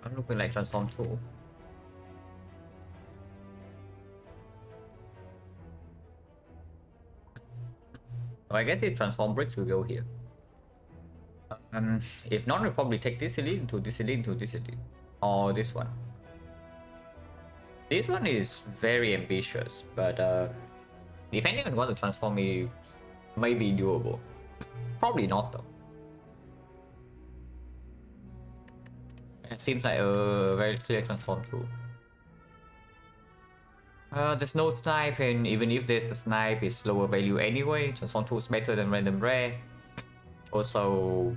I'm looking like transform 2. So I guess if transform bricks, we go here. If not, we'll probably take this elite into this elite into this elite. Or this one. This one is very ambitious, but depending on what the transform is, may be doable. Probably not though. It seems like a very clear transform too. There's no snipe, and even if there's a snipe, it's lower value anyway. Transform 2 is better than random rare. Also,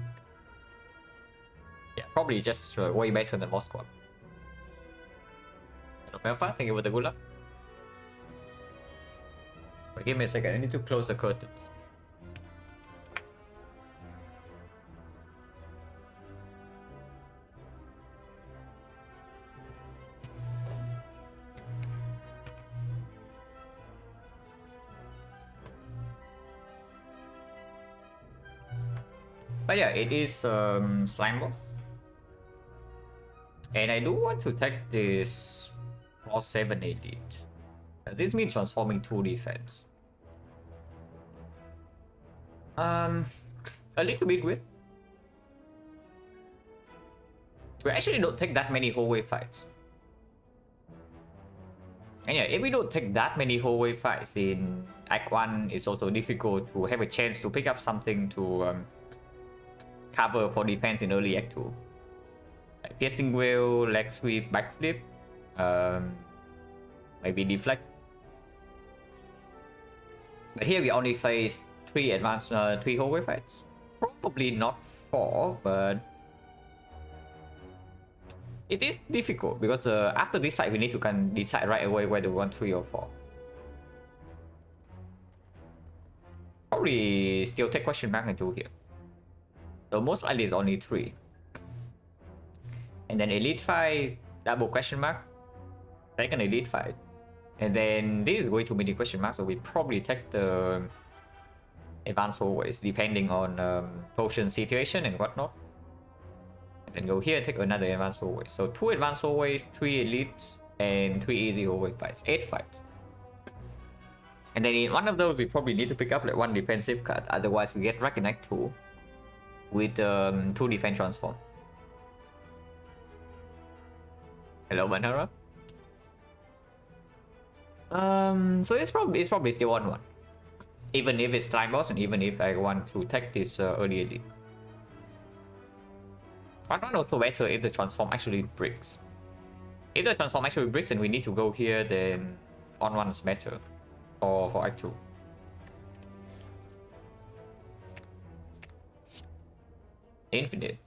yeah, probably just way better than Lost Squad. Hello, Melfa, thank you for the good luck. But give me a second, I need to close the curtains. But yeah, it is slime ball. And I do want to take this plus 7 elite. This means transforming 2 defense. A little bit weird. We actually don't take that many hallway fights. And yeah, if we don't take that many hallway fights in Act 1, it's also difficult to have a chance to pick up something to cover for defense in early Act 2. Like piercing wheel, leg sweep, backflip, maybe deflect. But here we only face 3 advanced 3 hallway fights. Probably not 4, but it is difficult because after this fight we need to decide right away whether we want 3 or 4. Probably still take question mark and 2 here. So most likely it's only 3. And then elite fight, double question mark, second elite fight. And then this is way too many question marks, so we probably take the advanced hallways depending on potion situation and whatnot. And then go here and take another advanced hallway. So 2 advanced hallways, 3 elites, and 3 easy hallway fights. 8 fights. And then in one of those we probably need to pick up like 1 defensive card, otherwise we get Recognize 2 with 2 defense transform. Hello, Manhara. So it's probably still 1-1. Even if it's time boss and even if I want to take this early elite. 1-1 also better if the transform actually breaks. If the transform actually breaks and we need to go here, then 1-1 is better for Act 2. Infinite.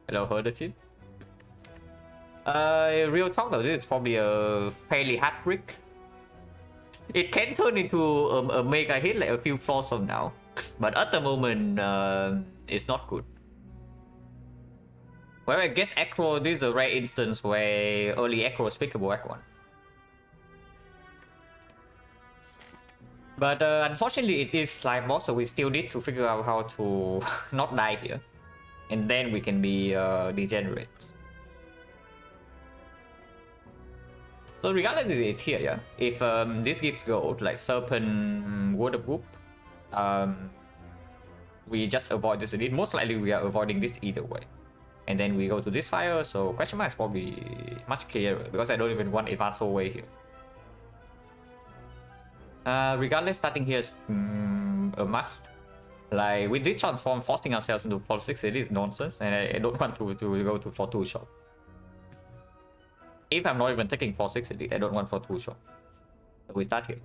Hello, Herdetin. Real talk though, this is probably a fairly hard brick. It can turn into a mega hit like a few floors from now, but at the moment, it's not good. Well, I guess Acro, this is a rare instance where early Acro is pickable Act 1. But unfortunately, it is slime boss, so we still need to figure out how to not die here. And then we can be degenerate. So regardless if it's here, yeah. If this gives gold, like Serpent, Word of Whoop, we just avoid this elite. Most likely we are avoiding this either way. And then we go to this fire, so question mark is probably much clearer because I don't even want advanced hallway here. Regardless, starting here is a must. Like with this transform, forcing ourselves into floor 6 it is nonsense, and I don't want to go to floor 2 shop. If I'm not even taking floor 6 elite, I don't want floor 2 shop. So we start here.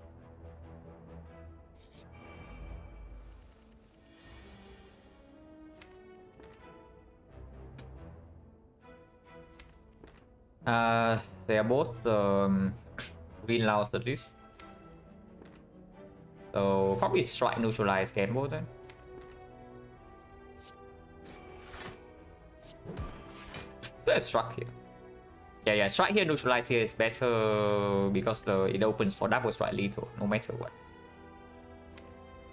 They are both green loud at least. So probably strike neutralize gamble then. Let's strike here. Yeah, strike here, neutralize here is better because it opens for double strike lethal, no matter what.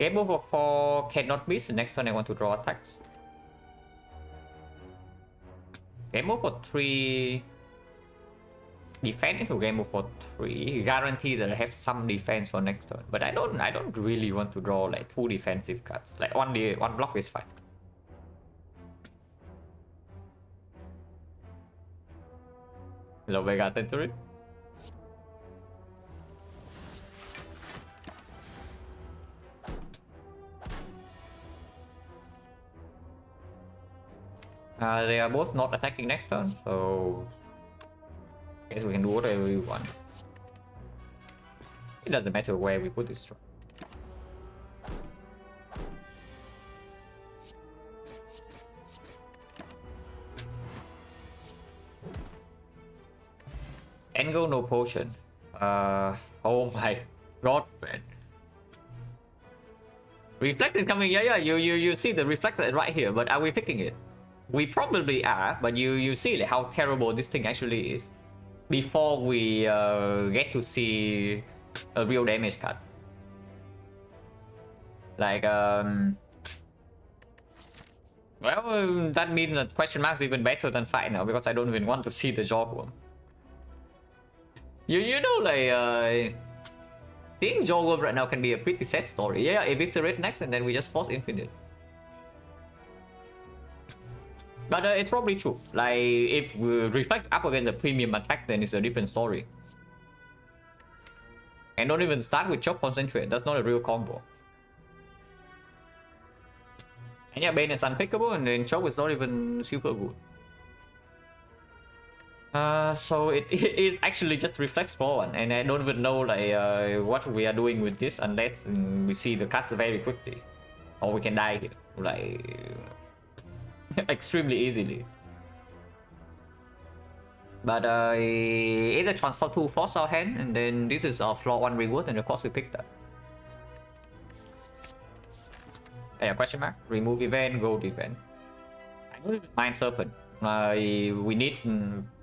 Game over 4 cannot miss. The next turn I want to draw attacks. Game over 3. Defend into game over 3. Guarantee that I have some defense for next turn. But I don't really want to draw like 2 defensive cards. Like one block is fine. Hello Vega Century. They are both not attacking next turn, so I guess we can do whatever we want. It doesn't matter where we put this strike. Angle no potion. Oh my god, man. Reflect is coming. Yeah, you see the reflect right here, but are we picking it? We probably are, but you see like how terrible this thing actually is before we get to see a real damage card. Like well, that means that question mark is even better than fight now, because I don't even want to see the Jawworm. You know, like seeing Jawworm right now can be a pretty sad story. Yeah, eviscerate next, and then we just force infinite. But it's probably true. Like, if reflects up against the premium attack, then it's a different story. And don't even start with Chop Concentrate. That's not a real combo. And yeah, Bane is unpickable, and then Chop is not even super good. So it actually just reflects forward, and I don't even know like what we are doing with this unless we see the cards very quickly, or we can die here like extremely easily. But either transfer 2 force our hand, and then this is our floor 1 reward, and of course we picked that. Yeah, question mark. Remove event, gold event. I don't even mind serpent. We need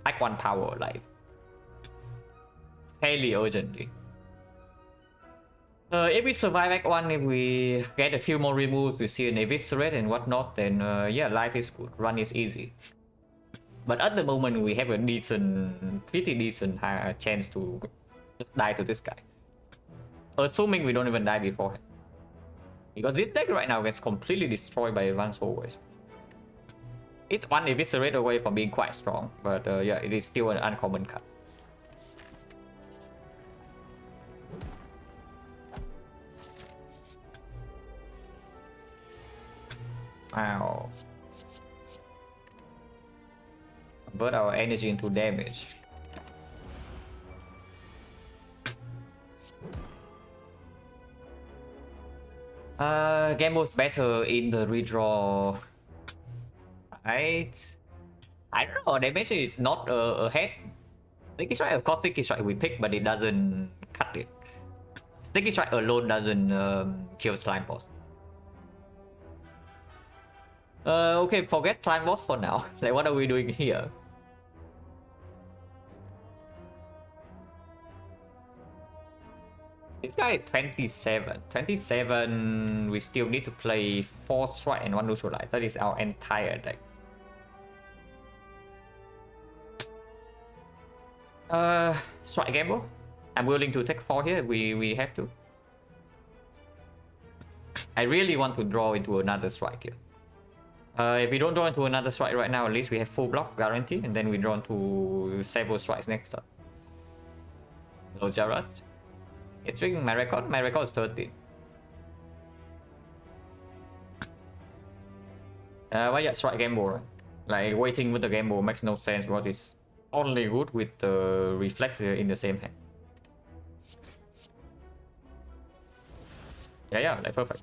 Act 1 power, like fairly urgently. If we survive Act 1, if we get a few more removes, we see an eviscerate and whatnot, then yeah, life is good, run is easy. But at the moment, we have a pretty decent chance to just die to this guy. Assuming we don't even die beforehand. Because this deck right now gets completely destroyed by advanced always. It's one eviscerate away from being quite strong, but yeah, it is still an uncommon card. Wow. Convert our energy into damage. Game was better in the redraw. Right? I don't know, damage is not a head. Sticky Strike, of course, Sticky Strike we pick, but it doesn't cut it. Sticky Strike alone doesn't kill Slime Boss. Okay, forget Slime Boss for now. Like, what are we doing here? This guy is 27. 27, we still need to play 4 strike and 1 neutralize. That is our entire deck. Strike gamble. I'm willing to take 4 here. We have to. I really want to draw into another strike here. If we don't draw into another strike right now, at least we have full block guarantee, and then we draw into several strikes next turn. Hello, Jarrah. It's tricking my record. My record is 13. Why just strike gamble? Right? Like, waiting with the gamble makes no sense, because it's only good with the reflex in the same hand. Yeah, like perfect.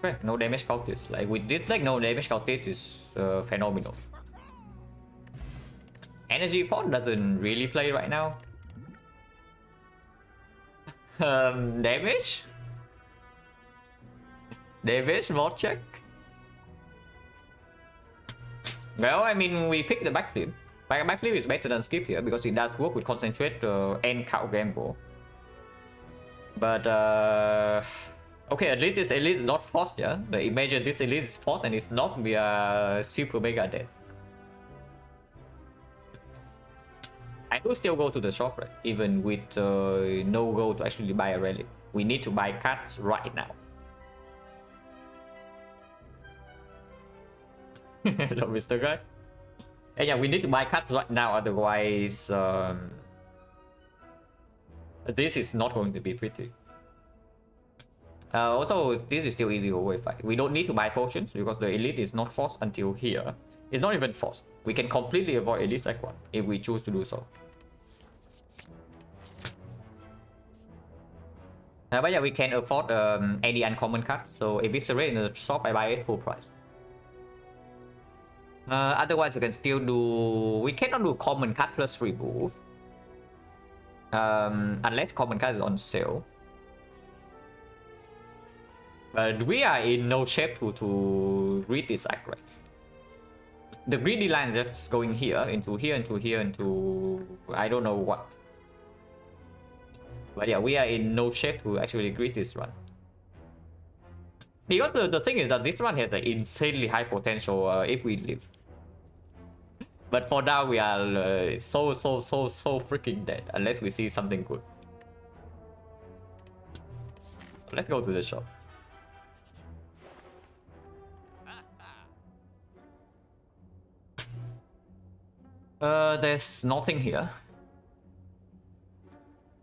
Okay, no damage cultist. Like with this deck, no damage cultist is phenomenal. Energy pot doesn't really play right now. Damage? Damage, mod check. Well, I mean, we picked the back flip. Backflip is better than skip here because it does work with concentrate and cow gamble. But okay, at least this elite is not forced, yeah. But imagine this elite is forced and it's not, we are super mega dead. I do still go to the shop, right? Even with no goal to actually buy a relic. We need to buy cards right now. Hello, Mr. Guy. And yeah, we need to buy cards right now, otherwise this is not going to be pretty. Also, this is still easy hallway fight. We don't need to buy potions because the elite is not forced until here. It's not even forced. We can completely avoid elite like one if we choose to do so. But yeah, we can afford any uncommon card. So Eviscerate in the shop, I buy it full price. Otherwise, we can still do. We cannot do common card plus remove. Unless common card is on sale. But we are in no shape to read this act, right? The greedy line is just going here, into here, into here, into I don't know what. But yeah, we are in no shape to actually greet this run. Because the thing is that this run has an insanely high potential if we live. But for now, we are so freaking dead unless we see something good. Let's go to the shop. There's nothing here.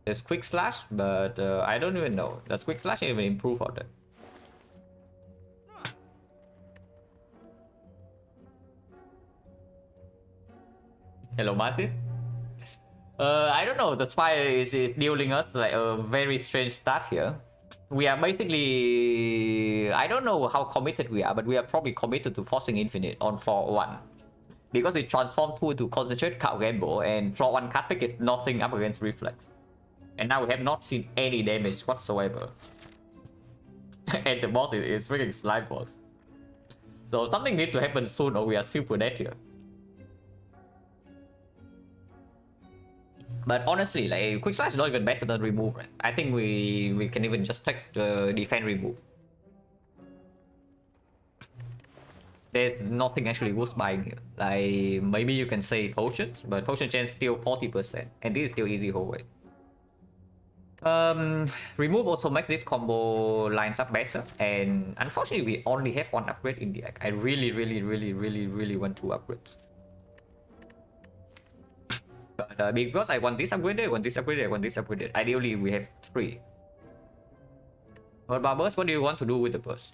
There's quick slash, but I don't even know. Does quick slash even improve on that? Hello, Martin. I don't know. The spire is dealing us like a very strange start here. We are basically, I don't know how committed we are, but we are probably committed to forcing infinite on floor 1. Because it transformed 2 to concentrate cow gamble, and floor 1 card pick is nothing up against reflex. And now we have not seen any damage whatsoever. And the boss is freaking slime boss. So something needs to happen soon or we are super dead here. But honestly, like quick slash is not even better than remove, right? I think we can even just take the defend remove. There's nothing actually worth buying here. Like maybe you can say potions, but potion chance still 40%, and this is still easy hallway. Remove also makes this combo lines up better, and unfortunately we only have 1 upgrade in the deck. I really want 2 upgrades. But because I want this upgraded, I want this upgraded, I want this upgraded. Ideally we have 3. What about burst? What do you want to do with the burst?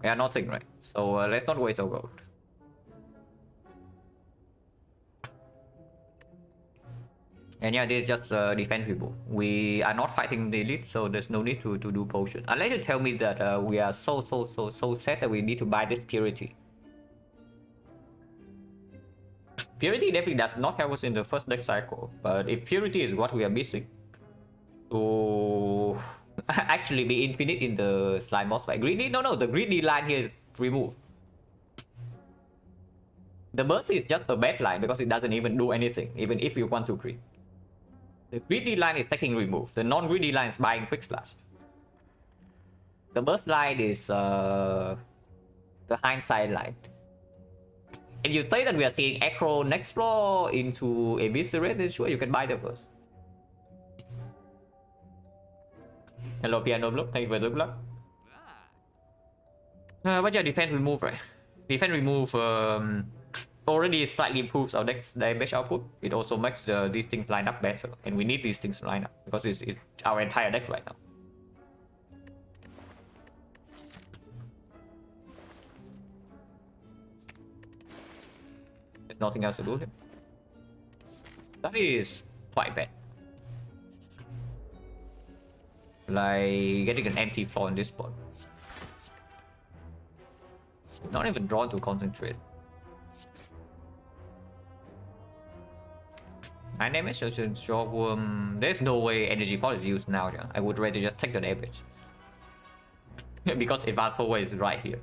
Yeah, nothing, right? So let's not waste our gold. And yeah, this is just defense remove. We are not fighting the elite, so there's no need to do potion. Unless you tell me that we are so sad that we need to buy this purity. Purity definitely does not help us in the first deck cycle, but if purity is what we are missing to actually be infinite in the slime boss fight. Greedy? No, the greedy line here is removed. The burst is just a bad line because it doesn't even do anything, even if you want to greed. The greedy line is taking remove. The non-greedy line is buying quick slash. The burst line is the hindsight line. And you say that we are seeing Acro next floor into Eviscerate, then sure you can buy the burst. Hello Piano Block, thank you for the good luck. But yeah, defense remove, right? Defense remove already slightly improves our deck's damage output. It also makes these things line up better, and we need these things to line up because it's our entire deck right now. There's nothing else to do here. That is quite bad. Like getting an empty floor in this spot. Not even drawn to concentrate. 9 damage, short worm. There's no way energy pot is used now, yeah. I would rather just take the damage. Because Eva's hallway is right here.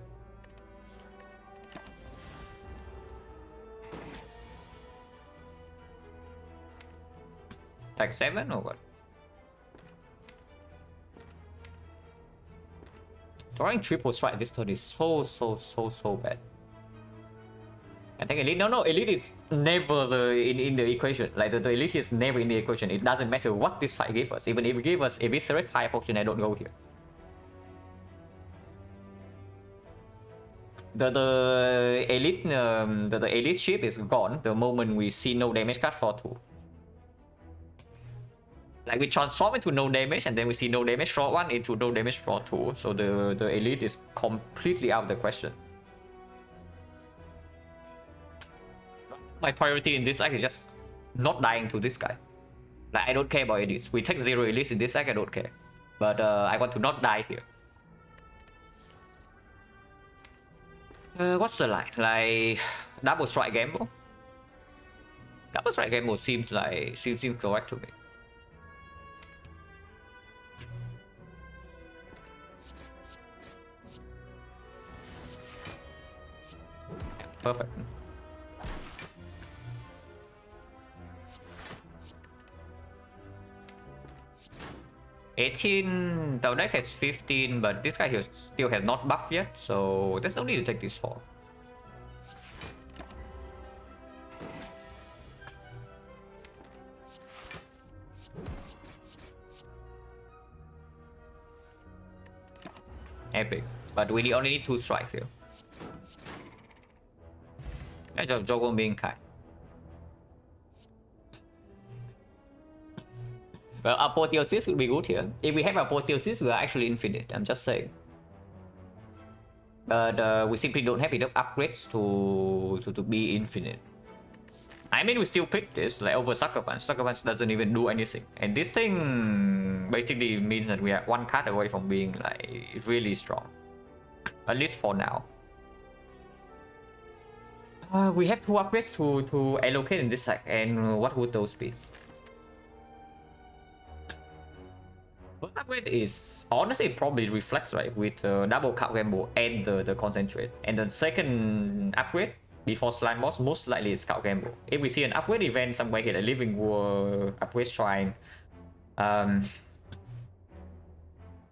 Attack 7 or what? Drawing triple strike this turn is so bad. I think elite. No, elite is never in the equation. Like the elite is never in the equation. It doesn't matter what this fight gave us. Even if it gave us eviscerate fire potion, I don't go here. The elite the elite ship is gone the moment we see no damage card for 2. Like we transform into no damage and then we see no damage for 1 into no damage for 2. So the elite is completely out of the question. My priority in this deck is just not dying to this guy. Like I don't care about elites. We take 0 elites in this deck, I don't care. But I want to not die here. What's the line? Like double strike gamble? Double strike gamble seems correct to me. Yeah, perfect. 18, the deck has 15, but this guy here still has not buffed yet, so there's no need to take this 4. Epic, but we only need 2 strikes here. Let's just jog on being kind. Well, apotheosis would be good here. If we have apotheosis, we are actually infinite. I'm just saying. But we simply don't have enough upgrades to be infinite. I mean, we still pick this like over Sucker Punch. Sucker Punch doesn't even do anything, and this thing basically means that we are 1 card away from being like really strong, at least for now. We have 2 upgrades to allocate in this deck, and what would those be? First upgrade is honestly probably reflects, right, with double Cloud Gamble and the concentrate. And the second upgrade before slime boss most likely is Cloud Gamble. If we see an upgrade event somewhere here, a living war upgrade shrine,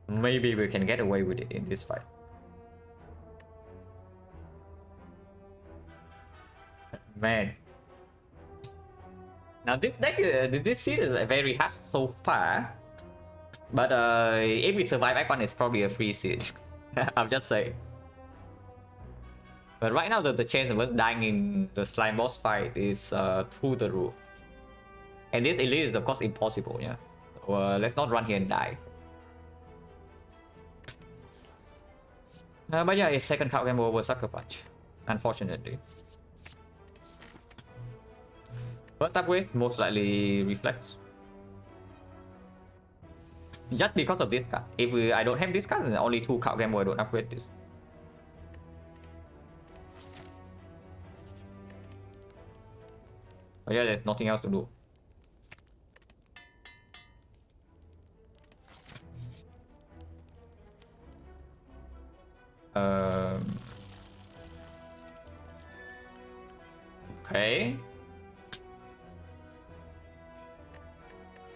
maybe we can get away with it in this fight. Man. Now this deck, this seed is very hard so far. But if we survive Act 1, it's probably a free seed. I'm just saying. But right now, the chance of us dying in the slime boss fight is through the roof. And this elite is of course impossible, yeah. So let's not run here and die. But yeah, it's second Cloud Gamble over Sucker Punch, unfortunately. First upgrade most likely reflects. Just because of this card. If I don't have this card, then only 2 Cloud Gamble, I don't upgrade this. But yeah, there's nothing else to do. Okay.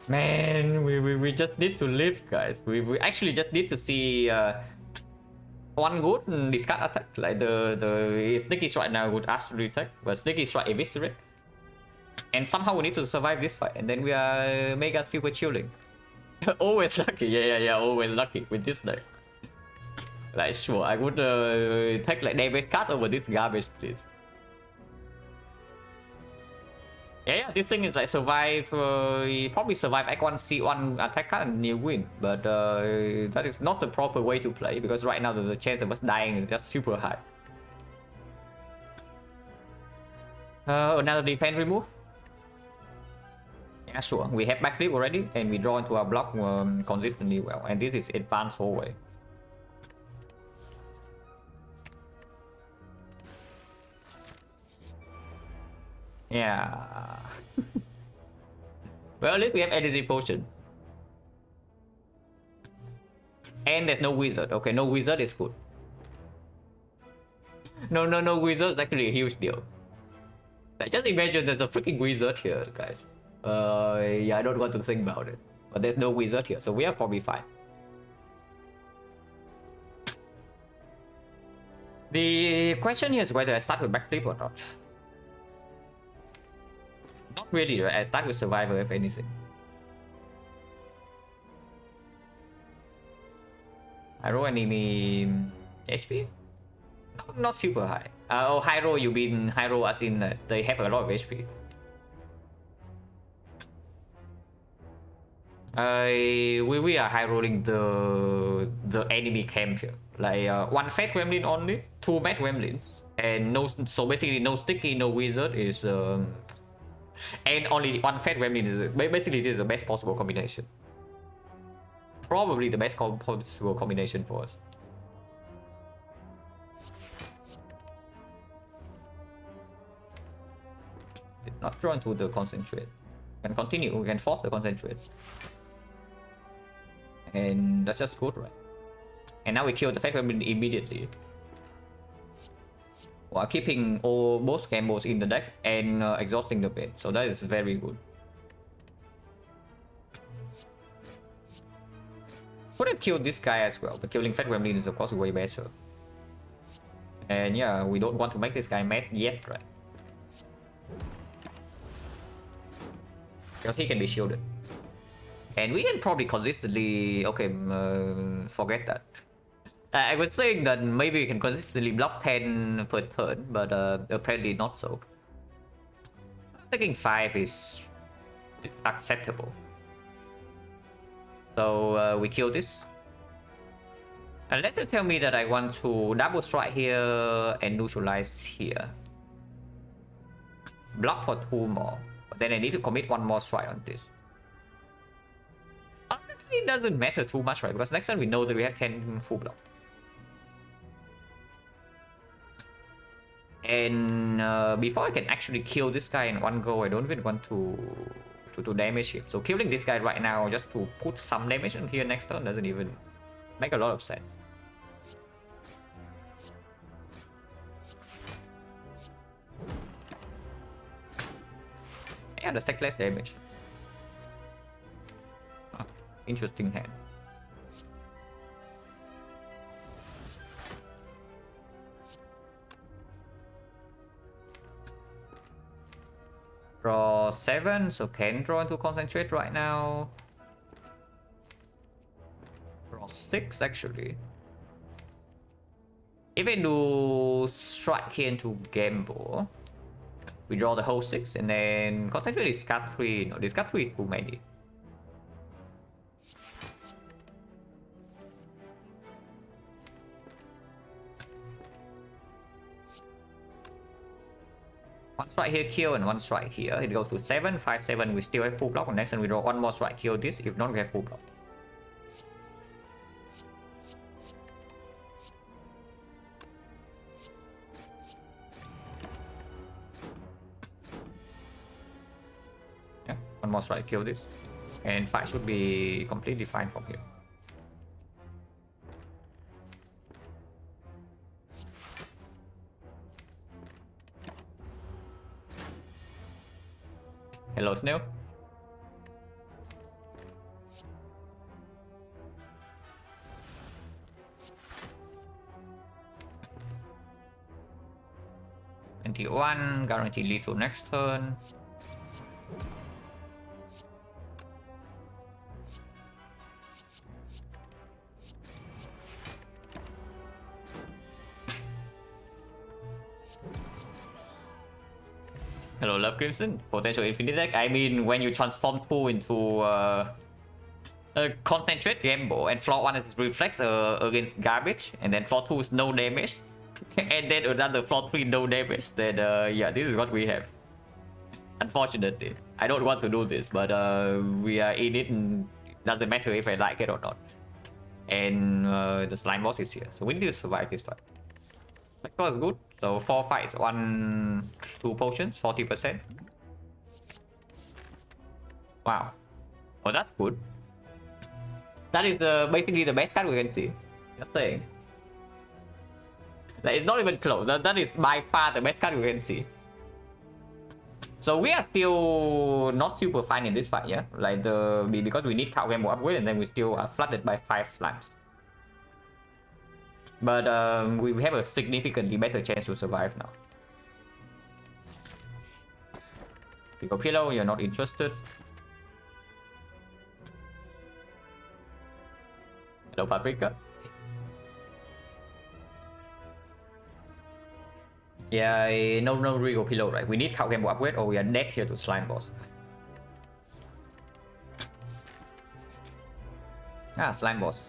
Man, we just need to live, guys. We actually just need to see 1 good discard attack. Like the Sneaky Strike now would absolutely attack, but Sneaky Strike eviscerate. And somehow we need to survive this fight, and then we are mega super chilling. Always lucky, yeah, always lucky with this deck. Like sure, I would take like damage card over this garbage, please. Yeah, this thing is like survive, probably survive Act 1, C1 attack card and you win. But that is not the proper way to play, because right now the chance of us dying is just super high. Another defense remove? Yeah, sure. We have backflip already, and we draw into our block consistently well. And this is advanced hallway. Yeah. Well, at least we have energy potion. And there's no wizard. Okay, no wizard is good. No wizard is actually a huge deal. Like, just imagine there's a freaking wizard here, guys. Yeah, I don't want to think about it. But there's no wizard here, so we are probably fine. The question here is whether I start with backflip or not. Not really, right? I start with survivor if anything. I roll enemy HP? Not super high. Oh, high roll, you mean high roll as in they have a lot of HP. We are high rolling the enemy camp here. Like one fat gremlin only, two mad gremlins, and no. So basically, no sticky, no wizard is, and only one fat gremlin is basically this is the best possible combination. Probably the best possible combination for us. Did not drawn to the concentrate. We can continue. We can force the concentrate. And that's just good, right? And now we kill the fat gremlin immediately, while keeping both combos in the deck and exhausting the pit. So that is very good. Could have killed this guy as well, but killing fat gremlin is of course way better. And yeah, we don't want to make this guy mad yet, right? Because he can be shielded. And we can probably consistently... Okay, forget that. I was saying that maybe we can consistently block 10 per turn, but apparently not so. Taking 5 is acceptable. So we kill this. And let's tell me that I want to double strike here and neutralize here. Block for 2 more. But then I need to commit 1 more strike on this. Honestly, it doesn't matter too much, right? Because next time we know that we have 10 full block. And before I can actually kill this guy in one go, I don't even want to do damage here. So killing this guy right now just to put some damage on here next turn doesn't even make a lot of sense. Yeah, let's take less damage. Interesting hand. Draw 7, so can draw into concentrate right now. Draw 6 actually. If I do strike here into gamble, we draw the whole 6 and then concentrate discard 3. No, discard 3 is too many. One strike here, kill, and 1 strike here. It goes to 7, 5, 7. We still have full block. Next time we draw 1 more strike, kill this. If not, we have full block. Yeah, 1 more strike, kill this. And 5 should be completely fine from here. Hello, Snail. $21, guarantee lethal next turn. Hello, Love Crimson. Potential infinite deck. I mean, when you transform 2 into a concentrate gamble, and floor 1 is reflex against garbage, and then floor 2 is no damage, and then another floor 3 no damage, then yeah, this is what we have. Unfortunately, I don't want to do this, but we are in it, and it doesn't matter if I like it or not. And the slime boss is here, so we need to survive this fight. That was good. So 4 fights, 2 potions, 40%. Wow. Oh, that's good. That is basically the best card we can see. Just saying. That is not even close. That is by far the best card we can see. So we are still not super fine in this fight, yeah? Like because we need cow game upgrade and then we still are flooded by 5 slimes. But we have a significantly better chance to survive now. Pico Pillow, you're not interested. Hello, Paprika. Yeah, no Rigo Pillow, right? We need cow game upgrade or we are dead here to slime boss. Ah, slime boss.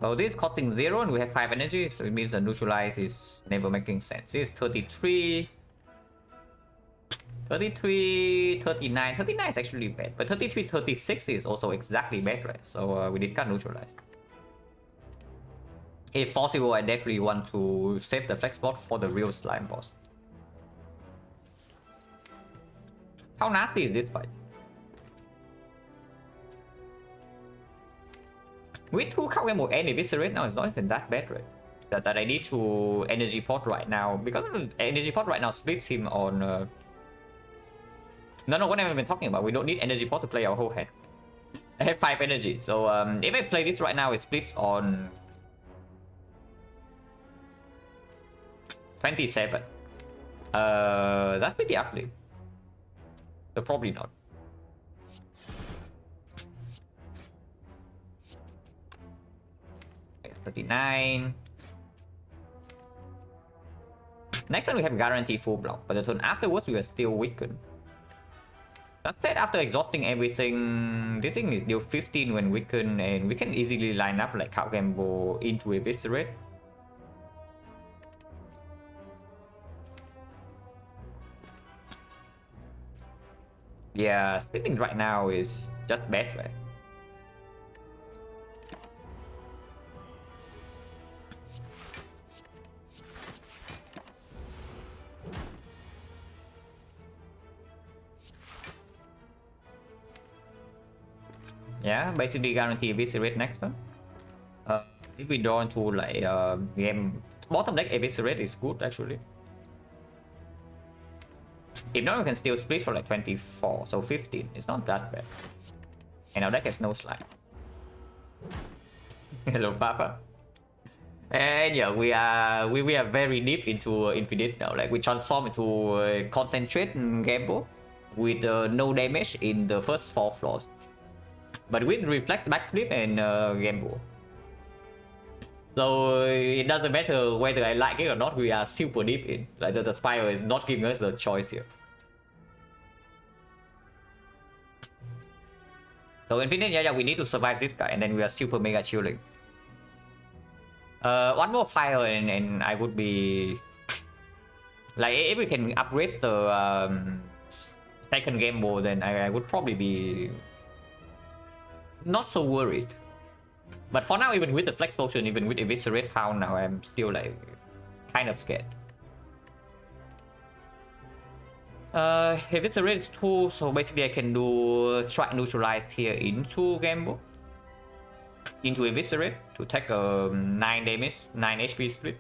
So this is costing 0 and we have 5 energy, so it means the neutralize is never making sense. This is 33. 33, 39. 39 is actually bad, but 33, 36 is also exactly bad, right? So we discard neutralize. If possible, I definitely want to save the flex spot for the real slime boss. How nasty is this fight? With 2 cow game and eviscerate now, it's not even that bad, right? That I need to energy pot right now, because energy pot right now splits him on... No, what have I been talking about? We don't need energy pot to play our whole hand. I have 5 energy, so if I play this right now, it splits on 27. That's pretty ugly. So probably not. Okay, 39. Next time we have guarantee full block, but the turn afterwards we are still weakened. That said, after exhausting everything, this thing is deal 15 when weakened, and we can easily line up like cow gamble into eviscerate. Yeah, splitting right now is just bad, right? Yeah, basically guarantee eviscerate next turn. If we draw into like game bottom deck, eviscerate is good actually. If not, we can still split for like 24, so 15. It's not that bad. And our deck has no slime. Hello, Papa. And yeah, we are very deep into Infinite now. Like we transform into concentrate and gamble with no damage in the first 4 floors, but with reflex, backflip, and gamble. So it doesn't matter whether I like it or not. We are super deep in. Like the Spire is not giving us a choice here. So Infinite, yeah, we need to survive this guy, and then we are super mega chilling. One more fire and I would be like, if we can upgrade the second game mode, then I would probably be not so worried. But for now, even with the flex potion, even with eviscerate found now, I'm still like kind of scared. Eviscerate is 2, so basically I can do strike neutralize here into gamble, into eviscerate to take a 9 damage, 9 HP split.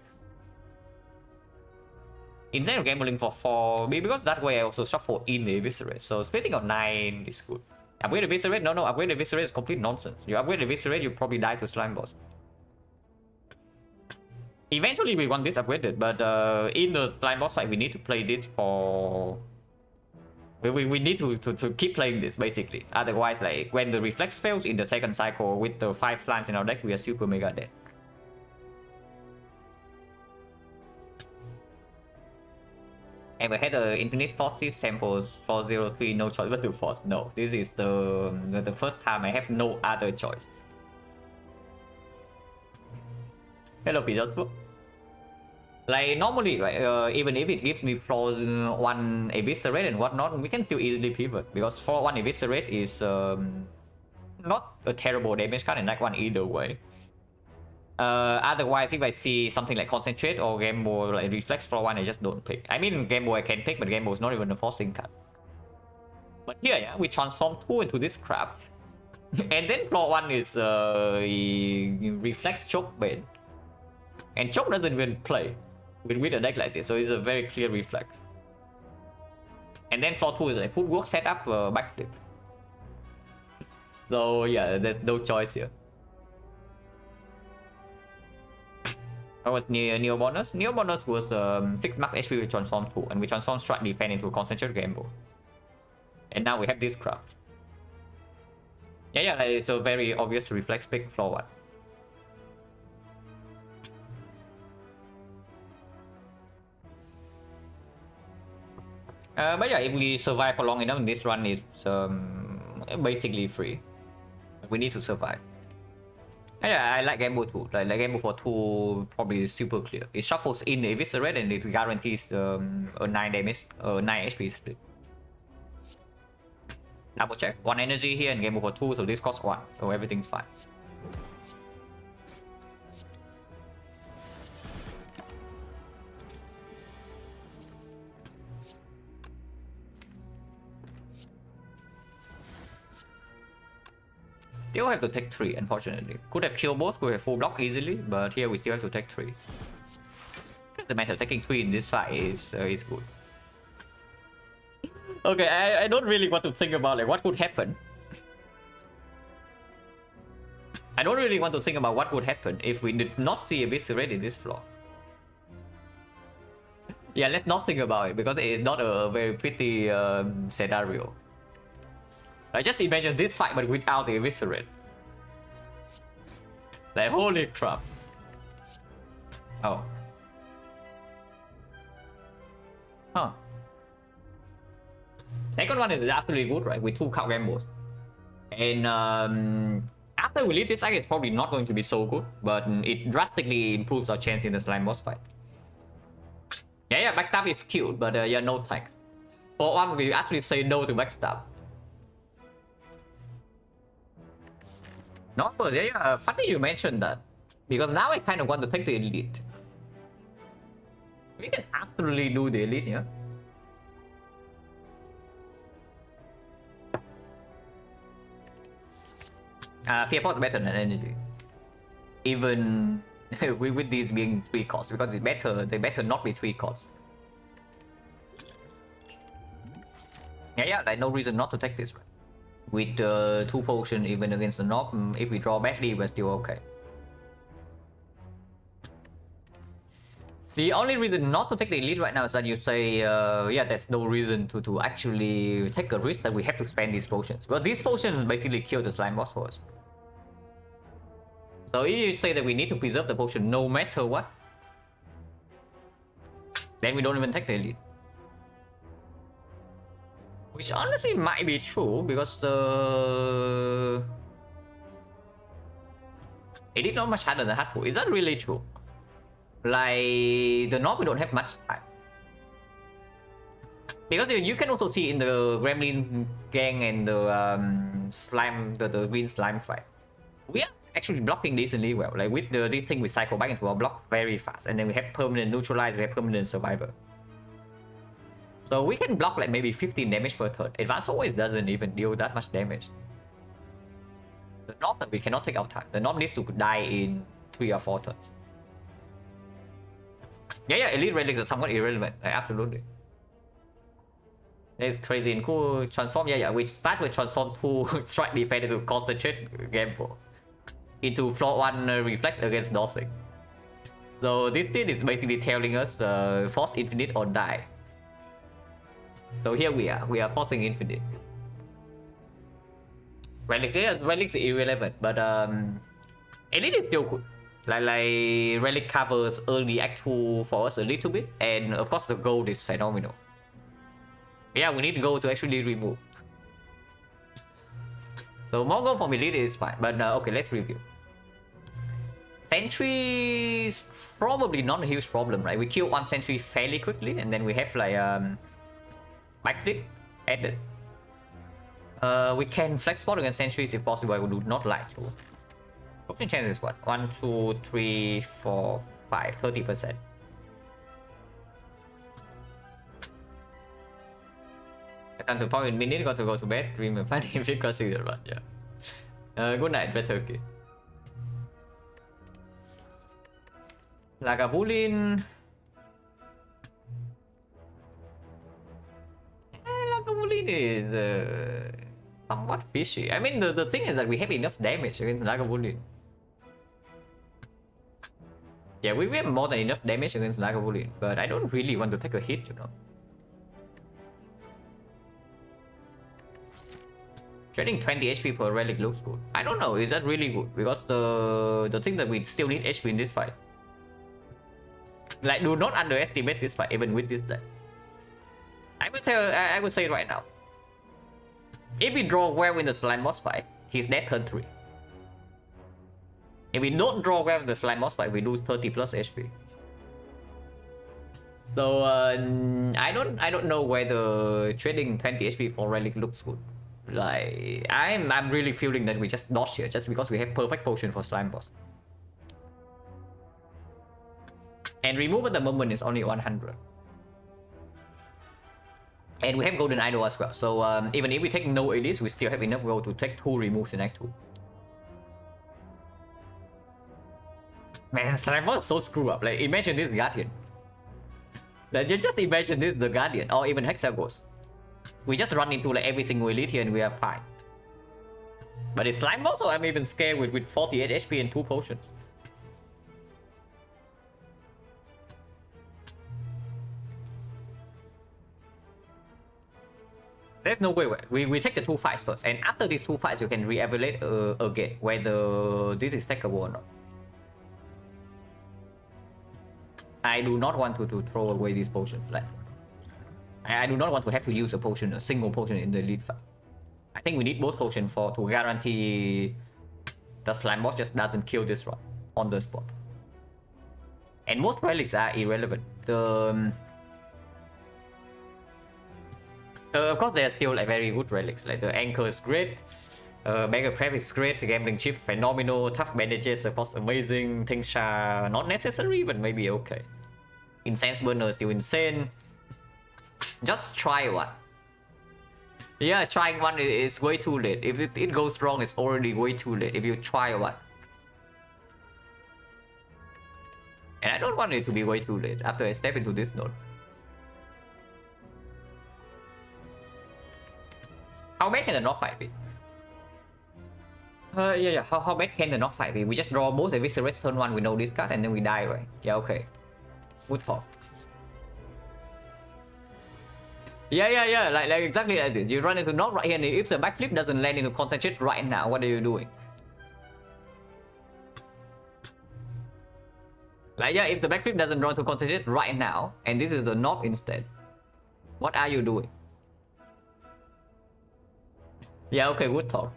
Instead of gambling for 4, because that way I also shuffle in the eviscerate, so splitting of 9 is good. Upgrade eviscerate? No, upgrade eviscerate is complete nonsense. You upgrade eviscerate, you probably die to slime boss. Eventually we want this upgraded, but in the slime boss fight we need to play this for... We need to keep playing this basically. Otherwise, like when the reflex fails in the second cycle with the 5 slimes in our deck, we are super mega dead. And we had the Infinite Forces samples 403, no choice but to force. No, this is the first time I have no other choice. Hello, Pijaspo. Like normally, right, even if it gives me floor 1 eviscerate and whatnot, we can still easily pivot because floor 1 eviscerate is not a terrible damage card in that one either way. Otherwise, if I see something like concentrate or game boy like reflex floor 1, I just don't pick. I mean, game boy I can pick, but game boy is not even a forcing card. But here, yeah, we transform 2 into this crap. And then floor 1 is reflex choke bait. And choke doesn't even play with a deck like this, so it's a very clear reflex. And then floor 2 is like footwork setup, backflip. So yeah, there's no choice here. What was Neo bonus? Neo bonus was 6 max HP with transform 2, and we transform strike defense into a concentrated gamble. And now we have this craft. Yeah, it's a very obvious reflex pick floor 1. But yeah, if we survive for long enough, this run is basically free. We need to survive. Yeah, I like Gamble 2. Like Gamble for 2 probably is super clear. It shuffles in the Eviscerate and it guarantees a 9 damage, 9 HP split. Double check. 1 energy here and Gamble for 2, so this costs 1. So everything's fine. Still have to take 3, unfortunately. Could have killed both, could have full block easily, but here we still have to take 3. The matter taking 3 in this fight is good. Okay, I don't really want to think about like what could happen. I don't really want to think about what would happen if we did not see Eviscerate in this floor. Yeah, let's not think about it because it is not a very pretty scenario. I just imagine this fight but without the Eviscerate. Like, holy crap. Oh. Huh. Second one is absolutely good, right? With 2 card gambles. And after we leave this deck, it's probably not going to be so good, but it drastically improves our chance in the slime boss fight. Yeah, backstab is cute, but yeah, no thanks. For one, we actually say no to backstab. No, but yeah, funny you mentioned that. Because now I kind of want to take the elite. We can absolutely do the elite, yeah. Fear is better than energy. Even with these being 3 costs, because it's better, they better not be 3 costs. Yeah, like no reason not to take this, right? With 2 potions even against the knob, if we draw badly, we're still okay. The only reason not to take the elite right now is that you say, yeah, there's no reason to actually take a risk that we have to spend these potions. Well, these potions basically kill the slime boss for us. So if you say that we need to preserve the potion no matter what, then we don't even take the elite. Which honestly might be true because the elite not much harder than hardcore. Is that really true? Like the knob we don't have much time. Because you can also see in the Gremlin gang and the slime, the green slime fight, we are actually blocking decently well. Like with this thing we cycle back into our block very fast, and then we have permanent neutralize, we have permanent survivor. So we can block like maybe 15 damage per turn. Advance always doesn't even deal that much damage. The knob we cannot take our time. The knob needs to die in 3 or 4 turns. Yeah, elite relics are somewhat irrelevant. Like, absolutely. It's crazy and cool. Transform, yeah, we start with transform 2 strike defense to concentrate gamble into floor 1 reflex against nothing. So this thing is basically telling us force infinite or die. So here we are forcing infinite. Relics, yeah, relics is irrelevant, but elite is still good. Like relic covers early act 2 for us a little bit, and of course the gold is phenomenal. Yeah, we need gold to actually remove. So more gold from elite is fine, but okay, let's review. Sentry is probably not a huge problem, right? We kill 1 sentry fairly quickly, and then we have like backflip added. We can flex spot against sentries if possible. I would not like to. Potion chance is what? 1, 2, 3, 4, 5, 30%. Time to pop in minute, got to go to bed. Dream of finding if you consider, but yeah. Good night, Red Turkey. Lagavulin. Lagavulin is somewhat fishy. I mean, the thing is that we have enough damage against Lagavulin. Yeah, we have more than enough damage against Lagavulin, but I don't really want to take a hit, you know. Trading 20 HP for a relic looks good. I don't know, is that really good? Because the thing that we still need HP in this fight. Like, do not underestimate this fight, even with this deck. I would say right now, if we draw well in the slime boss fight, he's dead turn 3. If we don't draw well in the slime boss fight, we lose 30 plus HP. So I don't know whether trading 20 HP for relic looks good. Like I'm really feeling that we just dodge here just because we have perfect potion for slime boss. And remove at the moment is only 100. And we have golden idol as well. So even if we take no elites, we still have enough gold to take 2 removes in Act 2. Man, slime boss is so screwed up. Like imagine this Guardian. Like just imagine this the Guardian or even Hexaghost. We just run into like every single elite here and we are fine. But it's slime boss, so I'm even scared with 48 HP and 2 potions. There's no way. We take the 2 fights first, and after these 2 fights, you can re-evaluate again whether this is takeable or not. I do not want to throw away these potions. Like, I do not want to have to use a single potion in the elite fight. I think we need both potions to guarantee the slime boss just doesn't kill this run on the spot. And most relics are irrelevant. Of course, they are still like very good relics. Like the Anchor is great, Mega Crab is great, the Gambling Chip phenomenal, Tough Bandages of course amazing, things are not necessary but maybe okay. Incense Burner is still insane. Just try one. Yeah, trying one is way too late. If it goes wrong, it's already way too late if you try one. And I don't want it to be way too late after I step into this node. How bad can the knock fight be? Yeah. How bad can the knock fight be? We just draw both Eviscerate turn 1 with no discard and then we die, right? Yeah, okay. Good talk. Yeah. Like exactly like this. You run into knock right here, and if the backflip doesn't land into concentrate right now, what are you doing? Like yeah, if the backflip doesn't run to concentrate right now, and this is the knock instead, what are you doing? Yeah, okay, good talk.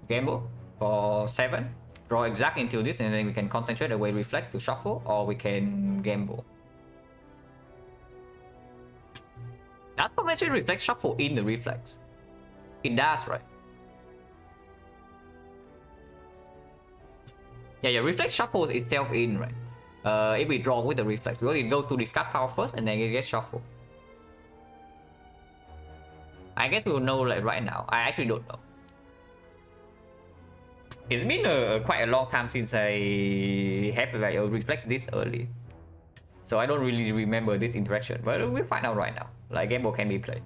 Gamble for 7. Draw exact into this, and then we can concentrate away reflex to shuffle, or we can gamble. Does concentrate reflex shuffle in the reflex? It does, right? Yeah, reflex shuffles itself in, right? If we draw with the reflex, well, it goes to discard power first and then it gets shuffled. I guess we'll know like right now. I actually don't know. It's been quite a long time since I have like a reflex this early, so I don't really remember this interaction. But we'll find out right now. Like gamble can be played.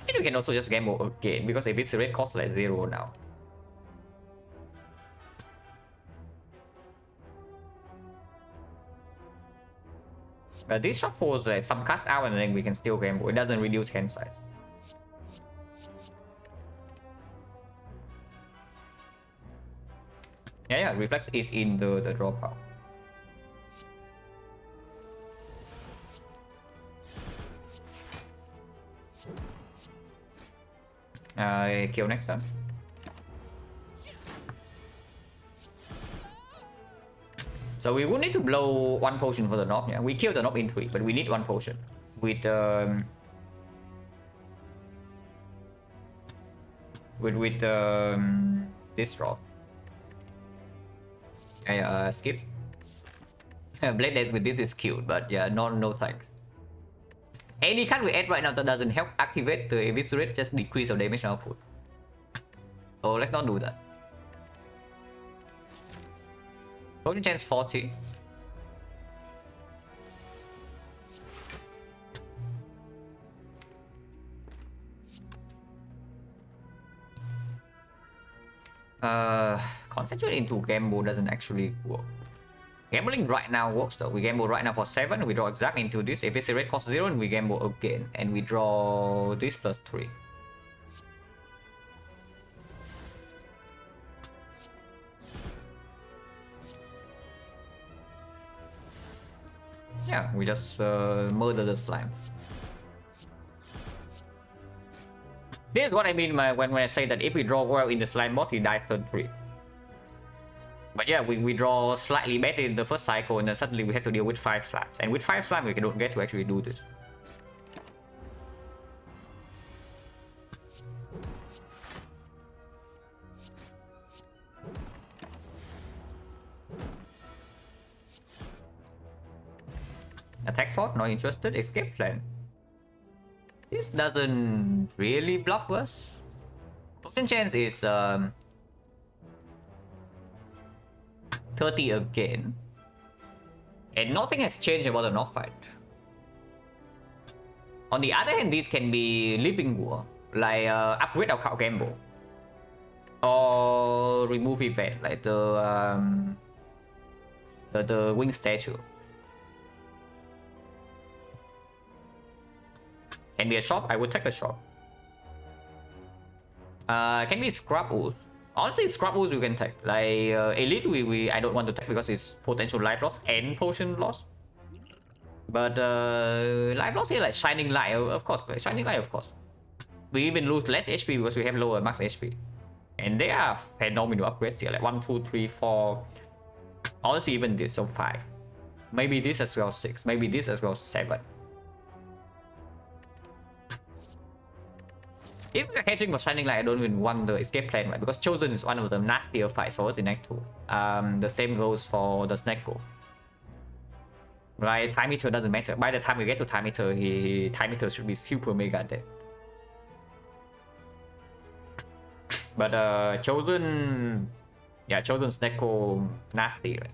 And we can also just gamble again because if it's red costs like 0 now. This shuffles like some cards out and then we can still gamble. It doesn't reduce hand size. Yeah, reflex is in the draw pile. Kill next time. So we would need to blow 1 potion for the knob. Yeah, we killed the knob in 3, but we need 1 potion with this draw. I skip. Blade Dance with this is cute, but yeah, no thanks. Any card we add right now that doesn't help activate the Eviscerate, just decrease our damage output. So let's not do that. Potion chance 40. Concentrate into gamble doesn't actually work. Gambling right now works though. We gamble right now for 7, we draw exact into this. If it's a red cost 0, and we gamble again, and we draw this plus 3. Yeah, we just murder the slimes. This is what I mean when I say that if we draw well in the slime boss, he dies turn 3. But yeah, we draw slightly better in the first cycle, and then suddenly we have to deal with 5 slimes. And with 5 slimes, we don't get to actually do this. Attack Fort, not interested. Escape Plan. This doesn't really block us. Potion chance is 30 again. And nothing has changed about the North fight. On the other hand, these can be Living War, like upgrade our card gamble. Or remove event, like the wing statue. Can be a shop, I would take a shop. Can be Scrub Ooze. Honestly, Scrub Ooze we can take. Like Elite I don't want to take because it's potential life loss and potion loss. But life loss here like Shining Light, of course. Like, Shining Light, of course. We even lose less HP because we have lower max HP. And they are phenomenal upgrades here, like 1, 2, 3, 4. Honestly, even this, so 5. Maybe this as well 6. Maybe this as well 7. If we're catching for Shining Light, I don't even want the escape plan, right? Because Chosen is one of the nastier fights for us in Act 2. The same goes for the Snake Go. Right, Time Eater doesn't matter. By the time we get to Time Eater, Time Eater should be super mega dead. But Chosen... Yeah, Chosen Snake Go nasty, right?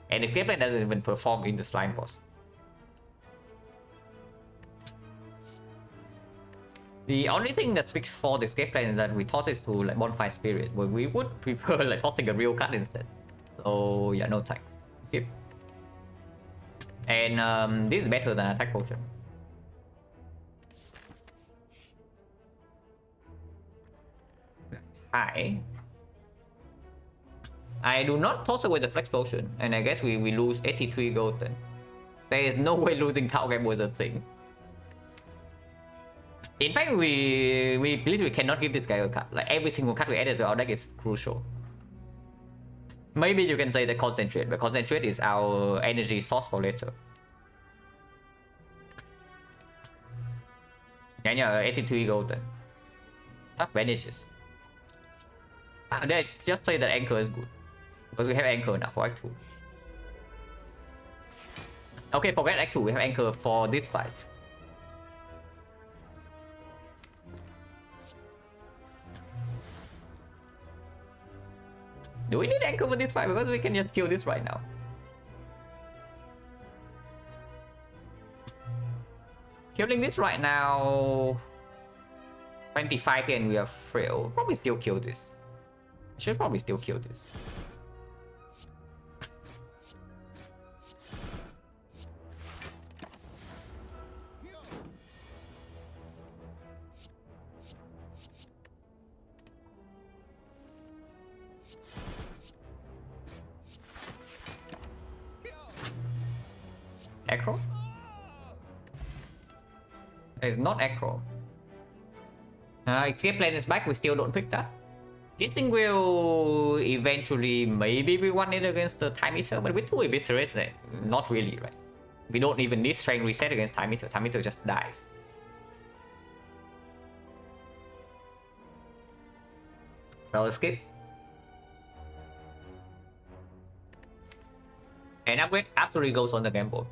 And escape plan doesn't even perform in the slime boss. The only thing that speaks for the escape plan is that we toss it to like Bonfire Spirit, but we would prefer like tossing a real card instead. So yeah, no thanks. Skip. And this is better than Attack Potion. That's high. I do not toss away the Flex Potion, and I guess we lose 83 gold then. There is no way losing Tau Game was a thing. In fact, we literally cannot give this guy a card. Like every single card we added to our deck is crucial. Maybe you can say the Concentrate, but Concentrate is our energy source for later. Yeah, 83 golden. Tough bandages. Let's just say that Anchor is good. Because we have Anchor now for Act 2. Okay, forget Act 2, we have Anchor for this fight. Do we need Anchor for this fight? Because we can just kill this right now. Killing this right now... 25 and we are frail. Probably still kill this. Should probably still kill this. Acro? It's not Acro. Escape plan is back, we still don't pick that. This thing will eventually, maybe we won it against the Time Eater, but with 2 Eviscerates, not really, right? We don't even need Strength Reset against Time Eater. Time Eater just dies. So skip. And upgrade absolutely goes on the game board.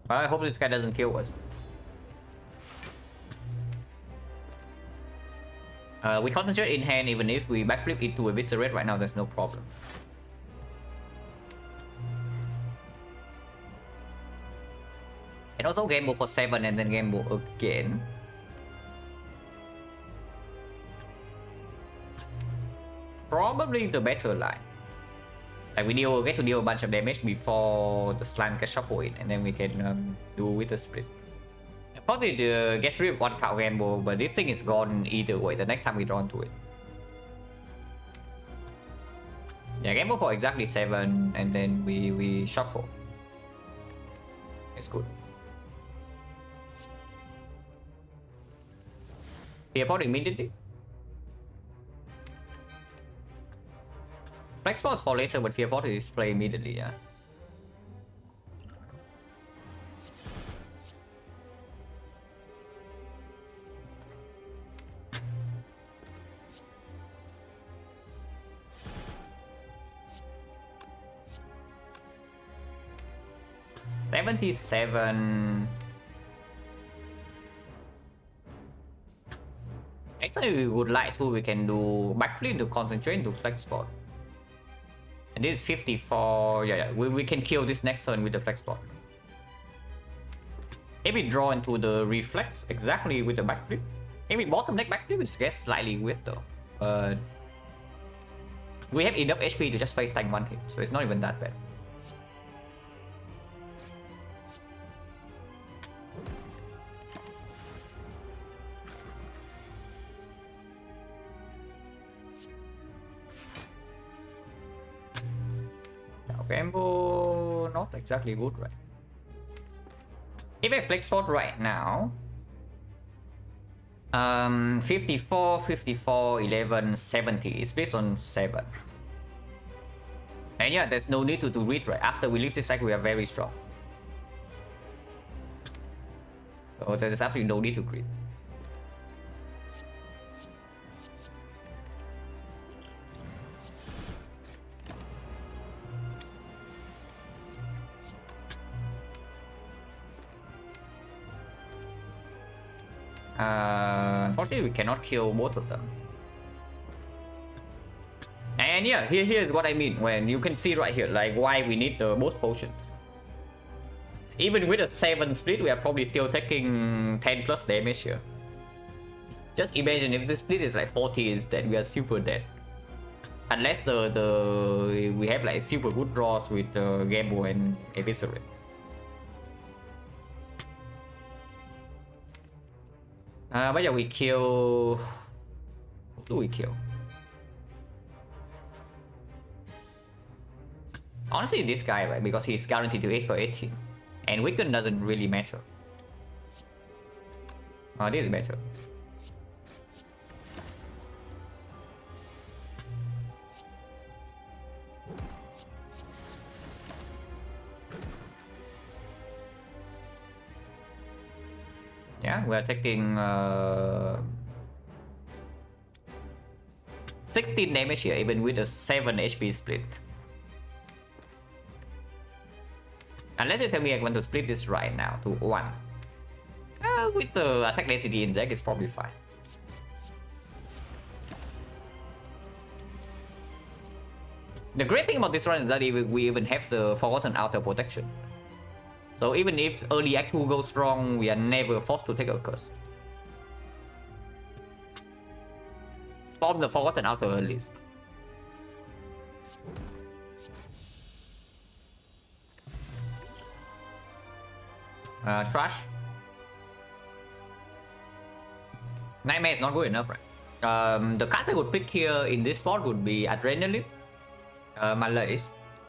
I hope this guy doesn't kill us. We concentrate in hand even if we backflip into a Viscerate right now, there's no problem. And also gamble for 7 and then gamble again. Probably the better line. Like we get to deal a bunch of damage before the slant gets shuffled in, and then we can do with the split. Probably gets rid of one cow gamble, but this thing is gone either way the next time we draw into it. Yeah, gamble for exactly 7 and then we shuffle. It's good. He upon immediately. Flex Force for later, but Fearport is play immediately, yeah. $77. Actually, we would like to. We can do backflip to concentrate to flex spot. And this is 54. Yeah. We can kill this next turn with the flex spot. Maybe draw into the reflex exactly with the backflip. Maybe bottom deck backflip is gets slightly weird though. But we have enough HP to just face tank one hit, so it's not even that bad. Gamble not exactly good, right? If I flex spot right now, 54, 54, 11, 70 is based on 7. And yeah, there's no need to do read, right? After we leave this cycle, we are very strong. So there's absolutely no need to grid. Unfortunately, we cannot kill both of them. And yeah, here's what I mean when you can see right here, like why we need the both potions. Even with a 7 split, we are probably still taking 10 plus damage here. Just imagine if the split is like 40, is that we are super dead. Unless we have like super good draws with Gamble and Eviscerate. Bây giờ we kill... Who do we kill? Honestly, this guy, right? Because he's guaranteed to 8 for 18. And weaken doesn't really matter. This is better. Yeah, we are taking 16 damage here, even with a 7 HP split. Unless you tell me I want to split this right now to 1. With the attack density in deck, it's probably fine. The great thing about this run is that we even have the Forgotten Outer protection. So even if early Act 2 goes wrong, we are never forced to take a curse. From the Forgotten Outer at least. Trash. Nightmare is not good enough, right? The card I would pick here in this spot would be Adrenaline, Malaise.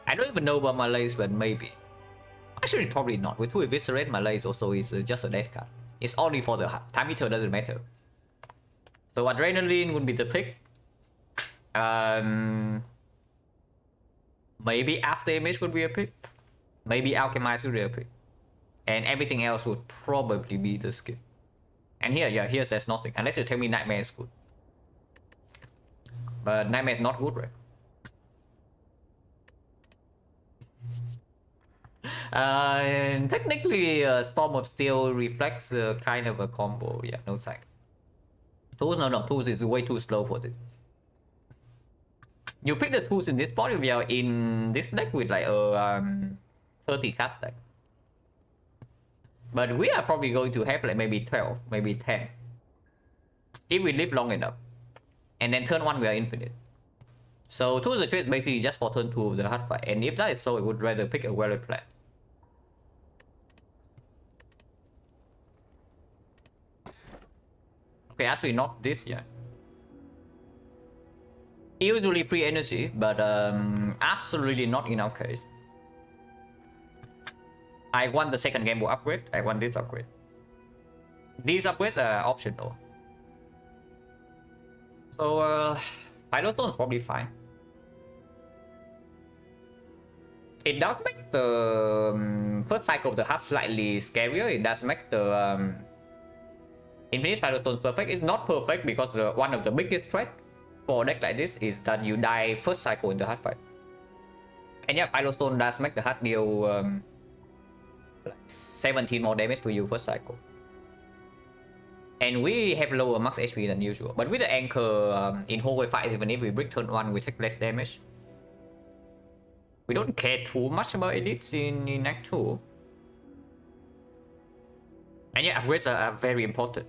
I don't even know about Malaise, but maybe. Actually, probably not. With 2 Eviscerate, Malaise also is just a death card. It's only for the time meter, doesn't matter. So Adrenaline would be the pick. Maybe After Image would be a pick. Maybe Alchemize would be a pick. And everything else would probably be the skip. And here, yeah, here's there's nothing. Unless you tell me Nightmare is good. But Nightmare is not good, right? Technically, Storm of Steel reflects kind of a combo. Yeah, no thanks. Tools, no, Tools is way too slow for this. You pick the tools in this spot if you are in this deck with like a 30 cast deck. But we are probably going to have like maybe 12, maybe 10. If we live long enough. And then turn 1 we are infinite. So tools the trade basically just for turn 2 of the hard fight. And if that is so, I would rather pick a well plan. Okay, actually not this yet. Usually free energy, but absolutely not in our case. I want the second game board upgrade. I want this upgrade. These upgrades are optional. So Firestone is probably fine. It does make the first cycle of the heart slightly scarier. It does make the Infinite Firestone perfect. It's not perfect because one of the biggest threats for a deck like this is that you die first cycle in the hard fight. And yeah, Firestone does make the hard deal like 17 more damage to you first cycle. And we have lower max HP than usual. But with the anchor in hallway fight, even if we break turn 1, we take less damage. We don't care too much about elites in Act 2. And yeah, upgrades are very important.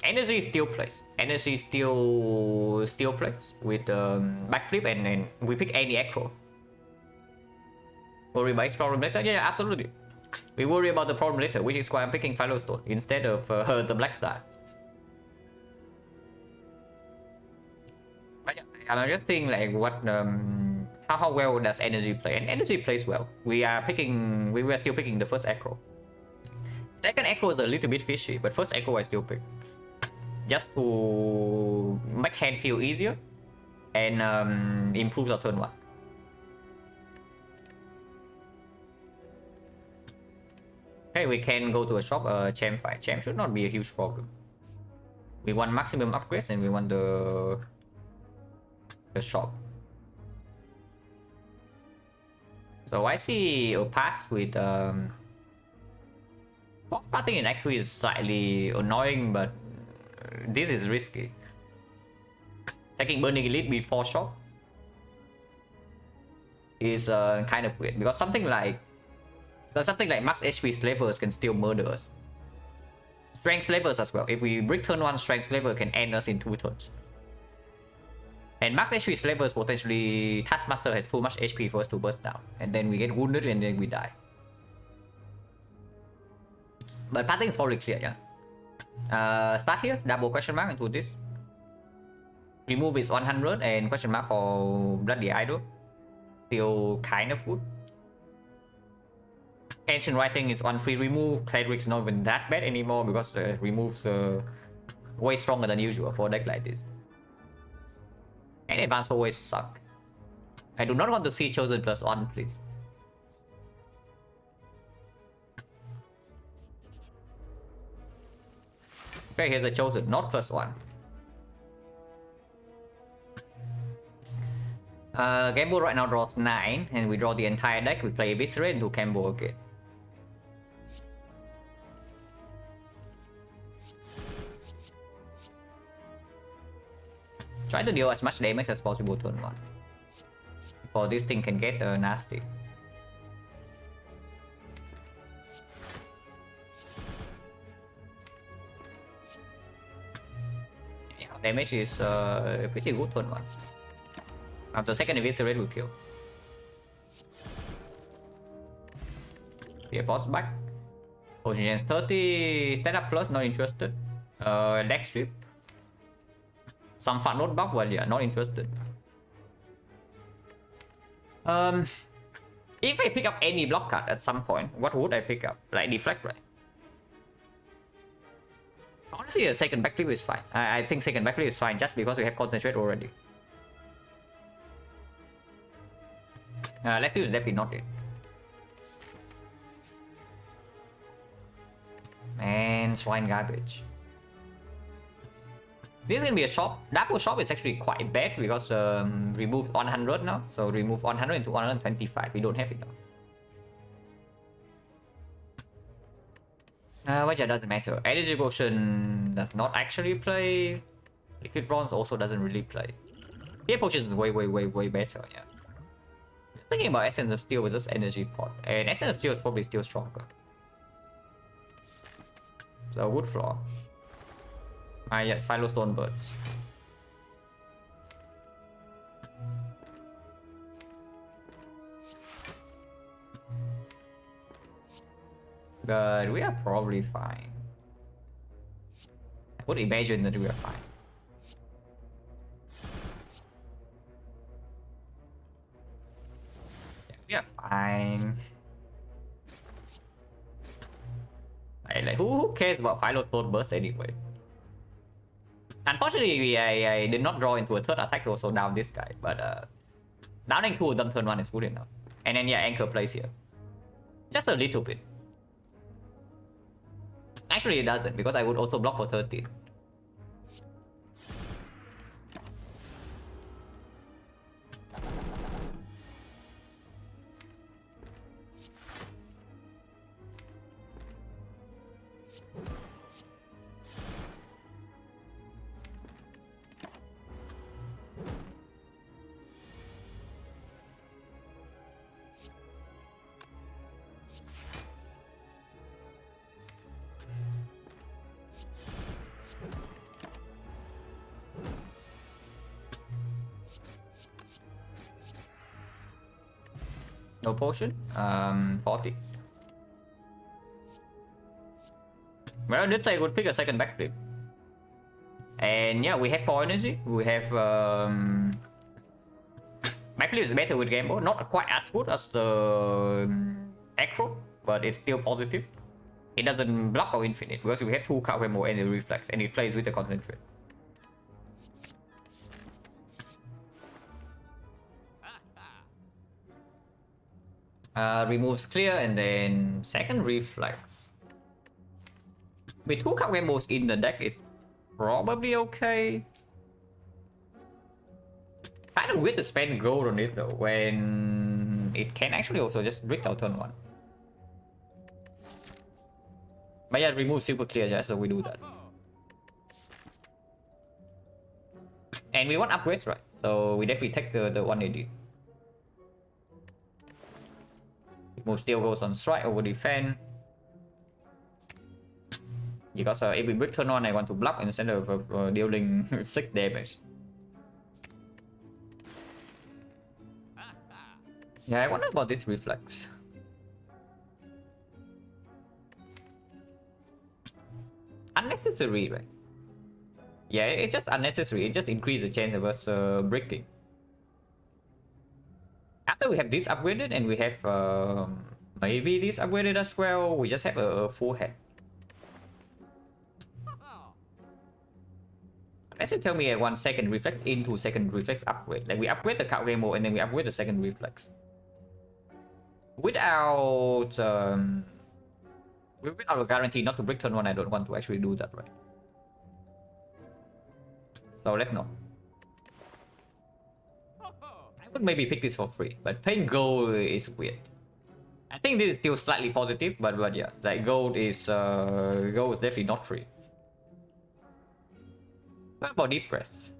Energy still plays. Energy still plays with backflip and we pick any acro. Worry about problem later? Yeah, absolutely. We worry about the problem later, which is why I'm picking Firestone instead of the Black Star. But yeah, I'm just thinking like what how well does energy play? And energy plays well. We were still picking the first acro. Second acro is a little bit fishy, but first acro I still pick. Just to make hand feel easier and improve our turn 1. Okay, we can go to a shop, champ fight. Champ should not be a huge problem. We want maximum upgrades and we want the shop. So I see a path with box starting in Act 2 is slightly annoying, but this is risky. Taking Burning Elite before shop is kind of weird because something like max HP slavers can still murder us. Strength slavers as well. If we break turn 1, strength slaver can end us in 2 turns. And max HP slavers potentially Taskmaster has too much HP for us to burst down, and then we get wounded and then we die. But pathing is probably clear, yeah. Start here, double question mark into this. Remove is 100 and question mark for Bloody Idol. Still kind of good. Ancient Writing is 1-3 remove. Cleric's not even that bad anymore because removes way stronger than usual for a deck like this. And advance always suck. I do not want to see Chosen +1, please. Okay, here's the Chosen, not +1. Gamble right now draws 9, and we draw the entire deck. We play Viscera into Gamble again. Try to deal as much damage as possible turn 1. Before this thing can get nasty. Yeah, damage is pretty good turn 1. After second Eviscerate will kill. Yeah, boss back. Positions 30, setup plus, not interested. Deck sweep. Some fun note buff, well, yeah, not interested. If I pick up any block card at some point, what would I pick up? Like Deflect, right? Honestly, a second backflip is fine. I think second backflip is fine just because we have Concentrate already. Let's use definitely not it. Man, swine garbage. This is gonna be a shop. Double shop is actually quite bad because remove 100 now. So remove 100 into 125. We don't have it now. Which doesn't matter. Energy potion does not actually play. Liquid bronze also doesn't really play. Here potion is way better. Yeah. Thinking about essence of steel with this energy pot, and essence of steel is probably still stronger. So wood floor. Ah yes, Philo stone birds. But we are probably fine. I would imagine that we are fine. Yeah, we are fine. Like who cares about Philo stone burst anyway? Unfortunately, I did not draw into a third attack to also down this guy, but downing 2 of them turn 1 is good enough. And then yeah, anchor plays here. Just a little bit. Actually, it doesn't, because I would also block for 13. No potion. 40. Well, let's say I would pick a second backflip. And yeah, we have 4 energy. We have backflip is better with Gamble. Not quite as good as the Acro, but it's still positive. It doesn't block our infinite because we have 2 card Gamble and the reflex, and it plays with the concentrate. Removes clear and then second reflex. With 2 card Gambles in the deck, it's probably okay. Kind of weird to spend gold on it though, when it can actually also just brick out turn 1. But yeah, remove super clear just so we do that. And we want upgrades, right? So we definitely take the 180. Move still goes on strike over defense. Because if we brick turn 1, I want to block instead of dealing 6 damage. Yeah, I wonder about this reflex. Unnecessary, right? Yeah, it's just unnecessary. It just increases the chance of us bricking. After we have this upgraded and we have maybe this upgraded as well, we just have a full head. Unless you tell me I want second reflex into second reflex upgrade. Like we upgrade the card game mode and then we upgrade the second reflex. Without a guarantee not to brick turn 1, I don't want to actually do that, right? So let's know. I would maybe pick this for free, but paying gold is weird. I think this is still slightly positive, but yeah, like gold is definitely not free. What about deep breath?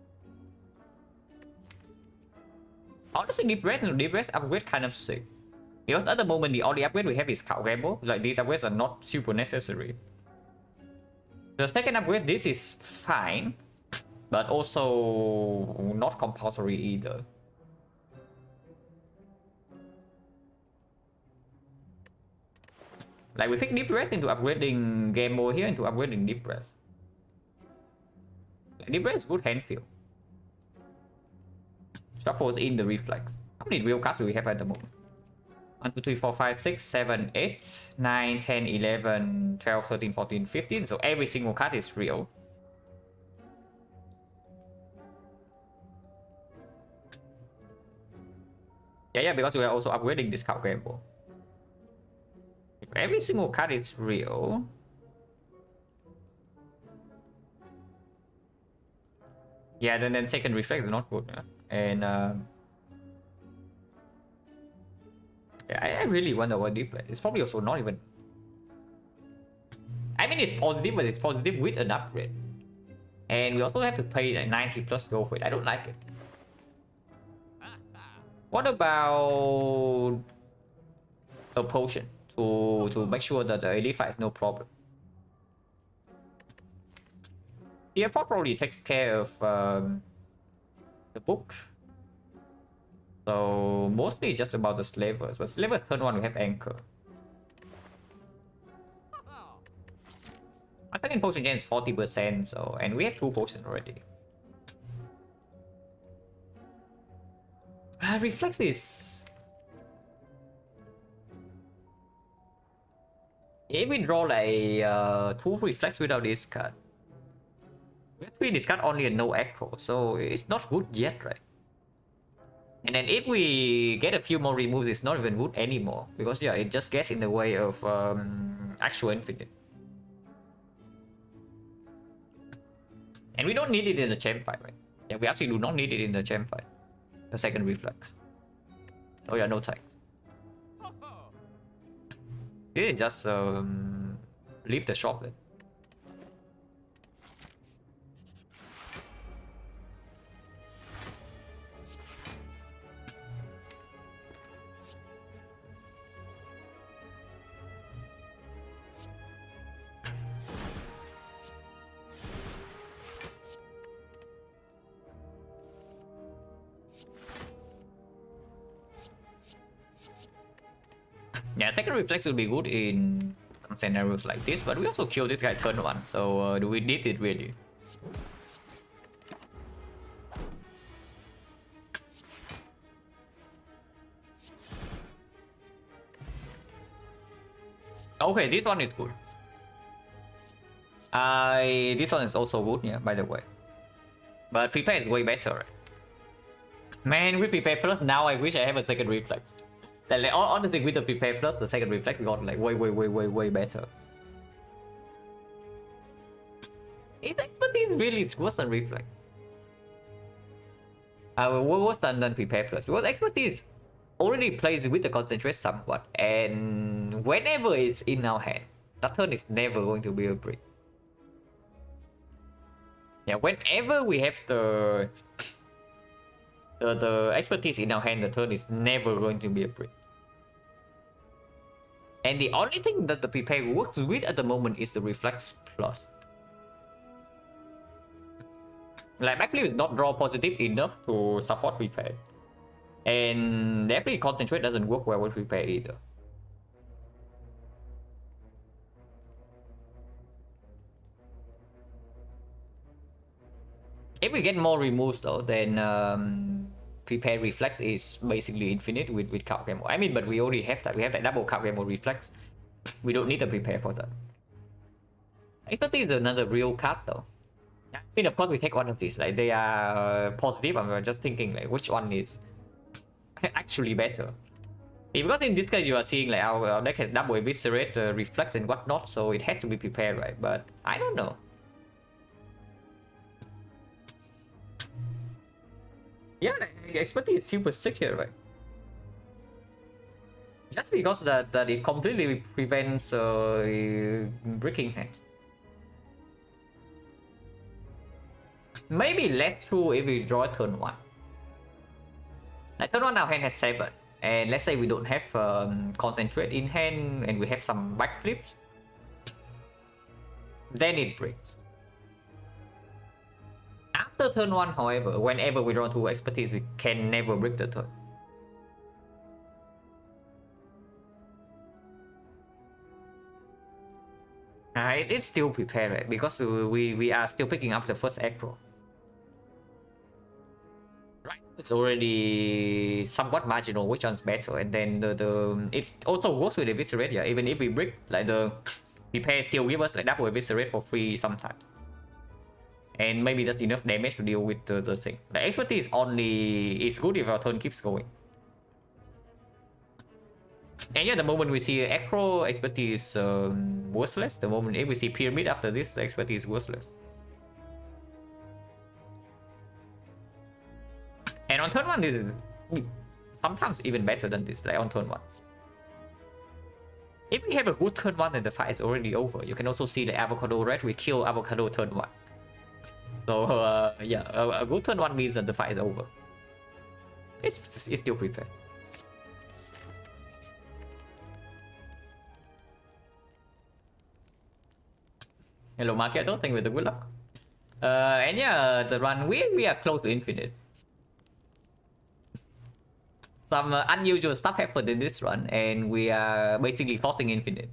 Honestly, deep breath upgrade kind of sick. Because at the moment the only upgrade we have is Cow Gamble. Like these upgrades are not super necessary. The second upgrade, this is fine, but also not compulsory either. Like we pick deep breath into upgrading Gamble here into upgrading deep breath. Like, deep breath is good hand feel. Shuffles in the reflex. How many real cards do we have at the moment? 1, 2, 3, 4, 5, 6, 7, 8, 9, 10, 11, 12, 13, 14, 15. So every single card is real. Yeah, because we are also upgrading this card Gamble. If every single card is real, Yeah, then second reflex is not good. Yeah? And yeah, I really wonder what they play. It's probably also not even. I mean, it's positive, but it's positive with an upgrade. And we also have to pay like 90 plus gold for it. I don't like it. What about a potion to make sure that the elite fight is no problem? Yeah, probably takes care of the book. So mostly just about the slavers. But slavers turn one we have anchor. I think in potion gen is 40%, so and we have 2 potions already. Reflex is. If we draw like 2 reflex without this card, we discard only a no echo, so it's not good yet, right? And then if we get a few more removes, it's not even good anymore because yeah, it just gets in the way of actual infinite. And we don't need it in the champ fight, right? Yeah, we actually do not need it in the champ fight. The second reflex. Oh yeah, no tag. This is just leave the shop then. Yeah, second reflex will be good in some scenarios like this, but we also kill this guy turn 1, so do we need it really? Okay, this one is good. This one is also good, yeah, by the way. But prepare is way better, right? Man, with prepare plus, now I wish I have a second reflex. Like, honestly, with the prepare plus, the second reflex got like way better. Its expertise really is worse than reflex. Worse than prepare plus. Because expertise already plays with the concentrate somewhat, and whenever it's in our hand, that turn is never going to be a brick. Yeah, whenever we have the expertise in our hand, the turn is never going to be a brick. And the only thing that the prepare works with at the moment is the reflex plus. Like backflip is not draw positive enough to support prepare. And definitely concentrate doesn't work well with prepare either. If we get more removes though, then prepare reflex is basically infinite with cap game. I mean, but we already have that. We have that double cap game reflex. We don't need to prepare for that. Expertise is another real card though. I mean, of course, we take one of these. Like they are positive. I'm just thinking like which one is actually better. Because in this case, you are seeing like our deck has double eviscerate, reflex, and whatnot, so it has to be prepared, right? But I don't know. Yeah, expertise is super sick here, right? Just because that it completely prevents breaking hands. Maybe less true if we draw turn 1. Like turn 1 our hand has 7. And let's say we don't have concentrate in hand and we have some backflips. Then it breaks. After turn 1, however, whenever we draw 2 expertise, we can never break the turn. It is still prepared, right? Because we are still picking up the first aggro. Right, it's already somewhat marginal which one's better, and then it also works with eviscerate. Yeah, even if we break, like the prepare still give us like double eviscerate for free sometimes, and maybe that's enough damage to deal with the thing. The expertise only is good if our turn keeps going. And yeah, the moment we see aggro, expertise worthless. The moment if we see pyramid after this, the expertise is worthless. on turn 1, this is sometimes even better than this, like on turn 1. If we have a good turn 1 and the fight is already over, you can also see the avocado red, we kill avocado turn 1. So yeah, a good turn 1 means that the fight is over. It's still prepared. Hello Marketo, thank you for the good luck. And yeah, the run, we are close to infinite. Some unusual stuff happened in this run, and we are basically forcing infinite.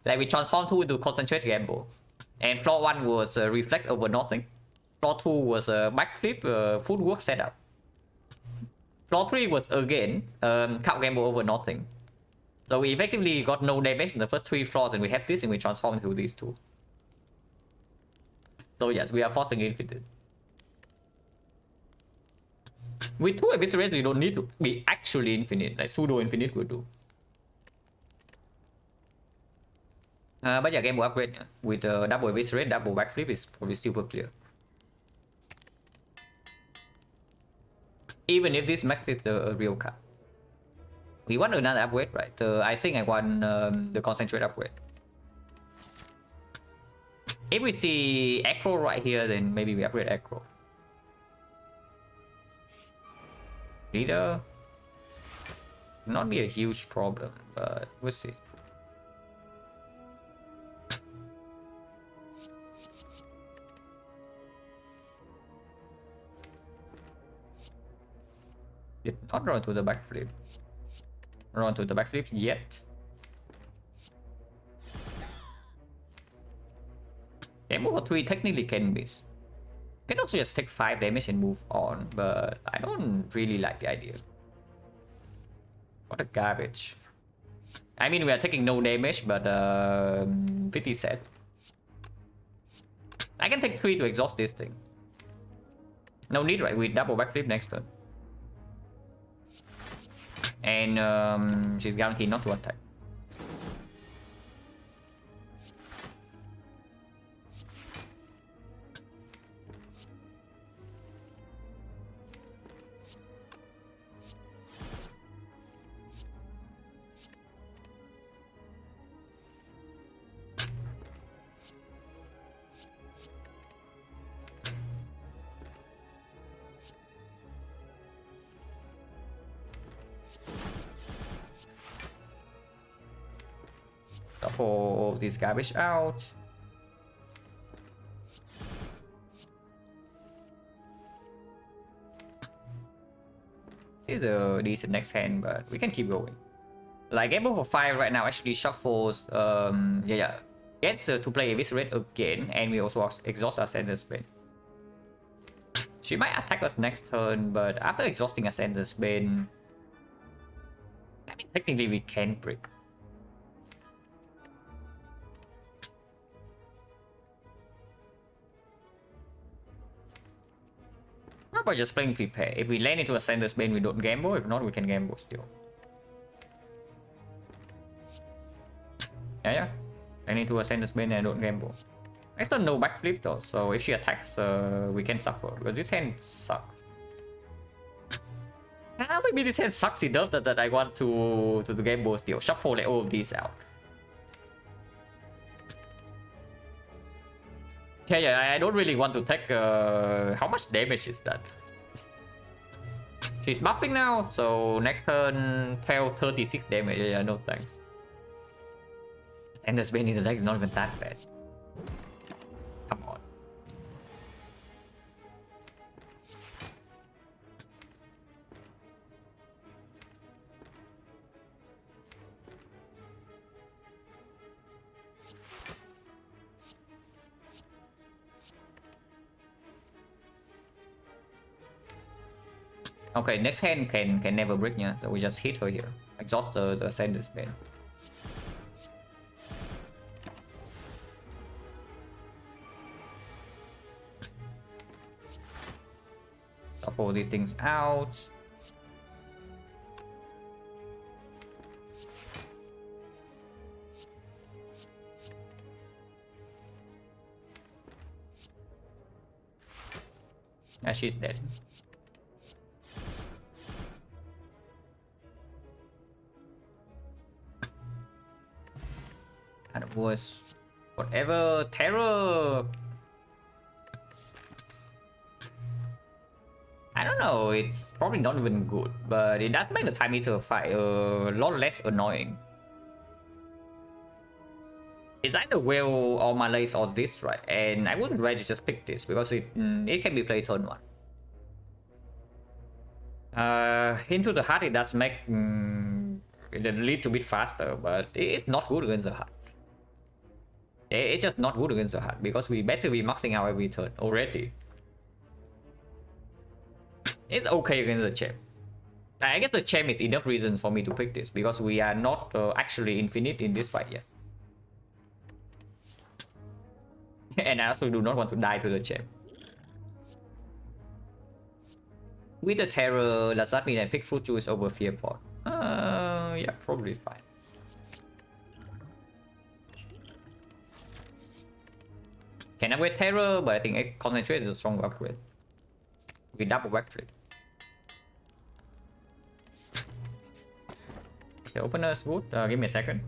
Like we transform 2 into concentrate gamble, and floor 1 was reflex over nothing. Floor 2 was a backflip, footwork setup. Floor 3 was again count gamble over nothing. So we effectively got no damage in the first 3 floors, and we have this, and we transform into these 2. So yes, we are forcing infinite. With 2 eviscerate, we don't need to be actually infinite, like pseudo infinite will do. But yeah, game will upgrade with double eviscerate, double backflip is probably super clear. Even if this max is a real card. We want another upgrade, right? I think I want the concentrate upgrade. If we see Acro right here, then maybe we upgrade Acro. Leader, not be a huge problem, but we'll see. Did not run to the backflip. Run to the backflip yet. Game over 3 technically can miss. Can also just take 5 damage and move on, but I don't really like the idea. What a garbage. I mean, we are taking no damage, but pretty sad. I can take 3 to exhaust this thing. No need, right? We double backflip next turn. And she's guaranteed not to attack. For this garbage out. This is a decent next hand, but we can keep going. Like game over 5 right now actually shuffles gets to play Eviscerate again, and we also exhaust our Ascender Spin. She might attack us next turn, but after exhausting Ascender Spin, I mean technically we can break. How about just playing prepare? If we land into a Ascender's Bane, we don't gamble. If not, we can gamble still. Yeah. Land into a Ascender's Bane and I don't gamble. I still no backflip though, so if she attacks, we can suffer. Because this hand sucks. Maybe this hand sucks enough that I want to gamble still. Shuffle like all of these out. Yeah, I don't really want to take... how much damage is that? She's buffing now, so next turn, 36 damage. Yeah, no thanks. Ender's Bane in the deck is not even that bad. Come on. Okay, next hand can never break, yeah. So we just hit her here. Exhaust the Ascender's Bane. Shuffle these things out. Ah, she's dead. was whatever. Terror. I don't know, it's probably not even good, but it does make the time meter fight a lot less annoying. It's either Will or Malays or this, right? And I wouldn't rather just pick this because it can be played turn 1. Into the Heart, it does make it a little bit faster, but it's not good against the Heart. It's just not good against the Heart because we better be maxing out every turn already. It's okay against the champ. I guess the champ is enough reason for me to pick this because we are not actually infinite in this fight yet. And I also do not want to die to the champ. With the terror, does that mean I pick fruit juice over fear pot? Yeah, probably fine. Can upgrade terror, but I think concentrate is a stronger upgrade. We double backflip. The opener's wood. Give me a second.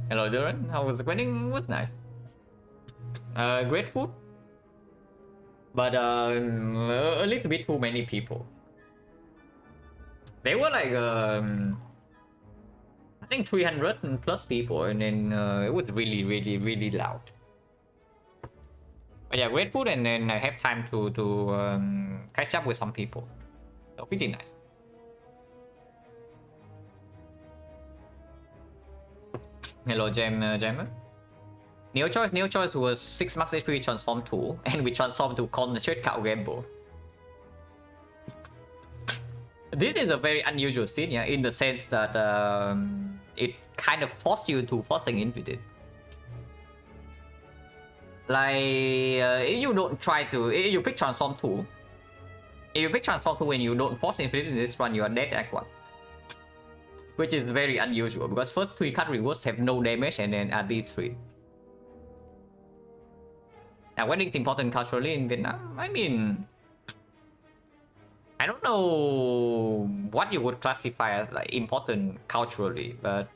Hello Duran, how was the wedding? Was nice. Great food, but a little bit too many people. They were like I think 300 plus people, and then it was really loud. But yeah, great food, and then I have time to catch up with some people. So pretty nice. Hello, Jammer. Neo choice was 6 max HP transform 2, and we transformed to concentrate cow gamble. This is a very unusual scene, yeah, in the sense that it kind of forced you to forcing infinite. Like, if you don't try to, if you pick transform 2, if you pick transform 2 and you don't force infinite in this run, you are dead at 1. Which is very unusual because first 3 card rewards have no damage and then are these 3. Now, wedding's important culturally in Vietnam. I mean, I don't know what you would classify as like important culturally, but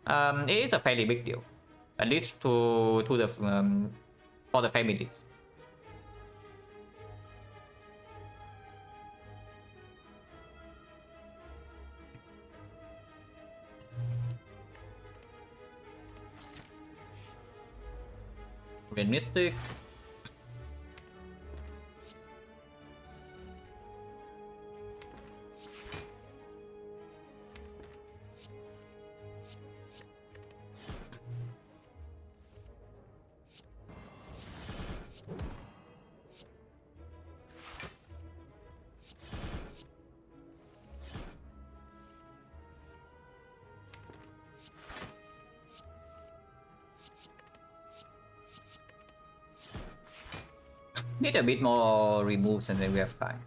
it is a fairly big deal, at least to the for the families. Red Mystic. Need a bit more removes and then we are fine.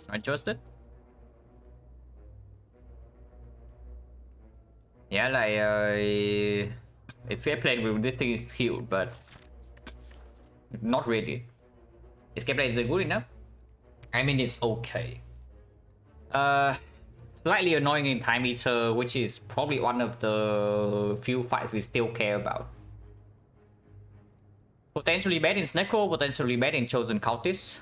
Adjusted? Yeah, like escape plan with this thing is healed, but not really. Escape plan is good enough? I mean, it's okay. Slightly annoying in time eater, which is probably one of the few fights we still care about. Potentially bad in Snecko, potentially bad in Chosen Cultist.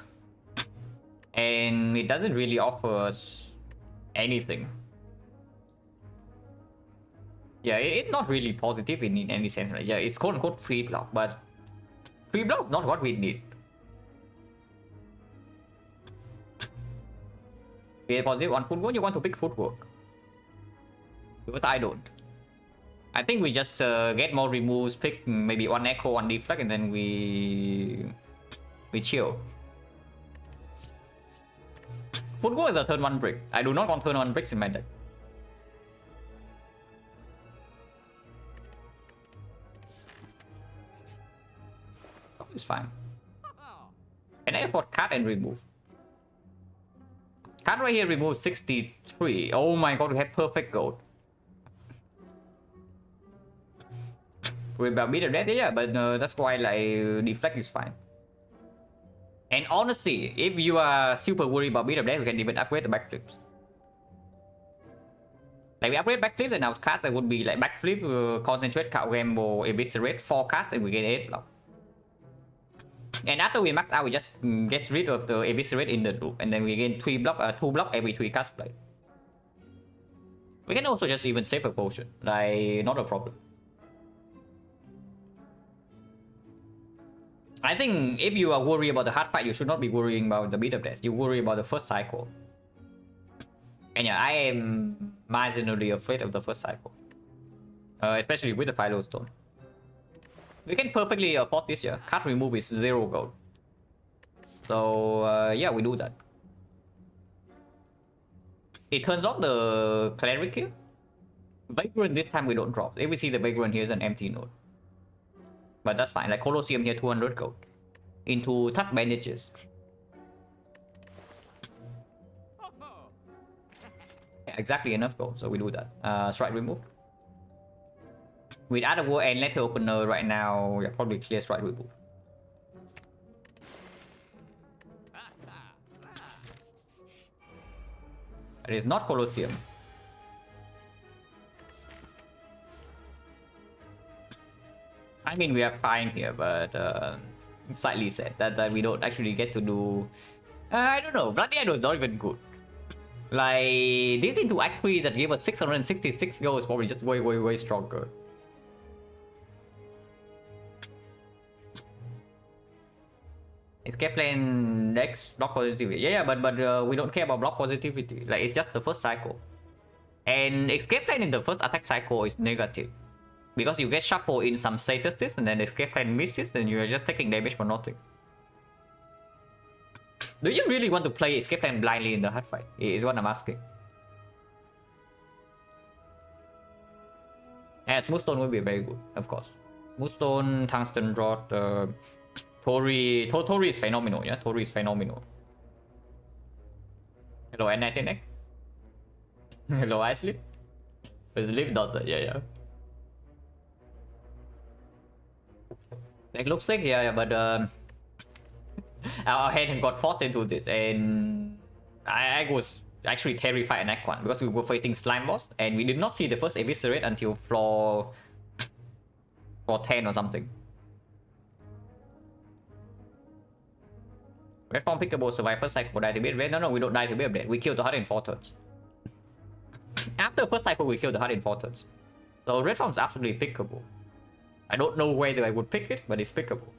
And it doesn't really offer us anything. Yeah, it's not really positive in any sense. Yeah, it's quote unquote free block, but free block is not what we need. Positive on footwork, you want to pick footwork. Because I don't. I think we just get more removes, pick maybe one echo, one deflect, and then we chill. Footwork is a turn 1 brick. I do not want turn 1 bricks in my deck. Oh, it's fine. Can I afford card and remove? Card right here remove 63. Oh my god, we have perfect gold. We're about beat the red, yeah, but that's why like deflect is fine. And honestly, if you are super worried about beat of death, you can even upgrade the backflips. Like we upgrade backflips and our cards that would be like backflip, concentrate, cow gamble, eviscerate, 4 cards and we get 8 block. And after we max out, we just get rid of the eviscerate in the loop, and then we gain 2 block every 3 cards played. We can also just even save a potion, like not a problem. I think if you are worried about the hard fight, you should not be worrying about the beat of death. You worry about the first cycle. And yeah, I am marginally afraid of the first cycle. Especially with the Philo Stone. We can perfectly afford this here. Card remove is 0 gold. So yeah, we do that. It turns off the Cleric here. Vagrant this time we don't drop. If we see the Vagrant here is an empty node. But that's fine, like Colosseum here 200 gold. Into tough bandages. Yeah, exactly enough gold, so we do that. Strike remove. With Other World and Letter Opener right now, yeah, probably clear strike remove. It is not Colosseum. I mean, we are fine here, but slightly sad that we don't actually get to do... I don't know, Bloody End was not even good. Like, this into Act 3 that gave us 666 gold is probably just way stronger. Escape Plan next block positivity. Yeah, but we don't care about block positivity. Like, it's just the first cycle. And Escape Plan in the first attack cycle is negative. Because you get shuffled in some statuses and then the Escape Plan misses, then you're just taking damage for nothing. Do you really want to play Escape Plan blindly in the hard fight? Is what I'm asking. And Smoothstone will be very good, of course. Smoothstone, Tungsten Rod, Tori is phenomenal, yeah? Tori is phenomenal. Hello, N19X? Hello, I sleep? Sleep does it, yeah. Like, looks like, yeah, but our hand got forced into this, and I was actually terrified in Act 1 because we were facing Slime Boss, and we did not see the first Eviscerate until floor 10 or something. Red Form Pickable, survive first cycle, die to beat red. No, we don't die to beat red. We kill the heart in 4 turns. After first cycle, we kill the heart in 4 turns. So Red Form is absolutely pickable. I don't know whether I would pick it, but it's pickable.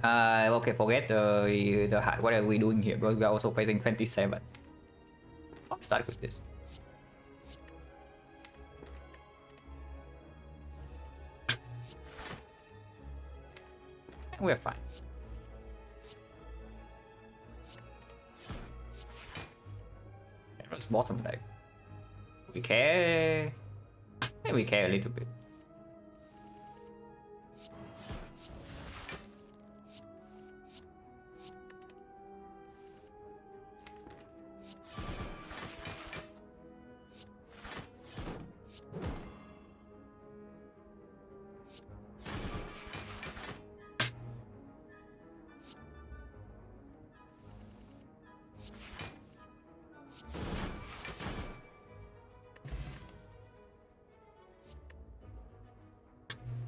Okay, forget the heart. What are we doing here? Because we are also facing 27. I'll start with this. We're fine. What's bottom deck? We care. Yeah, we care a little bit.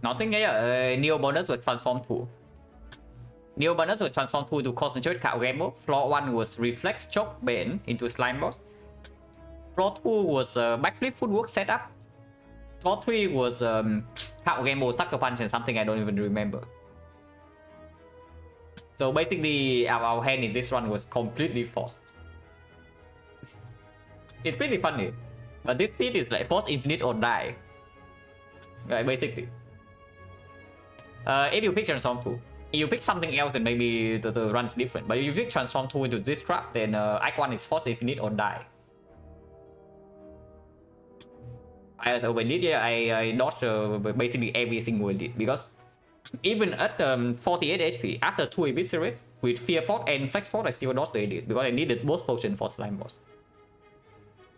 Nothing, yeah. Neo bonus was transform 2. Neo bonus was transform 2 to concentrate card gamble. Floor 1 was reflex choke bane into slime boss. Floor 2 was backflip footwork setup. Floor 3 was card gamble, sucker punch, and something I don't even remember. So basically, our hand in this run was completely forced. It's pretty funny, but this seed is like force infinite or die. Right, basically. If you pick transform 2, You pick something else and maybe the run's different. But if you pick transform 2 into this trap, then Icon is forced infinite or die. As over elite, yeah, I dodged basically every single elite because even at 48 HP, after 2 eviscerates with Fear Pot and Flex Pot, I still dodged the elite because I needed both potions for Slime Boss.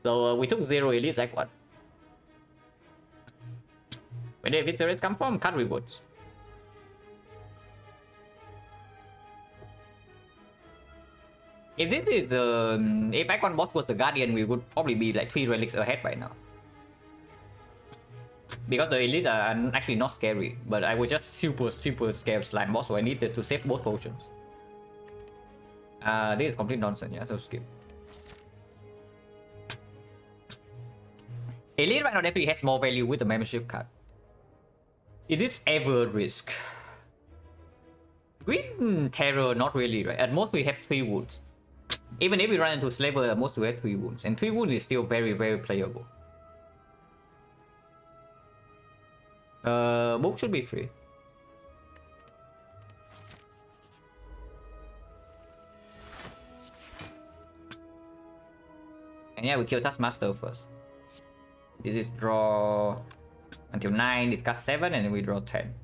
So we took 0 elite that one. Where the eviscerates come from? Cut rewards. If this is if Icon Boss was the Guardian, we would probably be like 3 relics ahead by now. Because the elites are actually not scary, but I was just super scared Slime Boss, so I needed to save both potions. This is complete nonsense, yeah, so skip. Elite right now definitely has more value with the membership card. It is ever a risk. Green Terror, not really, right? At most we have 3 wounds. Even if we run into Slaver, at most we have 3 wounds. And 3 wounds is still very playable. Book should be free. And yeah, we kill Taskmaster first. This is draw until 9, discard 7, and then we draw 10.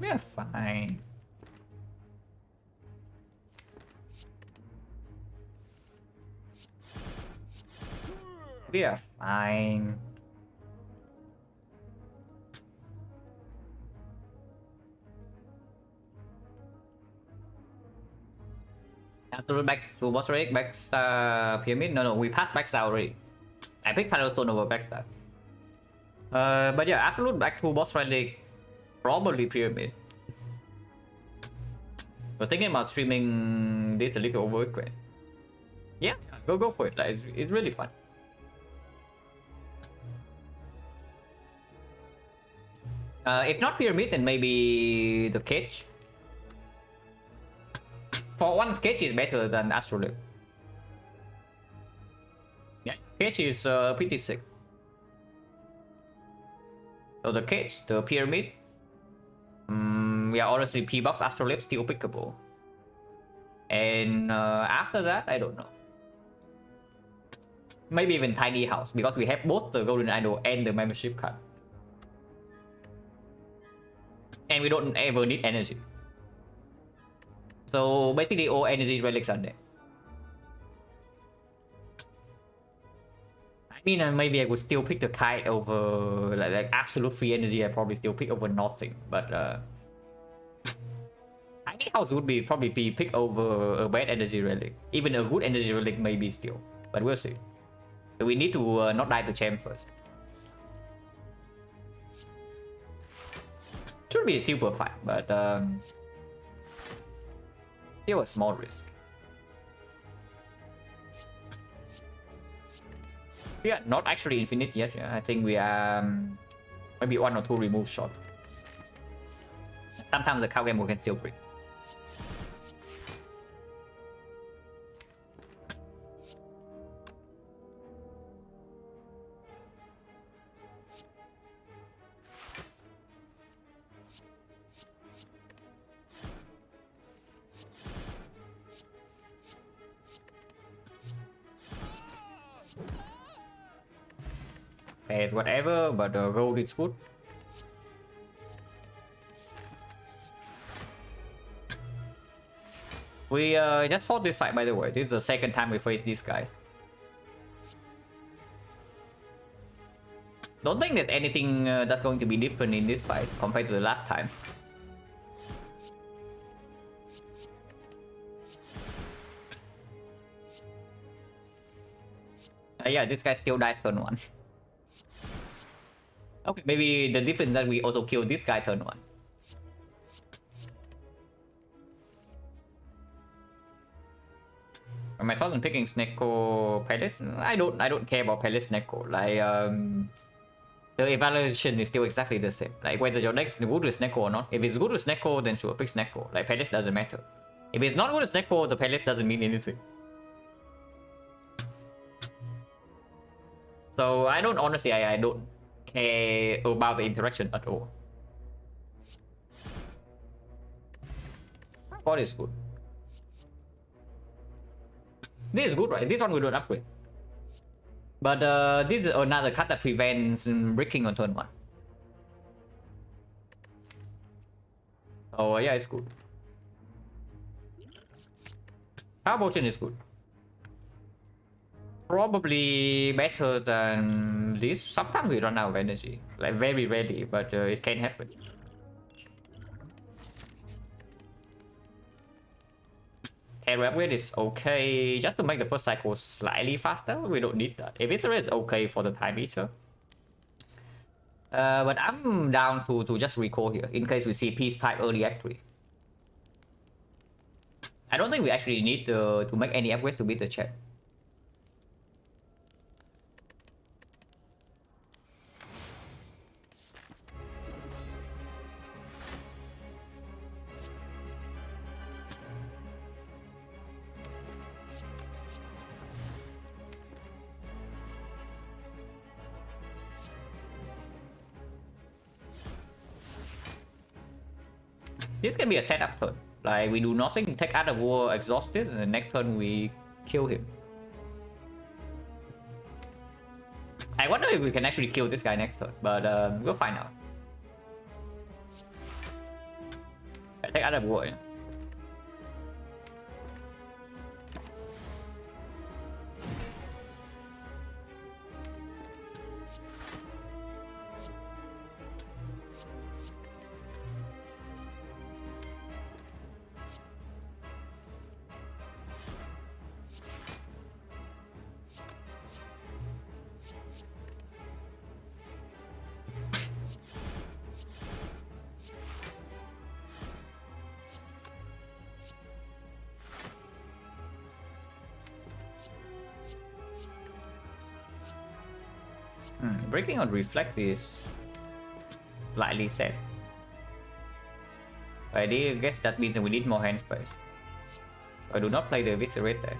We are fine. We are fine. Absolute back to boss relic, backstar pyramid. No, we passed backstar already. I picked Firestone over backstar. But yeah, absolute back to boss relic, probably pyramid. I was thinking about streaming this a little over it. Yeah, go for it. Like, it's really fun. If not pyramid, then maybe the cage. For one, cage is better than astrolabe. Yeah, cage is pretty sick. So the cage, the pyramid. Yeah, honestly, P-Box astrolabe still pickable. And after that, I don't know. Maybe even tiny house because we have both the golden idol and the membership card. And we don't ever need energy. So basically all energy relics are there. I mean, maybe I would still pick the kite over like absolute free energy. I probably still pick over nothing, but tiny house would be probably be picked over a bad energy relic. Even a good energy relic maybe still, but we'll see. So we need to not die to champ first. Should be super fun, but still a small risk. We are not actually infinite yet. Yeah? I think we are maybe 1 or 2 remove shot. Sometimes the cow game we can still break. As whatever, but gold is good. We just fought this fight, by the way. This is the second time we face these guys. Don't think there's anything that's going to be different in this fight compared to the last time. Yeah, this guy still dies turn 1. Okay, maybe the difference that we also kill this guy turn 1. My thoughts on picking Snecko Palace? I don't care about Palace Snecko. Like the evaluation is still exactly the same. Like whether your deck is good with Snecko or not. If it's good with Snecko, then sure, pick Snecko. Like palace doesn't matter. If it's not good with Snecko, the palace doesn't mean anything. So I don't honestly, I don't care about the interaction at all. What is good? This is good, right? This one we don't upgrade. But this is another card that prevents breaking on turn 1. Oh yeah, it's good. Power Potion is good. Probably better than this. Sometimes we run out of energy. Like very rarely, but it can happen. Terra upgrade is okay, just to make the first cycle slightly faster. We don't need that. If it's okay for the time eater. But I'm down to just recall here in case we see peace type early act 3. I don't think we actually need to make any upgrades to beat the chat. This can be a setup turn. Like we do nothing, take out of war exhausted, and the next turn we kill him. I wonder if we can actually kill this guy next turn, but we'll find out. I take out of war. Yeah. Breaking on reflex is slightly sad. I guess that means that we need more hand space. I do not play the Viscerate there.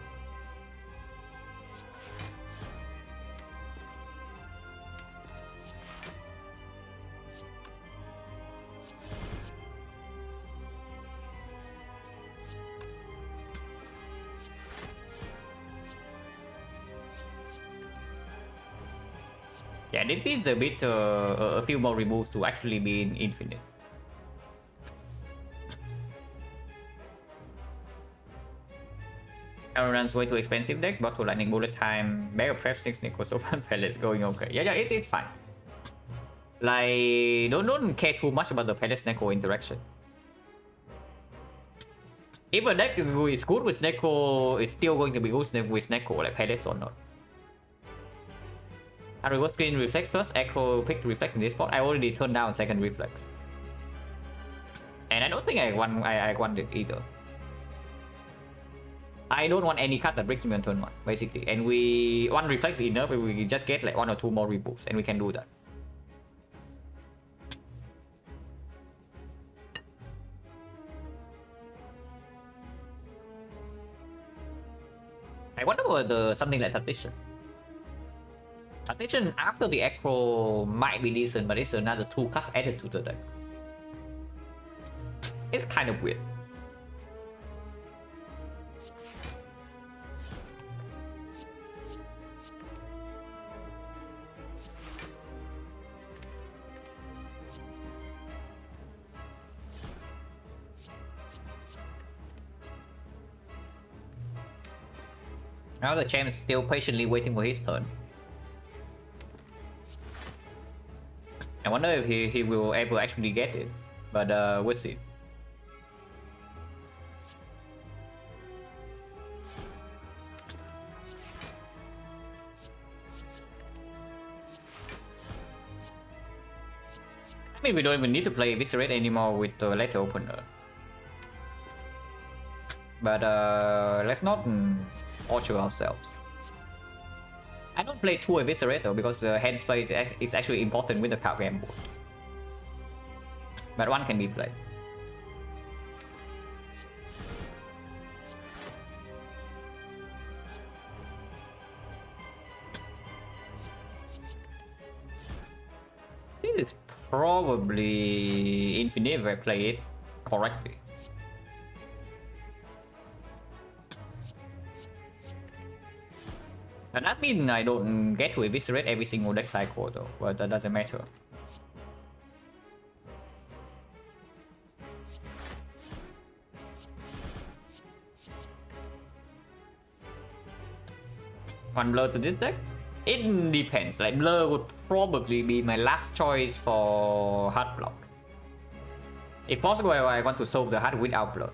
Yeah, this is a bit a few more removes to actually be in infinite. Runs way too expensive deck, but to lightning bullet time, mega prep 6 Nico, so fun pellets going okay. Yeah, it's fine. Like don't care too much about the pellets Neko interaction. If a deck is good with Neko, it's still going to be good with Neko, like pellets or not. I reverse screen reflex plus acro pick reflex in this spot. I already turned down second reflex. And I don't think I want it either. I don't want any card that breaks me on turn 1, basically. And one reflex is enough if we just get like 1 or 2 more reboots, and we can do that. I wonder whether something like Tactician. Tactician after the acro might be decent, but it's another 2 cards added to the deck. It's kind of weird. Now the champ is still patiently waiting for his turn. I wonder if he will ever actually get it, but we'll see. I mean, we don't even need to play Viscerate anymore with the letter opener. But let's not torture ourselves. I don't play 2 Eviscerator because the hand play is actually important with the card game board. But 1 can be played. This is probably infinite if I play it correctly. And that means I don't get to eviscerate every single deck cycle though, but that doesn't matter. One blur to this deck? It depends. Like blur would probably be my last choice for hard block. If possible, I want to solve the hard without blur.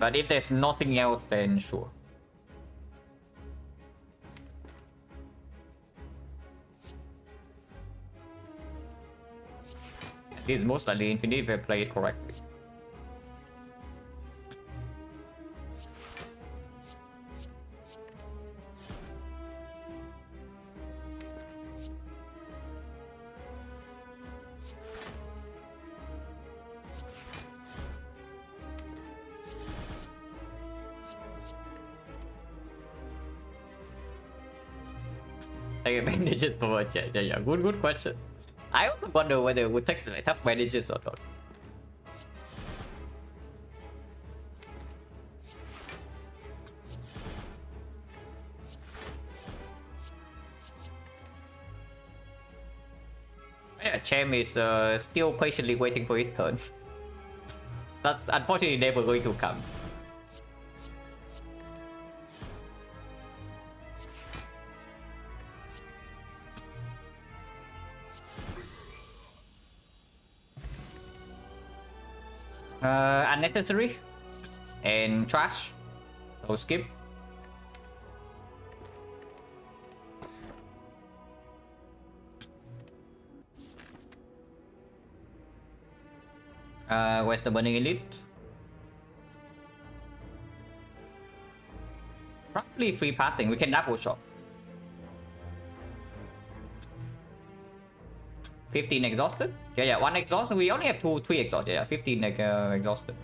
But if there's nothing else, then sure. This is most likely infinite if I play it correctly. Take bandages for yeah, good question. I also wonder whether it would take like, tough bandages or not. Yeah, Champ is still patiently waiting for his turn. That's unfortunately never going to come. Unnecessary and trash, so skip. Where's the Burning Elite? Roughly free passing. We can double shot. 15 exhausted? Yeah, 1 exhausted. We only have 3 exhausted. Yeah, 15 exhausted.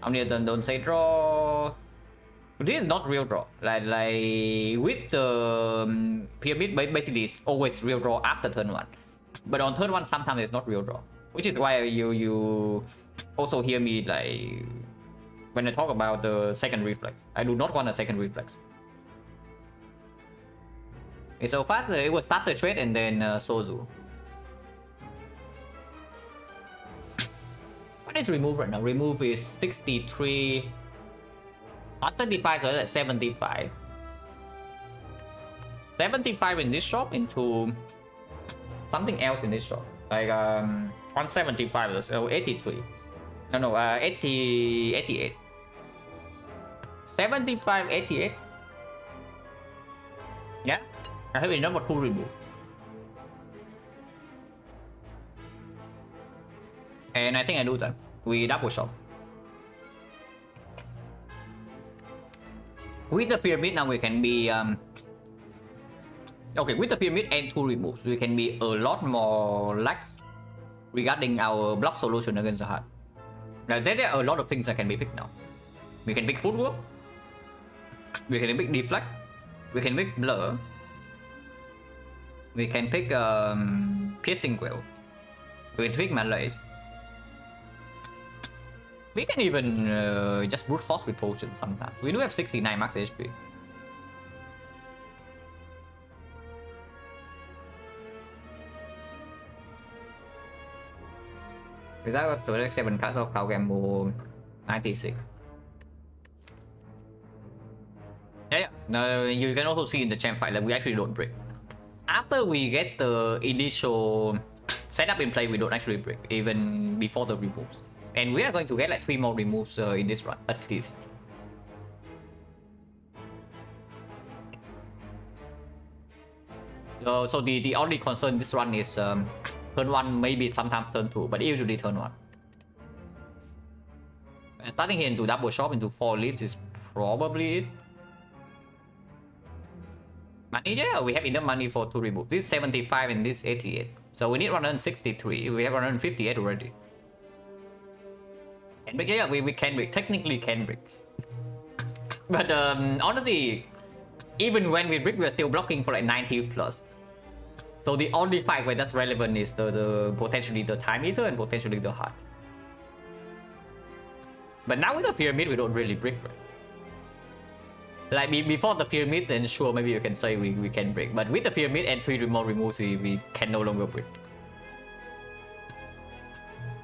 Only don't say draw. This is not real draw. Like with the pyramid, basically it's always real draw after turn 1. But on turn 1, sometimes it's not real draw. Which is why you also hear me like when I talk about the second reflex. I do not want a second reflex. So fast, it was start the trade and then Sozu. What is remove right now? Remove is 63. Not 35, so that's 75. 75 in this shop into something else in this shop. Like 175, so 83. No, 88. 75, 88. Yeah. I have enough for 2 remove. And I think I do that. We double shot. With the pyramid now we can be okay, with the pyramid and 2 removes, we can be a lot more lax regarding our block solution against the heart. Now there are a lot of things that can be picked now. We can pick footwork. We can pick deflect. We can pick blur. We can pick piercing quill. We can pick malaise. We can even just brute force with potion sometimes. We do have 69 max HP. Without the 7 cards of Cow Gamble 96. Yeah. You can also see in the champ fight that we actually don't break. After we get the initial setup in play, we don't actually break, even before the removes. And we are going to get like 3 more removes in this run, at least. So the only concern this run is turn 1, maybe sometimes turn 2, but usually turn 1. And starting here into double shop into 4 leads is probably it. Money, yeah, we have enough money for 2 remove. This 75 and this 88. So we need 163. We have 158 already. And but yeah, we can break. Technically can break. But honestly, even when we break, we're still blocking for like 90 plus. So the only fight where that's relevant is the potentially the time meter and potentially the heart. But now with the pyramid, we don't really break, right? Like before the pyramid, then sure, maybe you can say we can break. But with the pyramid and 3 more removes, we can no longer break.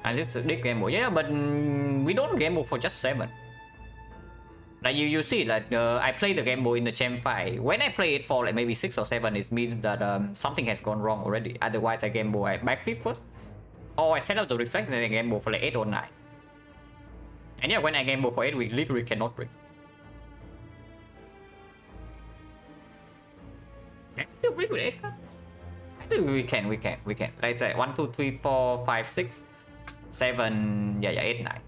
And it's a big gamble. Yeah, but we don't gamble for just 7. Like you see, like I play the gamble in the champ fight. When I play it for like maybe 6 or 7, it means that something has gone wrong already. Otherwise, I gamble I backflip first, or I set up the reflex and then I gamble for like 8 or 9. And yeah, when I gamble for 8, we literally cannot break. Can we still break with 8 cards? I think we can. Like I say, 1, 2, 3, 4, 5, 6, 7, yeah, 8, 9.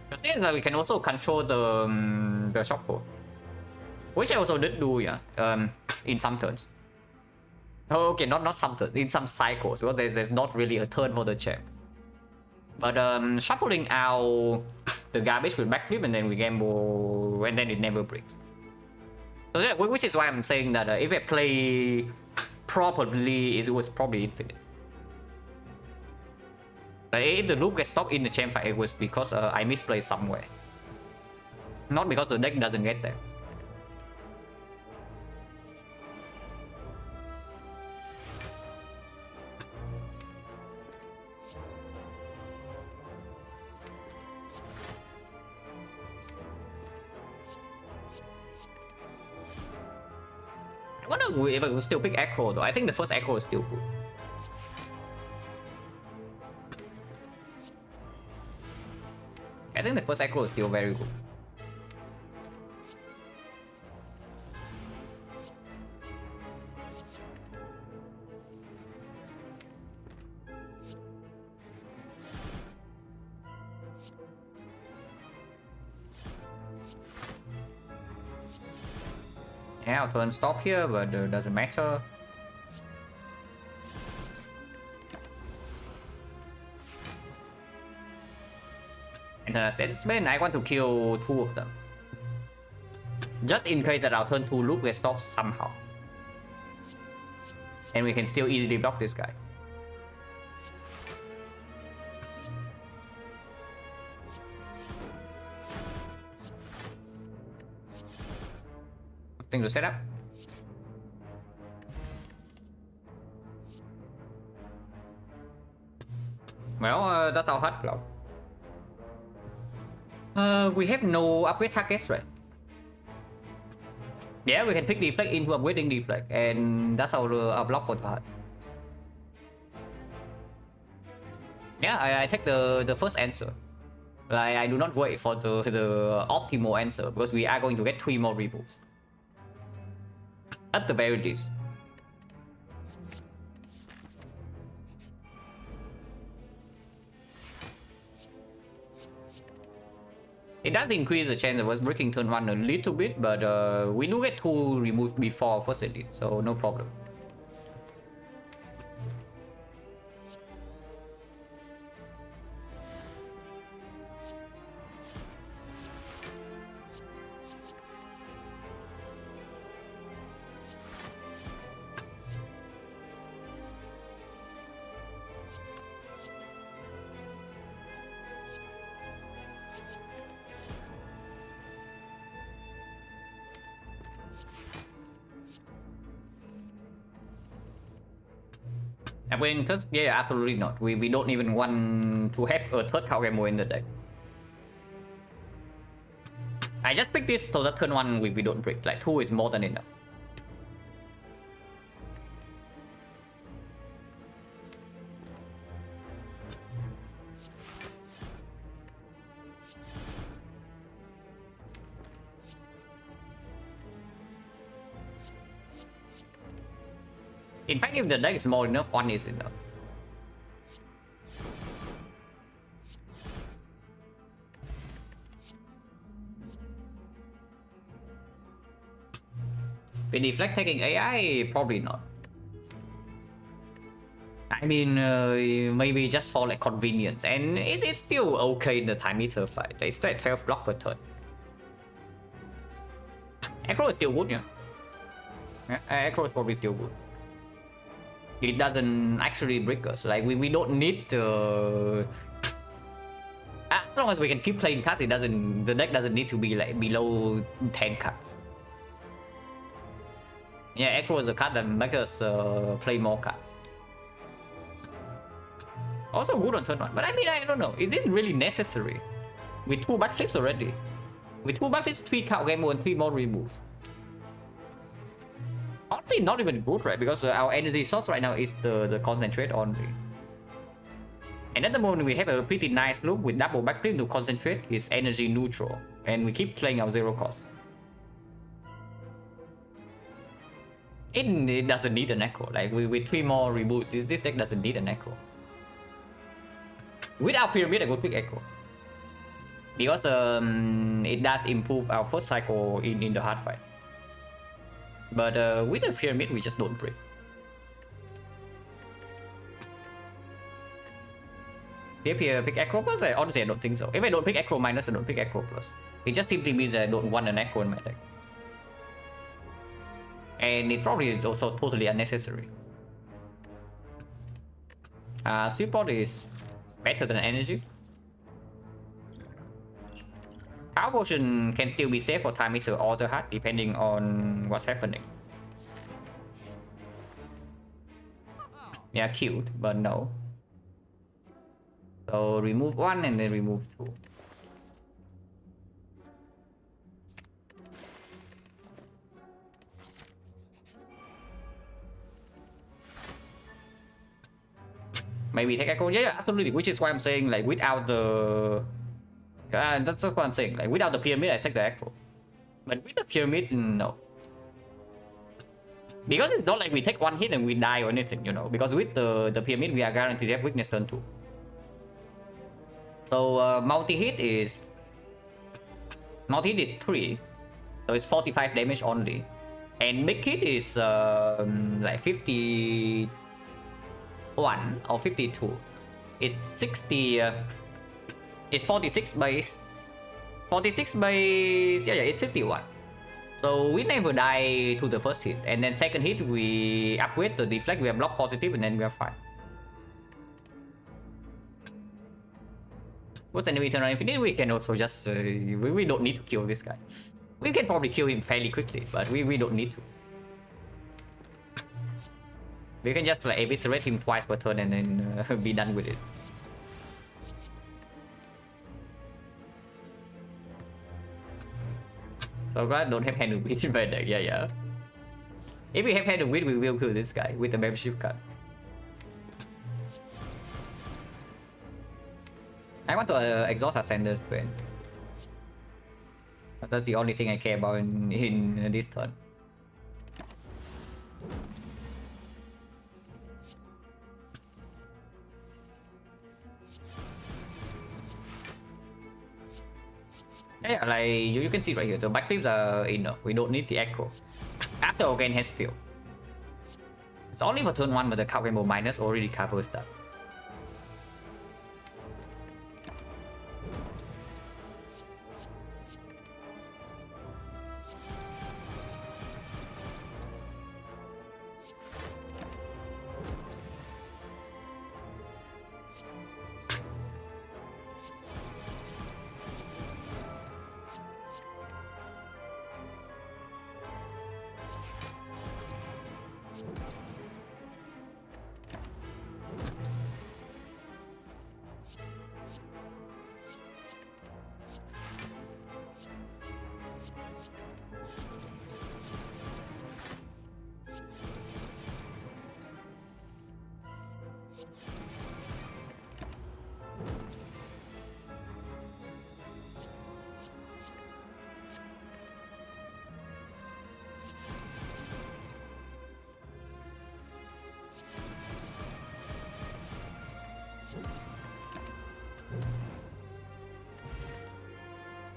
The thing is that we can also control the shuffle, which I also did do, yeah, in some turns. Oh, okay, not some turns, in some cycles, because there's not really a turn for the champ. But shuffling out the garbage with backflip and then we gamble and then it never breaks. So yeah, which is why I'm saying that if I play properly, it was probably infinite. But if the loop gets stopped in the champ fight, it was because I misplayed somewhere. Not because the deck doesn't get there. I wonder if I will still pick Acro though. I think the first Acro is still good. I think the first Acro is still very good. Yeah, I'll turn stop here, but doesn't matter. And then I said, man, I want to kill 2 of them. Just in case that our turn 2 loop gets stopped somehow. And we can still easily block this guy. Thing to set up. Well, that's our hard block. We have no upgrade targets, right? Yeah, we can pick deflect into upgrading deflect, and that's our block for the hard. Yeah, I take the first answer. I do not wait for the optimal answer because we are going to get 3 more removes. At the very least. It does increase the chance of us breaking turn 1 a little bit, but we do get 2 removed before first edit, so no problem. When third, yeah, absolutely not. We don't even want to have a third cow game in the deck. I just picked this so that turn 1 we don't break. Like 2 is more than enough. In fact, if the deck is small enough, 1 is enough. With deflect taking AI, probably not. I mean, maybe just for like convenience, and it's still okay in the time meter fight. They stay 12 block per turn. Aggro is still good, yeah. Aggro is probably still good. It doesn't actually break us. Like we don't need to. As long as we can keep playing cards, the deck doesn't need to be like below 10 cards. Yeah, Aggro is a card that makes us play more cards. Also good on turn 1, but I mean, I don't know. Is it really necessary? With 2 backflips already. With 2 backflips, 3 count game and 3 more remove. Honestly, not even good, right? Because our energy source right now is the concentrate only. And at the moment, we have a pretty nice loop with double backflip to concentrate. It's energy neutral. And we keep playing our 0 cost. It doesn't need an echo. Like, with 3 more reboots, this deck doesn't need an echo. Without pyramid, I would pick echo. Because it does improve our first cycle in the hard fight. But with the pyramid, we just don't break. If you pick Acro Plus, honestly I don't think so. If I don't pick Acro Minus, I don't pick Acro Plus. It just simply means I don't want an Acro in my deck. And it's probably also totally unnecessary. Support is better than energy. Power Potion can still be safe for time meter or the hard depending on what's happening. Yeah, cute, but no. So remove 1 and then remove 2. Maybe take Echo, yeah, absolutely. Which is why I'm saying, like, without the that's what I'm saying. Like, without the pyramid, I take the Echo. But with the pyramid, no. Because it's not like we take 1 hit and we die or anything, you know. Because with the pyramid, we are guaranteed to have weakness turn 2. So multi-hit is 3. So it's 45 damage only. And big hit is like 51 or 52. It's 60. It's 46 base. 46 base. Yeah, it's 51. So we never die to the first hit. And then second hit, we upgrade the deflect. We are block positive and then we are fine. What's the enemy turn on infinite? We can also just we don't need to kill this guy. We can probably kill him fairly quickly, but we don't need to. We can just like eviscerate him twice per turn and then be done with it. So glad I don't have hand of wit in my deck. Yeah. If we have hand of wit, we will kill this guy with the membership card. I want to exhaust Ascender's Brain. That's the only thing I care about in this turn. Yeah, like you can see right here, the backflips are enough. We don't need the Acro. After Organ has failed. It's only for turn 1, but the card rainbow minus already covers that.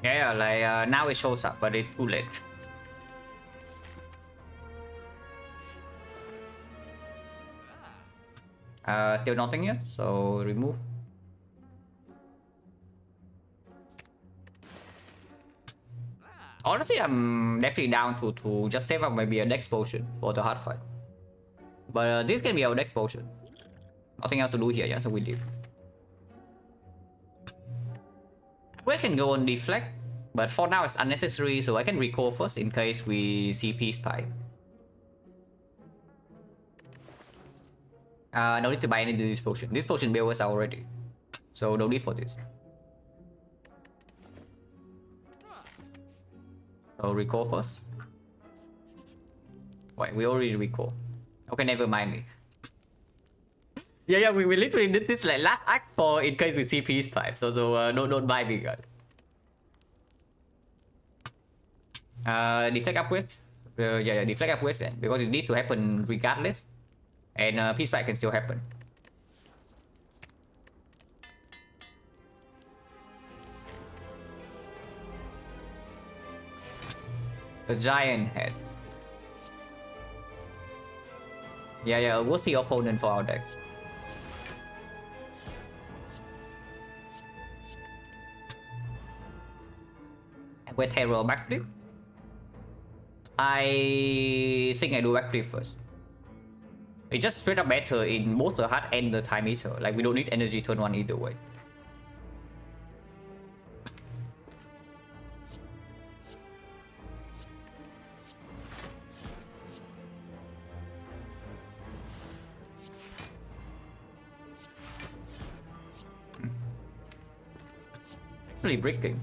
Yeah, like now it shows up, but it's too late. Still nothing yet, so remove. Honestly, I'm definitely down to just save up maybe a next potion for the hard fight. But this can be our next potion. Nothing else to do here, yeah, so we leave. We can go on deflect, but for now it's unnecessary, so I can recall first in case we see peace pie. No need to buy any of this potion. This potion build us already, so no need for this. So recall first. Wait, we already recall. Okay, never mind me. Yeah, we literally did this like last act for in case we see peace pipe. So don't buy me, guys. Deflect upgrade. Yeah, deflect upgrade then because it needs to happen regardless, and peace pipe can still happen. The giant head. Yeah, a worthy opponent for our deck. With hero backflip. I think I do backflip first. It's just straight up better in both the heart and the time eater. Like we don't need energy turn 1 either way. Actually breaking.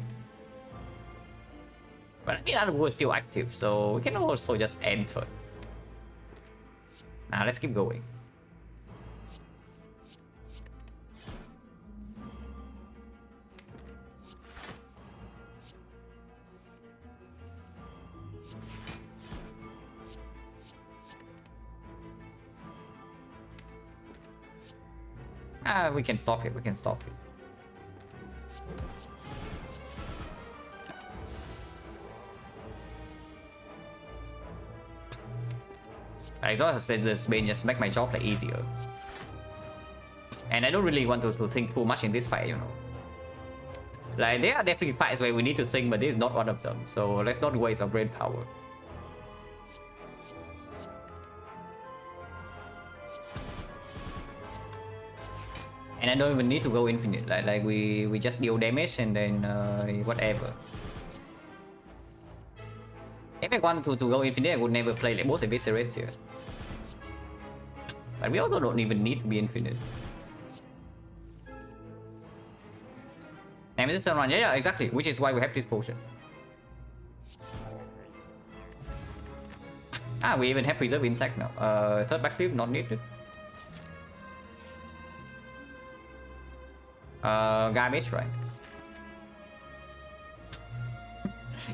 But the other was still active, so we can also just enter. Now let's keep going. We can stop it, we can stop it. I just said this may just make my job like easier. And I don't really want to think too much in this fight, you know. Like there are definitely fights where we need to think, but this is not one of them. So let's not waste our brain power. And I don't even need to go infinite. Like we just deal damage and then whatever. If I want to go infinite, I would never play like both eviscerates here. But we also don't even need to be infinite. Nemesis turn 1, yeah, exactly. Which is why we have this potion. We even have preserve insect now. Third backflip not needed. Garbage, right?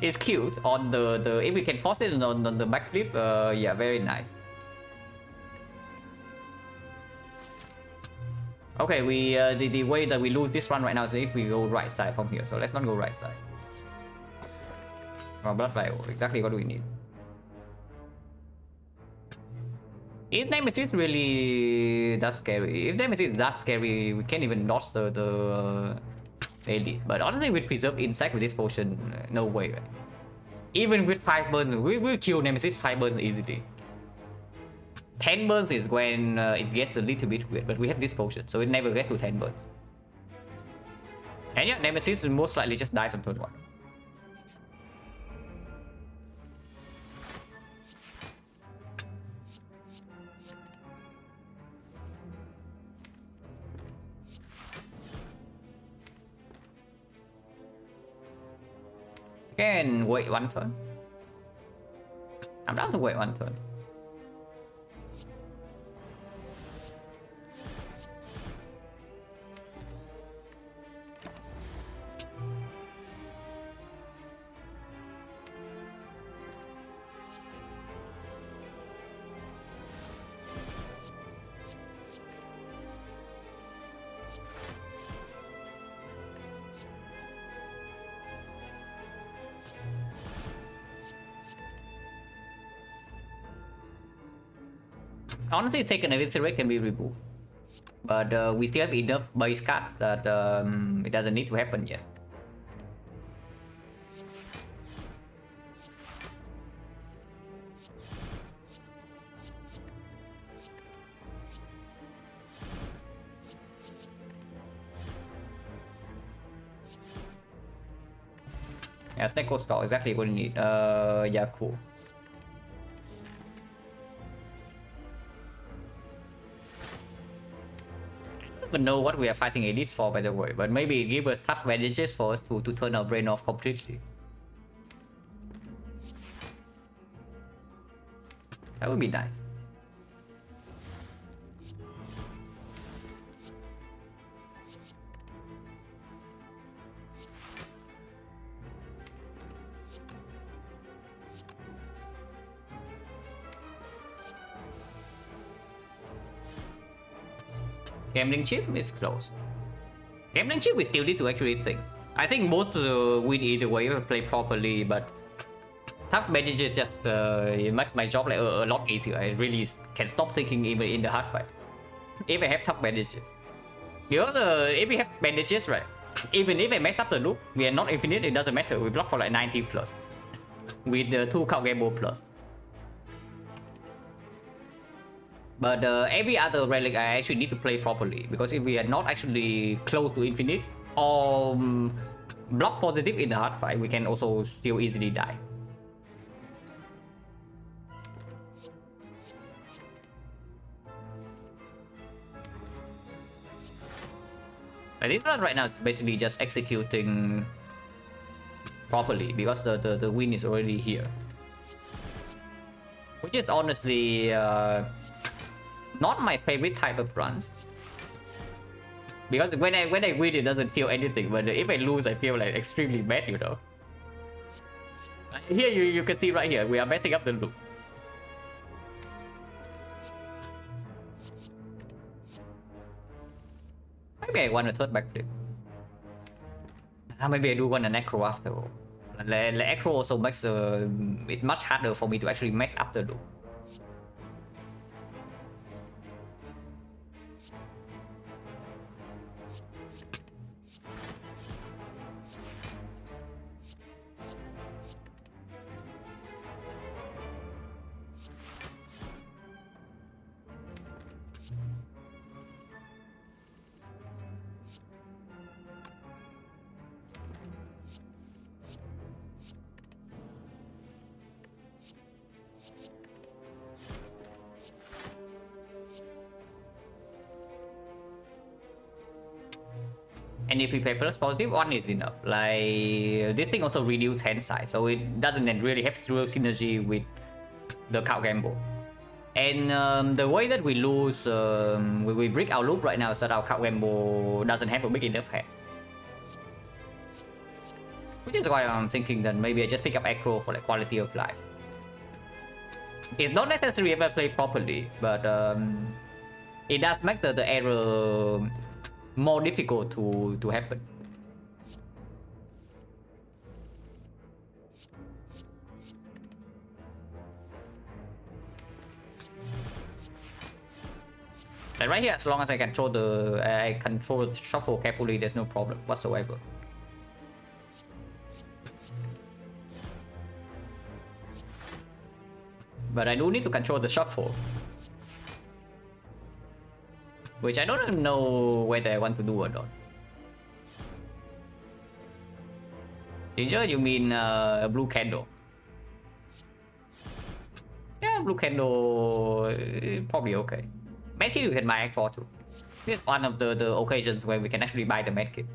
It's cute on the if we can force it on the backflip. Yeah, very nice. Okay, we the way that we lose this run right now is if we go right side from here. So let's not go right side. Blood vial, exactly what we need. If Nemesis really that scary, if Nemesis is that scary, we can't even dodge the elite. But honestly, with preserve insect with this potion, no way. Right? Even with 5 burns, we will kill Nemesis 5 burns easily. 10 burns is when it gets a little bit weird, but we have this potion, so it never gets to 10 burns. And yeah, Nemesis will most likely just dies on turn 1. Can wait 1 turn. I'm down to wait 1 turn. Honestly, second eviscerate can be removed. But we still have enough base cards that it doesn't need to happen yet. Yeah, Snake Cold Store, exactly what you need. Yeah, cool. I don't even know what we are fighting elites for, by the way, but maybe give us tough advantages for us to turn our brain off completely. That would be nice. Gambling chip is close. Gambling chip we still need to actually think. I think most win either way if I play properly, but tough bandages just it makes my job like a lot easier. I really can stop thinking even in the hard fight. If I have tough bandages. Because if we have bandages, right? Even if I mess up the loop, we are not infinite, it doesn't matter. We block for like 90 plus. With the 2 count gamble plus. But every other relic I actually need to play properly, because if we are not actually close to infinite or block positive in the hard fight, we can also still easily die. I think right now basically just executing properly because the win is already here, which is honestly not my favorite type of runs, because when I win it doesn't feel anything, but if I lose I feel like extremely bad, you know. Here you can see right here we are messing up the loop. Maybe I want a third backflip. Maybe I do want an acro after all. The acro also makes it much harder for me to actually mess up the loop. And if we play plus positive, 1 is enough. Like this thing also reduces hand size, so it doesn't really have zero synergy with the cow gamble. And the way that we lose, we break our loop right now is that our cow gamble doesn't have a big enough hand. Which is why I'm thinking that maybe I just pick up acro for like quality of life. It's not necessary if I play properly, but it does make the error more difficult to happen. And right here, as long as I control the shuffle carefully, there's no problem whatsoever. But I do need to control the shuffle, which I don't even know whether I want to do or not. Ginger, you mean a blue candle? Yeah, blue candle probably okay. Medkit you can buy Act 4 too. This is one of the occasions where we can actually buy the medkit.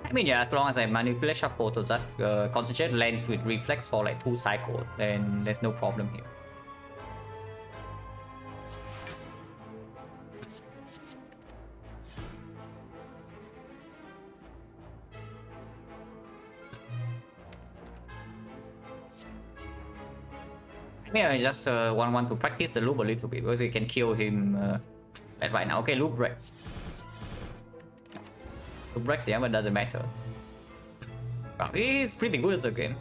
I mean, yeah, as long as I manipulate shuffle to that concentrate lens with reflex for like 2 cycles, then there's no problem here. Yeah, I just want to practice the loop a little bit because we can kill him right now. Okay, loop breaks. Loop breaks, yeah, but doesn't matter. Wow, he's pretty good at the game.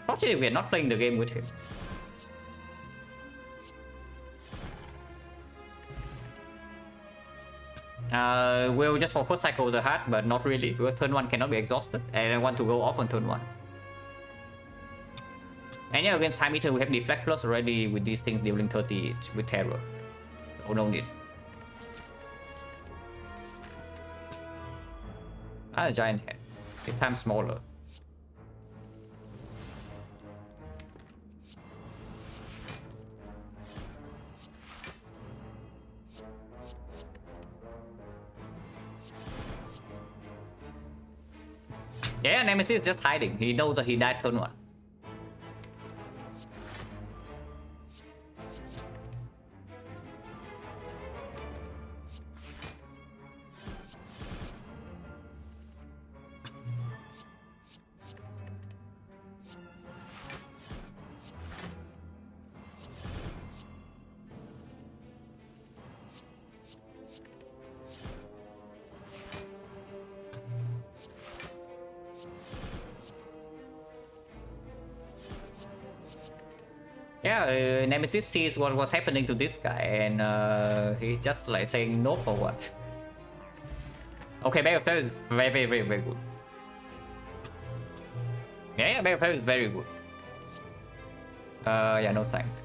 Fortunately, we are not playing the game with him. We'll just for first cycle the heart, but not really because turn 1 cannot be exhausted, and I want to go off on turn 1. And yeah, against Time Eater, we have Deflect Plus already with these things dealing 30 with Terror. Oh, no need. Ah, Giant Head. This time smaller. Yeah, Nemesis is just hiding. He knows that he died turn 1. Yeah, Nemesis sees what was happening to this guy, and he's just like saying no for what. Okay, Battlefield is very good. Yeah, Battlefield is very good. Yeah, no thanks.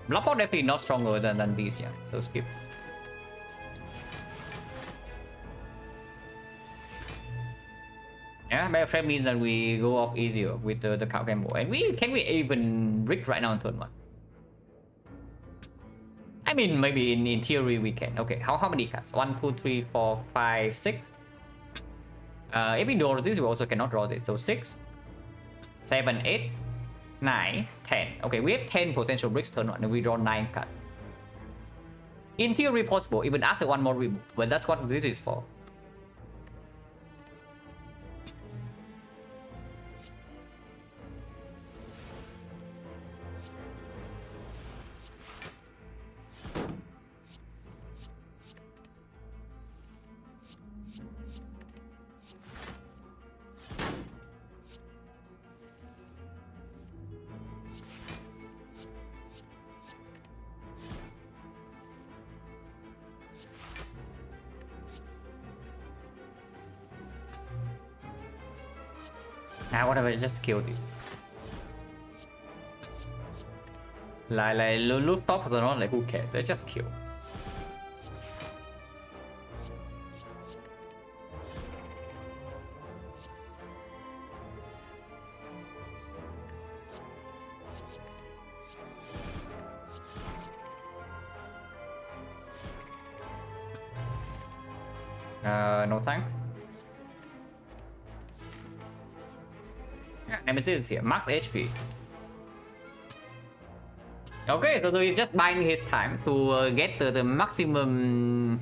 Bloodport definitely not stronger than these, yeah, so skip. Yeah, Battlefield means that we go off easier with the cow gamble. And can we even rig right now on turn 1? I mean, maybe in theory we can. Okay, how many cards? 1, 2, 3, 4, 5, 6. If we draw this, we also cannot draw this. So 6, 7, 8, 9, 10. Okay, we have 10 potential bricks turn 1 and we draw 9 cards. In theory possible, even after one more remove. But that's what this is for. Whatever, just kill this. Like look top or not, like who cares? Let's just kill. No thanks. Yeah, Nemesis is here. Max HP. Okay, so he's just buying his time to get the maximum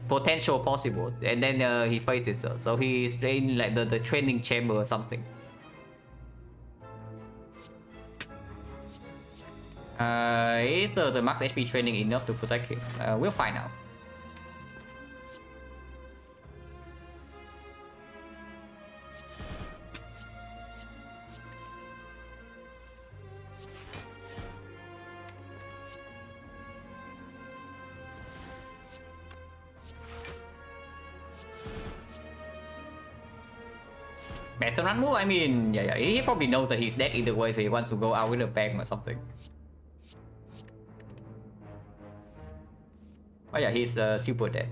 potential possible, and then he faces her. So he's playing like the training chamber or something. Is the max HP training enough to protect him? We'll find out. Better run move? I mean, yeah, he probably knows that he's dead either way, so he wants to go out with a bang or something. Oh yeah, he's super dead.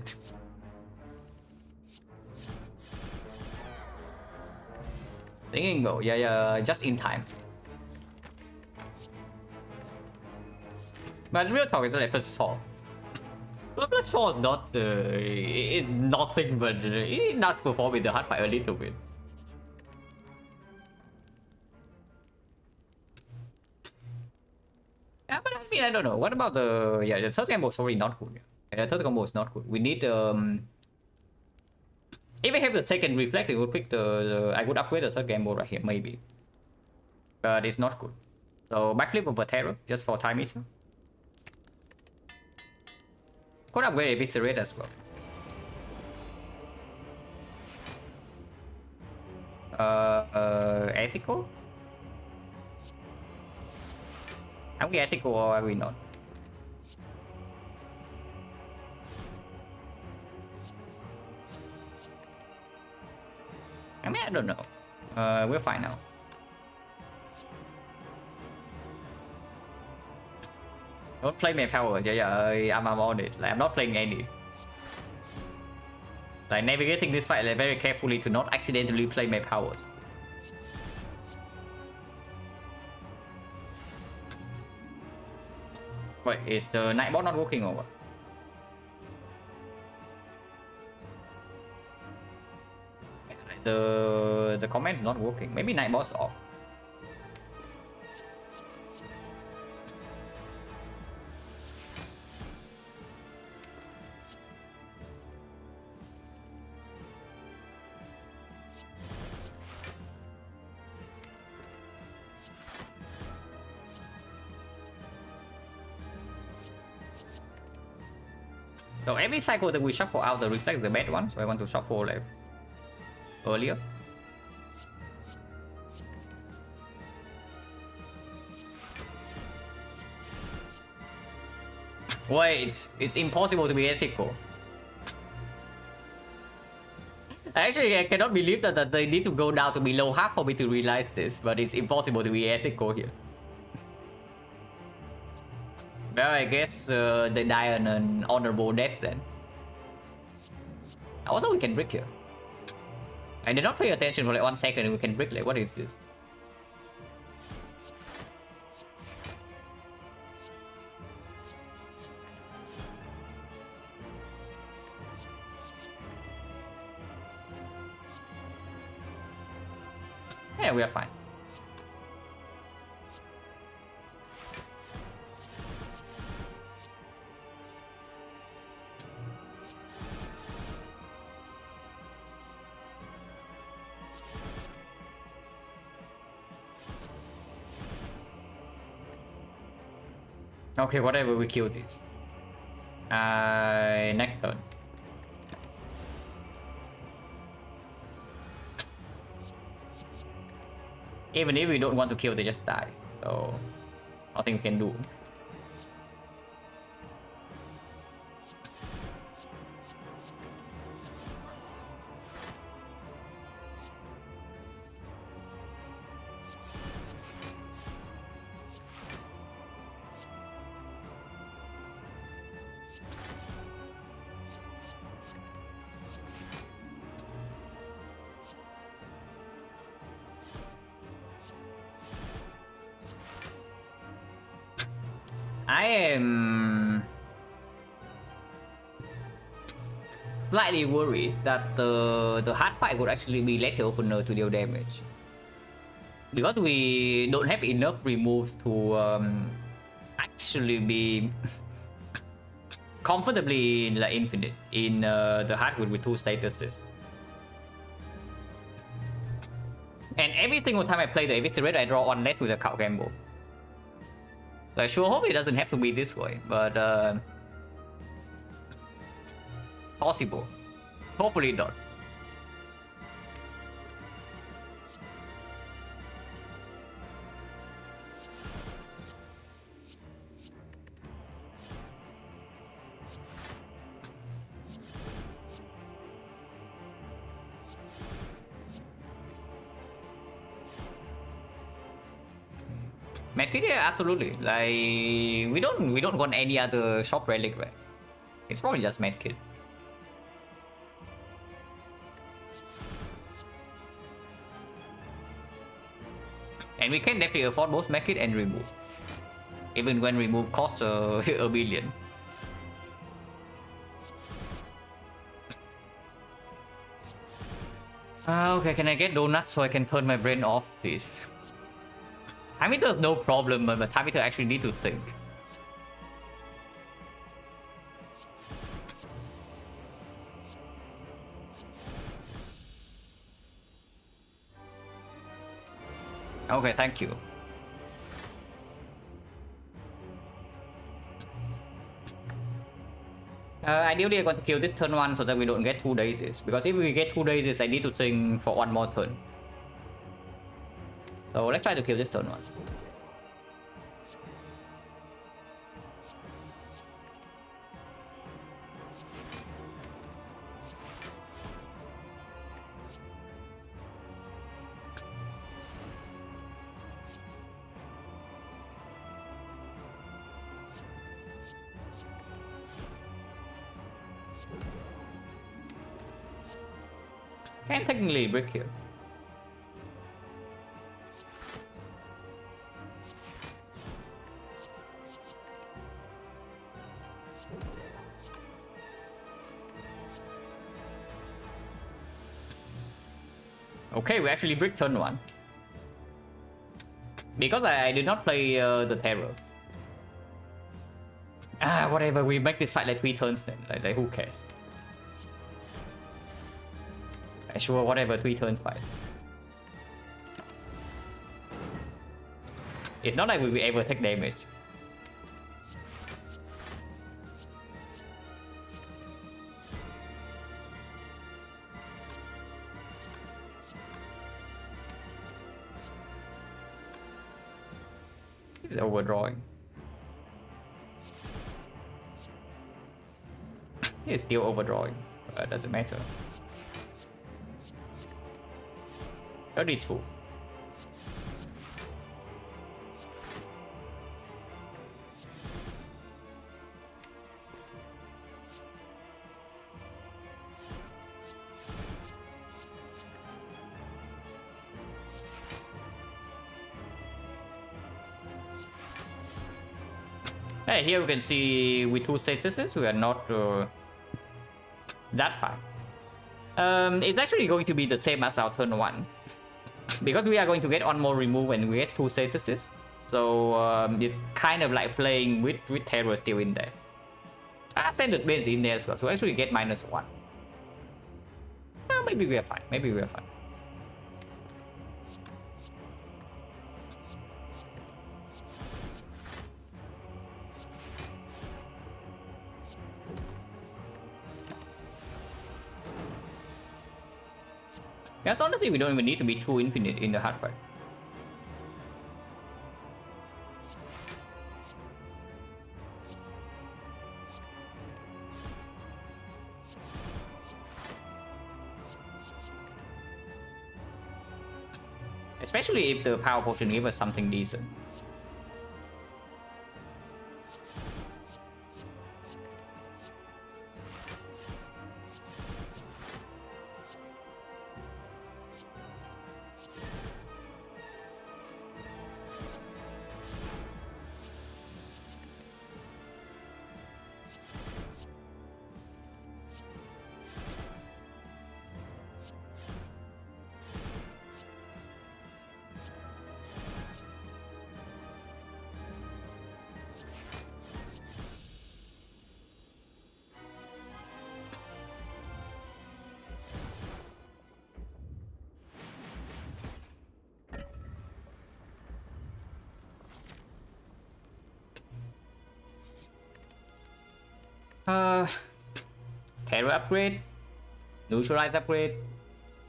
Thinking go, yeah, just in time. But real talk is like +4. +4 is not it's nothing, but it does perform with the hard fight a little bit. Yeah, but I mean, I don't know. What about the the third combo is already not good. Yeah, the third combo is not good. We need if I have the second reflex, I would pick I would upgrade the third combo right here, maybe. but it's not good. So backflip over terror just for time eater. Could upgrade eviscerate as well. Ethical? Are we ethical or are we not? I mean, I don't know. We'll find out. Don't play my powers, yeah, I'm on it. Like, I'm not playing any. Like, navigating this fight like, very carefully to not accidentally play my powers. Wait, is the Nightbot not working or what? The comment is not working. Maybe Nightbot's off. So every cycle that we shuffle out the reflect the bad one, so I want to shuffle like earlier. Wait, it's impossible to be ethical. Actually, I cannot believe that they need to go down to below half for me to realize this, but it's impossible to be ethical here. Well, I guess they die on an honorable death then. Also, we can brick here. I did not pay attention for like 1 second and we can brick. Like, what is this? Yeah, we are fine. Okay, whatever, we kill this. Next turn. Even if we don't want to kill, they just die. So, nothing we can do. I am slightly worried that the hard fight would actually be lethal opener to deal damage. Because we don't have enough removes to actually be comfortably in like infinite in the hard with 2 statuses. And every single time I play the Eviscerate, I draw 1 less with a Cow Gamble. I sure hope it doesn't have to be this way, but possible. Hopefully not. Medkit, yeah, absolutely. Like we don't want any other shop relic, right? It's probably just Medkit. And we can definitely afford both Medkit and remove. Even when remove costs a billion. Okay, can I get donuts so I can turn my brain off, please? I mean, there's no problem, but Tabitha actually need to think. Okay, thank you. Ideally, I want to kill this turn 1 so that we don't get 2 daisies. Because if we get 2 daisies, I need to think for 1 more turn. So let's try to kill this turn 1. Can technically brick here. Okay, we actually brick turn 1. Because I did not play the terror. Whatever, we make this fight like 3 turns then. Like who cares? Sure, whatever, 3 turn fight. It's not like we will ever take damage. He's overdrawing. He's still overdrawing. Doesn't matter. 32. Hey, here we can see with 2 statuses we are not that far. It's actually going to be the same as our turn 1. Because we are going to get 1 more remove and we get 2 statuses. So it's kind of like playing with terror still in there. Standard base in there as well, so actually get -1. Maybe we are fine, maybe we are fine. Yes, honestly, we don't even need to be true infinite in the hard fight. Especially if the power potion gives us something decent. Terror upgrade, neutralize upgrade,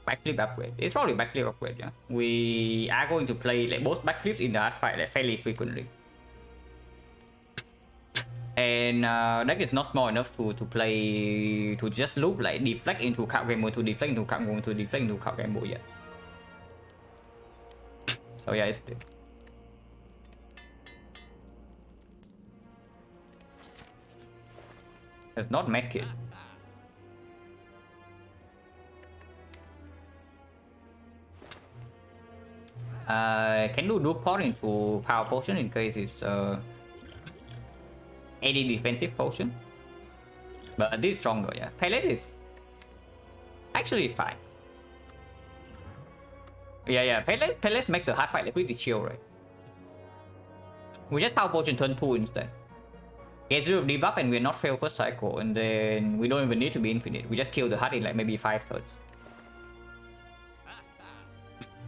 backflip upgrade. It's probably backflip upgrade, yeah. We are going to play like both backflips in the hard fight like fairly frequently. And deck is not small enough to play to just loop like deflect into card game mode to deflect into card game mode to deflect into card game mode yet. So yeah, it's not medkit. Can do Duke Pot into Power Potion in case it's any defensive potion. But this is stronger, yeah. Palace is actually fine. Yeah, Palace makes the hard fight like pretty chill, right? We just Power Potion turn 2 instead. Get rid of debuff and we're not fail first cycle, and then we don't even need to be infinite. We just kill the hard in like maybe 5 turns.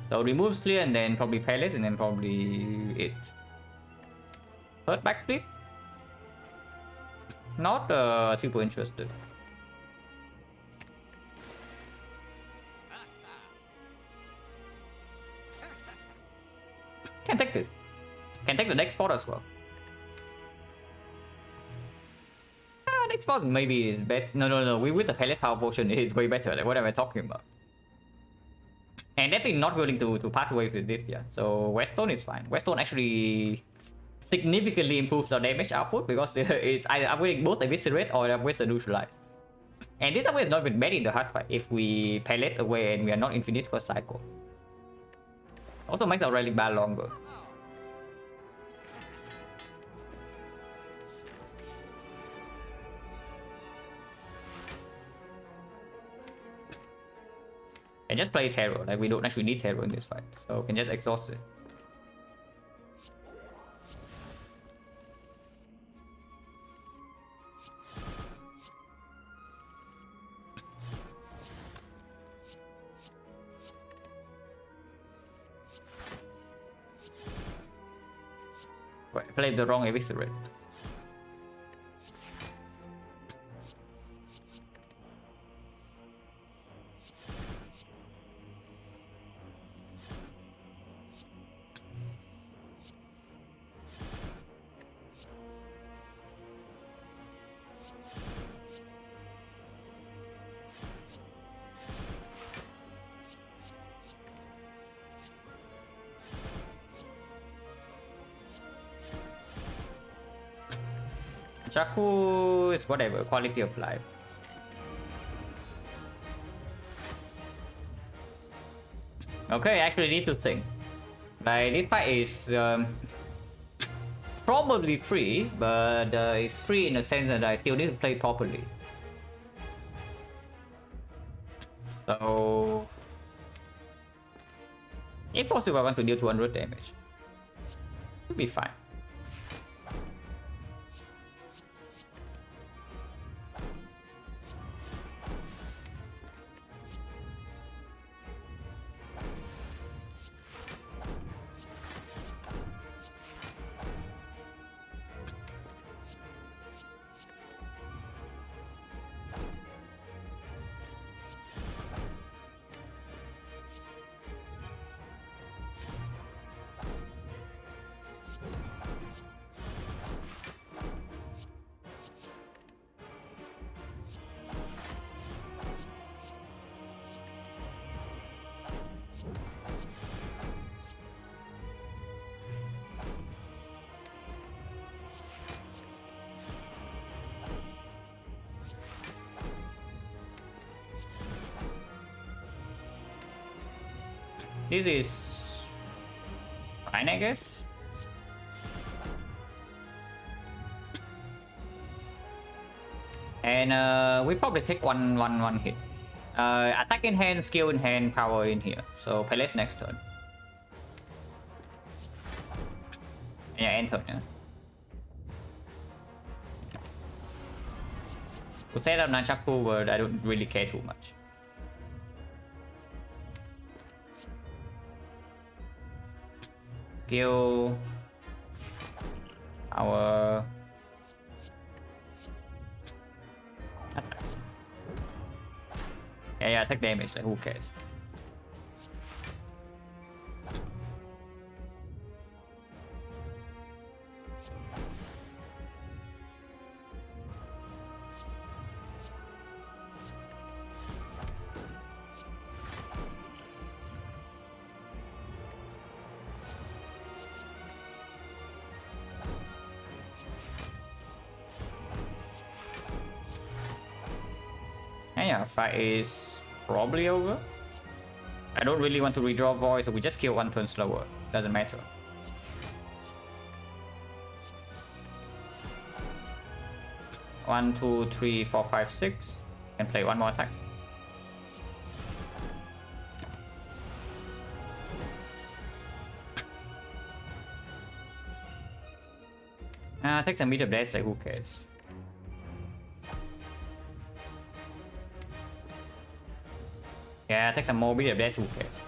So remove clear and then probably Palace and then probably it. Third backflip. Not super interested. Can take this. Can take the next spot as well. Next spot maybe is better. No. With the Palace Power Potion, it is way better. Like, what am I talking about? And definitely not willing to part away with this, yeah. So Weststone is fine. Weststone actually significantly improves our damage output because it's either upgrading both Eviscerate or upgrades the Neutralize. And this upgrade is not even bad in the hard fight if we Palace away and we are not infinite for cycle. Also makes our rally bar longer. And just play Terror, like we don't actually need Terror in this fight, so we can just exhaust it. Right, I played the wrong Eviscerate. Chaku is whatever, quality of life. Okay, I actually need to think. Like, this fight is probably free, but it's free in the sense that I still need to play properly. So, if possible, I want to deal 200 damage. It'll be fine. This is fine, I guess. And we probably take one hit. Attack in hand, skill in hand, power in here. So Palace next turn. Yeah, end turn, yeah. To set up Nunchaku, but I don't really care too much. Skill, our attack. Yeah, attack damage, like who cares? Yeah, fight is probably over. I don't really want to redraw Void, so we just kill one turn slower. Doesn't matter. One, two, three, four, five, six. And play one more attack. Take some meter blades, like who cares? Yeah, take some more meter blades, who cares?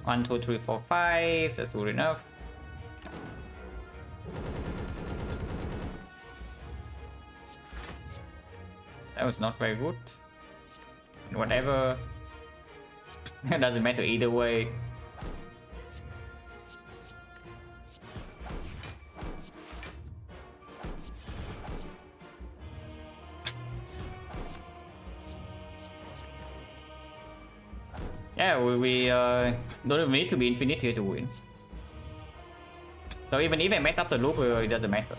1, 2, 3, 4, 5. That's good enough. That was not very good. Whatever. It doesn't matter either way. Yeah, we don't even need to be infinite here to win. So even if I mess up the loop, it doesn't matter.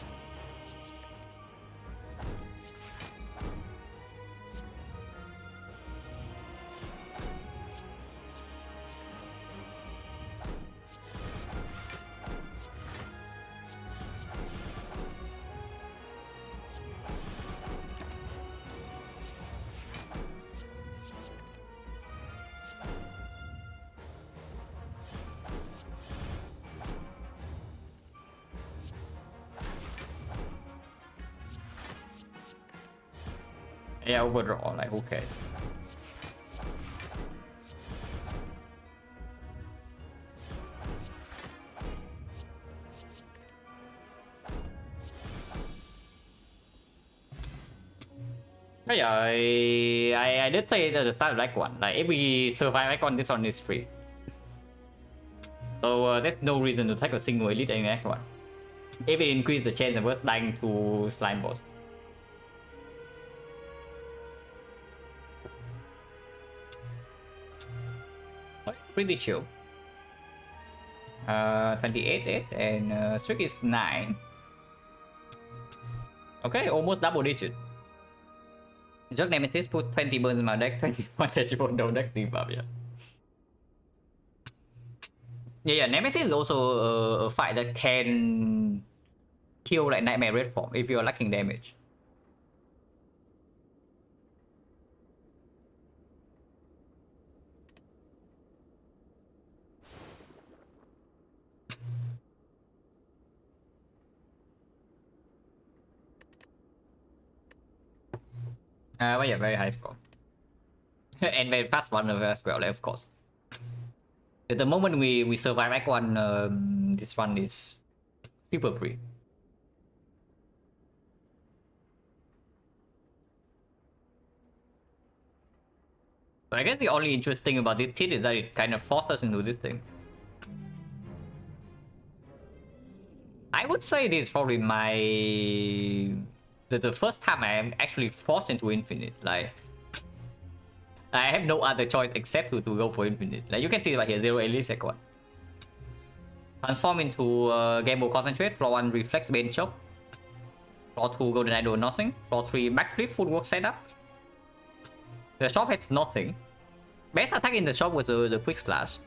Yeah, overdraw, like who cares? But yeah, I did say at the start of Act 1, like if we survive Act 1, this one is free. So there's no reason to take a single elite in Act 1. If it increases the chance of us dying to slime boss. Pretty chill. 28 and streak is 9. Okay, almost double digit. Just Nemesis put 20 burns in my deck, 21 touchable no deck debuff, yeah. Yeah, Nemesis is also a fight that can kill like Nightmare Red Form if you're lacking damage. But yeah, very high score. And very fast one as well, of course. At the moment we survive Act 1, this one is super free. But I guess the only interesting thing about this hit is that it kind of forces us into this thing. I would say this is probably the first time I am actually forced into infinite. Like, I have no other choice except to go for infinite. Like, you can see right here, 0 elite Act 1. Transform into Game Boy Concentrate, floor 1 Reflex Bane Chop, floor 2 Golden Idol nothing, floor 3 Backflip Footwork Setup. The shop has nothing. Best attack in the shop was the Quick Slash.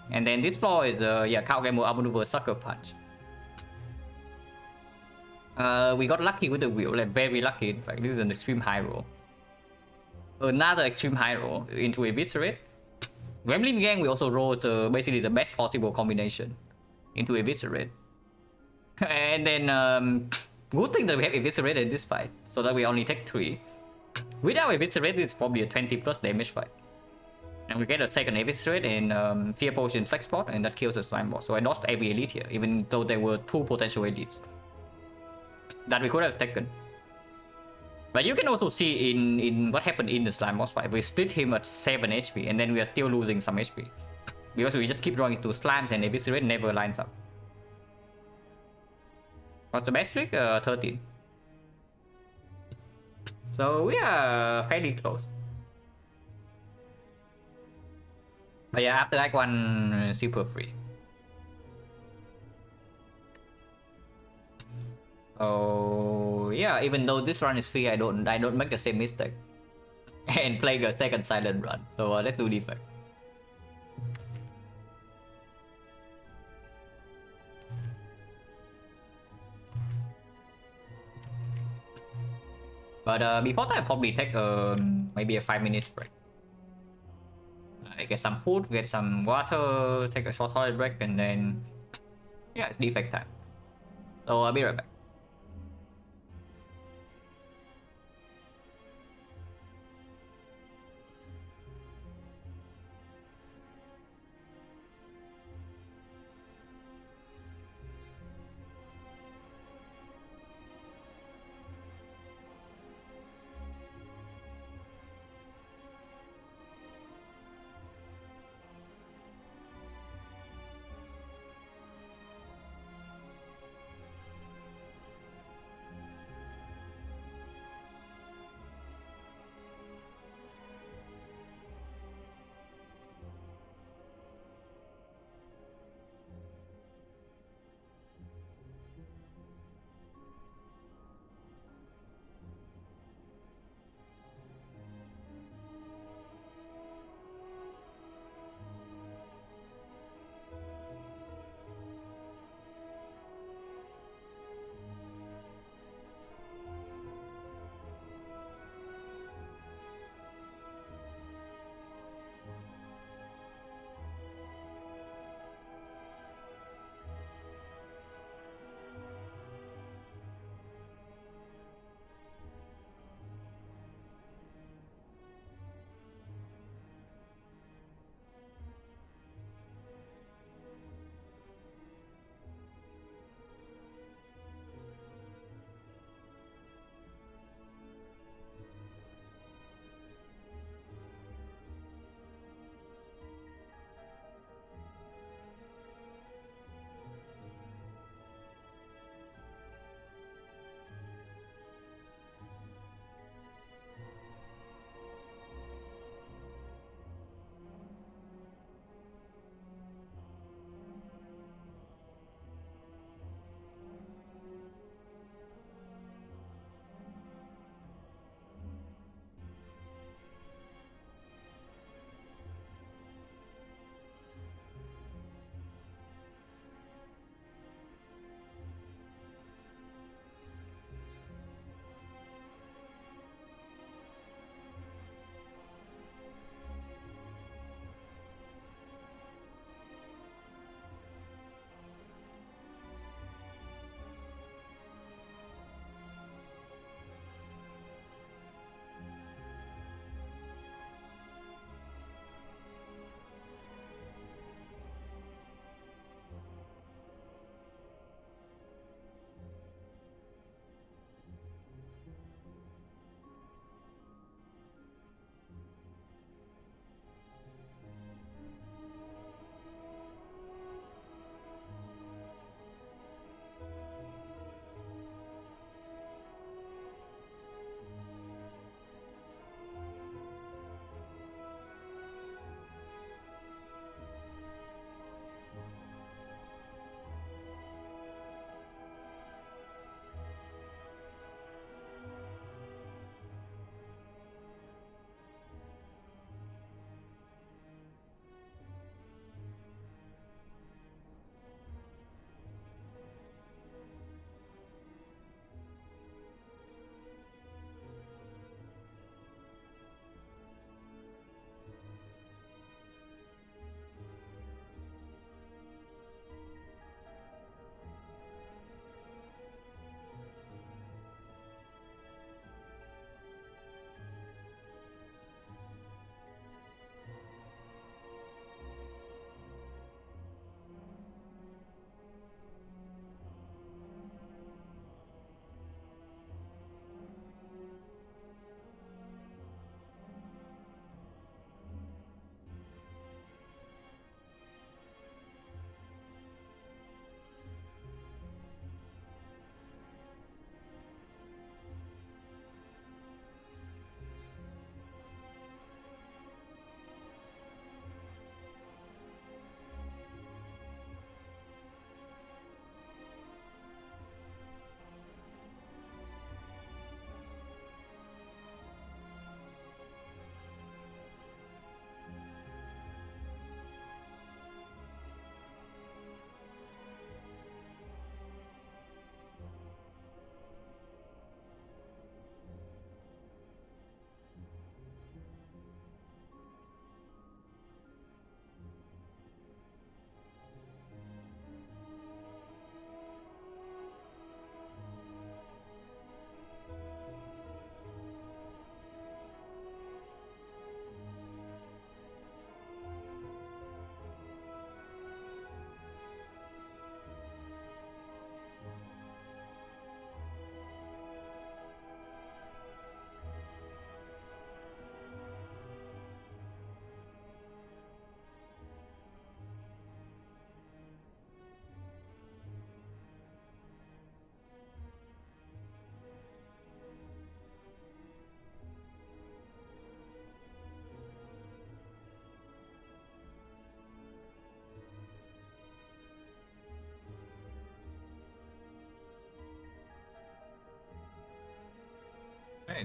And then this floor is Count Game Mode Maneuver Sucker Punch. We got lucky with the wheel, like very lucky in fact. This is an extreme high roll. Another extreme high roll into Eviscerate. Gremlin Gang, we also rolled basically the best possible combination into Eviscerate. And then, good thing that we have Eviscerate in this fight, so that we only take 3. Without Eviscerate, it's probably a 20 plus damage fight. And we get a second Eviscerate and Fear Potion Flex Spot, and that kills the slime boss. So I lost every elite here, even though there were 2 potential elites that we could have taken. But you can also see in what happened in the slime boss fight. We split him at 7 HP, and then we are still losing some HP. Because we just keep drawing into slimes and Eviscerate never lines up. What's the best streak? 13. So we are fairly close. But yeah, after Act 1, super free. Oh yeah, even though this run is free, I don't make the same mistake and play the second silent run. So let's do defect. But before that, I probably take maybe a 5-minute break. I get some food, get some water, take a short toilet break, and then yeah, it's defect time. So I'll be right back.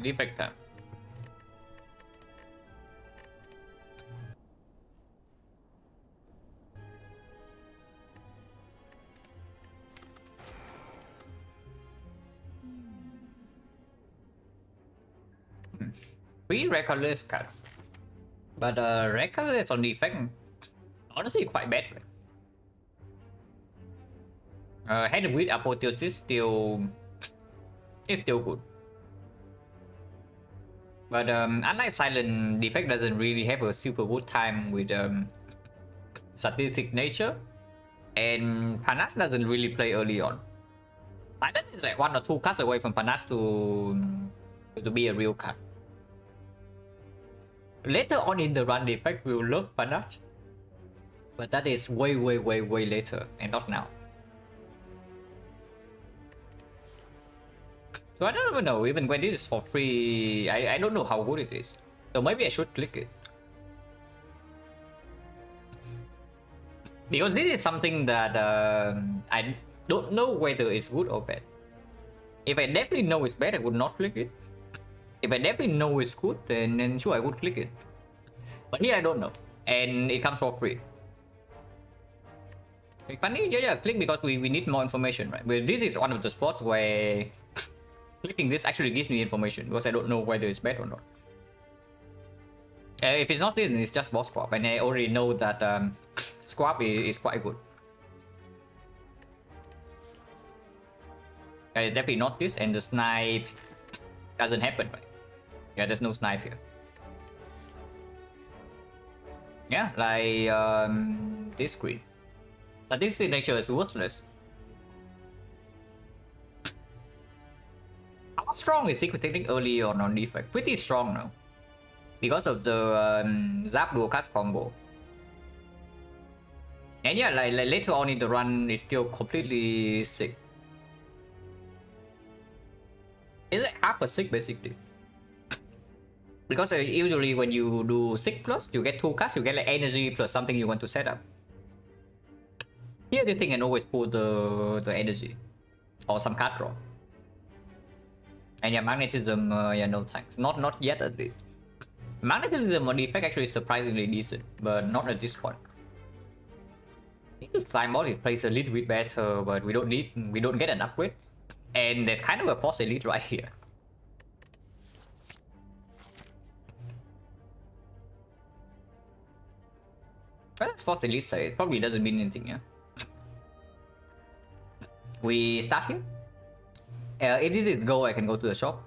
defect time. Pretty reckless card. But reckless on defect, honestly quite bad. Head with apotheosis still is still good. But unlike Silent, defect doesn't really have a super good time with statistic nature, and Panache doesn't really play early on. Silent is like 1 or 2 cards away from Panache to be a real card. Later on in the run, defect will love Panache, but that is way later and not now. So I don't even know, even when this is for free, I don't know how good it is. So maybe I should click it. Because this is something that I don't know whether it's good or bad. If I definitely know it's bad, I would not click it. If I definitely know it's good, then sure I would click it. But here I don't know. And it comes for free. Like funny, yeah, click because we need more information, right? But this is one of the spots where clicking this actually gives me information because I don't know whether it's bad or not. If it's not this, then it's just boss swap, and I already know that swap is quite good. It's definitely not this, and the snipe doesn't happen, right? Yeah, there's no snipe here. Yeah, like this screen. But this signature is worthless. How strong is Secret Technique early on defect? Pretty strong now. Because of the Zap dual cast combo. And yeah, like later on in the run, it's still completely sick. It's like half a sick basically. Because usually when you do 6 plus, you get 2 cards, you get like energy plus something you want to set up. Here this thing can always pull the energy. Or some card draw. And yeah, magnetism, yeah, no thanks. Not yet at least. Magnetism on effect actually is surprisingly decent, but not at this point. Need to slime ball, it plays a little bit better, but we don't get an upgrade. And there's kind of a force elite right here. Well, that's force elite side. It probably doesn't mean anything, yeah. We start here. If this is go, I can go to the shop.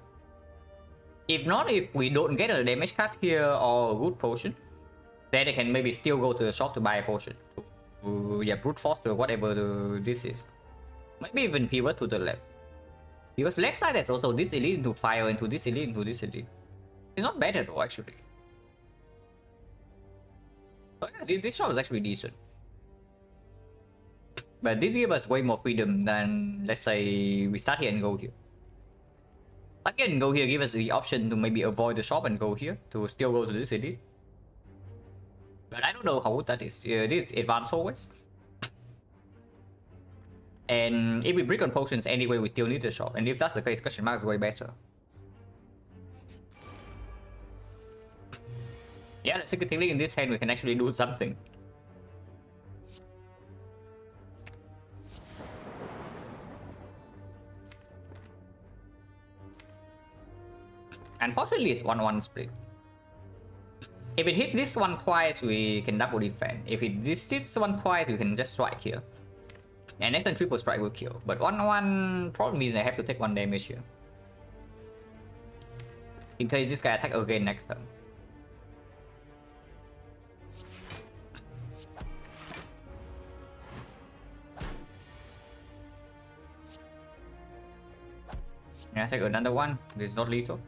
If not, if we don't get a damage card here or a good potion, then I can maybe still go to the shop to buy a potion. Yeah, brute force or whatever this is. Maybe even pivot to the left. Because left side there's also this elite into fire, into this elite, into this elite. It's not bad at all actually. But yeah, this shop is actually decent. But this gives us way more freedom than, let's say, we start here and go here. Start here and go here give us the option to maybe avoid the shop and go here, to still go to this city. But I don't know how good that is. This is advanced always. And if we break on potions anyway, we still need the shop. And if that's the case, question mark is way better. Yeah, the secret technique in this hand, we can actually do something. Unfortunately, it's 1-1 split. If it hits this one twice, we can double defend. If it hits one twice, we can just strike here. And next time triple strike will kill. But 1-1 probably means I have to take 1 damage here. In case this guy attack again next turn. Yeah, take another one. This is not lethal.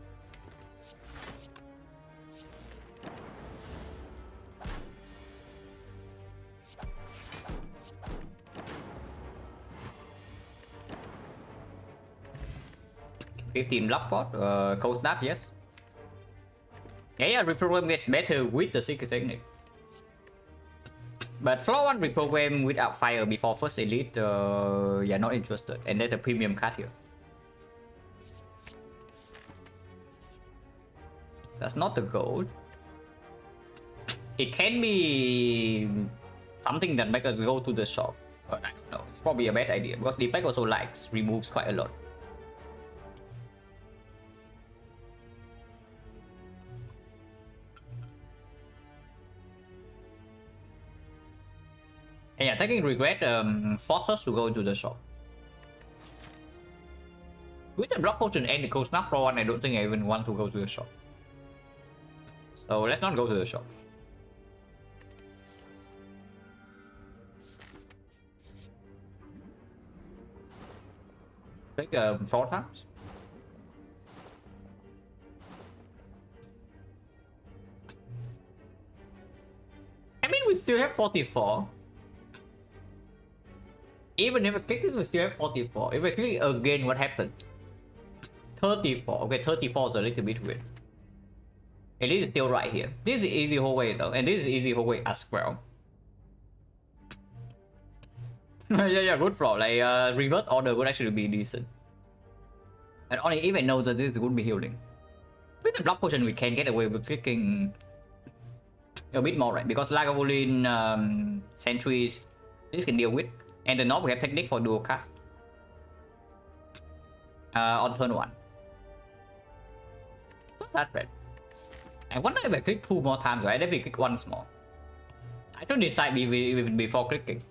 $15 block pot, cold snap, yes. Yeah, reprogram gets better with the secret technique. But floor 1 reprogram without fire before first elite, yeah, not interested. And there's a premium card here. That's not the goal. It can be something that makes us go to the shop, but I don't know. It's probably a bad idea because the effect also likes removes quite a lot. And yeah, taking regret forces us to go into the shop. With the block potion and the cold snap for one, I don't think I even want to go to the shop. So let's not go to the shop. Take 4 times. I mean, we still have 44. Even if I click this, we still have 44. If I click again, what happens? 34. Okay, 34 is a little bit weird. At least it's still right here. This is easy hallway though, and this is easy hallway as well. yeah, good flow. Like reverse order would actually be decent. And only even knows that this would be healing. With the block potion, we can get away with clicking a bit more, right? Because Lagavulin sentries, this can deal with. And the knob we have technique for dual cast. On turn 1. Not that bad. I wonder if I click 2 more times, right? If we click once more. I should decide even before clicking.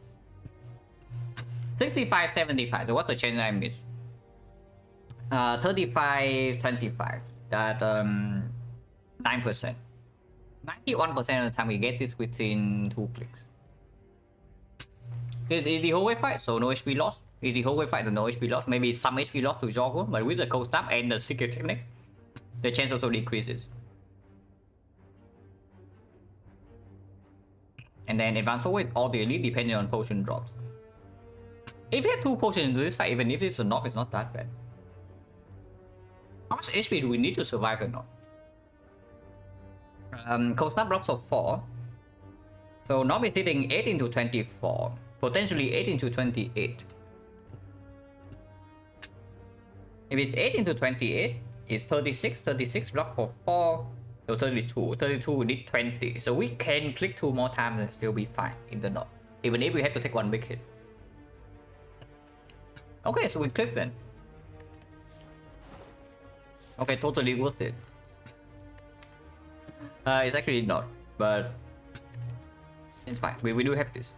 65, 75. So what's the chance I miss? 35, 25. That 9%. 91% of the time we get this within 2 clicks. This is easy hallway fight, so no HP loss. Easy hallway fight, so no HP loss. Maybe some HP loss to Jorgo, but with the cold snap and the secret technique, the chance also decreases. And then advanced hallway, all the elite depending on potion drops. If you have 2 potions into this fight, even if it's a knob, it's not that bad. How much HP do we need to survive the knob? Cold snap drops of 4. So knob is hitting 8 into 24. Potentially 8 into 28. If it's 8 into 28, it's 36. 36 block for 4. So 32. 32 we need 20. So we can click 2 more times and still be fine in the knob. Even if we have to take 1 big hit. Okay, so we click then. Okay, totally worth it. It's actually not, but it's fine. We do have this.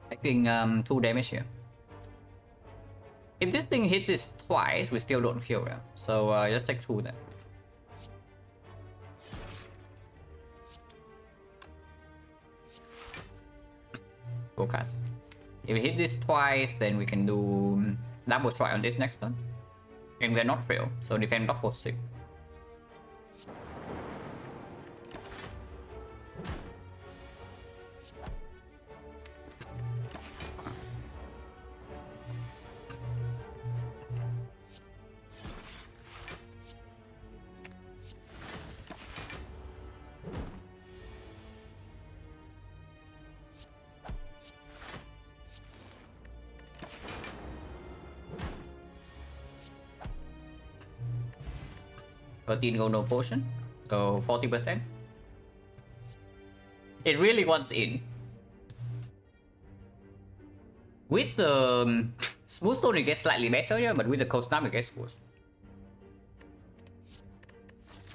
Taking 2 damage here. If this thing hits this twice, we still don't kill it. So just take 2 then. Go cast. If we hit this twice, then we can do double strike on this next turn. And we are not fail, so defend block for 6. Gold no potion, so 40%. It really wants in. With the smooth stone it gets slightly better, yeah, but with the cold snap it gets worse.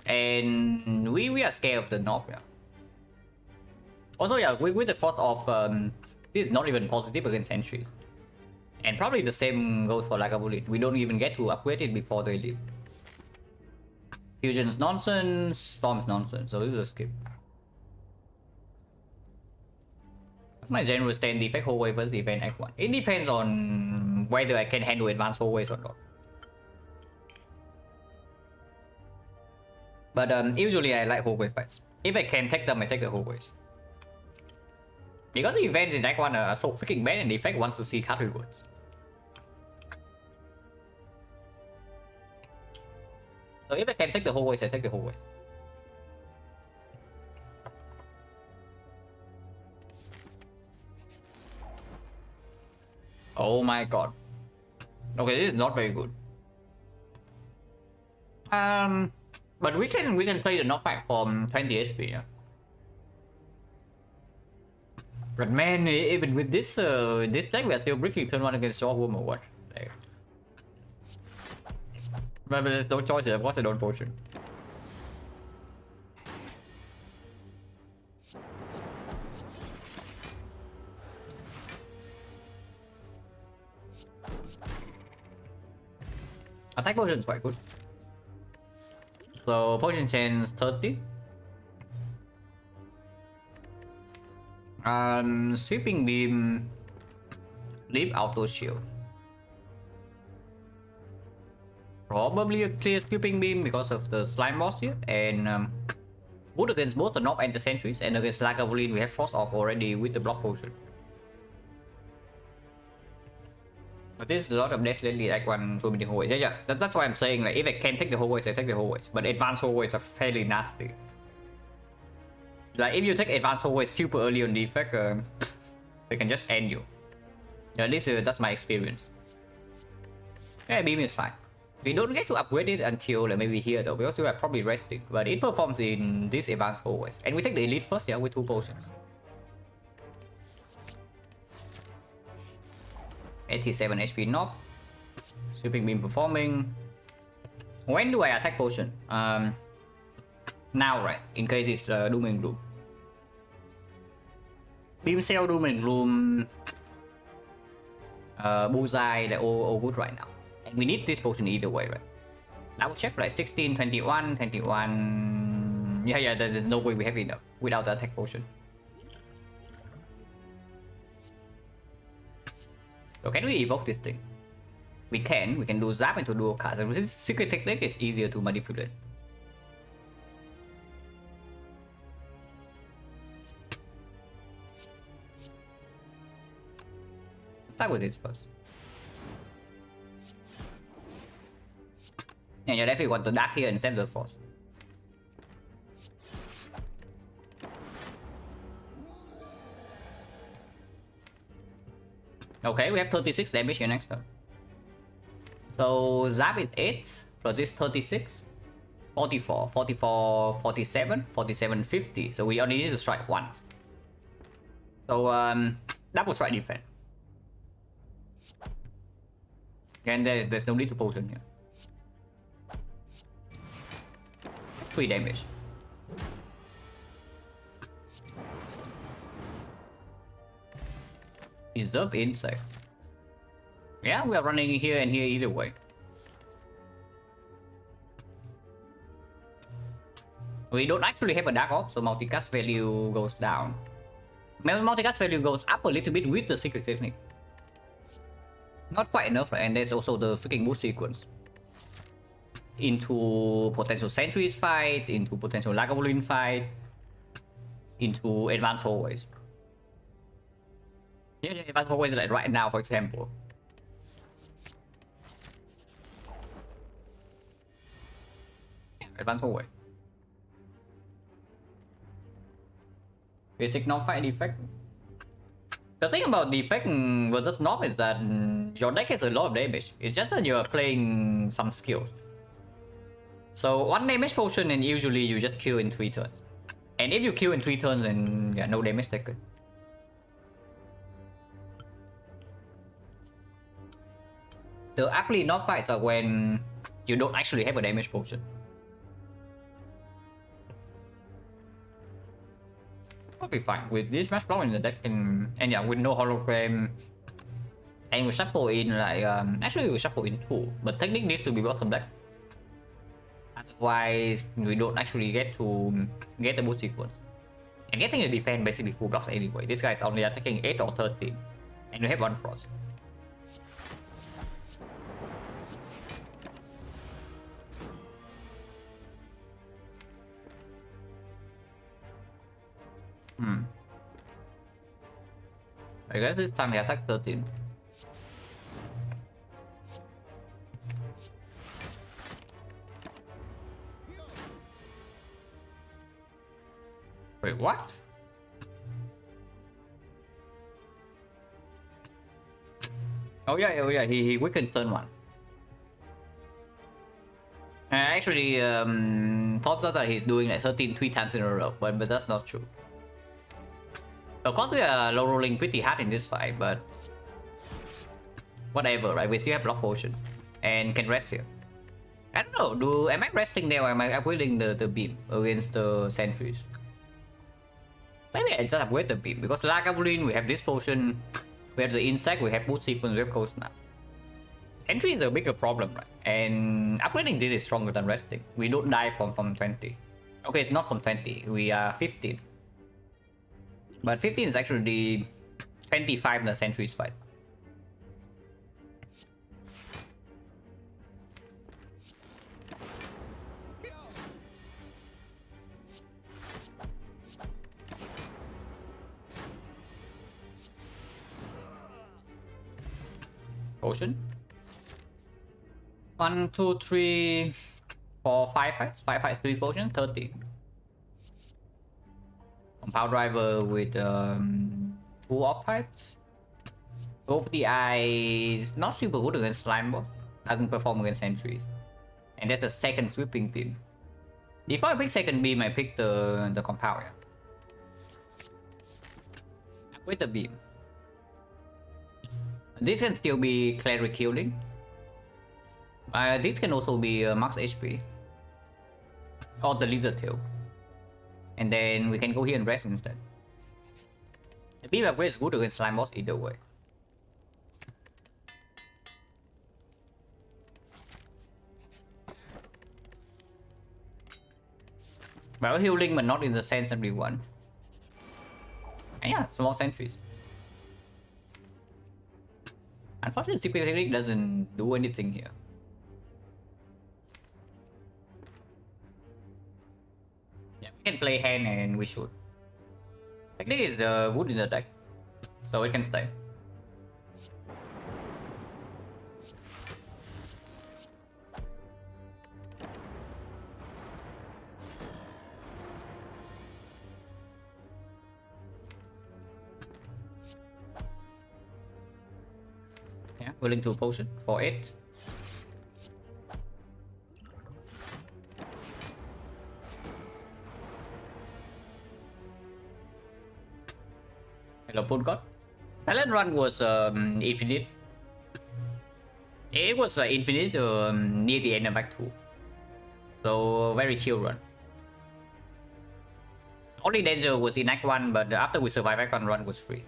And we are scared of the knob, yeah. Also, yeah, with the force of this is not even positive against sentries. And probably the same goes for Lagavulin. We don't even get to upgrade it before they leave. Fusion's nonsense, Storm's nonsense, so this is a skip. What's my general stand? Defect hallway versus event Act 1. It depends on whether I can handle advanced hallways or not. But usually I like hallway fights. If I can take them, I take the hallways. Because the events in Act 1 are so freaking bad and the effect wants to see card rewards. So if I can take the hallways, I take the hallway. Oh my god. Okay, this is not very good. But we can play the knockback from 20 HP. Yeah. But man, even with this deck, we are still breaking turn one against Shawhome or what? Like, but there's no choice. Of course, I don't potion. Attack potion is quite good. So potion chance 30. Sweeping beam. Leap auto shield. Probably a clear sweeping beam because of the slime boss here, and good against both the knob and the sentries, and against Lagavulin we have frost off already with the block potion. But this is a lot of decks lately, like one too many hallways. Yeah, that's why I'm saying, like, if I can take the hallways, I take the hallways. But advanced hallways are fairly nasty. Like, if you take advanced hallways super early on defect, they can just end you. Yeah, at least that's my experience. Yeah, beam is fine. We don't get to upgrade it until like, maybe here though, because we are probably resting. But it performs in this advanced hallways. And we take the elite first, yeah, with 2 potions. 87 HP knob. Sweeping beam performing. When do I attack potion? Now, right? In case it's Doom and Gloom. Beam Cell, Doom and Gloom. Bullseye, they're all good right now. And we need this potion either way, right? Double check, like 16, 21, 21. Yeah, there's no way we have enough without the attack potion. So can we evoke this thing? We can do zap into dual cards. And this secret technique is easier to manipulate. Let's start with this first. And you definitely want the dark here instead of the force. Okay, we have 36 damage here next turn. So zap is 8 plus this 36. 44, 44, 47, 47, 50. So we only need to strike once. So double strike defense. And there's no need to potion here. 3 damage. Reserve insect. Yeah, we are running here and here either way. We don't actually have a dark orb, so multicast value goes down. Maybe multicast value goes up a little bit with the secret technique. Not quite enough, right? And there's also the freaking boost sequence. Into potential sentries fight, into potential Lagavulin fight, into advanced hallways. Yeah, advanced hallways like right now, for example. Advanced hallway. Basic knob fight defect. The thing about defect versus knob is that your deck has a lot of damage. It's just that you're playing some skills. So 1 damage potion and usually you just kill in 3 turns. And if you kill in 3 turns, then yeah, no damage taken. The ugly knob fights are when you don't actually have a damage potion. I'll be fine with this match block in the deck, and yeah, with no hologram. And we shuffle in like actually we shuffle in 2, but technically needs to be bottom deck. Otherwise, we don't actually get to get the boost sequence. And getting the defense basically full blocks anyway. This guy's only attacking 8 or 13, and we have 1 frost. I guess this time he attacked 13. Wait, what? Oh yeah, he weakened turn 1. I actually thought that he's doing like 13 3 times in a row, but that's not true. Of course, we are low rolling pretty hard in this fight, but whatever, right? We still have block potion and can rest here. I don't know. Am I resting there or am I upgrading the beam against the sentries? Maybe I just upgrade the beam because like Lagavulin, we have this potion, we have the insect, we have boot sequence, we have cold snap. Sentry is a bigger problem, right? And upgrading this is stronger than resting. We don't die from 20. Okay, it's not from 20. We are 15. But 15 is actually the 25 in the sentries fight. Potion. 1, 2, 3, 4, 5 fights. 5 fights, 3 potion, 30. Power driver with 2 op types. Hope the eye is not super good against slime boss. Doesn't perform against sentries. And that's the second sweeping beam. Before I pick second beam, I pick the compound. With the beam. This can still be cleric healing. This can also be max HP. Or the lizard tail. And then we can go here and rest instead. The beam upgrade is good against slime boss either way. Well, healing but not in the sense that we want. And yeah, small sentries. Unfortunately, secret technique doesn't do anything here. Yeah, we can play hand and we should. Technique is good in the deck, so it can stay. Yeah, willing to potion for 8. Hello, Pool God. Silent run was infinite. It was infinite near the end of Act 2. So, very chill run. Only danger was in Act 1, but after we survive Act 1 run was free.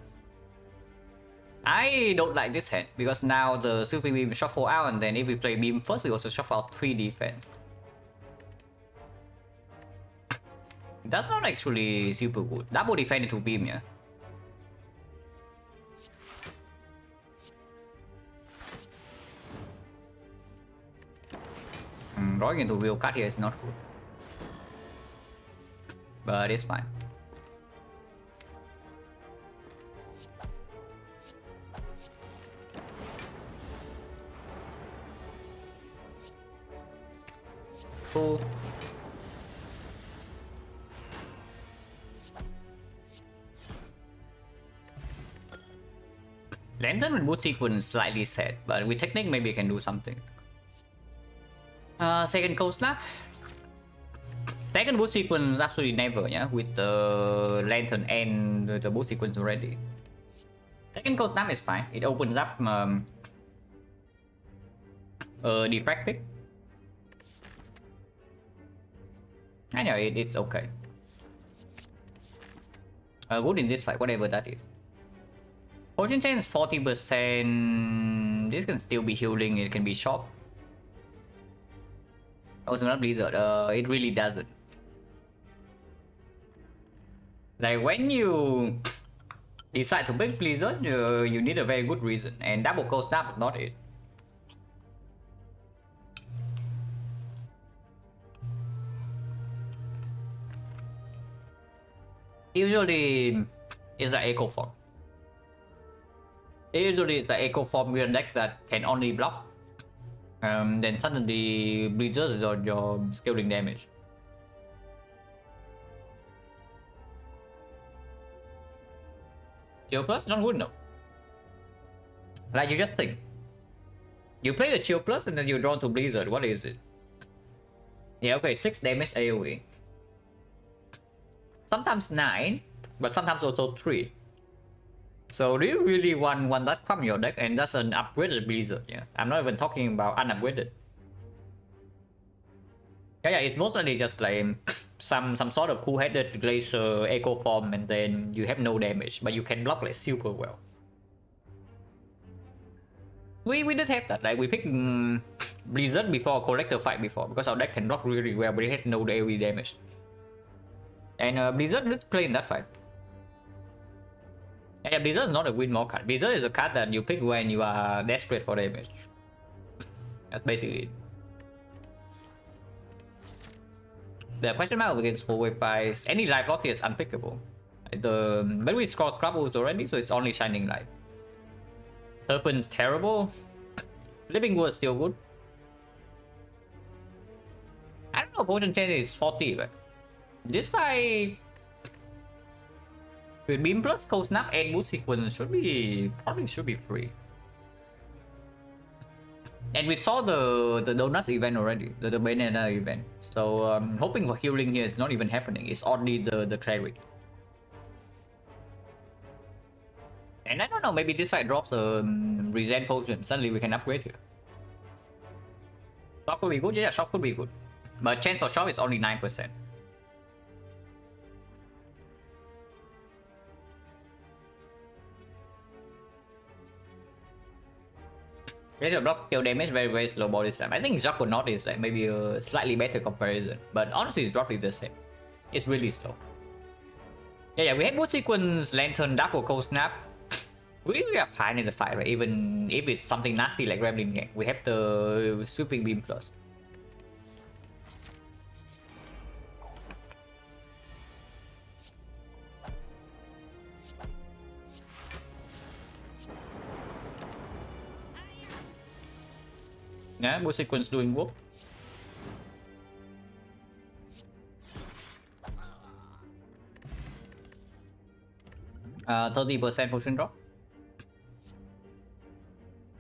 I don't like this hand because now the super beam shuffle out, and then if we play beam first, we also shuffle out 3 defense. That's not actually super good. Double defense into beam, yeah. Drawing into real card here is not good. But it's fine. Cool. Lantern with boot sequence slightly sad, but with technique maybe I can do something. Second cold snap. Second boot sequence absolutely never, yeah, with the lantern and the boot sequence already. Second cold snap is fine. It opens up defrag pick. I know it's okay. Good in this fight, whatever that is. Potion chance 40%. This can still be healing. It can be shot. Also not blizzard. It really doesn't. Like when you decide to pick blizzard, you need a very good reason, and double cold snap is not it. Usually, it's the echo form. Usually, it's the echo form your deck that can only block. Then suddenly blizzard is on your scaling damage. Your plus not good enough. Like, you just think. You play the Chill Plus and then you draw to Blizzard. What is it? Yeah, okay, 6 damage AoE. Sometimes 9, but sometimes also 3. So do you really want that from your deck? And that's an upgraded Blizzard, yeah. I'm not even talking about unupgraded. Yeah, it's mostly just like some sort of cool-headed Glacier Echo Form, and then you have no damage, but you can block like super well. We did have that, like we picked Blizzard before Collector fight before, because our deck can block really well, but it had no AoE damage. And Blizzard did play in that fight. Yeah, Blizzard is not a win more card. Blizzard is a card that you pick when you are desperate for damage. That's basically it. The question mark against 4-5, any life loss here is unpickable. But we scored Scrabbles already, so it's only Shining Light. Serpent's terrible. Living Wood still good. I don't know, potion change is 40, but this fight with Beam plus Cold Snap and Mood Sequence probably should be free. And we saw the Donuts event already, the banana event. So hoping for healing here is not even happening. It's only the cleric. And I don't know, maybe this fight drops a regen potion. Suddenly we can upgrade here. Shock could be good, yeah, shock could be good. But chance for shock is only 9%. There's a block skill damage, very slow body slam. I think Juggernaut is like maybe a slightly better comparison, but honestly it's roughly the same. It's really slow. Yeah, we have Mood Sequence, Lantern, Dark or Cold Snap. We are fine in the fight, right? Even if it's something nasty like Gremlin Gang. We have the Sweeping Beam Plus. Yeah, Mood Sequence doing work. Uh, 30% potion drop.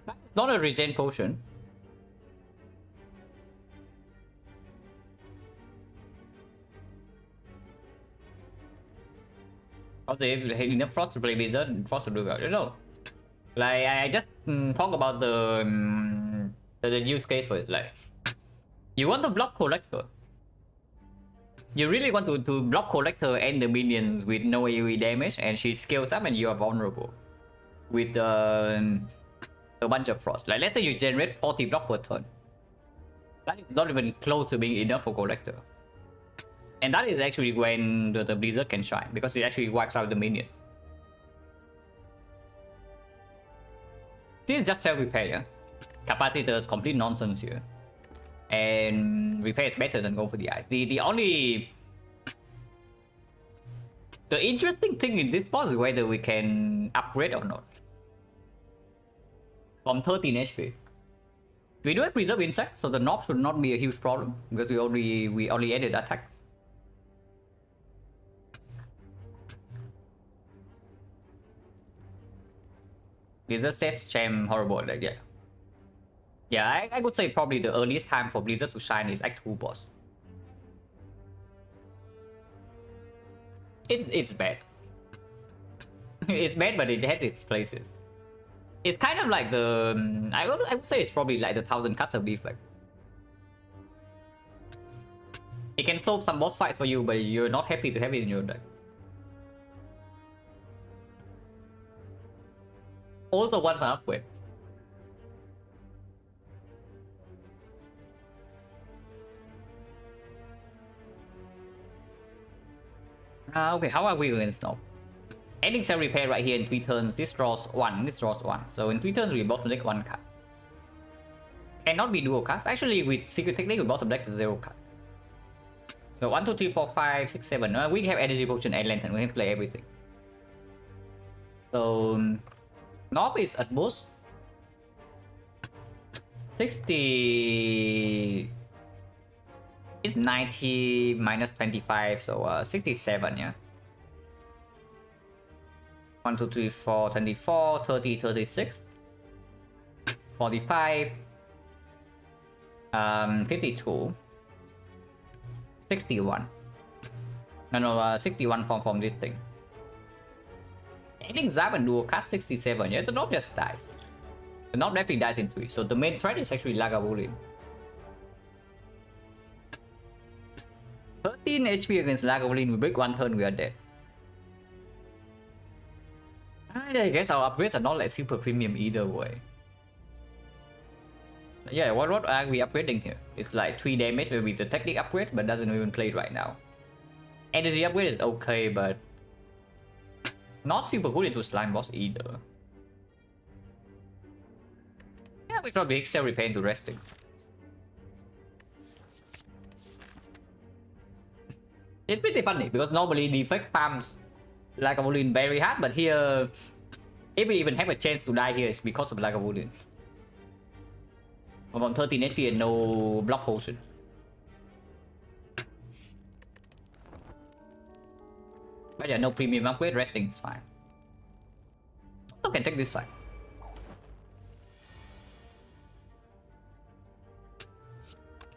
It's not a regen potion. Also, if you have enough Frost to play Blizzard, Frost to do well. You know, like I just talk about the use case for it. Like, you want to block Collector. You really want to block Collector and the minions with no AoE damage, and she scales up and you are vulnerable with a bunch of Frost. Like, let's say you generate 40 block per turn. That is not even close to being enough for Collector. And that is actually when the Blizzard can shine, because it actually wipes out the minions. This is just self-repair, yeah? Capacitor is complete nonsense here. And repair is better than go for the ice. The interesting thing in this boss is whether we can upgrade or not. From 13 HP. We do have Preserve Insect, so the knob should not be a huge problem, because we only added attack. Blizzard sets Cham horrible, like, yeah. Yeah, I would say probably the earliest time for Blizzard to shine is Act 2 boss. It's bad. It's bad, but it has its places. It's kind of like the... I would say it's probably like the 1000 Cuts of Deflect. It can solve some boss fights for you, but you're not happy to have it in your deck. Also wants an upgrade. Okay, how are we against Snow? Adding Cell Repair right here in 3 turns, this draws 1, this draws 1. So in 3 turns we bottom deck 1 card. Cannot be dual cards. Actually with Secret Technique we bottom deck 0 card. So 1, 2, 3, 4, 5, 6, 7. We have Energy Potion and Lantern, we can play everything. So... Knob is at most 60... It's 90 minus 25, so 67, yeah. 1, 2, 3, 4, 24, 30, 36. 45, 52, 61. No, 61 from this thing. I think Zap and Duo cast 67. Yeah, the knob just dies. The knob definitely dies in 3. So the main threat is actually Lagavulin. 13 HP against Lagavulin. We break 1 turn, we are dead. I guess our upgrades are not like super premium either way. Yeah, what are we upgrading here? It's like 3 damage maybe the technique upgrade, but doesn't even play right now. Energy upgrade is okay, but not super good into slime boss either. Yeah, we probably Excel repair into resting. It's pretty funny because normally the effect farms Lagavulin very hard, but here, if we even have a chance to die here, it's because of Lagavulin. From 13 HP and no block potion. But yeah, no premium upgrade, resting is fine. Also can take this fight.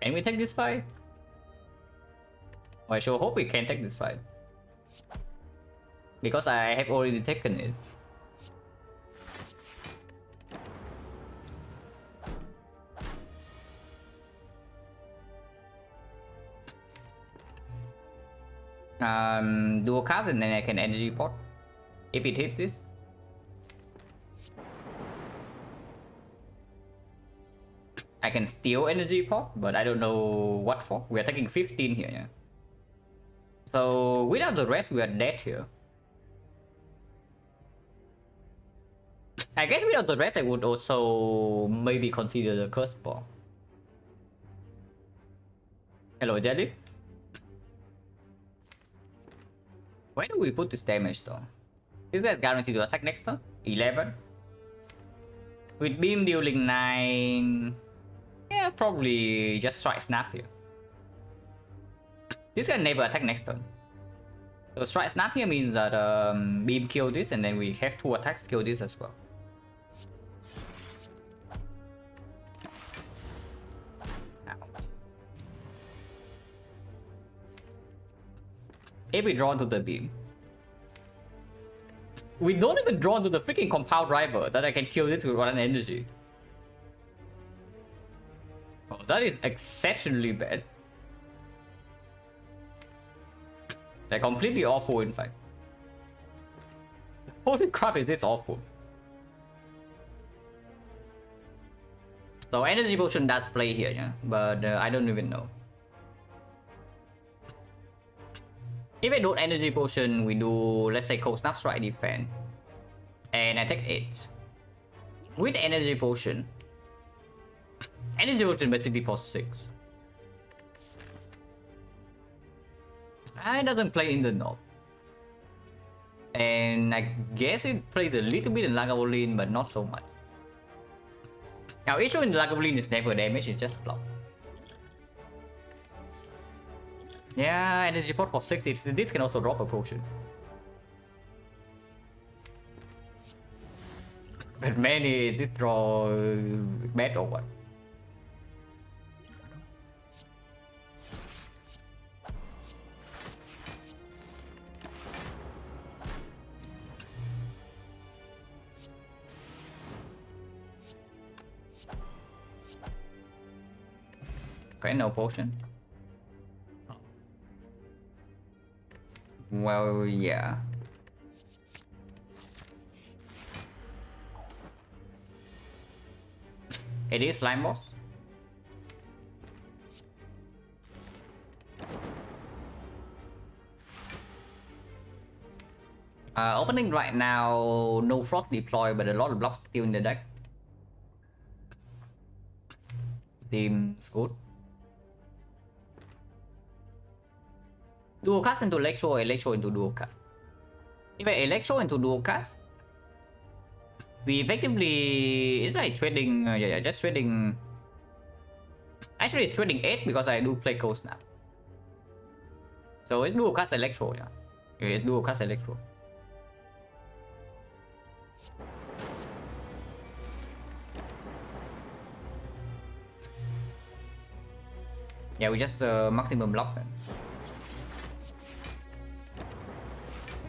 Can we take this fight? I sure hope we can take this fight. Because I have already taken it. Dual cast and then I can energy pot if it hits this. I can steal energy pot, but I don't know what for. We are taking 15 here, yeah. So without the rest, we are dead here. I guess without the rest, I would also maybe consider the curse ball. Hello, Jelly. Where do we put this damage though? Is that guaranteed to attack next turn? 11. With beam dealing 9. Yeah, probably just strike snap here. This can never attack next turn. So strike snap here means that beam kill this and then we have 2 attacks kill this as well. If we draw into the beam, we don't even draw into the freaking compound rival that I can kill this with 1 energy. Oh, that is exceptionally bad. They're completely awful, in fact. Holy crap, is this awful. So energy potion does play here, yeah, but I don't even know. If I don't energy potion, we do, let's say, cold snap strike defense, and I take 8. With energy potion basically for 6. It doesn't play in the knob. And I guess it plays a little bit in Lagavulin, but not so much. Now, issue in Lagavulin is never damage, it's just block. Yeah, energy pot for 6, this can also drop a potion. But man, is this draw bad or what? Okay, no potion. Well, yeah. It is slime boss. Opening right now, no frost deploy, but a lot of blocks still in the deck. Seems good. Dual cast into Electro, Electro into Dual cast. If I Electro into Dual cast, we effectively, it's like trading, yeah, just trading. Actually, it's trading 8 because I do play Cold Snap. So it's Dual cast Electro, yeah. It's Dual cast Electro. Yeah, we just maximum block then.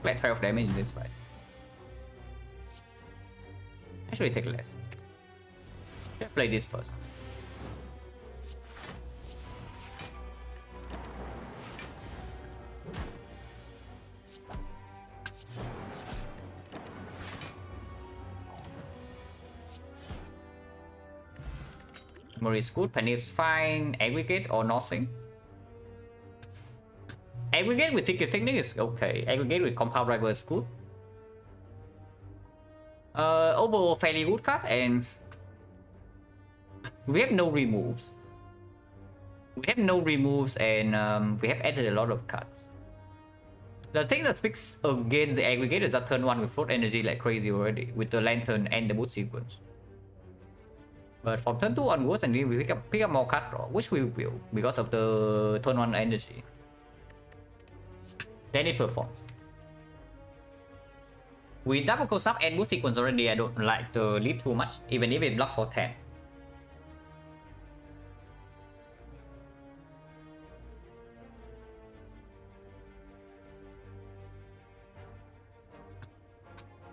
Like 12 damage in this fight. Actually take less. Let's play this first. Memory is good, Penny is fine, aggregate or nothing. Aggregate with secret technique is okay. Aggregate with compound driver is good. Overall fairly good card, and we have no removes. We have no removes, and we have added a lot of cards. The thing that speaks against the aggregate is that turn 1 with float energy like crazy already, with the lantern and the boot sequence. But from turn 2 onwards, and we pick up more card draw, which we will because of the turn 1 energy. Then it performs. With double cold snap and boot sequence already, I don't like to lead too much, even if it blocks for 10.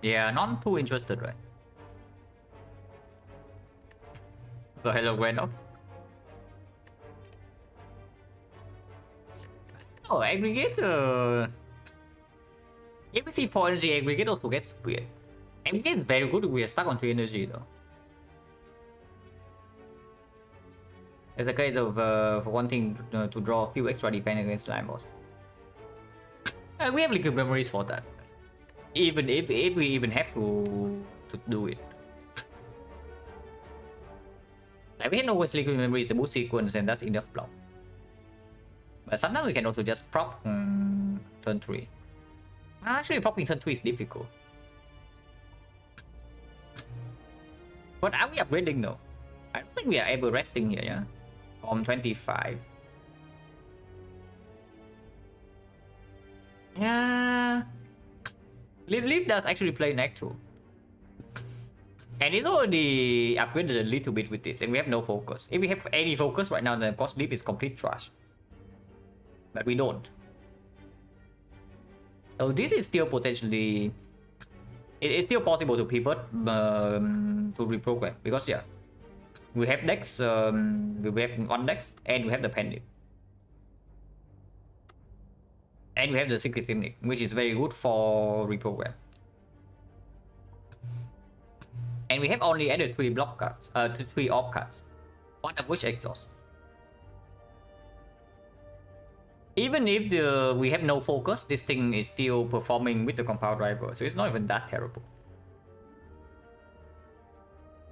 Yeah, not too interested, right? So hello, Gweno. Oh, aggregate. If we see 4 energy, aggregate also gets weird. Aggregate is very good if we are stuck on 3 energy though. It's a case of for wanting to draw a few extra defense against slime boss. We have liquid memories for that. Even if we even have to do it. Like we can always liquid memories the boot sequence, and that's enough block. But sometimes we can also just prop turn 3. Actually, propping turn 3 is difficult. But are we upgrading though? I don't think we are ever resting here, yeah? From 25. Yeah. Leaf does actually play neck too. And it's already upgraded a little bit with this, and we have no focus. If we have any focus right now, then of course Leaf is complete trash. But we don't. So this is still potentially... It's still possible to pivot to reprogram, because yeah, we have decks, we have one decks, and we have the pendant. And we have the secret technique, which is very good for reprogram. And we have only added 3 block cards, 3 orb cards, one of which exhaust. Even if we have no focus, this thing is still performing with the compound driver, so it's not even that terrible.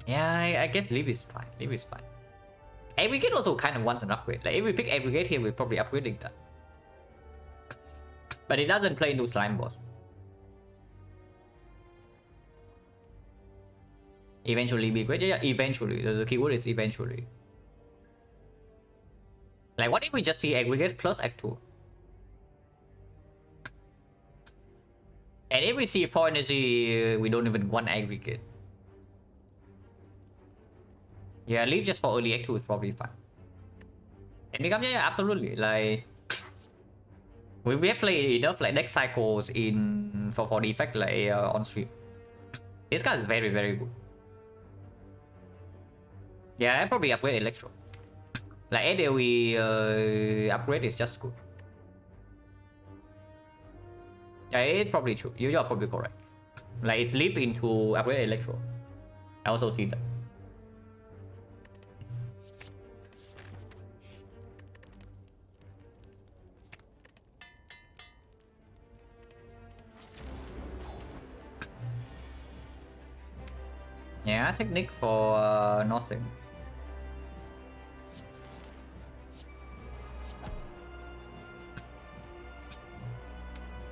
Yeah, I guess Leaf is fine. Leaf is fine. Aggregate also kind of wants an upgrade. Like if we pick aggregate here, we're probably upgrading that. But it doesn't play into slime boss. Eventually be great. Yeah, eventually. The keyword is eventually. Like what if we just see aggregate plus Act 2? And if we see 4 energy, we don't even want aggregate. Yeah, leave just for early Act 2 is probably fine. And become, yeah, absolutely. Like we have played enough like deck cycles in for the effect like on stream. This guy is very good. Yeah, I probably upgrade Electro. Like AoE upgrade is just good. Yeah, it's probably true. You are probably correct. Like it's leap into upgrade Electro. I also see that. Yeah, technique for nothing.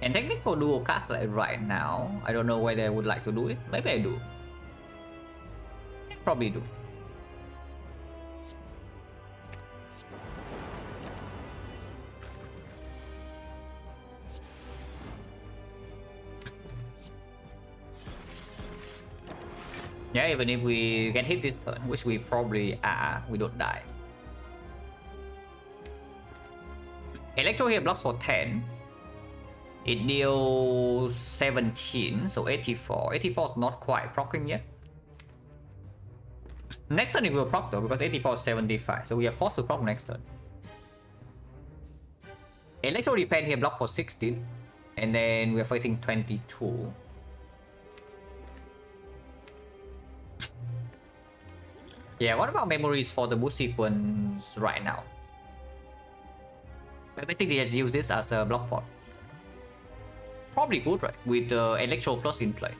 And technique for dual cast like right now, I don't know whether I would like to do it. Maybe I do. I probably do. Yeah, even if we can hit this turn, which we probably are, we don't die. Electro here blocks for 10. It deals 17, so 84. 84 is not quite proccing yet. Next turn it will proc though, because 84 is 75, so we are forced to proc next turn. Electro defense here block for 16, and then we are facing 22. Yeah, what about memories for the boost sequence right now? I think they just use this as a block pot. Probably good, right? With the Electro Plus in play.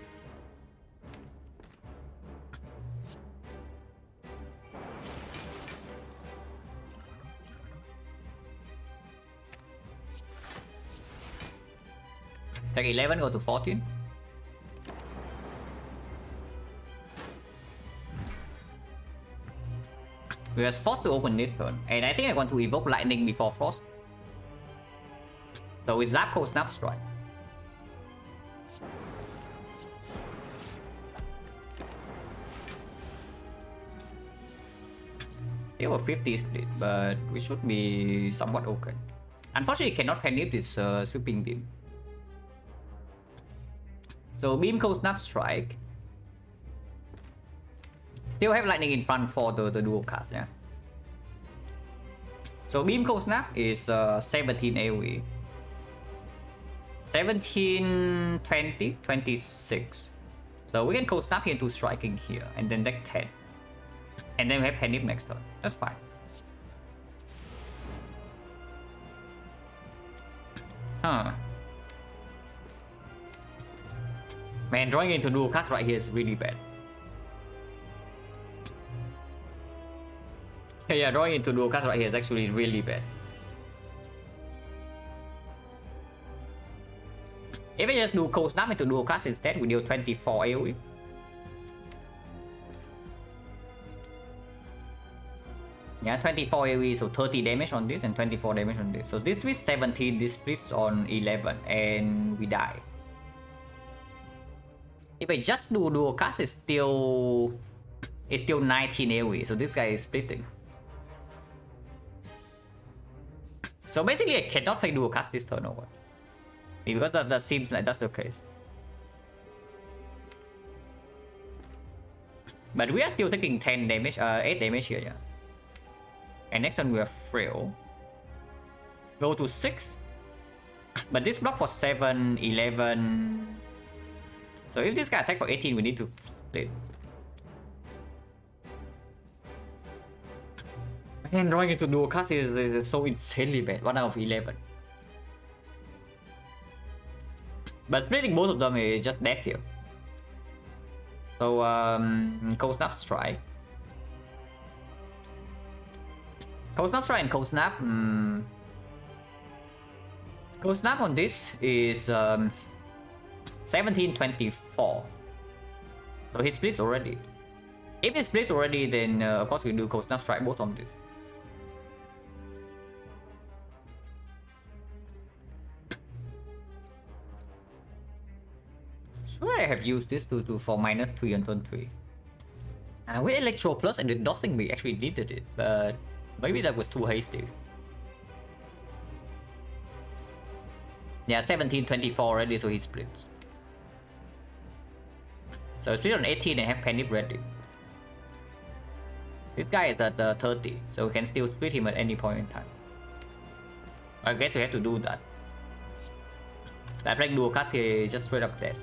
Take 11, go to 14. We are forced to open this turn, and I think I want to evoke lightning before frost. So with Zapco Snap Strike. Still a 50 split, but we should be somewhat okay. Unfortunately, cannot panic this sweeping beam. So beam cold snap strike. Still have lightning in front for the dual card, yeah. So beam cold snap is 17 AoE. 17, 20, 26. So we can cold snap into striking here, and then deck 10. And then we have panic next turn. That's fine. Huh. Man, drawing into dual cards right here is really bad. Yeah, drawing into dual cards right here is actually really bad. If I just do cold snap into dual cards instead, we deal 24 AoE. Yeah, 24 AoE, so 30 damage on this and 24 damage on this. So this with 17, this splits on 11, and we die. If I just do dual cast, it's still 19 AoE, so this guy is splitting. So basically I cannot play dual cast this turn over. Because that seems like that's the case. But we are still taking 10 damage, 8 damage here, yeah. And next turn we are frail. Go to 6. But this block for 7, 11. So if this guy attack for 18, we need to split. Man, drawing into dual cast is so insanely bad. 1 out of 11. But splitting both of them is just death here. So cold snap strike. Cold snap strike and cold snap. Cold snap on this is 1724. So he splits already. If it splits already, then of course we do cold snap strike both on this. Should I have used this to for -3 on turn 3? With Electro Plus, and I don't think we actually needed it, but maybe that was too hasty. Yeah, 1724 already, so he splits. So split on 18 and have panic ready. This guy is at 30, so we can still split him at any point in time. I guess we have to do that. That playing dual cast here is just straight up death.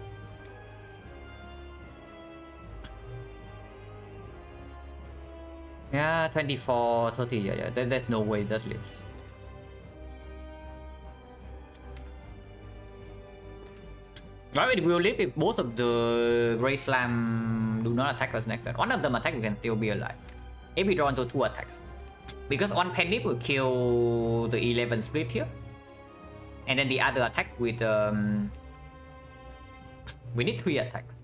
Yeah, 24, 30, yeah, there's no way that lives. Right, it will live if both of the Grey Slam do not attack us next turn. One of them attack, we can still be alive. If we draw into 2 attacks. Because one panic will kill the 11 split here. And then the other attack with... we need 3 attacks.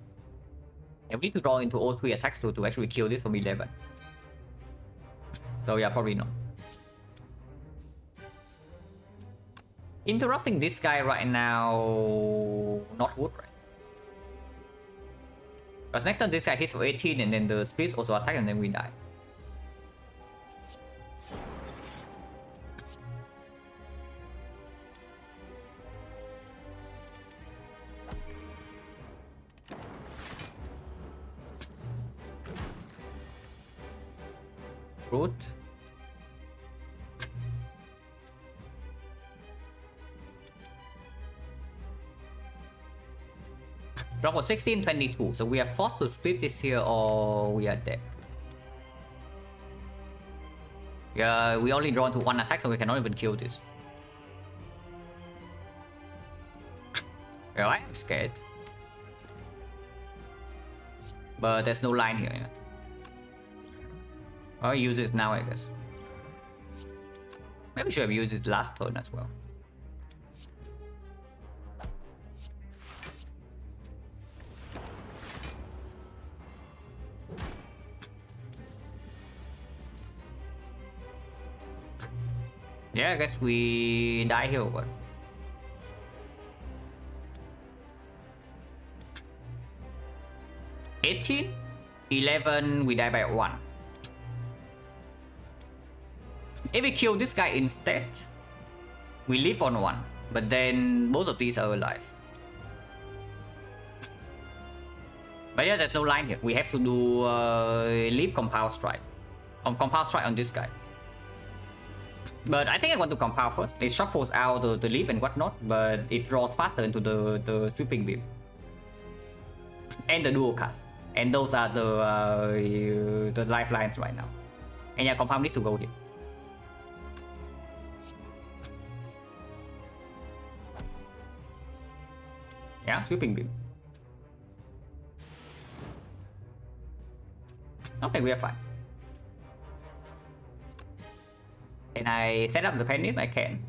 And we need to draw into all 3 attacks to actually kill this from 11. So yeah, probably not. Interrupting this guy right now, not good, right? Because next time this guy hits for 18 and then the splits also attack and then we die. Root. Drop was 1622, so we are forced to split this here or we are dead. Yeah, we only drawn to one attack, so we cannot even kill this. Yeah, I am scared. But there's no line here. Yeah. I'll use this now, I guess. Maybe I should have used it last turn as well. Yeah, I guess we die here or what? $18, $11, we die by 1. If we kill this guy instead, we live on 1, but then both of these are alive. But yeah, there's no line here. We have to do leap compound strike. Compound strike on this guy. But I think I want to compound first. It shuffles out the leap and whatnot, but it draws faster into the sweeping beam. And the dual cast. And those are the lifelines right now. And yeah, compound needs to go here. Yeah, sweeping beam. I think we are fine. Can I set up the penny? I can.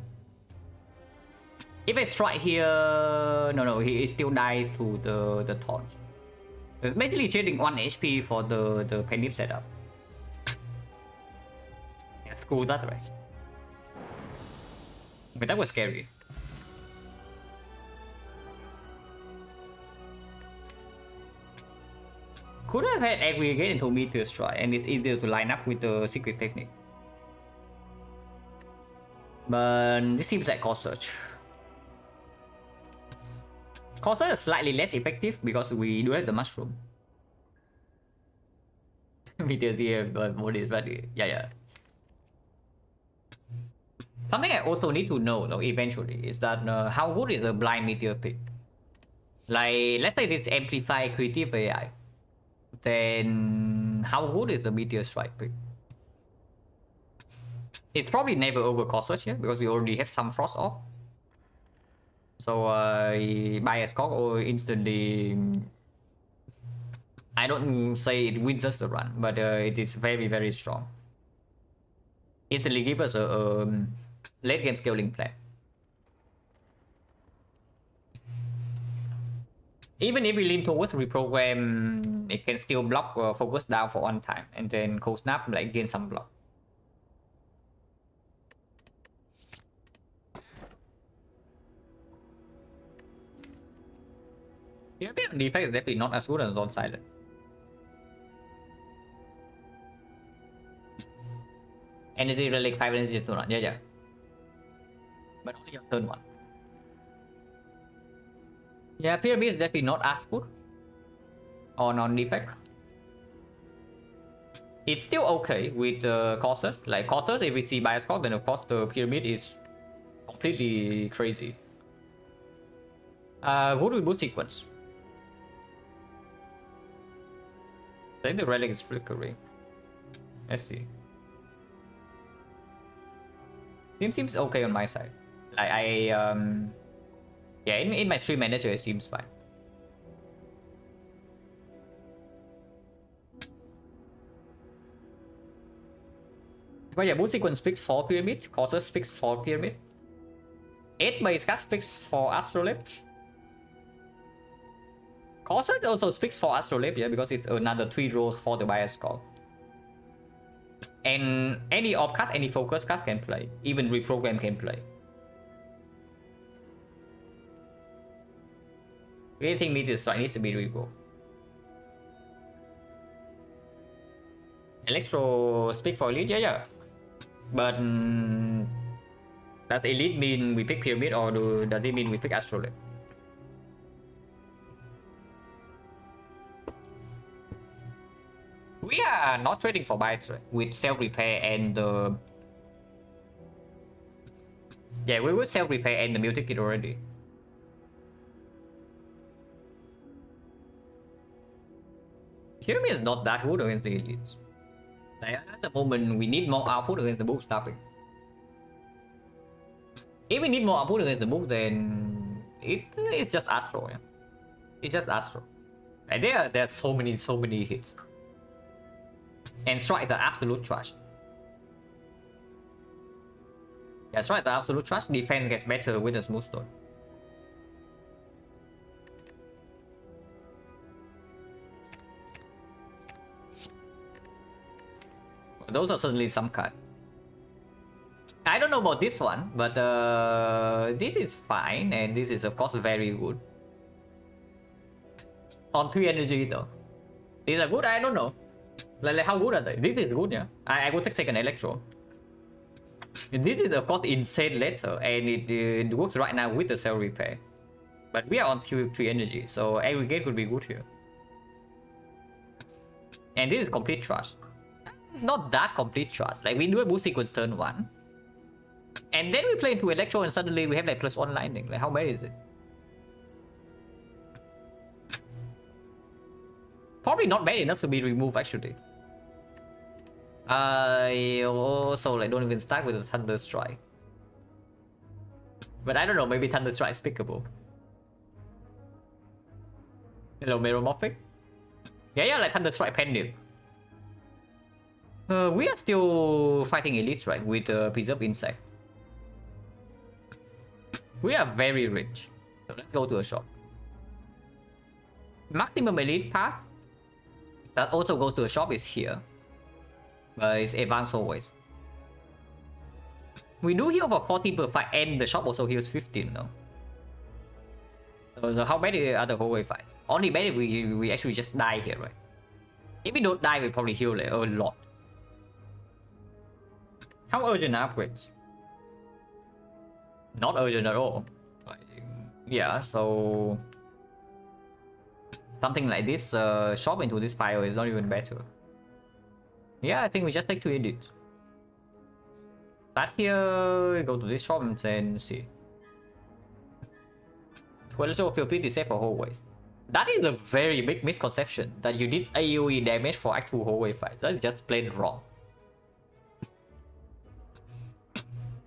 If I strike here, no, he still dies to the taunt. It's basically trading 1 HP for the penny setup. Yeah, screw that way. But that was scary. Could have had aggregate into meteor strike, and it's easier to line up with the secret technique. But this seems like core search. Core search is slightly less effective because we do have the mushroom. Meteors here, but what is ready? Yeah. Something I also need to know though eventually is that how good is a blind meteor pick? Like, let's say this amplify creative AI. Then how good is the meteor strike pick? It's probably never over core search here because we already have some frost off. So bias cock or instantly, I don't say it wins us the run, but it is very, very strong. Instantly give us a late game scaling plan. Even if we lean towards reprogram, it can still block focus down for 1 time and then cold snap like gain some block. Yeah, the effect is definitely not as good as on Silent. Energy relic 5 energy to run, yeah. But only on turn 1. Yeah, pyramid is definitely not as good on defect. It's still okay with the causes. Like causes, if we see bias cost, then of course the pyramid is completely crazy. Good with boost sequence. I think the relic is flickering. Let's see. Team seems okay on my side. Like yeah, in my stream manager it seems fine. But yeah, boost sequence speaks for pyramid, causes speaks for pyramid. 8 base cast speaks for astrolabe. Causes also speaks for astrolabe, yeah, because it's another 3 rows for the bias score. And any orb cast, any focus cast can play. Even reprogram can play. Really think meteor strike needs to be revo. Electro speak for elite, yeah. But does elite mean we pick pyramid or does it mean we pick astrolabe? We are not trading for bites right? With self-repair and the... Yeah, we would self-repair and the mutant kit already. Kirimi is not that good against the elites. Like, at the moment, we need more output against the book staffing. If we need more output against the book, then it's just Astro, yeah. It's just Astro. And there's so many hits. And strikes are absolute trash. Yeah, strikes are absolute trash. Defense gets better with a smooth stone. Those are certainly some cards. I don't know about this one, but this is fine, and this is of course very good. On 3 energy though. These are good, I don't know. Like how good are they? This is good, yeah. I would take second Electro. This is of course insane letter, and it works right now with the cell repair. But we are on 3 energy, so aggregate could be good here. And this is complete trash. It's not that complete trash. Like we do a boost sequence turn 1. And then we play into Electro and suddenly we have like +1 lightning. Like how bad is it? Probably not bad enough to be removed actually. I also like don't even start with the Thunder Strike. But I don't know, maybe Thunder Strike is pickable. Hello, Meromorphic. Yeah, like Thunder Strike Pendant. We are still fighting elites, right? With Preserve Insect. We are very rich. So let's go to a shop. Maximum elite path that also goes to a shop is here. But it's advanced always. We do heal for 40 per fight, and the shop also heals 15 though. So how bad are the hallway fights? Only bad if we actually just die here, right? If we don't die, we probably heal like, a lot. How urgent are upgrades? Not urgent at all. Like, yeah, so something like this shop into this file is not even better. Yeah, I think we just take 2 edits. Start here, go to this shop and then see. Well, also feel pretty safe for hallways. That is a very big misconception that you did AoE damage for Act 2 hallway fights. That's just plain wrong.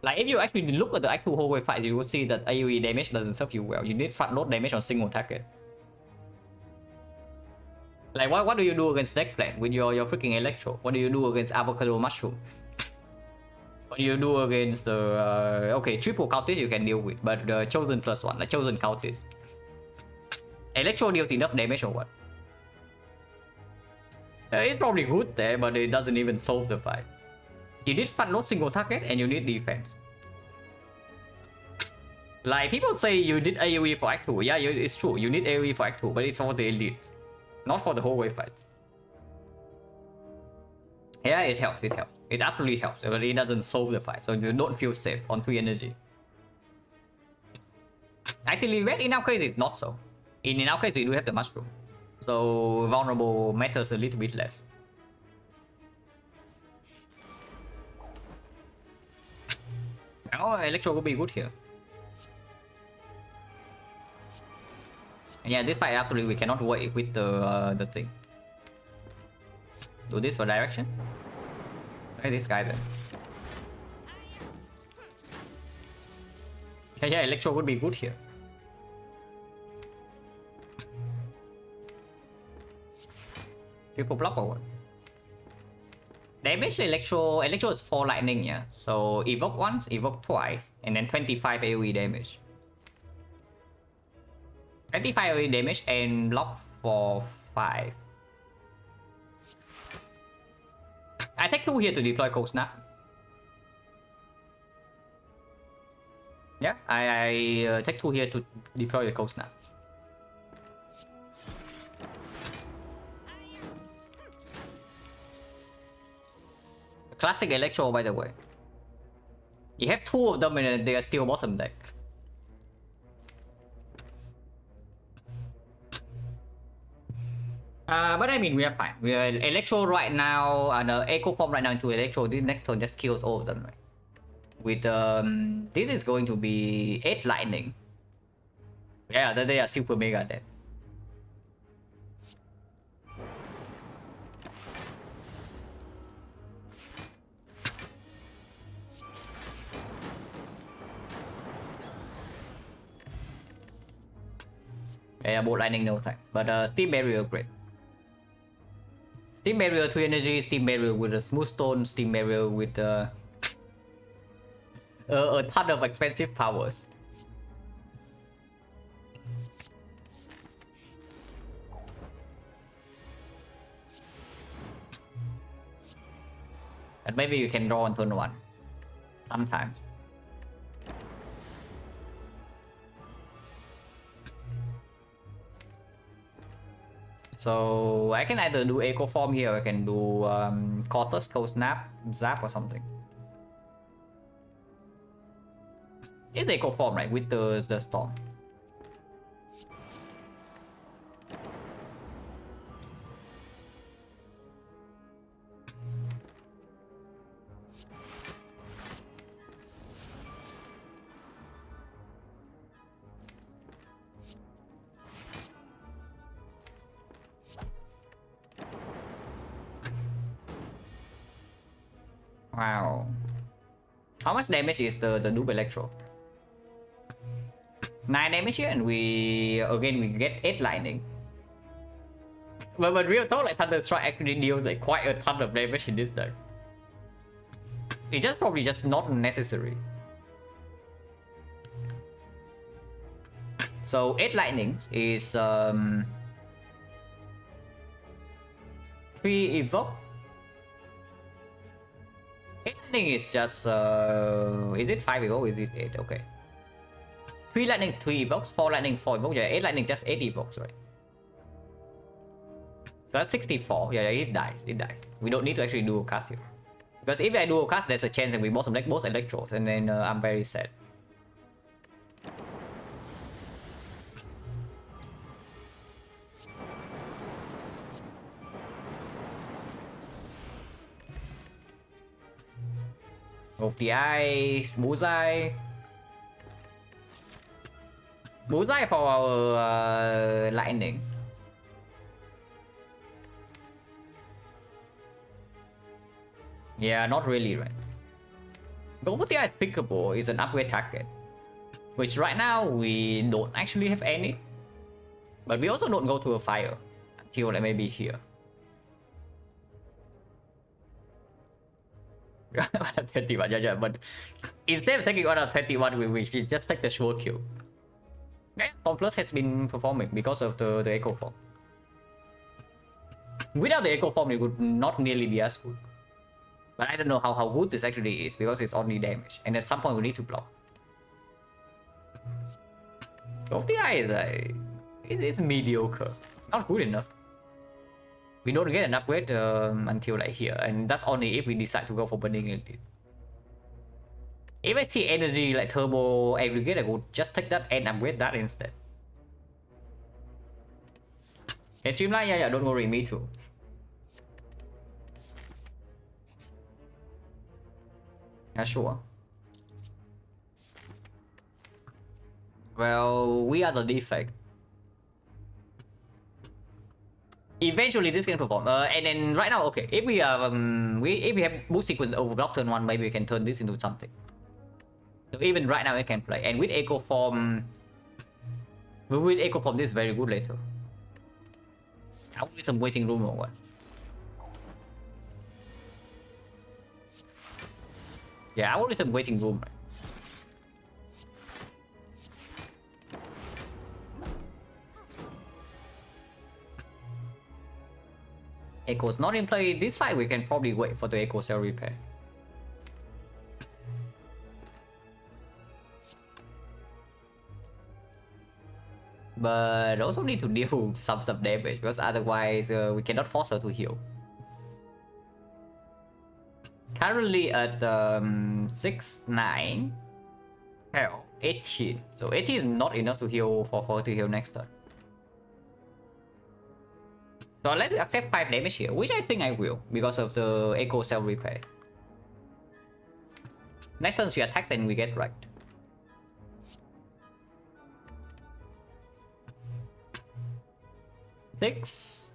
Like, if you actually look at the Act 2 hallway fights, you will see that AoE damage doesn't serve you well. You need front load damage on single target. Like, what do you do against Deck Plant with your freaking Electro? What do you do against Avocado Mushroom? What do you do against the... okay, triple Countess you can deal with, but the Chosen +1, like Chosen Countess. Electro deals enough damage or what? It's probably good there, but it doesn't even solve the fight. You need front load single target and you need defense. Like, people say you did AoE for Act 2. Yeah, it's true. You need AoE for Act 2, but it's for the elite. Not for the hallway fights. Yeah, it helps, it helps. It absolutely helps, but it doesn't solve the fight, so you don't feel safe on 3 energy. Actually, in our case, it's not so. In our case, we do have the mushroom. So, vulnerable matters a little bit less. Oh, Electro will be good here. And yeah, this fight absolutely we cannot wait with the thing. Do this for direction. Hey, this guy then. Yeah, Electro would be good here. Triple block or what? Damage Electro is 4 lightning, yeah. So evoke once, evoke twice, and then 25 AoE damage. 25 AoE damage and block for 5. I take 2 here to deploy Cold Snap. Yeah, I take 2 here to deploy the Cold Snap. Classic Electro, by the way. You have 2 of them and they are still bottom deck. But But I mean, we are fine. We are Electro right now, and Echo Form right now into Electro. This next turn just kills all of them, right? With this is going to be 8 Lightning. Yeah, they are super mega dead. Yeah, both Lightning no time. But Steam Barrier great. Steam Barrier 3 energy, Steam Barrier with a Smooth Stone, Steam Barrier with a ton of expensive powers. And maybe you can draw on turn 1. Sometimes. So I can either do Echo Form here, or I can do Costless, Cold Snap, Zap or something. It's Echo Form, right? With the Storm. Wow. How much damage is the noob Electro? 9 damage here, and we get 8 lightning. But real talk, like Thunder Strike actually deals like quite a ton of damage in this deck. It's just probably just not necessary. So 8 lightnings is 3 evoke. 8 lightning is just is it 5 evoke? Is it 8? Okay. 3 lightning 3 evokes, 4 lightnings 4 evokes. Yeah, 8 lightning just 8 evokes, right? So that's 64. Yeah, it dies. It dies. We don't need to actually do a cast here. Because if I do a cast, there's a chance that we bottom deck both electros, and then I'm very sad. Of the eyes, bullseye. Bullseye for our lightning. Yeah, not really, right? But what the eye is pickable is an upgrade target, which right now we don't actually have any. But we also don't go to a fire until like maybe here. 21, yeah, but instead of taking one out of 21, we should just take the sure kill. Yeah, Storm Plus has been performing because of the Echo Form. Without the Echo Form, it would not nearly be as good. But I don't know how good this actually is because it's only damage, and at some point we need to block. Of the eye is it's mediocre, not good enough. We don't get an upgrade until like here, and that's only if we decide to go for Burning Elite. If I see energy like Turbo Aggregate, I would just take that and upgrade that instead. Hey, Streamline, yeah, don't worry, me too. Yeah, sure. Well, we are the defect. Eventually this can perform, and then right now, okay, if we have boost sequence overblock turn 1, maybe we can turn this into something. So even right now it can play, and with Echo Form, this is very good later. I will need some waiting room or what? Yeah, I will need some waiting room. Echo's not in play. This fight we can probably wait for the Echo Cell repair. But also need to deal some damage because otherwise we cannot force her to heal. Currently at 6-9. Hell, 18. So 18 is not enough to heal for her to heal next turn. So let's accept 5 damage here, which I think I will because of the Echo Cell Repair. Next turn she attacks and we get right. Six.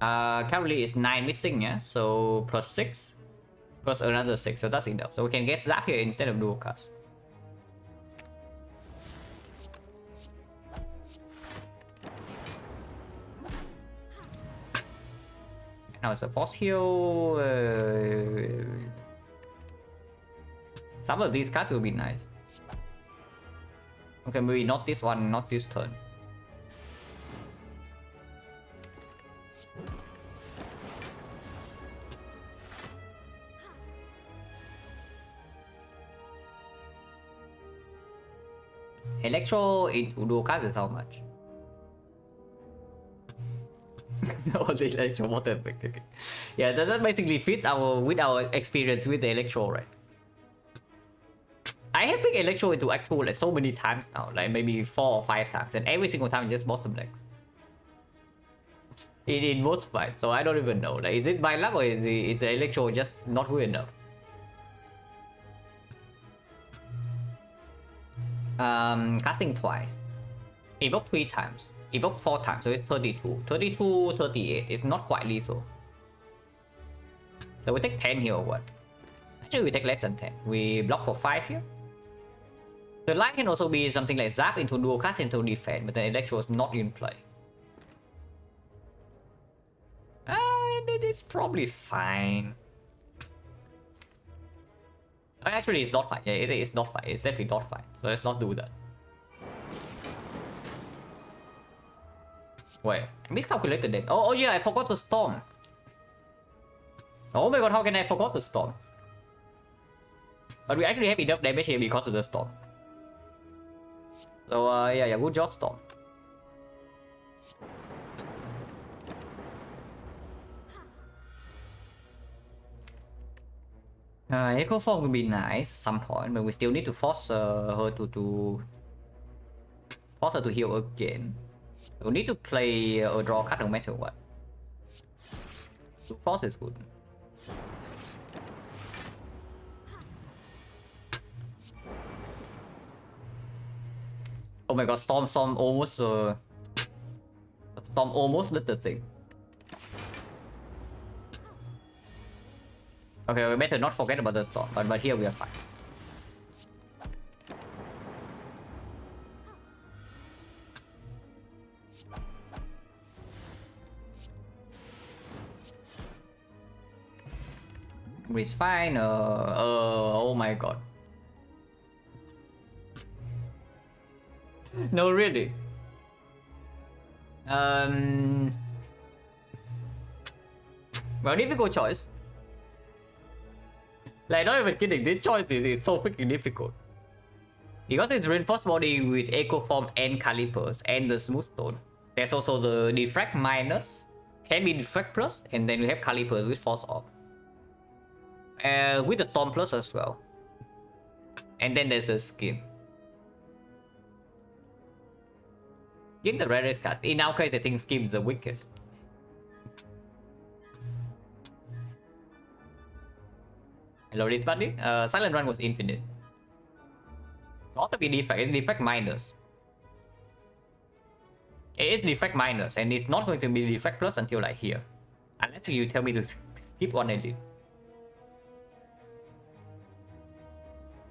Currently it's 9 missing, yeah. So plus 6, plus another 6, so that's enough. So we can get Zap here instead of dual cast. Now it's a boss heal. Some of these cards will be nice. Okay, maybe not this one, not this turn. Electro into dual cast is how much? Oh, the electro water effect. Okay. Yeah, that basically fits with our experience with the electro, right? I have picked electro into Act 2 like so many times now, like maybe 4 or 5 times, and every single time it's just bottom legs. In most fights, so I don't even know. Like, is it my luck or is the electro just not good enough? Casting twice. Evoke 3 times. Evoke 4 times, so it's 32. 32, 38. It's not quite lethal. So we take 10 here or what? Actually, we take less than 10. We block for 5 here. The line can also be something like Zap into dual cast into defense, but the electro is not in play. It's probably fine. Actually, it's not fine. Yeah, it's not fine. It's definitely not fine. So let's not do that. Wait, I miscalculated that. Oh yeah, I forgot the storm. Oh my god, how can I forget the storm? But we actually have enough damage here because of the storm. So yeah, good job, storm. Echo Form would be nice at some point, but we still need to force her to force her to heal again. We need to play a draw card no matter what. So force is good. Oh my god, Storm almost Storm almost lit the thing. Okay, we better not forget about the Storm, but here we are fine. It's fine. Oh my god. No, really. Well, difficult choice. Like, not even kidding. This choice is so freaking difficult. Because it's reinforced body with Echo Form and Calipers and the Smooth Stone. There's also the Defract minus, can be Defract plus, and then we have Calipers with Force Off. With the Storm plus as well. And then there's the Skim. Give the rarest card. In our case, I think Skim is the weakest. Hello, this buddy. Silent Run was infinite. Not to be defect, it's defect minus. It's defect minus, and it's not going to be defect plus until like here. Unless you tell me to skip one edit.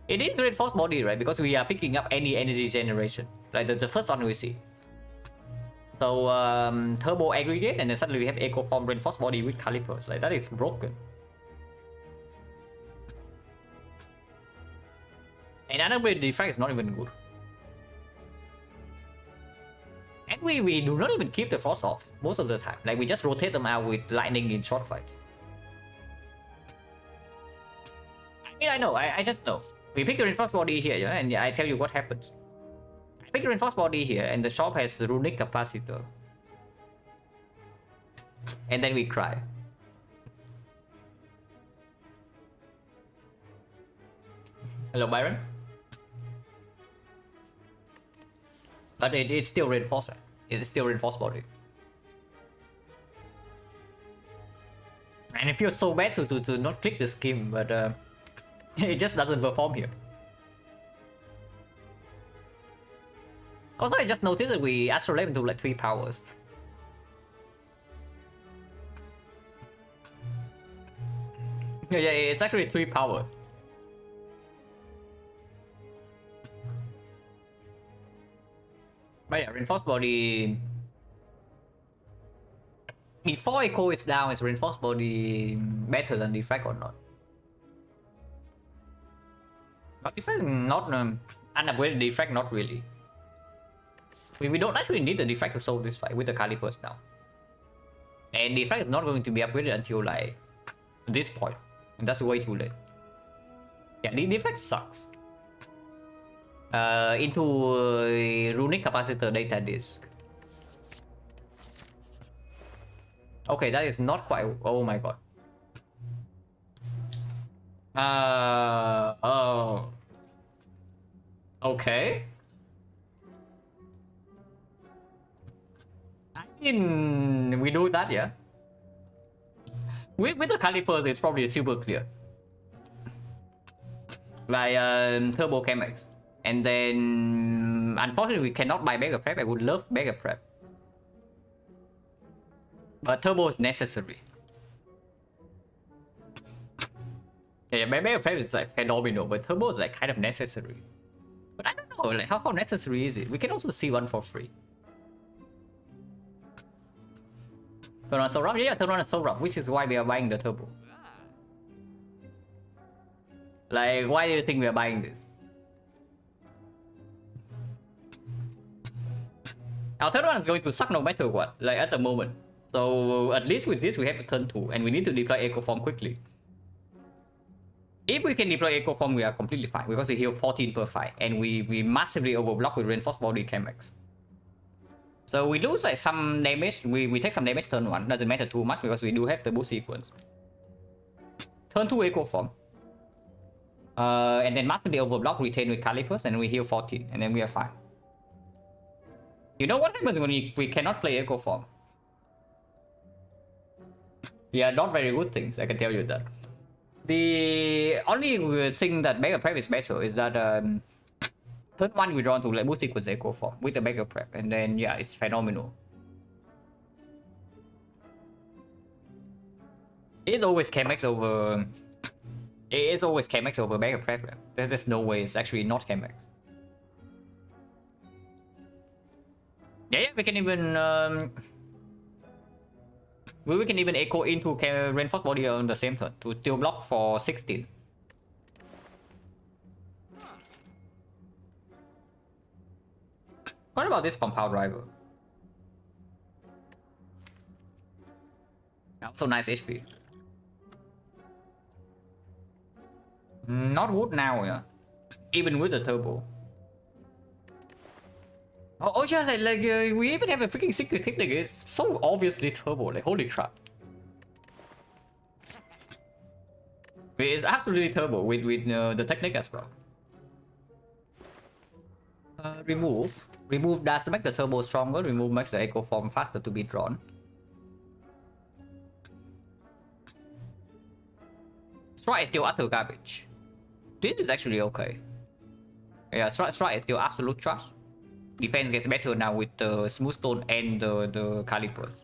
It is reinforced body, right? Because we are picking up any energy generation. Like the first one we see. So turbo aggregate, and then suddenly we have Echo Form reinforced body with calipers. Like that is broken. And another defect is not even good. And we do not even keep the frost off most of the time. Like we just rotate them out with lightning in short fights. I mean, I know, I just know. We pick the reinforced body here, yeah, and I tell you what happens. I pick the reinforced body here, and the shop has runic capacitor. And then we cry. Hello, Byron. But it's still reinforced. It's still reinforced body. it feels so bad to not click the scheme, but it just doesn't perform here. Also, I just noticed that we astrolate into like 3 powers. Yeah, it's actually 3 powers. But yeah, reinforced body. Before Echo is down, is reinforced body better than defract or not? Not defract, not unupgraded defract, not really. We don't actually need the defract to solve this fight with the calipers now. And defract is not going to be upgraded until like this point. And that's way too late. Yeah, the defract sucks. Into runic capacitor data disk. Okay, that is not quite. Oh my god. Oh. Okay. I mean, we do that, yeah. With the calipers, it's probably super clear. Like Turbo Chemex. And then, unfortunately, we cannot buy Mega Prep. I would love Mega Prep. But Turbo is necessary. Yeah, Mega Prep is like phenomenal, but Turbo is like kind of necessary. But I don't know, like how necessary is it? We can also see one for free. Turn on Sorab? Yeah, turn on Sorab, which is why we are buying the Turbo. Like, why do you think we are buying this? Our turn 1 is going to suck no matter what, like at the moment. So at least with this we have a turn 2 and we need to deploy Echo Form quickly. If we can deploy Echo Form, we are completely fine because we heal 14 per fight and we massively overblock with Reinforced Body Chemex. So we lose like some damage, we take some damage turn 1, doesn't matter too much because we do have the boost sequence. Turn 2 Echo Form. And then massively overblock, retain with Calipers, and we heal 14 and then we are fine. You know what happens when we cannot play Echo Form? Yeah, not very good things, I can tell you that. The only thing that Mega Prep is better is that turn 1 we draw to like boost sequence Echo Form with the Mega Prep, and then yeah, it's phenomenal. It's always Chemex over... It's always Chemex over Mega Prep. There's no way it's actually not Chemex. Yeah, we can even we can even echo into Reinforced Body on the same turn to still block for 16. What about this Compound Rival? Also nice HP. Not good now, yeah. Even with the turbo. Oh yeah, like we even have a freaking secret technique. It's so obviously turbo, like holy crap. It's absolutely turbo with the technique as well. Remove. Remove does make the turbo stronger. Remove makes the Echo Form faster to be drawn. Strike is still utter garbage. This is actually okay. Yeah, Strike is still absolute trash. Defense gets better now with the Smooth Stone and the Calipers.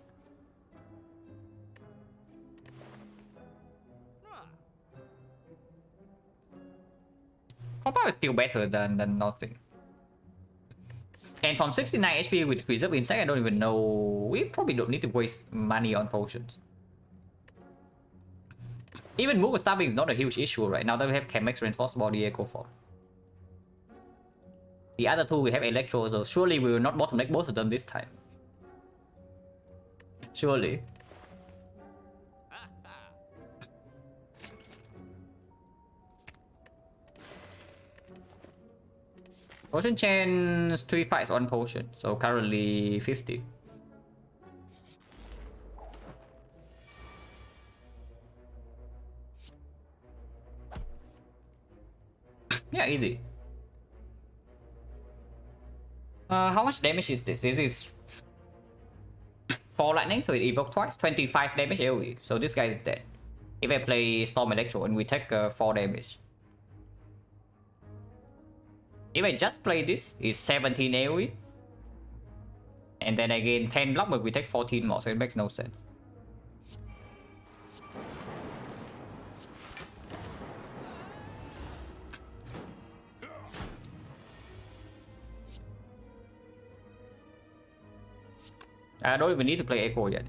Compound is still better than nothing. And from 69 HP with Preserve Insect, I don't even know. We probably don't need to waste money on potions. Even move stabbing is not a huge issue right now that we have Chemex, Reinforced Body, Echo Form. The other two we have Electro, so surely we will not bottleneck both of them this time. Surely. Potion chains 3 fights on potion, so currently 50. Yeah, easy. How much damage is this? This is 4 lightning, so it evokes twice. 25 damage AoE, so this guy is dead. If I play Storm Electro and we take 4 damage. If I just play this, it's 17 AoE. And then I gain 10 block, but we take 14 more, so it makes no sense. I don't even need to play Echo yet.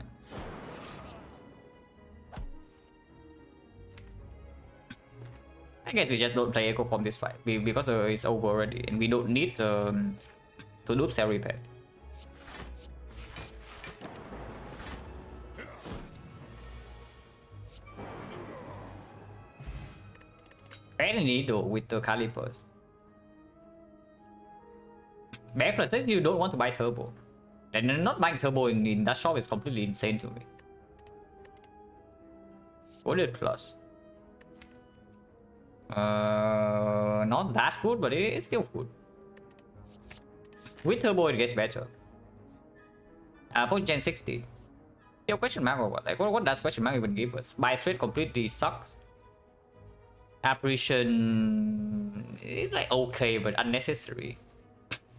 I guess we just don't play Echo from this fight because it's over already, and we don't need to loop cell repair. Very need though with the calipers. Back plus says you don't want to buy turbo. And not buying turbo in that shop is completely insane to me. Bullet plus. Not that good, but it's still good. With turbo it gets better. Post Gen 60. Still question mark or what? Like what does question mark even give us? Buy straight completely sucks. Apparition is like okay, but unnecessary.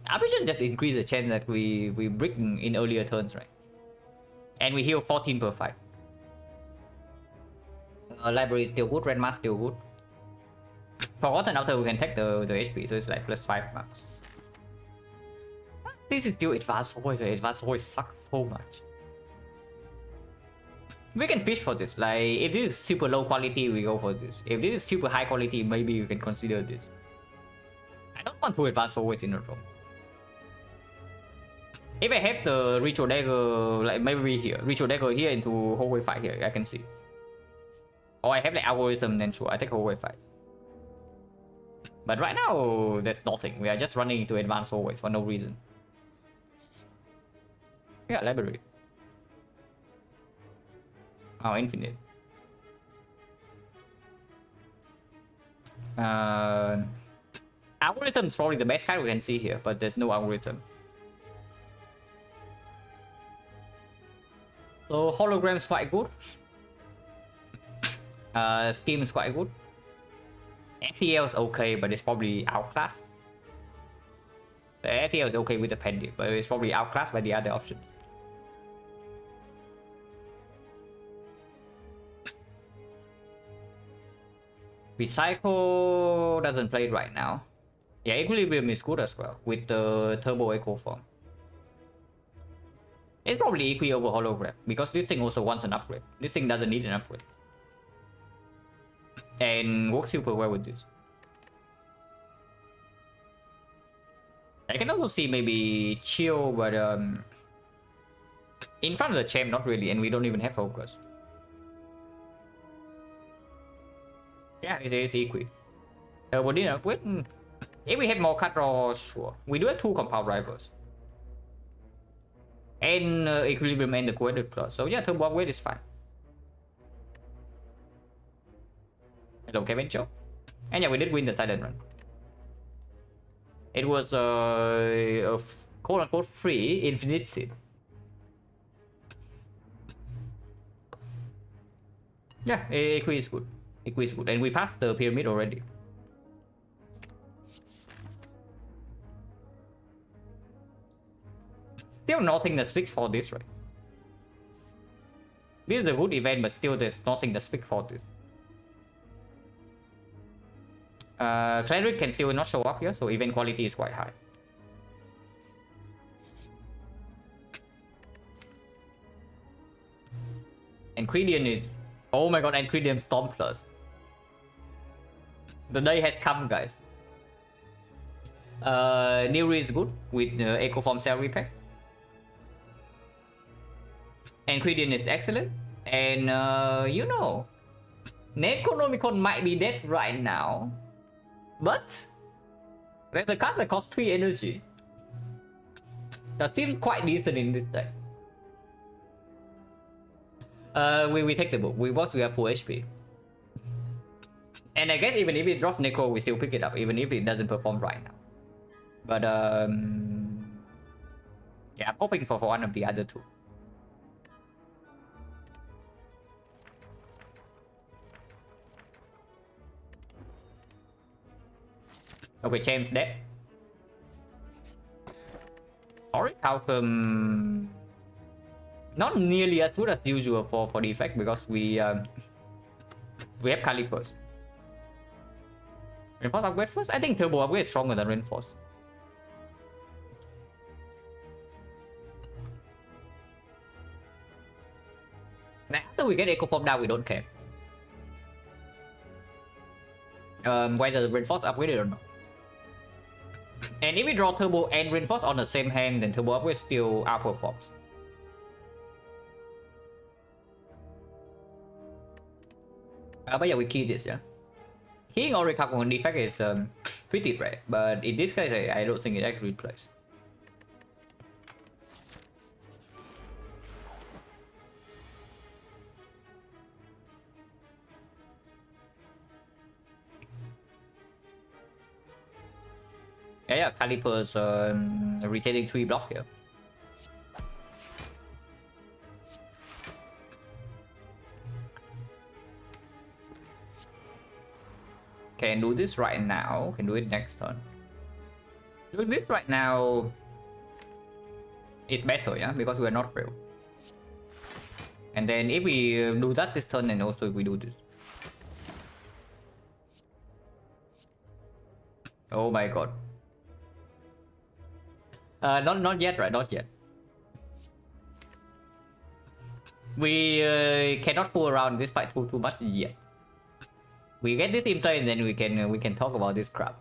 Apparition just increase the chance that we brick in earlier turns, right? And we heal 14 per fight. Library is still good, red mask still good. Forgotten after we can take the HP, so it's like plus 5 marks. This is still advanced voice, advanced voice sucks so much. We can fish for this, like if this is super low quality, we go for this. If this is super high quality, maybe you can consider this. I don't want to advance voice in a row. If I have the ritual dagger, like maybe here, ritual dagger here into hallway fight here, I can see. Or I have the algorithm, then sure, I take hallway fight. But right now, there's nothing. We are just running into advanced hallways for no reason. Yeah, library. Oh, infinite. Algorithm is probably the best card we can see here, but there's no algorithm. So hologram is quite good. Scheme is quite good. FTL is okay, but it's probably outclassed. The FTL is okay with the pendant, but it's probably outclassed by the other options. Recycle doesn't play it right now. Yeah, Equilibrium is good as well with the Turbo Echo form. It's probably equi over hologram because this thing also wants an upgrade. This thing doesn't need an upgrade. And works super well with this. I can also see maybe chill, but in front of the champ, not really, and we don't even have focus. Yeah, it is equi. What did upgrade? If we have more cut draw, sure. We do have 2 compound rivals. And Equilibrium and the Coordinate Plus. So yeah, Turbo upgrade is fine. Hello, Kevin Joe. And yeah, we did win the Silent run. It was a quote-unquote free infinite seed. Yeah, Equi is good. Equi is good. And we passed the pyramid already. Still nothing that speaks for this, right? This is a good event, but still there's nothing that speaks for this. Cleric can still not show up here, so event quality is quite high. Encridian is... Oh my god, Encridian Storm Plus. The day has come, guys. Neri is good with Echo Form Cell Repair. Encridian is excellent. And you know, Necronomicon might be dead right now. But there's a card that costs 3 energy. That seems quite decent in this deck. We take the book. We watch we have full HP. And I guess even if it drops Necro, we still pick it up, even if it doesn't perform right now. But yeah, I'm hoping for one of the other 2. Okay, James dead. Alright, Falcon not nearly as good as usual for the effect because we have Calipers. Reinforce upgrade first? I think Turbo upgrade is stronger than Reinforce. Now, after we get Echo Form down, we don't care. Whether Reinforce upgraded or not. And if we draw Turbo and Reinforce on the same hand, then Turbo upgrade still outperforms. But yeah, we key this, yeah. Keying or recover on defect is pretty rare, but in this case, I don't think it actually plays. Yeah, Caliper's retaining 3 block here. Can do this right now. Can do it next turn. Doing this right now is better, yeah, because we're not real. And then if we do that this turn, and also if we do this. Oh my god. Not yet, right? Not yet. We cannot fool around this fight too much yet. We get this implay and then we can talk about this crap.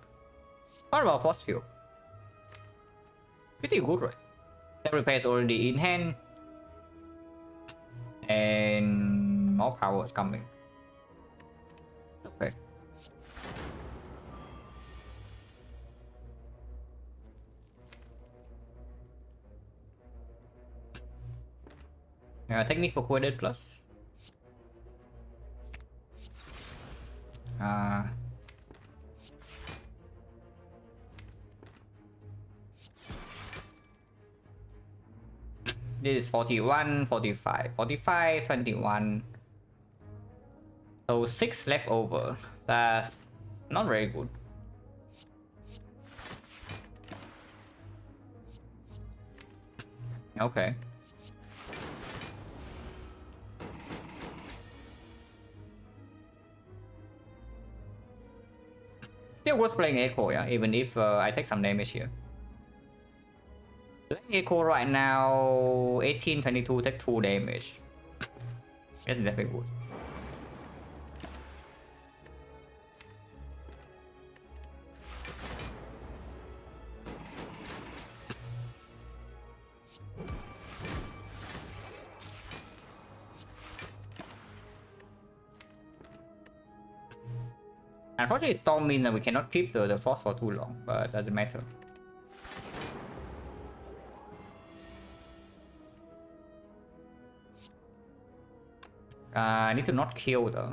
What about force field? Pretty good, right? That repair is already in hand, and more power is coming. Okay. Technique for Quaded plus. This is 41, 45, 45, 21. So 6 left over. That's not very good. Okay. Still worth playing Echo, yeah, even if I take some damage here. Playing Echo right now, 18, 22, take 2 damage. That's definitely good. Unfortunately, Storm means that we cannot keep the force for too long, but doesn't matter. I need to not kill though.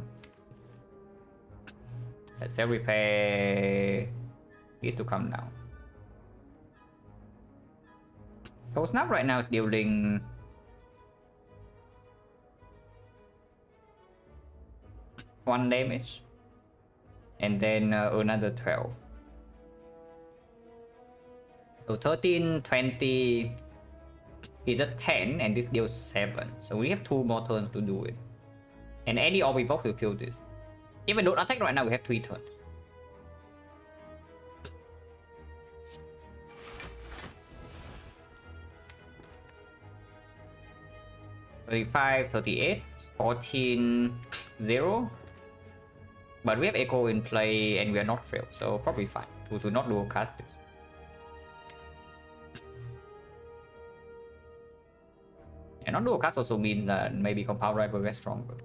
Self repair needs to come down. So Snap right now is dealing 1 damage. And then another 12. So 13, 20 is a 10, and this deals 7. So we have 2 more turns to do it. And any orb evoke will kill this. Even though attack right now, we have 3 turns. $35, 38, 14, 0. But we have Echo in play and we are not failed, so probably fine to not dual cast this. And not dual cast also means that maybe Compound Rival gets stronger.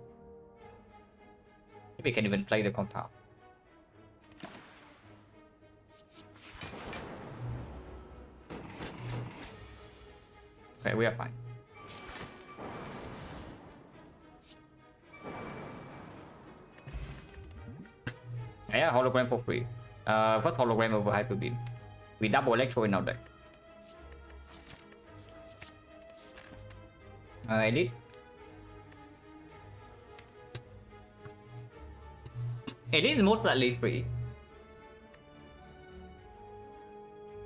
If we can even play the Compound. Okay, we are fine. Yeah, hologram for free. First hologram over Hyper Beam. We double electro in our deck. Elite. Elite is most likely free.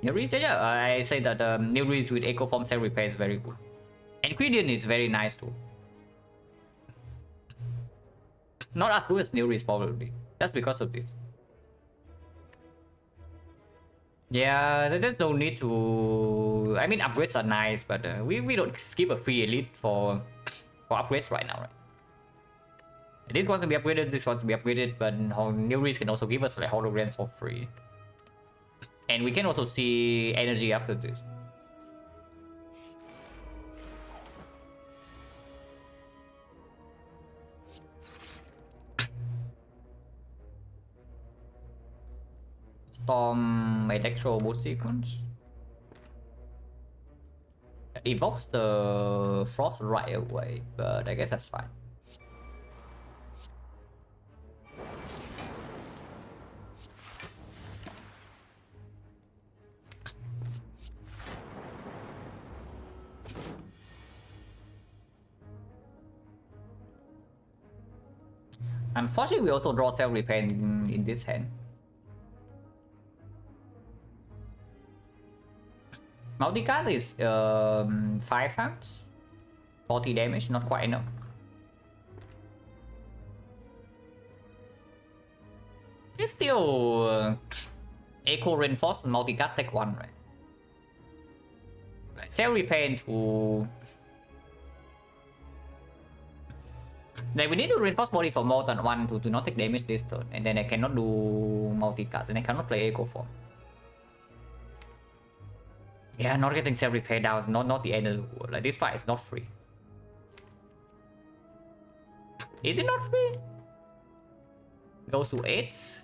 Neuris, yeah, I say that Neuris with Echo Form Cell Repair is very good. Ingredient is very nice too. Not as good as Neuris probably. That's because of this. Yeah, there's no need to. I mean, upgrades are nice, but we don't skip a free elite for upgrades right now, right? This wants to be upgraded, this wants to be upgraded, but Neuris can also give us like holograms for free. And we can also see energy after this. Storm Electro Boot Sequence. Evokes the Frost right away, but I guess that's fine. Unfortunately, we also draw Self Repair in this hand. Multicast is 5 times 40 damage, not quite enough. It's still Echo Reinforced Multicast Tech 1, right? Self Repair into. Like we need to reinforce body for more than 1 to not take damage this turn, and then I cannot do multicast, and I cannot play Echo Form. Yeah, not getting Self Repair down is not the end of the world. Like this fight is not free. Is it not free? Goes to 8.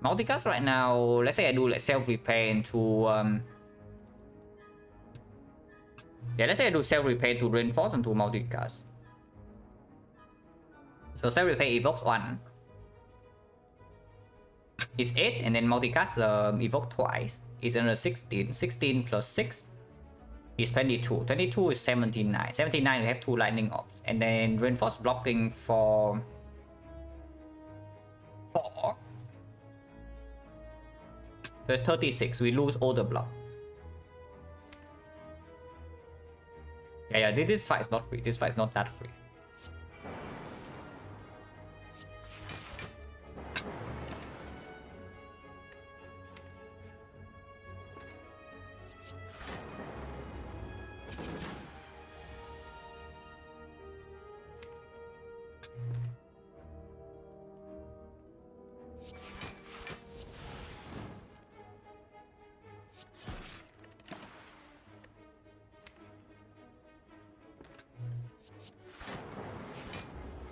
Multicast right now, let's say I do like Self Repair into yeah, let's say I do Self Repair to reinforce into multicast. So Self Repair evokes 1. It's 8, and then multicast evoke twice. It's another 16. 16 plus 6 is 22. 22 is 79. 79 we have 2 lightning orbs. And then reinforce blocking for 4. So it's 36. We lose all the block. Yeah, this fight is not free. This fight is not that free.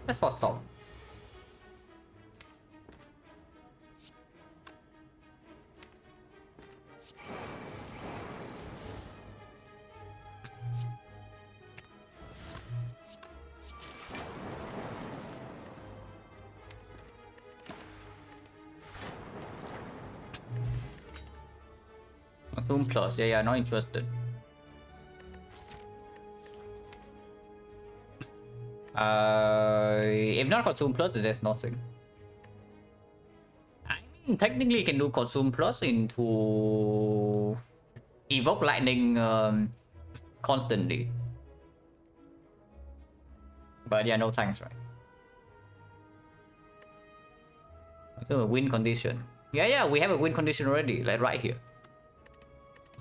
Let's for Storm. Zoom plus, yeah, not interested. If not Consume Plus, there's nothing. I mean, technically you can do Consume Plus into Evoke Lightning constantly. But yeah, no thanks, right? So a win condition. Yeah, we have a win condition already, like right here.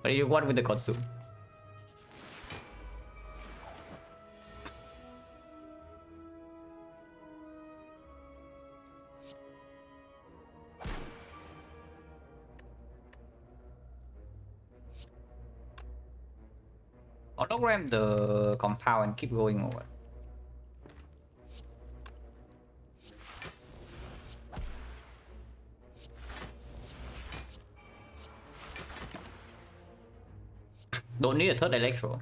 What do you want with the Consume? Hologram the compound and keep going over. Don't need a third electro.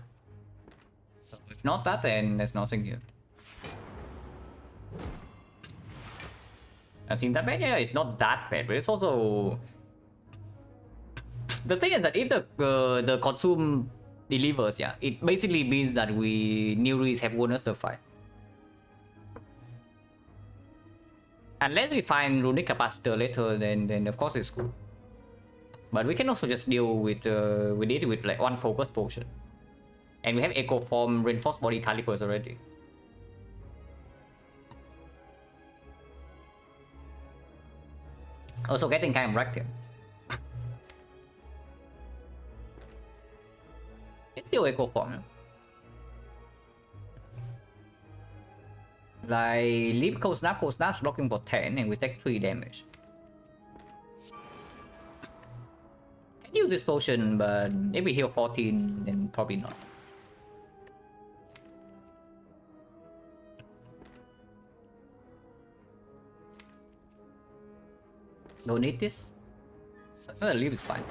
So if not that, then there's nothing here. I think that bad, yeah, it's not that bad, but it's also the thing is that if the consume delivers, yeah, it basically means that we Neuris have won us the fight. Unless we find runic capacitor later, then of course it's cool. But we can also just deal with it with like one focus potion. And we have echo form reinforced body calipers already. Also getting kind of wrecked here. It's still echo form. Like leap cold snap, blocking for 10 and we take 3 damage. Can use this potion, but if we heal 14, then probably not. Don't need this. Leave is fine.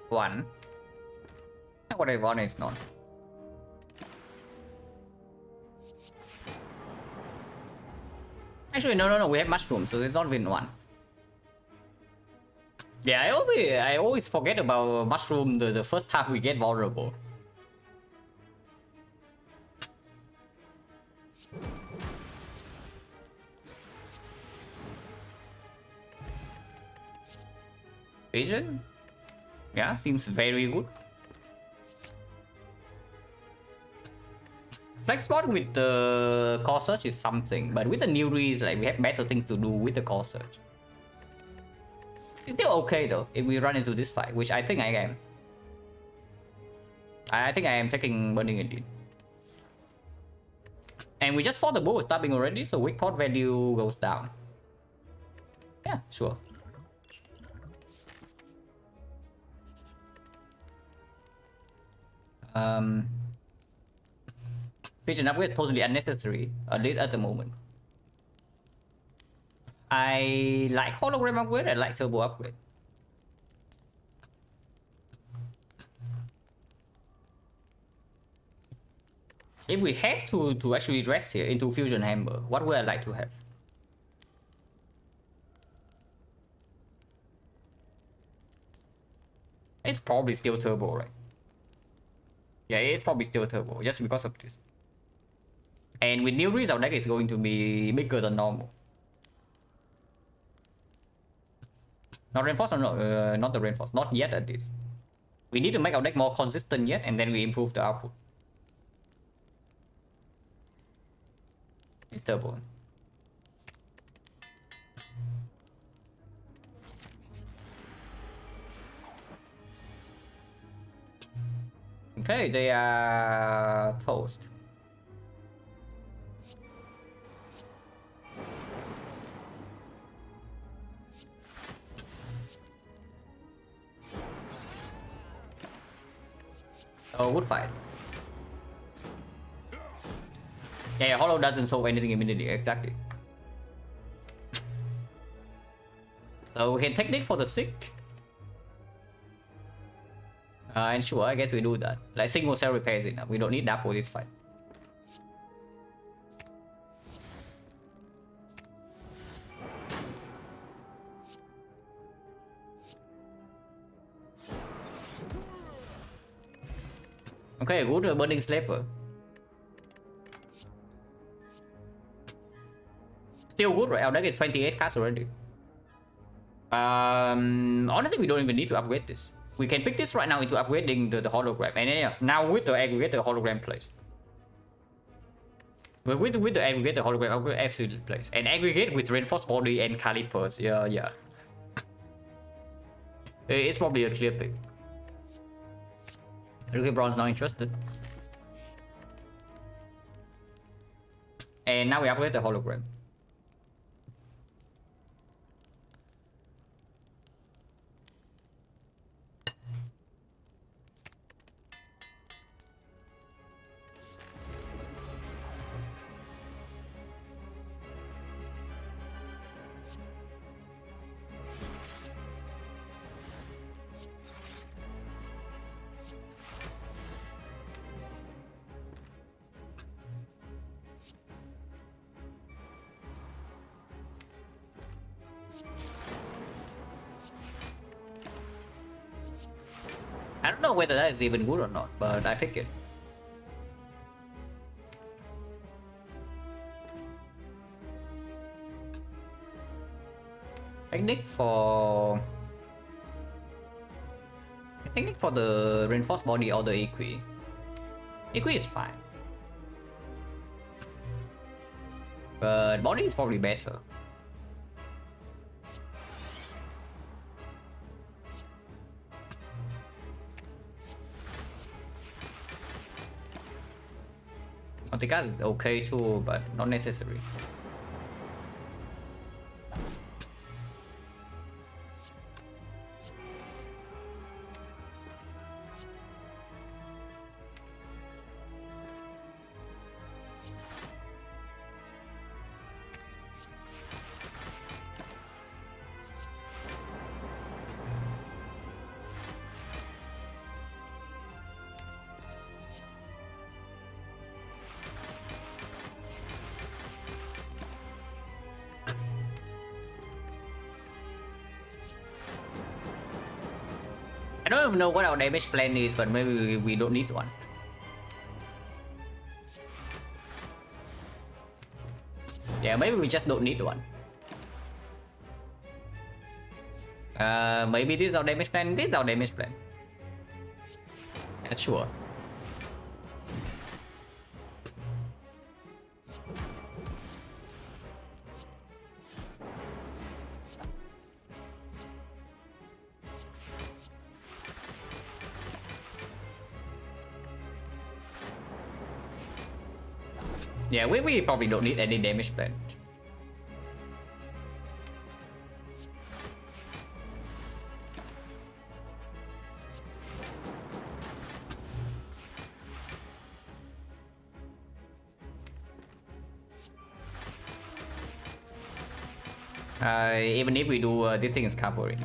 One. What I want is not. Actually, no. We have mushroom, so it's not win one. Yeah, I always forget about mushroom. The first time we get vulnerable. Vision. Yeah, seems very good. Flex spot with the core search is something, but with the new reads, like we have better things to do with the core search. It's still okay though if we run into this fight, which I think I am. I think I am taking burning indeed. And we just fought the bow stabbing already, so weak pot value goes down. Yeah, sure. Vision upgrade totally unnecessary, at least at the moment. I like hologram upgrade, I like turbo upgrade. If we have to actually dress here into fusion hammer, what would I like to have? It's probably still turbo, right? Yeah, it's probably still turbo, just because of this. And with new reads, our deck is going to be bigger than normal. Not reinforced or no, not the reinforced, not yet at least. We need to make our deck more consistent yet, and then we improve the output. It's turbo. Okay, they are toast. Oh, wood fight. Yeah, hollow doesn't solve anything immediately, exactly. So we can technique for the sick. And sure, I guess we do that. Like single cell repair is enough. We don't need that for this fight. Okay, good burning slaver. Still good, right? Our deck is 28 cards already. Honestly, we don't even need to upgrade this. We can pick this right now into upgrading the hologram. And yeah, now with the aggregate, the hologram plays. But with the aggregate, the hologram absolutely plays. And aggregate with reinforced body and calipers. Yeah. It's probably a clear pick. Rookie Bronze not interested. And now we upgrade the hologram. I don't know whether that is even good or not, but I pick it. Technique for the reinforced body or the equi. Equi is fine, but body is probably better. Multicast is okay too, but not necessary. I don't even know what our damage plan is, but maybe we don't need one. Yeah, maybe we just don't need one. Maybe this is our damage plan. This is our damage plan. That's sure. Yeah, we probably don't need any damage plan. Even if we do this thing is covering.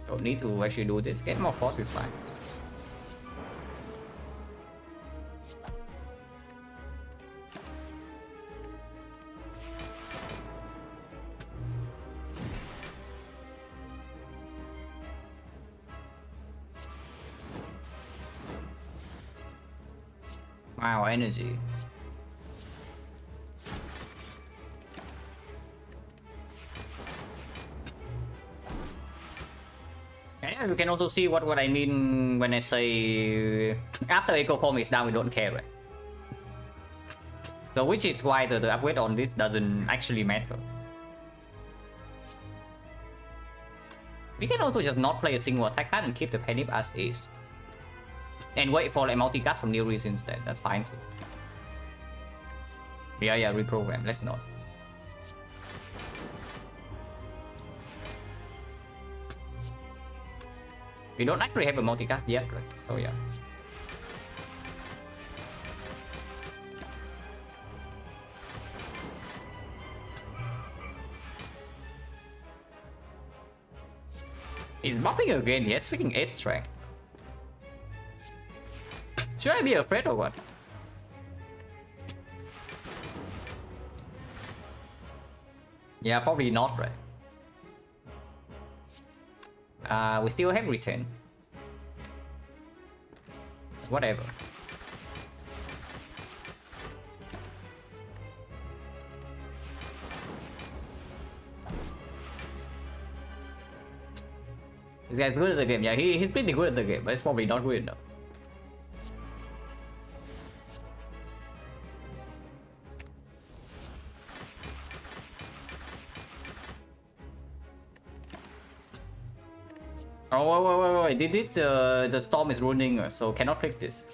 Don't need to actually do this. Get more force is fine. Wow, energy. Yeah, you can also see what I mean when I say after eco form is down, we don't care, right? So which is why the upgrade on this doesn't actually matter. We can also just not play a single attack card and keep the panic as is. And wait for like multicast from new reasons instead. That's fine too. Yeah, reprogram. Let's not. We don't actually have a multicast yet, right? So yeah. He's buffing again. He has freaking 8 strength. Should I be afraid or what? Yeah, probably not, right? We still have return. Whatever. This guy's good at the game. Yeah, he's pretty good at the game, but it's probably not good enough. Oh, wait. This, the storm is ruining us, so cannot click this.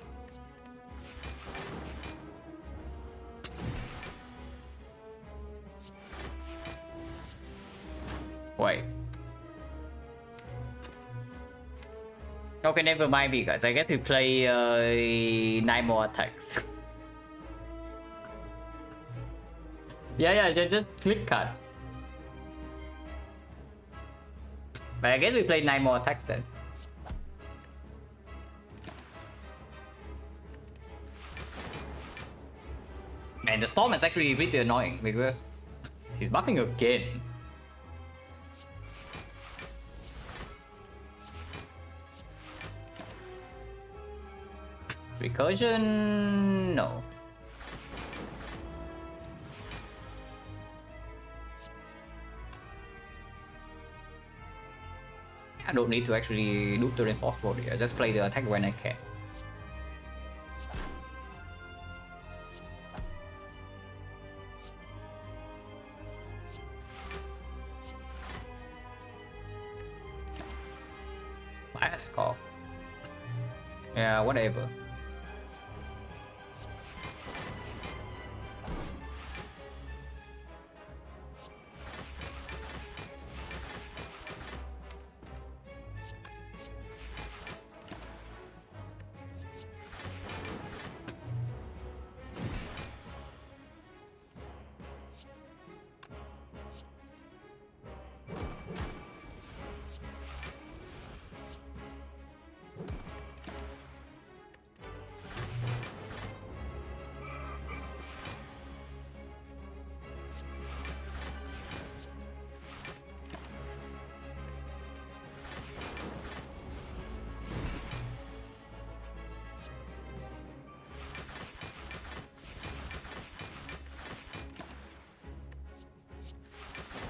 Wait. Okay, never mind, because I guess we play 9 more attacks. yeah, just click cut. But I guess we play 9 more attacks then. Man, the storm is actually really annoying because he's buffing again. Recursion, no. I don't need to actually do the reinforced body. I just play the attack when I can. Last call. Yeah, whatever.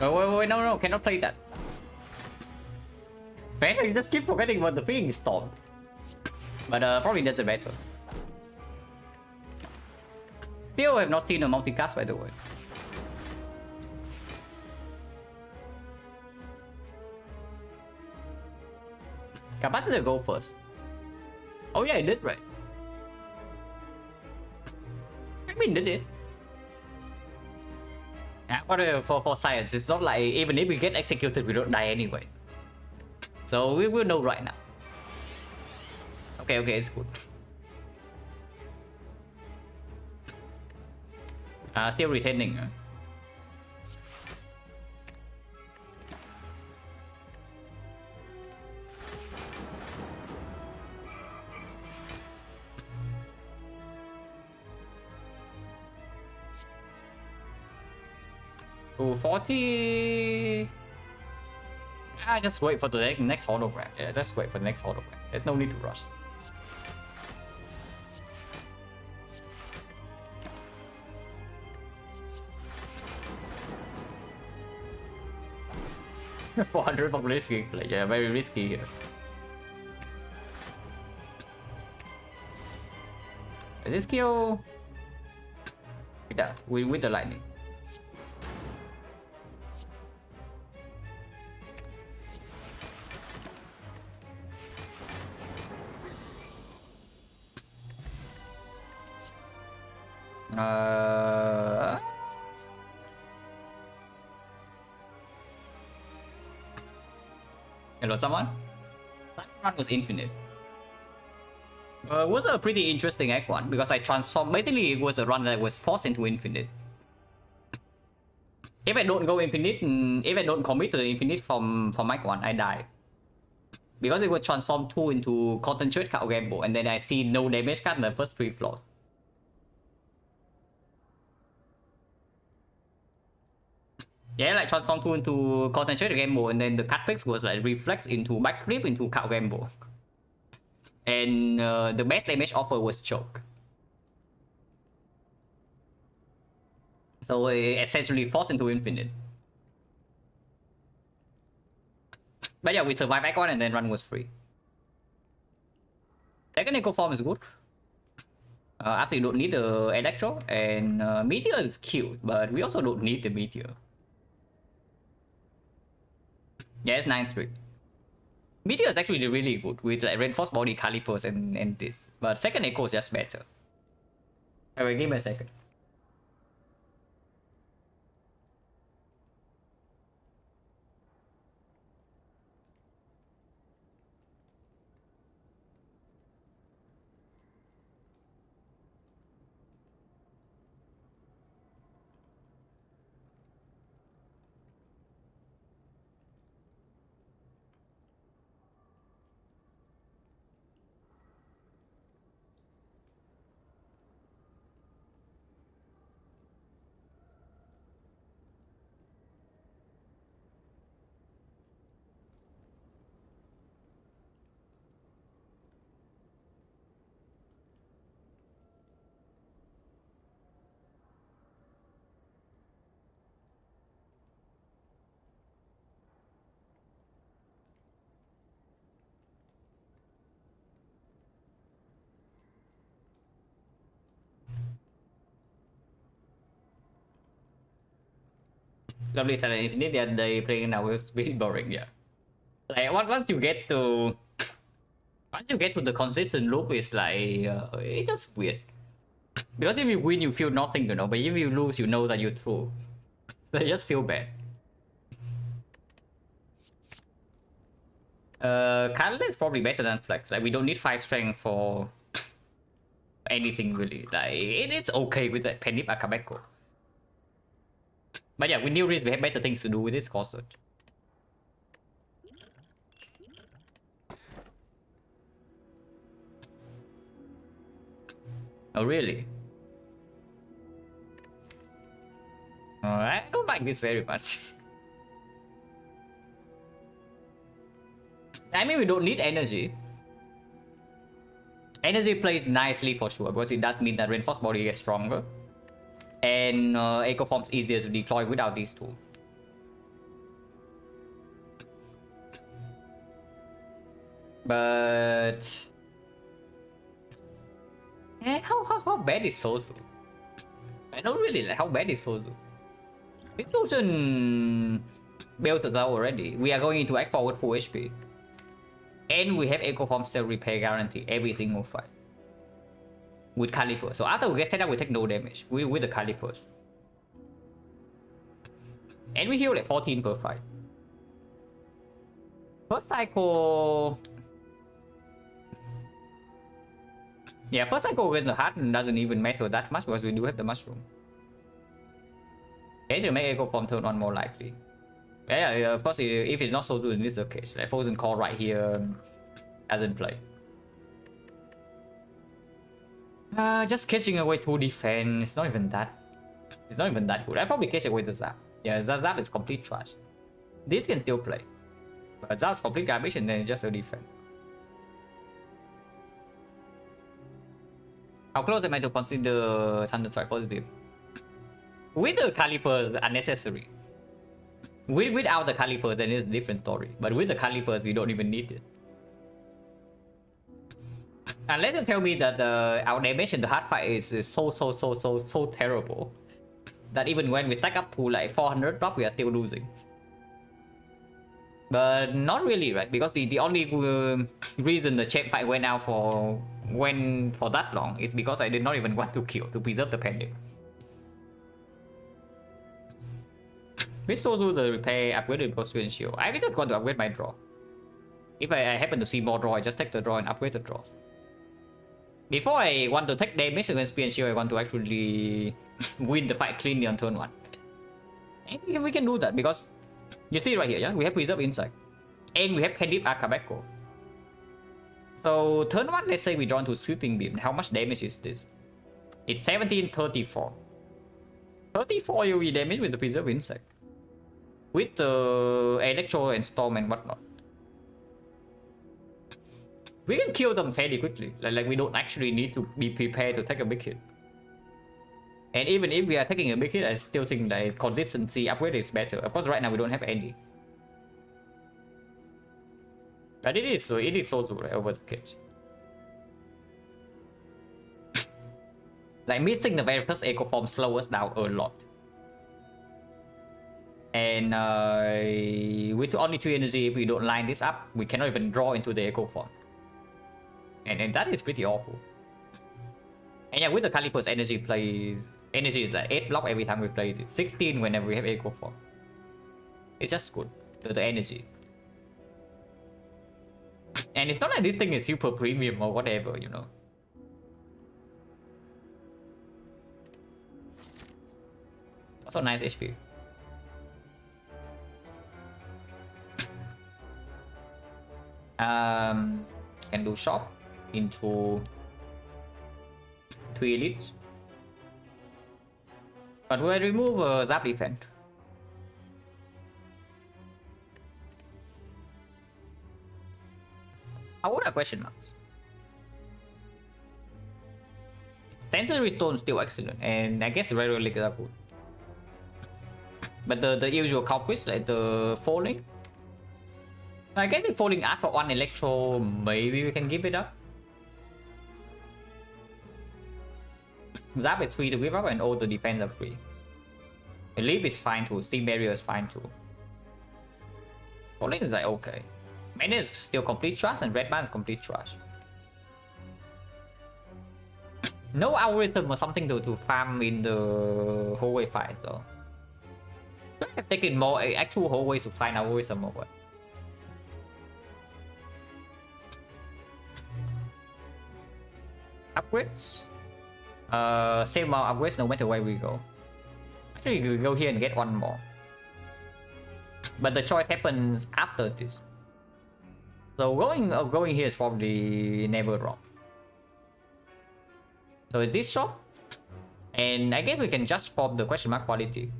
Oh, wait, no, cannot play that. Man, I just keep forgetting about the freaking storm. But probably doesn't matter. Still have not seen a multicast, by the way. Capacitor go first. Oh yeah, I did, right? I mean, did it? Yeah, but for science, it's not like even if we get executed, we don't die anyway. So we will know right now. Okay, it's good. Still retaining. 240. I just wait for the next hologram. Yeah, just wait for the next hologram. There's no need to rush. $400 risky, like, yeah, very risky here. Does this kill? It does, with the lightning. Hello, someone? That run was infinite. It was a pretty interesting Act 1 because I transformed. Basically, it was a run that was forced into infinite. If I don't go infinite, if I don't commit to the infinite from Act 1, I die. Because it was transformed 2 into concentrate card gamble, and then I see no damage card in the first 3 floors. Yeah, like transform 2 into concentrate gamble, and then the card picks was like reflex into back flip into card gamble. And the best damage offer was choke. So it essentially forced into infinite. But yeah, we survived Act 1 and then run was free. Technical form is good. After you don't need the Electro, and Meteor is cute, but we also don't need the Meteor. Yeah, it's 9 streak. Meteor is actually really good with like reinforced body calipers and this, but second echo is just better. Alright, give me a second. Lovely Silent Infinite, yeah, they playing now is really boring, yeah. Like once you get to the consistent loop, it's like it's just weird. Because if you win, you feel nothing, you know. But if you lose, you know that you're through. So you just feel bad. Kylo is probably better than Flex. Like we don't need 5 strength for anything really. Like it's okay with that Penip Akabeko. But yeah, with New Risk, we have better things to do with this course. Oh really? I don't like this very much. I mean, we don't need energy. Energy plays nicely for sure, because it does mean that reinforced body gets stronger. And Echo Form's easier to deploy without these two. But... how bad is Sozu? I don't really like how bad is Sozu. This Sozen builds us out already. We are going into Act Forward full HP. And we have Echo Form Cell Repair guarantee every single fight. With Caliper. So after we get set up, we take no damage with the Calipers. And we heal like 14 per fight. First cycle... Yeah, first cycle against the heart doesn't even matter that much because we do have the mushroom. They should make Echo Form turn on more likely. Yeah, of course, if it's not so good in this case, like Frozen Core right here doesn't play. Just catching away 2 defense, it's not even that good. I probably catch away the Zap. Yeah, Zap is complete trash. This can still play. But Zap's complete garbage and then just a defense. How close am I to consider Thunderstrike positive? With the calipers unnecessary. Without the calipers, then it's a different story. But with the calipers, we don't even need it. Unless you tell me that our damage in the hard fight is so terrible that even when we stack up to like 400 drop, we are still losing. But not really, right? Because the only reason the champ fight went out for that long is because I did not even want to kill to preserve the pendant. With Sozu, the repair upgraded Potion Shield. I just want to upgrade my draw. If I happen to see more draw, I just take the draw and upgrade the draws. Before I want to take damage against Spear and Shield, I want to actually win the fight cleanly on turn 1. And we can do that because you see right here, yeah? We have Preserve Insight. And we have Pendip Akabeko. So turn 1, let's say we draw into Sweeping Beam. How much damage is this? It's 1734. 34 AoE damage with the Preserve Insight. With the Electro and Storm and whatnot. We can kill them fairly quickly. Like we don't actually need to be prepared to take a big hit. And even if we are taking a big hit, I still think that consistency upgrade is better. Of course, right now we don't have any. But it is Sozu right over the cage. Like missing the very first Echo Form slows us down a lot. And with only 3 energy, if we don't line this up, we cannot even draw into the echo form. And that is pretty awful. And yeah, with the Caliper's energy is like 8 block every time we play it, 16 whenever we have echo form. It's just good, the energy. And it's not like this thing is super premium or whatever, you know. Also nice HP. Can do shop into 3 elites. But we'll remove Zap defense. I would have question marks. Sensory Stone still excellent, and I guess very rarely are good. But the usual culprits like the falling. I guess the falling asks for 1 electro, maybe we can give it up. Zap is free to give up and all the defense are free. The leap is fine too, steam barrier is fine too. Falling is like okay. Mana is still complete trash and red man is complete trash. No algorithm or something to farm in the hallway fight though. Should have taken more actual hallways to find algorithm or what? Upgrades? Same amount upgrades no matter where we go. Actually, we go here and get 1 more. But the choice happens after this. So going here is probably never wrong. So it's this shop. And I guess we can just form the question mark quality.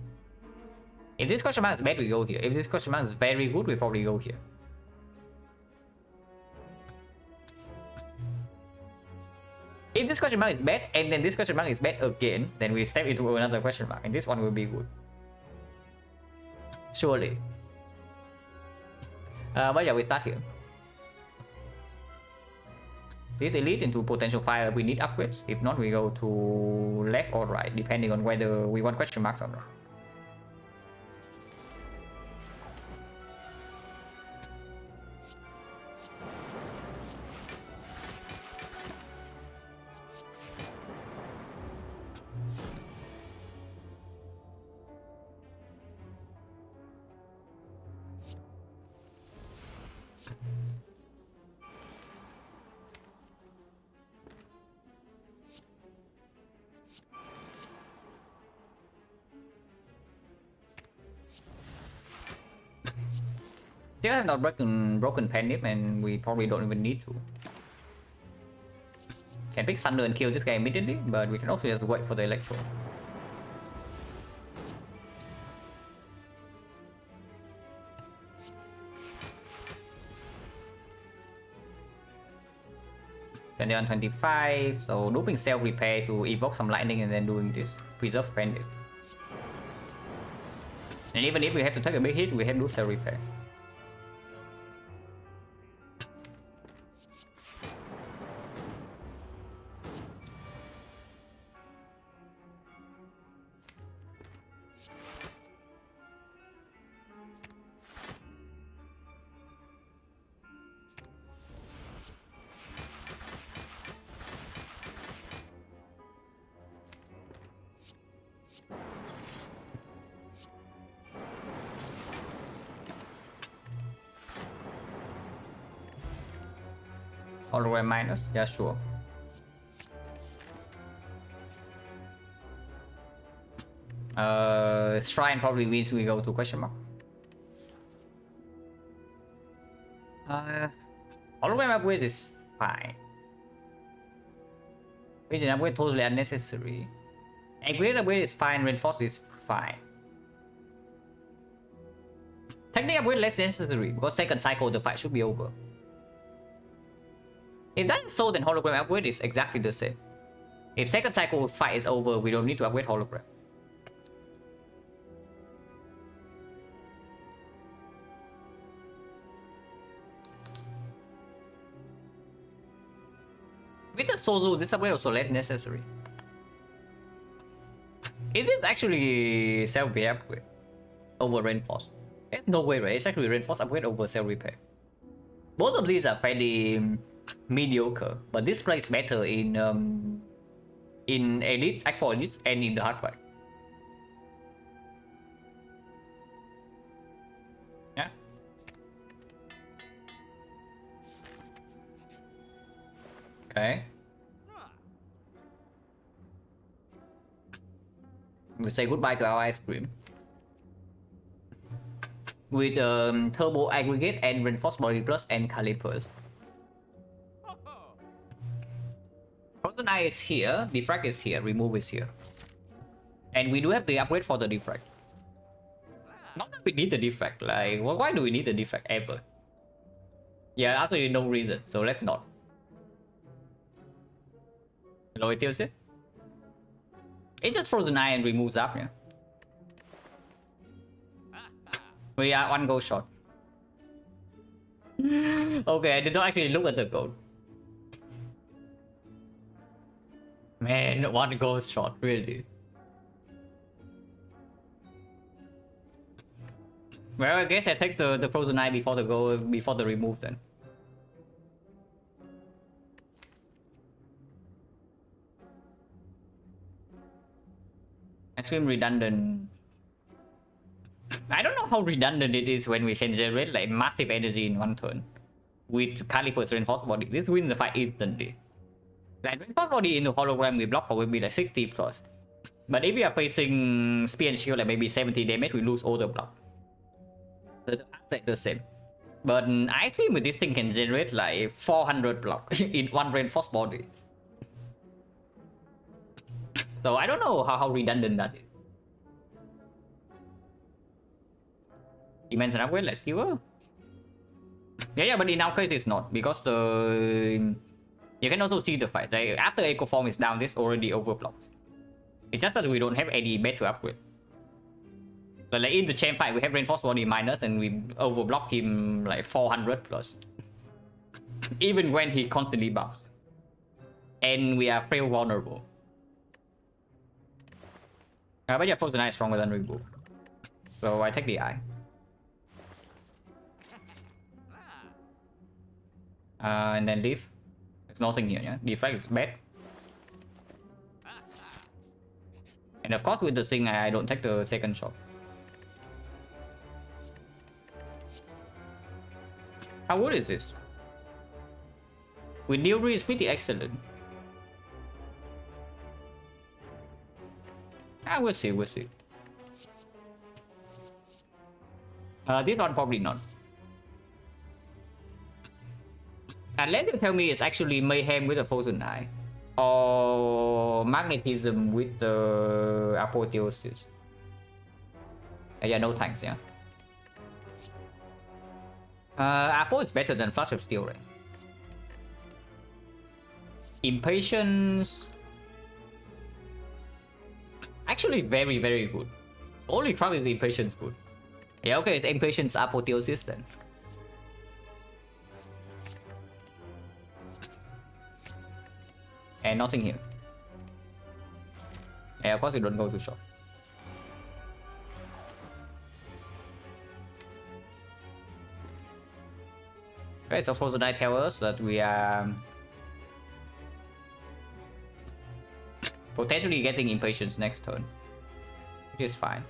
If this question mark is bad, we go here. If this question mark is very good, we probably go here. If this question mark is bad, and then this question mark is bad again, then we step into another question mark, and this one will be good. Surely. But yeah, we start here. This elite into potential fire, we need upgrades. If not, we go to left or right, depending on whether we want question marks or not. Still have not broken Penip, and we probably don't even need to. Can pick Thunder and kill this guy immediately, but we can also just wait for the Electro. Then they're on 25, so looping self-repair to evoke some lightning and then doing this. Preserve Penip. And even if we have to take a big hit, we have loop self-repair. Hologram minus? Yeah, sure. Shrine probably means we go to question mark. Hologram upgrade is fine. Vision upgrade totally unnecessary. Upgrade upgrade is fine, reinforce is fine. Technical upgrade less necessary because second cycle the fight should be over. If that is so, then hologram upgrade is exactly the same. If second cycle fight is over, we don't need to upgrade hologram. With the Sozu, this upgrade also less necessary. Is this actually self-pay upgrade? over reinforce. There's no way, right? It's actually reinforce upgrade over cell repair. Both of these are fairly mediocre, but this plays better in elite, act for elite, and in the hard drive. Yeah. Okay. We say goodbye to our ice cream. With turbo aggregate and reinforced body plus and calipers. Frozen Eye is here, defrag is here, remove is here. And we do have the upgrade for the defrag. Not that we need the defrag, like, well, why do we need the defrag ever? Yeah, absolutely no reason, so let's not. Hello, it tells it. It just Frozen Eye and removes up, yeah. We are one goal short. Okay, I did not actually look at the code. Man, one goal short, really. Well, I guess I take the Frozen Eye before the go before the remove then. Ice cream redundant. I don't know how redundant it is when we can generate like massive energy in one turn. With Caliper's reinforced body, this wins the fight instantly. Like reinforced body into hologram we block probably like 60 plus. But if we are facing spear and shield like maybe 70 damage, we lose all the block. The attack the same. But I think with this thing can generate like 400 block in one reinforced body. So I don't know how redundant that is. Immense an upgrade, let's give her. Yeah, but in our case it's not, because you can also see the fight. Like, after Echo Form is down, this already overblocks. It's just that we don't have any better upgrade. But like in the chain fight, we have reinforced body minus and we overblock him like 400 plus. Even when he constantly buffs. And we are frail vulnerable. But yeah, Frozen Eye is stronger than Remove. So I take the eye. And then leave. There's nothing here, yeah? Deflect is bad. And of course with the thing I don't take the second shot. How good is this? With Dealry is pretty excellent. We'll see, we'll see. This one probably not. Unless you tell me it's actually Mayhem with the Frozen Eye. Or Magnetism with the Apotheosis. Yeah, no thanks, yeah. Apo is better than Flash of Steel, right? Impatience... Actually very, very good. Only crap is Impatience good. Yeah, okay, it's Impatience Apotheosis then. And nothing here. Yeah, of course you don't go too short. Okay, so Frozen Eye tells us that we are potentially getting Impatience next turn, which is fine.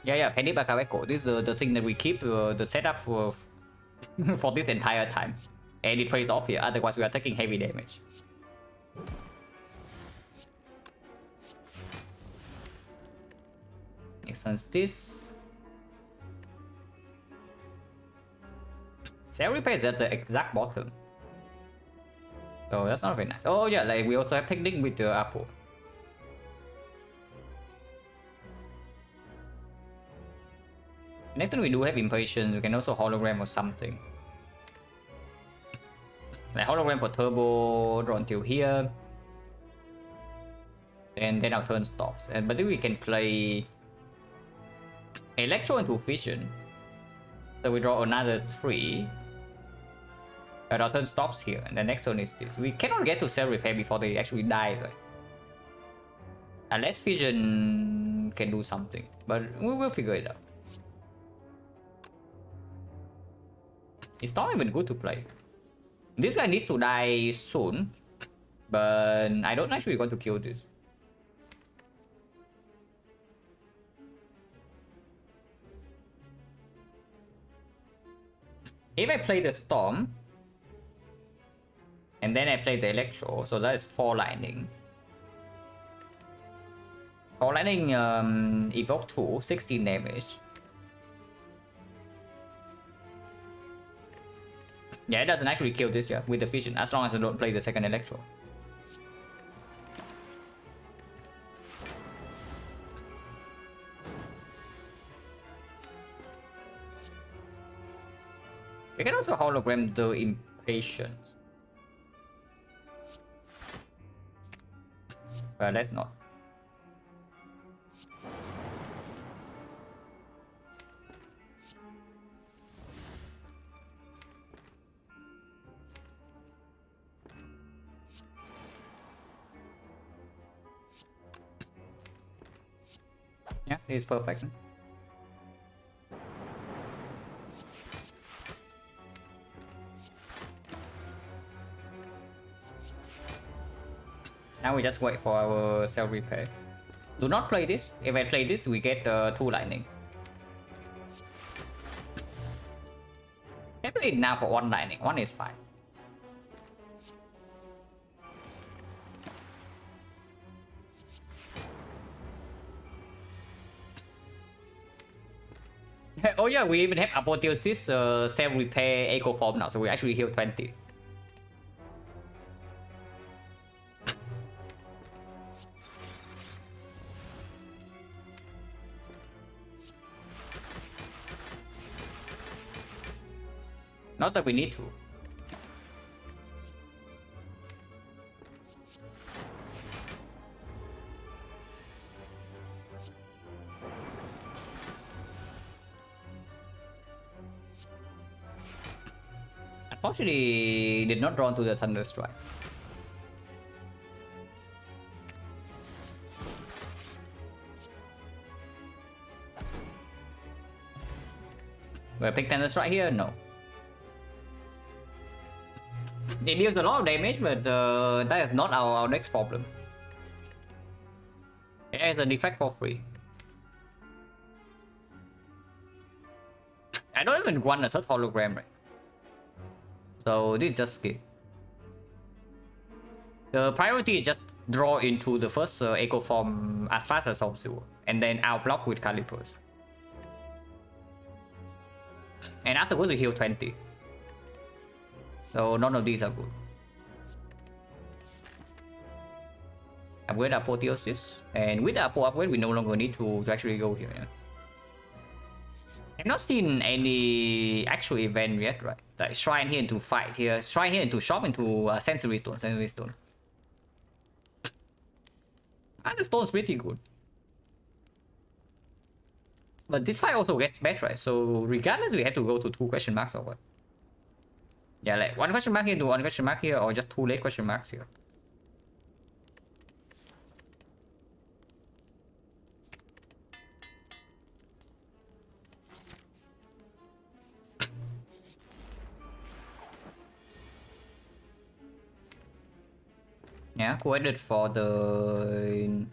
Yeah, Penny Bakaweko. This is the thing that we keep the setup for for this entire time, and it pays off here. Otherwise, we are taking heavy damage. Next one's this. Cell repair is at the exact bottom. So that's not very nice. Oh yeah, like we also have technique with the Apple. Next time we do have Impatience, we can also hologram or something. Like hologram for turbo, draw until here. And then our turn stops. But then we can play Electro into Fission. So we draw another 3. But our turn stops here, and the next turn is this. We cannot get to cell repair before they actually die, right? Unless Fission can do something, but we will figure it out. It's not even good to play. This guy needs to die soon, but I don't actually want to kill this. If I play the Storm, and then I play the Electro, so that is 4 lightning. 4 lightning evoke 2, 16 damage. Yeah, it doesn't actually kill this with the vision, as long as I don't play the second Electro. We can also hologram the Impatience. But let's not. Yeah, it's perfect. Now we just wait for our cell repair. Do not play this. If I play this, we get 2 lightning. Can play it now for 1 lightning. 1 is fine. Oh yeah, we even have Apotheosis cell repair echo form now, so we actually heal 20. Not that we need to. Unfortunately, did not draw to the Thunder Strike. Will I pick Thunder Strike here? No. It deals a lot of damage, but that is not our next problem. It has a defect for free. I don't even want a 3rd hologram, right? So this is just skip. The priority is just draw into the first echo form as fast as possible, and then outblock with Calipers. And afterwards we heal 20. So none of these are good. Upgrade Apotheosis, and with the Apo upgrade we no longer need to actually go here. Yeah? I've not seen any actual event yet, right? Like Shrine here into fight here, Shrine here into shop into Sensory Stone, Sensory Stone. And the stone's pretty good. But this fight also gets back, right? So regardless, we have to go to 2 question marks or what? Yeah, like 1 question mark here to 1 question mark here, or just 2 late question marks here. Yeah, co-edit for the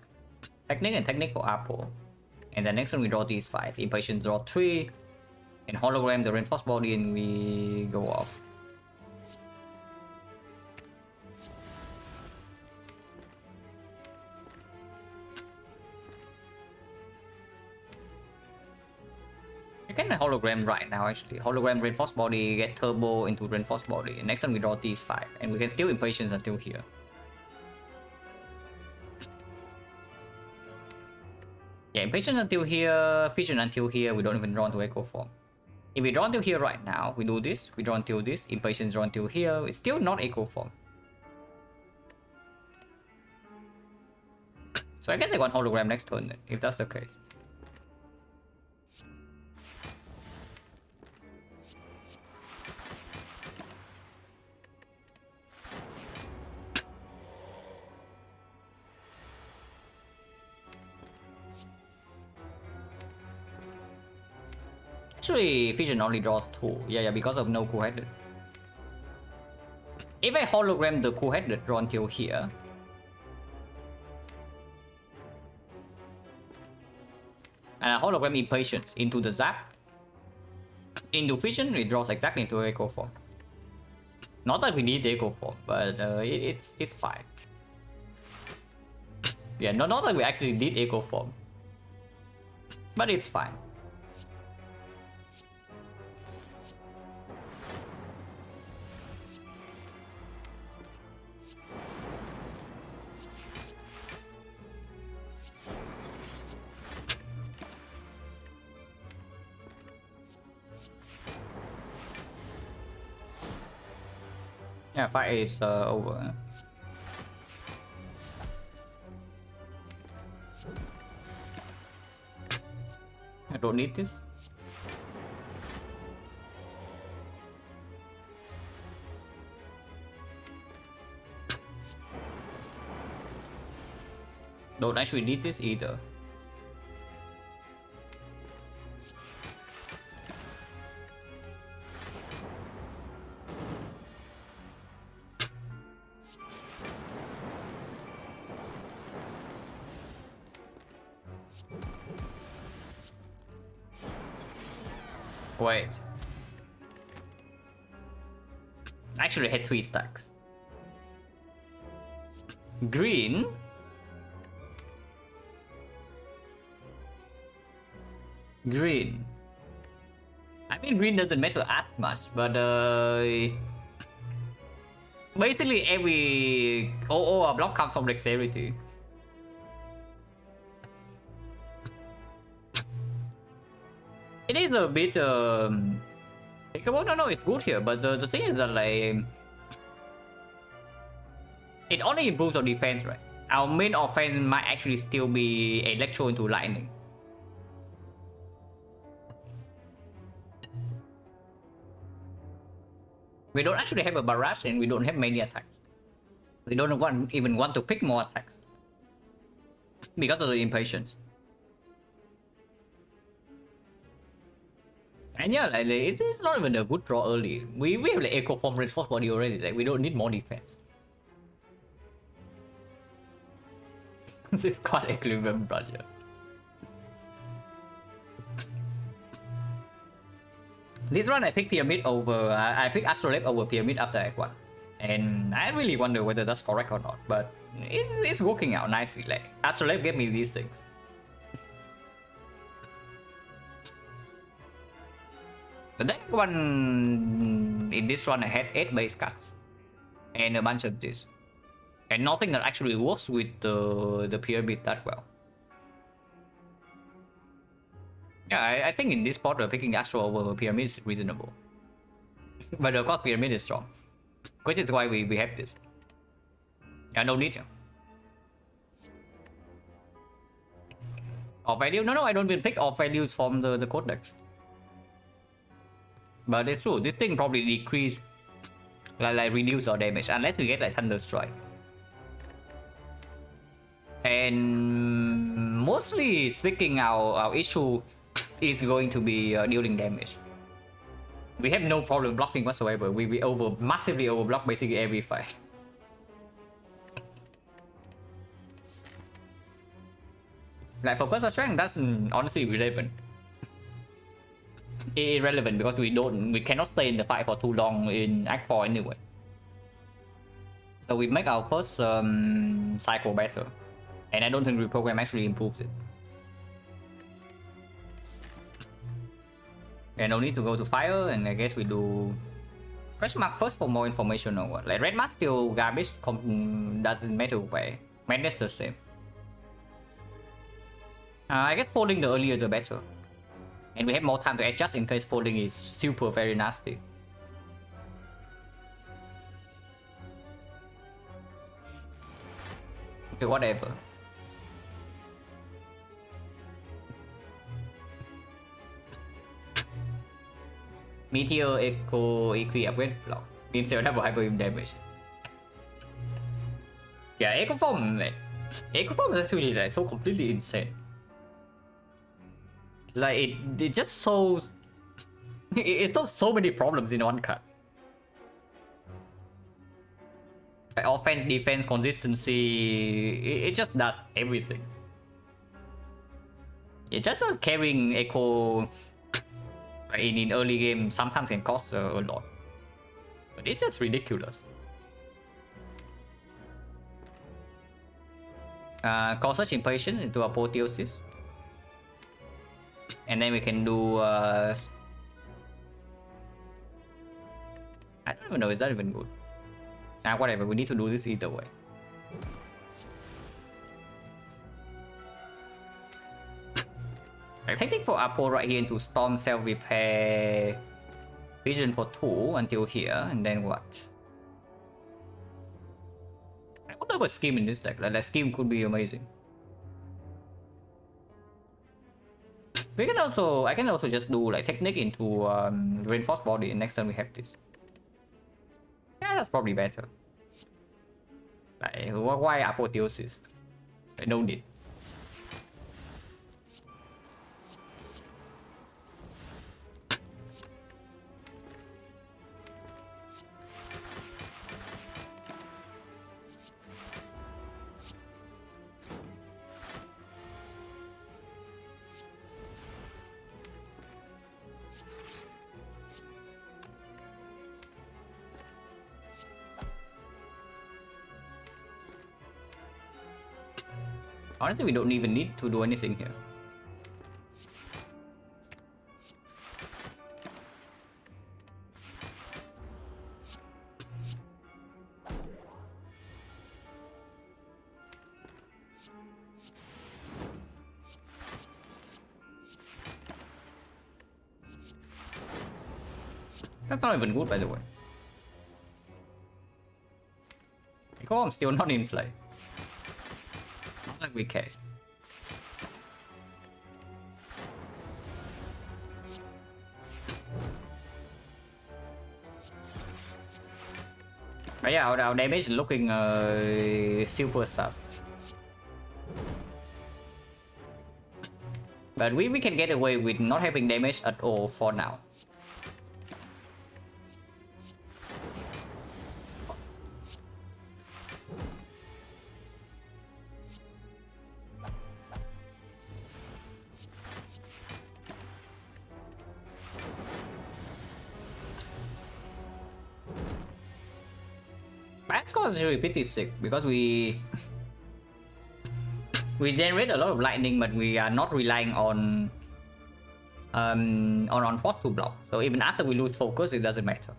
technique and technique for Apple. And the next one we draw these 5. Impatience draw 3. And hologram the reinforced body and we go off. You can hologram right now actually. Hologram reinforced body, get turbo into reinforced body. And next one we draw these 5. And we can still impatience until here. Yeah, impatience until here, vision until here, we don't even draw into echo form. If we draw until here right now, we do this, we draw until this, impatience draw until here, it's still not echo form. So I guess I want hologram next turn then, if that's the case. Actually, Vision only draws 2. Yeah, because of no cool-headed. If I hologram the cool-headed draw until here, and I hologram Impatience into the Zap, into Vision, it draws exactly into Echo Form. Not that we need Echo Form, but it's fine. Yeah, not that we actually need Echo Form, but it's fine. Yeah, fight is over. I don't need this. Don't actually need this either. Wait. Actually, I had 3 stacks. Green. Green. I mean, green doesn't matter as much, but basically every OO block comes from dexterity. It is a bit thinkable. No, it's good here, but the thing is that like it only improves our defense, right? Our main offense might actually still be Electro into Lightning. We don't actually have a barrage and we don't have many attacks. We don't even want to pick more attacks because of the impatience. And yeah, like it's not even a good draw early. We have like Echo Form Reinforced Body already. Like we don't need more defense. This is quite equilibrium, brother. This run I picked Pyramid over. I picked Astrolabe over Pyramid after Act 1. And I really wonder whether that's correct or not. But it's working out nicely. Like Astrolabe gave me these things. The next one, in this one I had 8 base cards. And a bunch of this. And nothing that actually works with the Pyramid that well. Yeah, I think in this spot picking Astro over Pyramid is reasonable. But of course Pyramid is strong. Which is why we have this. Yeah, no need. Off value? No, I don't even pick off values from the codex. But it's true, this thing probably decrease, like reduce our damage unless we get like Thunder Strike. And mostly speaking, our issue is going to be dealing damage. We have no problem blocking whatsoever. We massively overblock basically every fight. Like for personal strength, that's honestly irrelevant. Irrelevant because we cannot stay in the fight for too long in Act 4 anyway. So we make our first cycle better. And I don't think reprogram actually improves it. And no need to go to fire, and I guess we do question mark first for more information or what. Like red mask still garbage, doesn't matter why. Madness the same. I guess folding the earlier the better. And we have more time to adjust in case folding is super very nasty. Okay, whatever. Meteor Echo Equi upgrade block. Beam Cell double hyper beam damage. Yeah, Echo Form is actually like so completely insane. Like it just so It solves so many problems in one card. Like offense, defense, consistency, it just does everything. It's just carrying Echo in early game sometimes can cost a lot. But it's just ridiculous. Call Search Impatience into Apotheosis. And then we can do... I don't even know, is that even good? Whatever, we need to do this either way. I'm taking for Apo right here into Storm, Self-Repair, Vision for 2 until here, and then what? I wonder about Scheme in this deck, like that Scheme could be amazing. We can also, I can also just do like Technique into Reinforced Body, and next time we have this. Yeah, that's probably better. Like, why Apotheosis? I don't need. Honestly, we don't even need to do anything here. That's not even good, by the way. Oh, I'm still not in play. Not like we care. But yeah, our damage is looking super sus. But we can get away with not having damage at all for now. Max score is actually pretty sick because we generate a lot of lightning, but we are not relying on force to block. So even after we lose focus, it doesn't matter.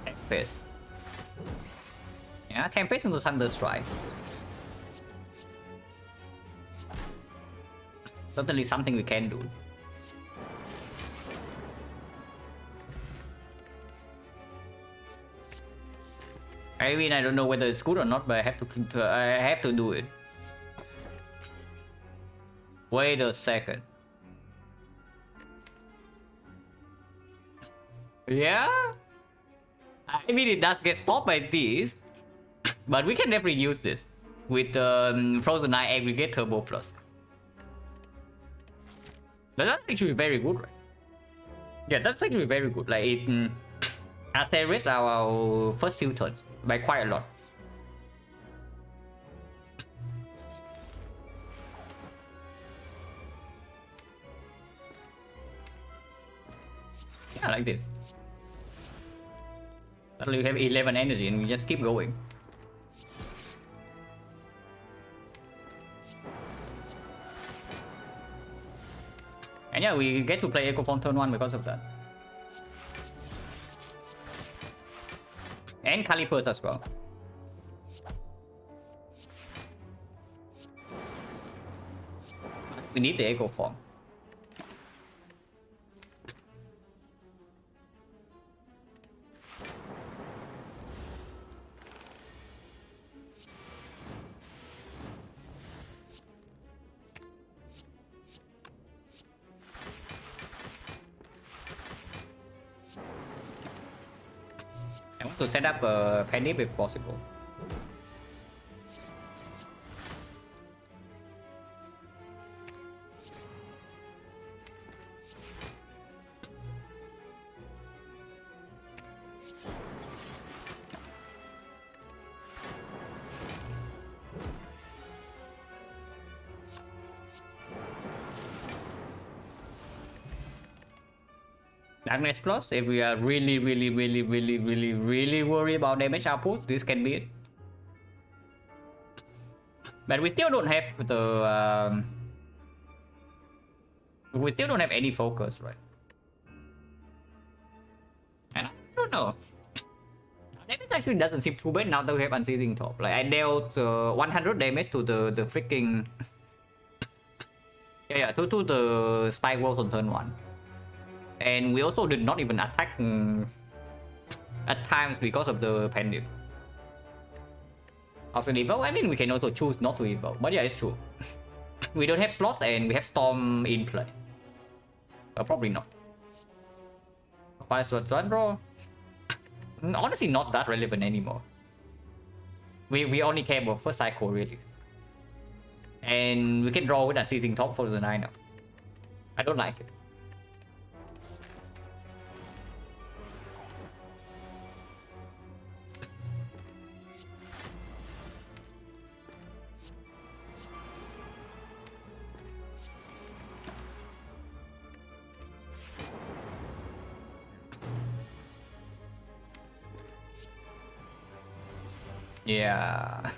Tempest. Yeah, Tempest into Thunder Strike. Certainly something we can do. I mean, I don't know whether it's good or not, but I have to do it. Wait a second. Yeah? I mean, it does get stopped by this, but we can definitely use this with Frozen Eye Aggregate Turbo Plus. But that's actually very good, right? Yeah, that's actually very good. Like, it accelerates our first few turns by quite a lot. Yeah, I like this. Suddenly we have 11 energy and we just keep going. And yeah, we get to play Echo Form turn 1 because of that. And Calipers as well. We need the Echo Form. I want to set up a Penny if possible. Darkness Plus, if we are really worried about damage output, this can be it. But we still don't have the we still don't have any focus, right? And I don't know. Damage actually doesn't seem too bad now that we have Unceasing Top. Like I dealt 100 damage to the freaking to the Spike Walls on turn 1. And we also did not even attack at times because of the Pendulum. Also evoke, I mean we can also choose not to evoke, but yeah, it's true. We don't have slots and we have Storm in play. Probably not. Fire Sword bro. Honestly not that relevant anymore. We only care about first cycle really. And we can draw with that Unceasing Top for the 9 up. I don't like it. Yeah.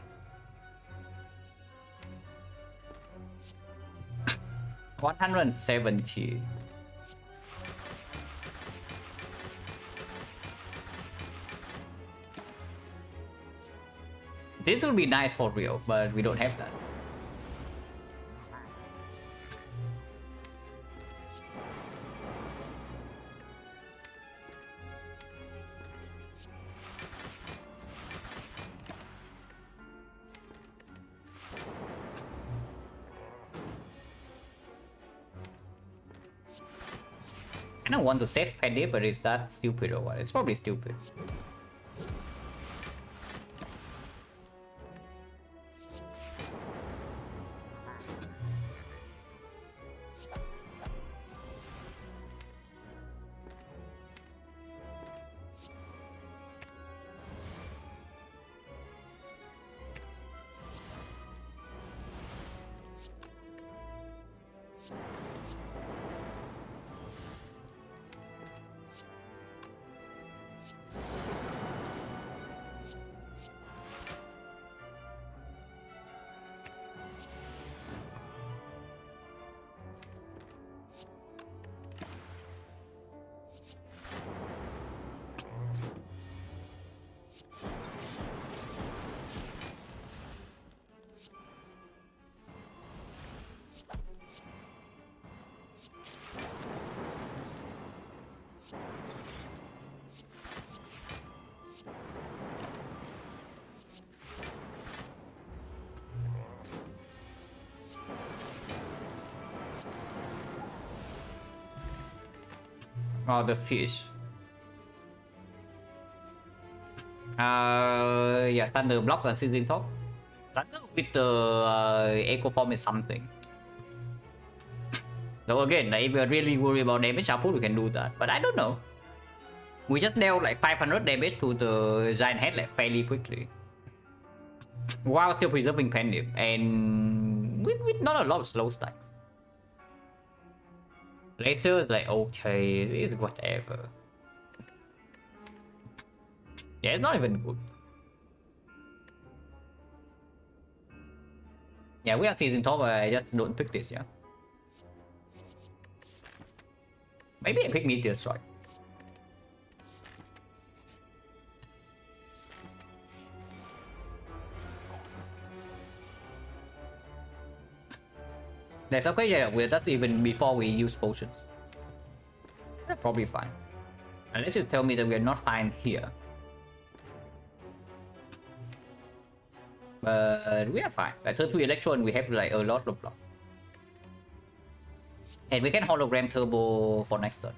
$170. This will be nice for real, but we don't have that. I don't want to save Pendy, but is that stupid or what? It's probably stupid. Oh, the fish. Yeah, standard blocks and Unceasing Top. Thunder with the Echo Form is something. So again, like, if we're really worried about damage output, we can do that. But I don't know. We just dealt like 500 damage to the Giant Head like fairly quickly. While still preserving Pendulum. And with not a lot of slow stacks. Laser is like, okay, it's whatever. Yeah, it's not even good. Yeah, we are Season Top, I just don't pick this, yeah. Maybe I pick Meteor Strike. That's okay, yeah, that's even before we use potions. That's probably fine. Unless you tell me that we're not fine here. But we are fine. Like turn 2 Electro and we have like a lot of block. And we can hologram turbo for next turn.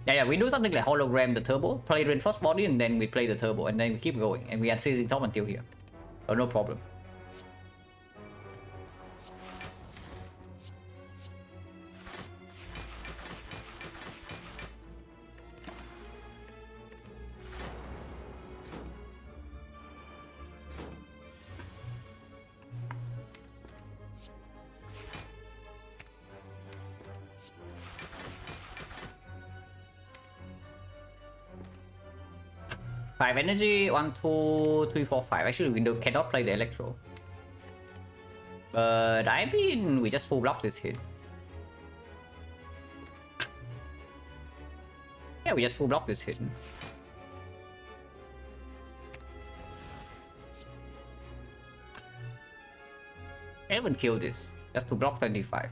Yeah, we do something like hologram the turbo, play reinforced body, and then we play the turbo, and then we keep going, and we are Unceasing Top until here. Oh, no problem. 5 energy, 1, 2, 3, 4, 5. Actually, we cannot play the Electro. But I mean, we just full block this hit. Yeah, we just full block this hit. I even kill this, just to block 25.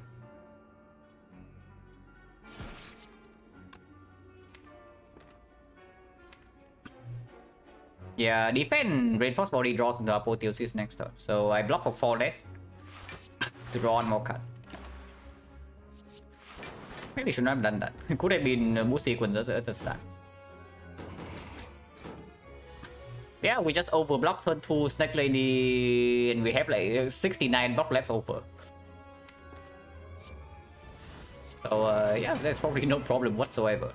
Yeah, defend reinforced body draws into apotheosis next turn. So I block for 4 less to draw one more card. Maybe should not have done that. It could have been a boost sequence at the start. Yeah, we just overblock turn 2 Snake Lady and we have like 69 block left over. So yeah, there's probably no problem whatsoever.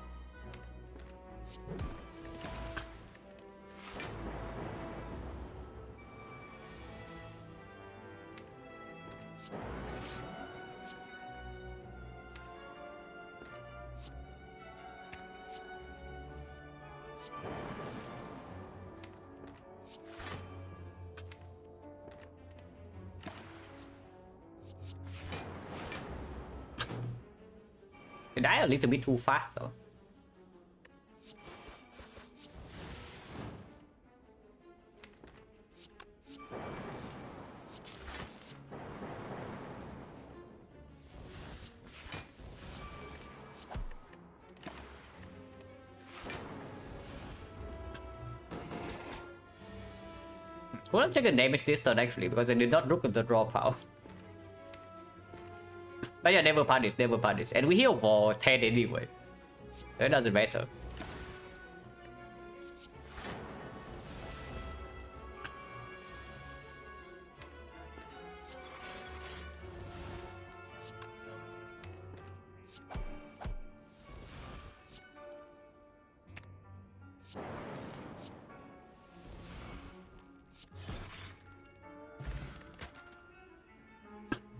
It died a little bit too fast though. We'll take a damage this turn actually because I did not look at the draw power. But yeah, never punish, never punish. And we heal for 10 anyway. It doesn't matter.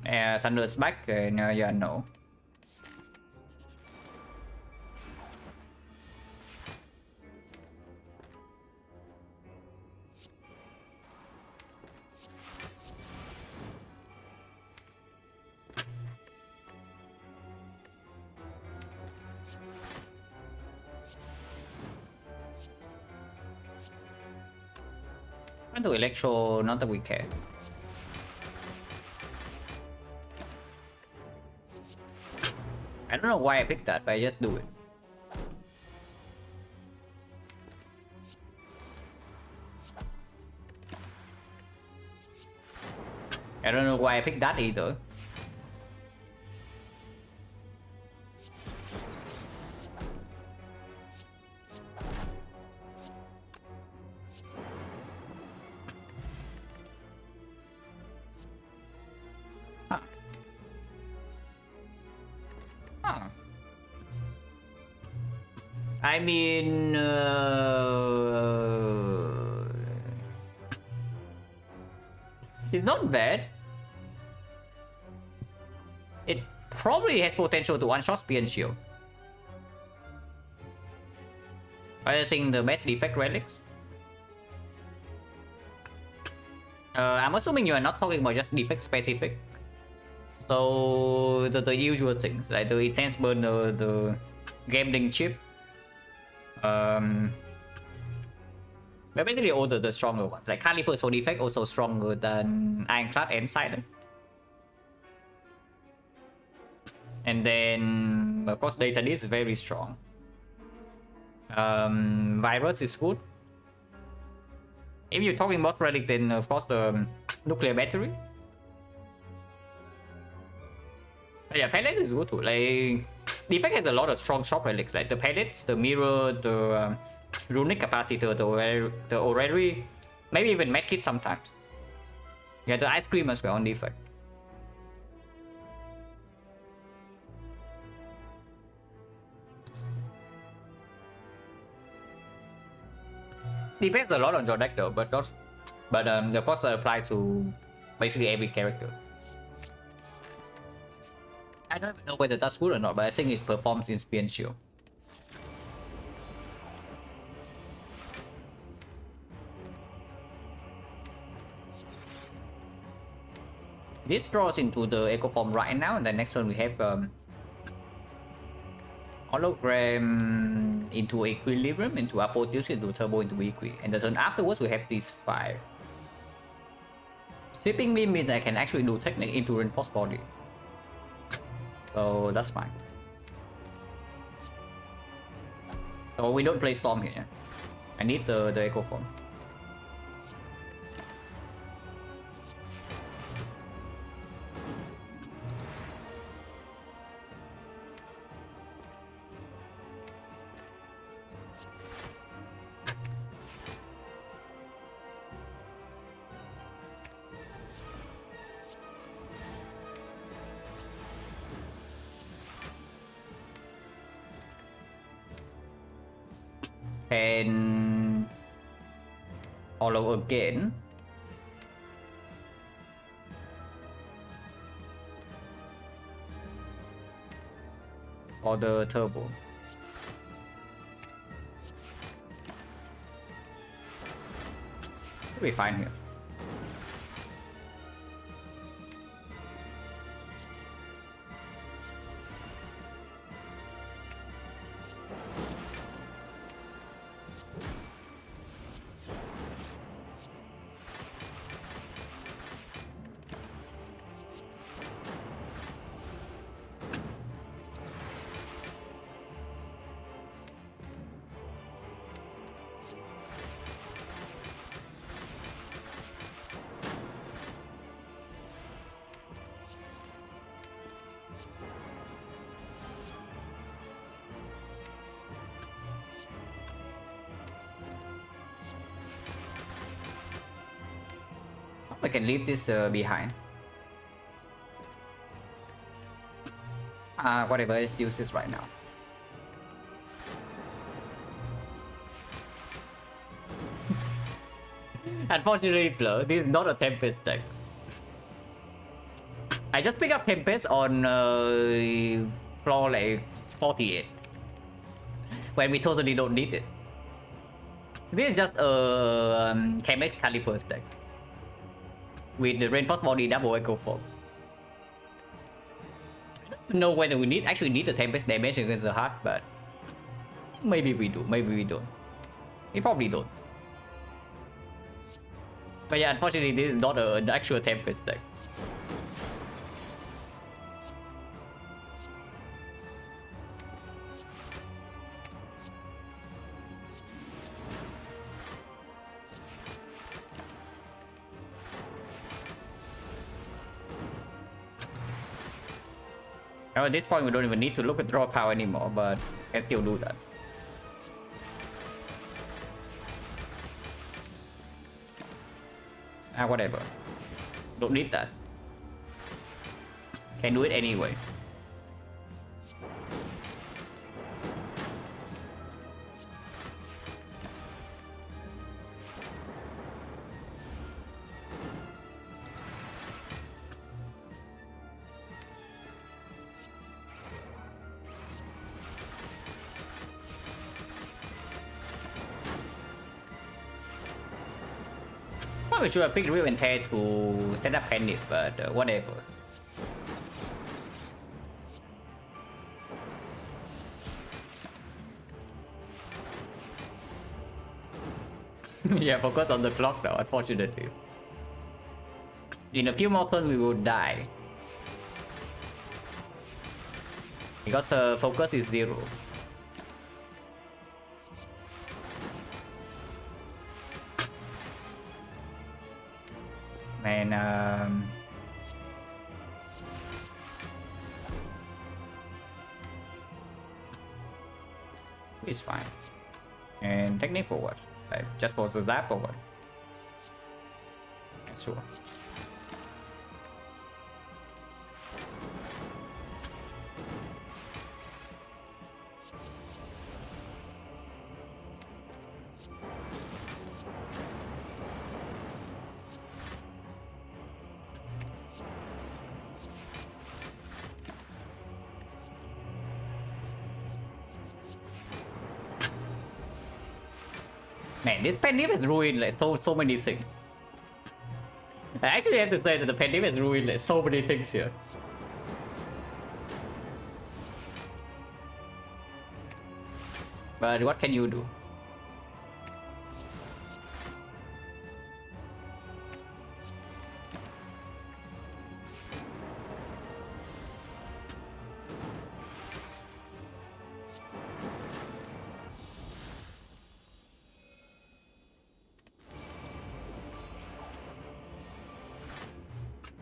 Yeah, Thunder's back, yeah, no. I do Electro, not that we care. I don't know why I picked that, but I just do it. I don't know why I picked that either. I mean, it's not bad. It probably has potential to one-shot Spear and Shield. I think the best defect relics. I'm assuming you are not talking about just defect specific. So the usual things like the Intense Burner, the Gambling Chip. But basically all the stronger ones. Like Caliper for defect also stronger than Ironclad and Silent. And then of course Data is very strong. Virus is good. If you're talking about relic, then of course the nuclear battery. But yeah, pellets is good too. Like defect has a lot of strong shop relics, like the pellets, the mirror, the runic capacitor, the orrery, maybe even medkit sometimes. Yeah, the ice cream as well on defect. Depends a lot on your deck though, but of course that applies to basically every character. I don't even know whether that's good or not, but I think it performs in Spear and Shield. This draws into the echo form right now, and then next one we have hologram into equilibrium, into apotheosis, into turbo, into equi. And the turn afterwards we have these 5. Sweeping me means I can actually do technique into reinforced body. So that's fine. So we don't play storm here. I need the echo form. And all over again. For the turbo. We'll be fine here. I can leave this behind. Whatever, let's use this right now. Unfortunately, Blur, this is not a Tempest deck. I just picked up Tempest on floor like 48. When we totally don't need it. This is just a Chemex Calipers deck. With the reinforced body double echo form. I don't know whether we actually need the Tempest damage against the heart, but maybe we do, maybe we don't. We probably don't. But yeah, unfortunately this is not an actual Tempest deck. Now at this point we don't even need to look at draw power anymore, but I can still do that. Whatever. Don't need that. Can do it anyway. We should have picked Real and Tear to set up Panic, but whatever. Yeah, focus on the clock now, unfortunately. In a few more turns we will die. Because focus is 0. And it's fine. And technique forward, like just for the zap forward. Sure. Man, this penny has ruined like so many things. I actually have to say that the pandemic has ruined like, so many things here. But what can you do?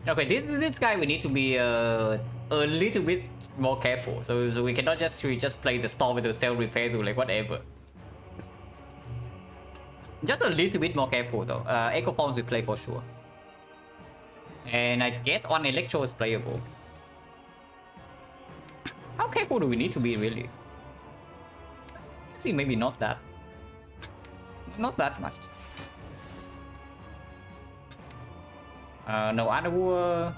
Okay, this guy we need to be a little bit more careful. So we cannot just play the storm with the self repair to like whatever. Just a little bit more careful though. Echo Forms we play for sure. And I guess on Electro is playable. How careful do we need to be really? See, maybe not that. Not that much. No Underwood.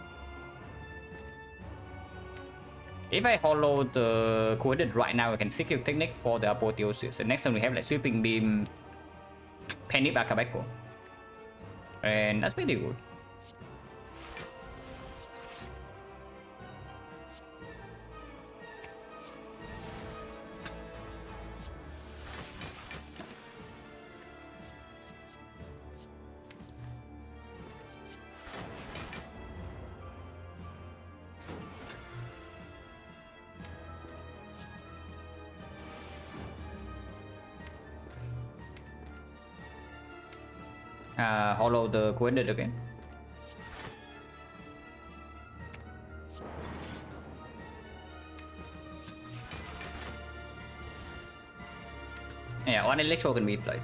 If I hollow the coordinate right now, I can secure technique for the apotheosis. And next time we have like sweeping beam, Penny Akabeko. And that's pretty good. Hollow the coordinate again. Yeah, one electro can be played.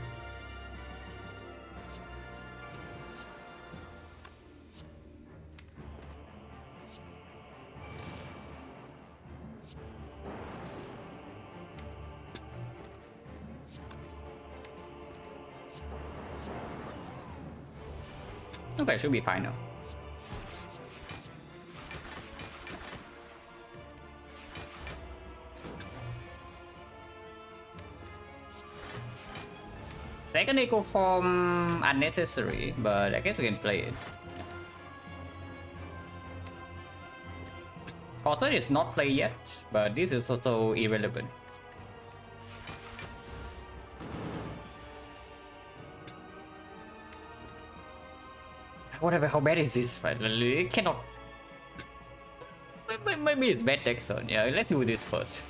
Okay, should be fine now. Second echo form unnecessary, but I guess we can play it. Corsair is not played yet, but this is also irrelevant. Whatever, how bad is this? It cannot. Maybe it's bad next turn. Yeah, let's do this first.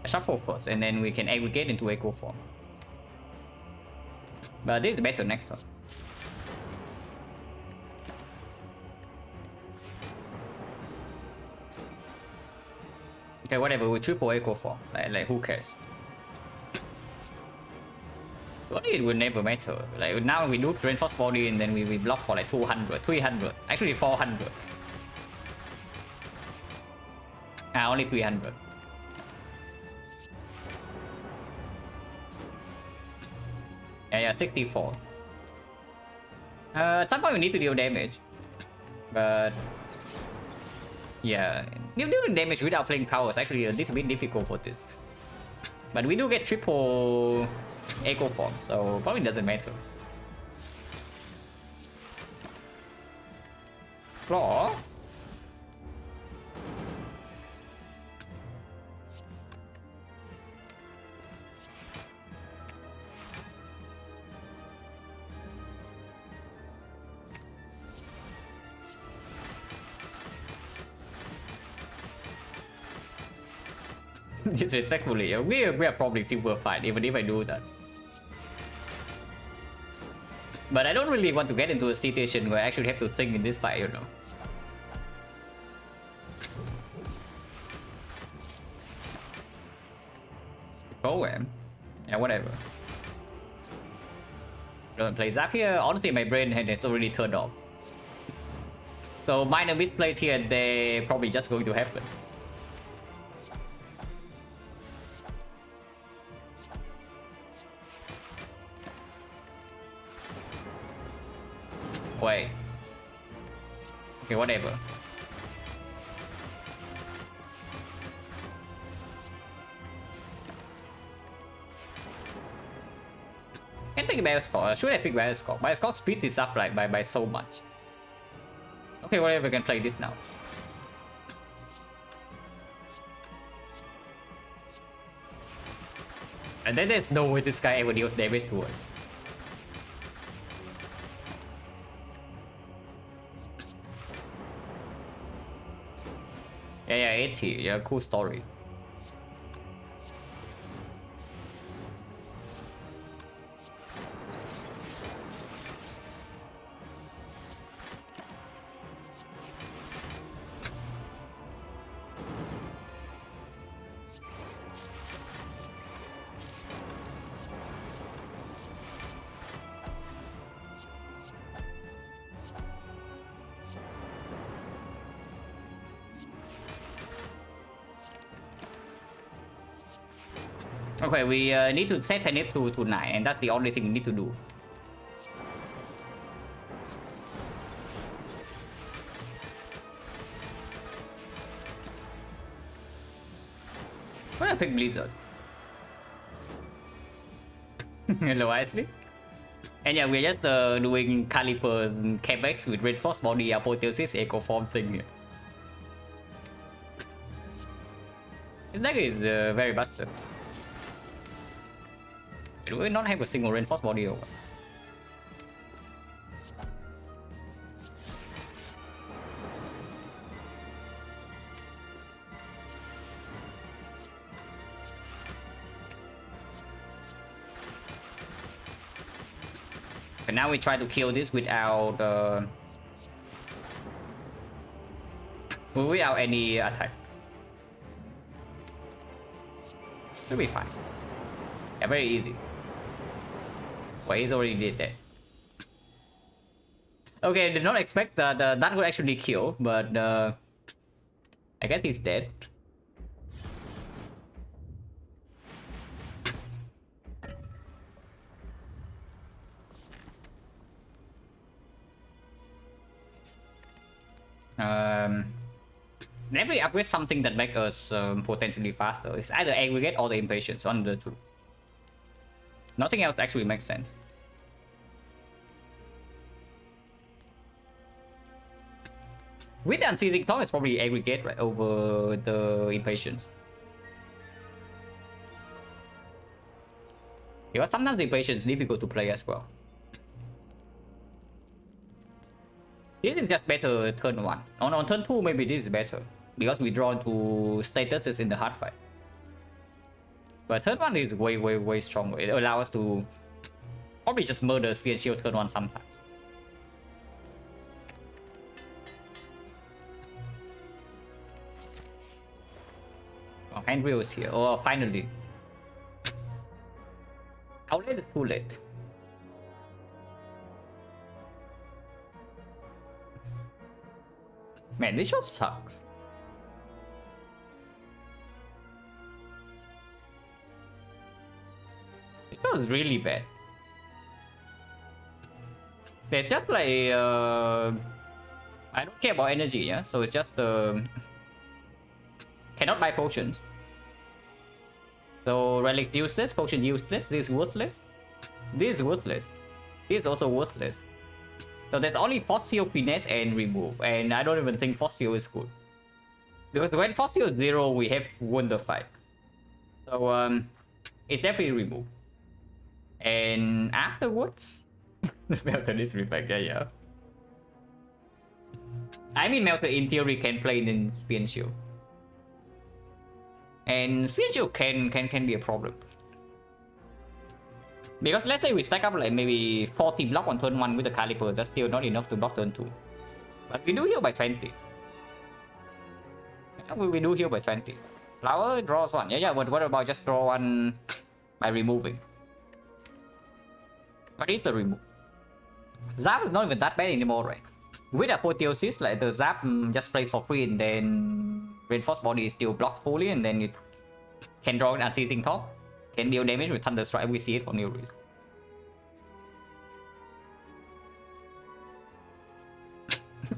Shuffle first, and then we can aggregate into echo form. But this is better next turn. Okay, whatever, we triple echo form. Like who cares? It will never matter. Like now we do reinforced body and then we block for like 200, 300, actually 400. Only 300. Yeah, 64. At some point we need to deal damage. But yeah, dealing damage without playing power is actually a little bit difficult for this. But we do get triple echo form, so probably doesn't matter. Floor. Disrespectfully, we are probably super fine even if I do that. But I don't really want to get into a situation where I actually have to think in this fight, you know. Program. Yeah, whatever. Don't play Zap here. Honestly, my brain has already turned off. So minor misplays here and there probably just going to happen. Wait. Okay, whatever. can pick Battle Score. Should I pick Battle Score? Battle Score speed this up like by so much. Okay, whatever, we can play this now. And then there's no way this guy ever deals damage to us. Yeah, 80. Yeah, cool story. Okay, we need to set Penip to 9, and that's the only thing we need to do. I'm gonna pick Blizzard. Hello, Isley. And yeah, we're just doing Calipers and Quebecs with Reinforced Body, Apotheosis, Echo Form thing here. This deck is very busted. Do we not have a single Reinforced Body over? But now we try to kill this without without any attack. Should be fine. Yeah, very easy. Well, he's already did that. Okay, did not expect that would actually kill, but I guess he's dead. Maybe upgrade something that makes us potentially faster. It's either aggregate or the impatience, one of the two. Nothing else actually makes sense. With the unseizing thought, it's probably aggregate right over the impatience. Because sometimes the impatience is difficult to play as well. This is just better turn 1. On turn 2, maybe this is better. Because we draw to statuses in the hard fight. But turn 1 is way stronger. It allows us to probably just murder Spear and Shield turn 1 sometimes. Oh, Handrill is here. Oh, finally. How late is too late? Man, this shop sucks. It was really bad. There's just like I don't care about energy, yeah. So it's just cannot buy potions. So relics useless, potion useless. This is worthless. This is worthless. This is also worthless. So there's only Fossil, Finesse, and Remove, and I don't even think Fossil is good. Because when Fossil is 0, we have won the fight. So it's definitely Remove. And afterwards, Melter is Reflect, yeah. I mean, Melter in theory can play in Spear and Shield. And Spear and Shield can be a problem. Because let's say we stack up like maybe 40 block on turn 1 with the Caliper, that's still not enough to block turn 2. But we do heal by 20. Yeah, we do heal by 20. Flower draws 1. Yeah, but what about just draw 1 by removing? What is the remove? Zap is not even that bad anymore, right? With Apotheosis, like the Zap just plays for free and then Reinforced Body is still blocked fully and then you can draw an Unceasing Top. Can deal damage with Thunder Strike, we see it for new reason.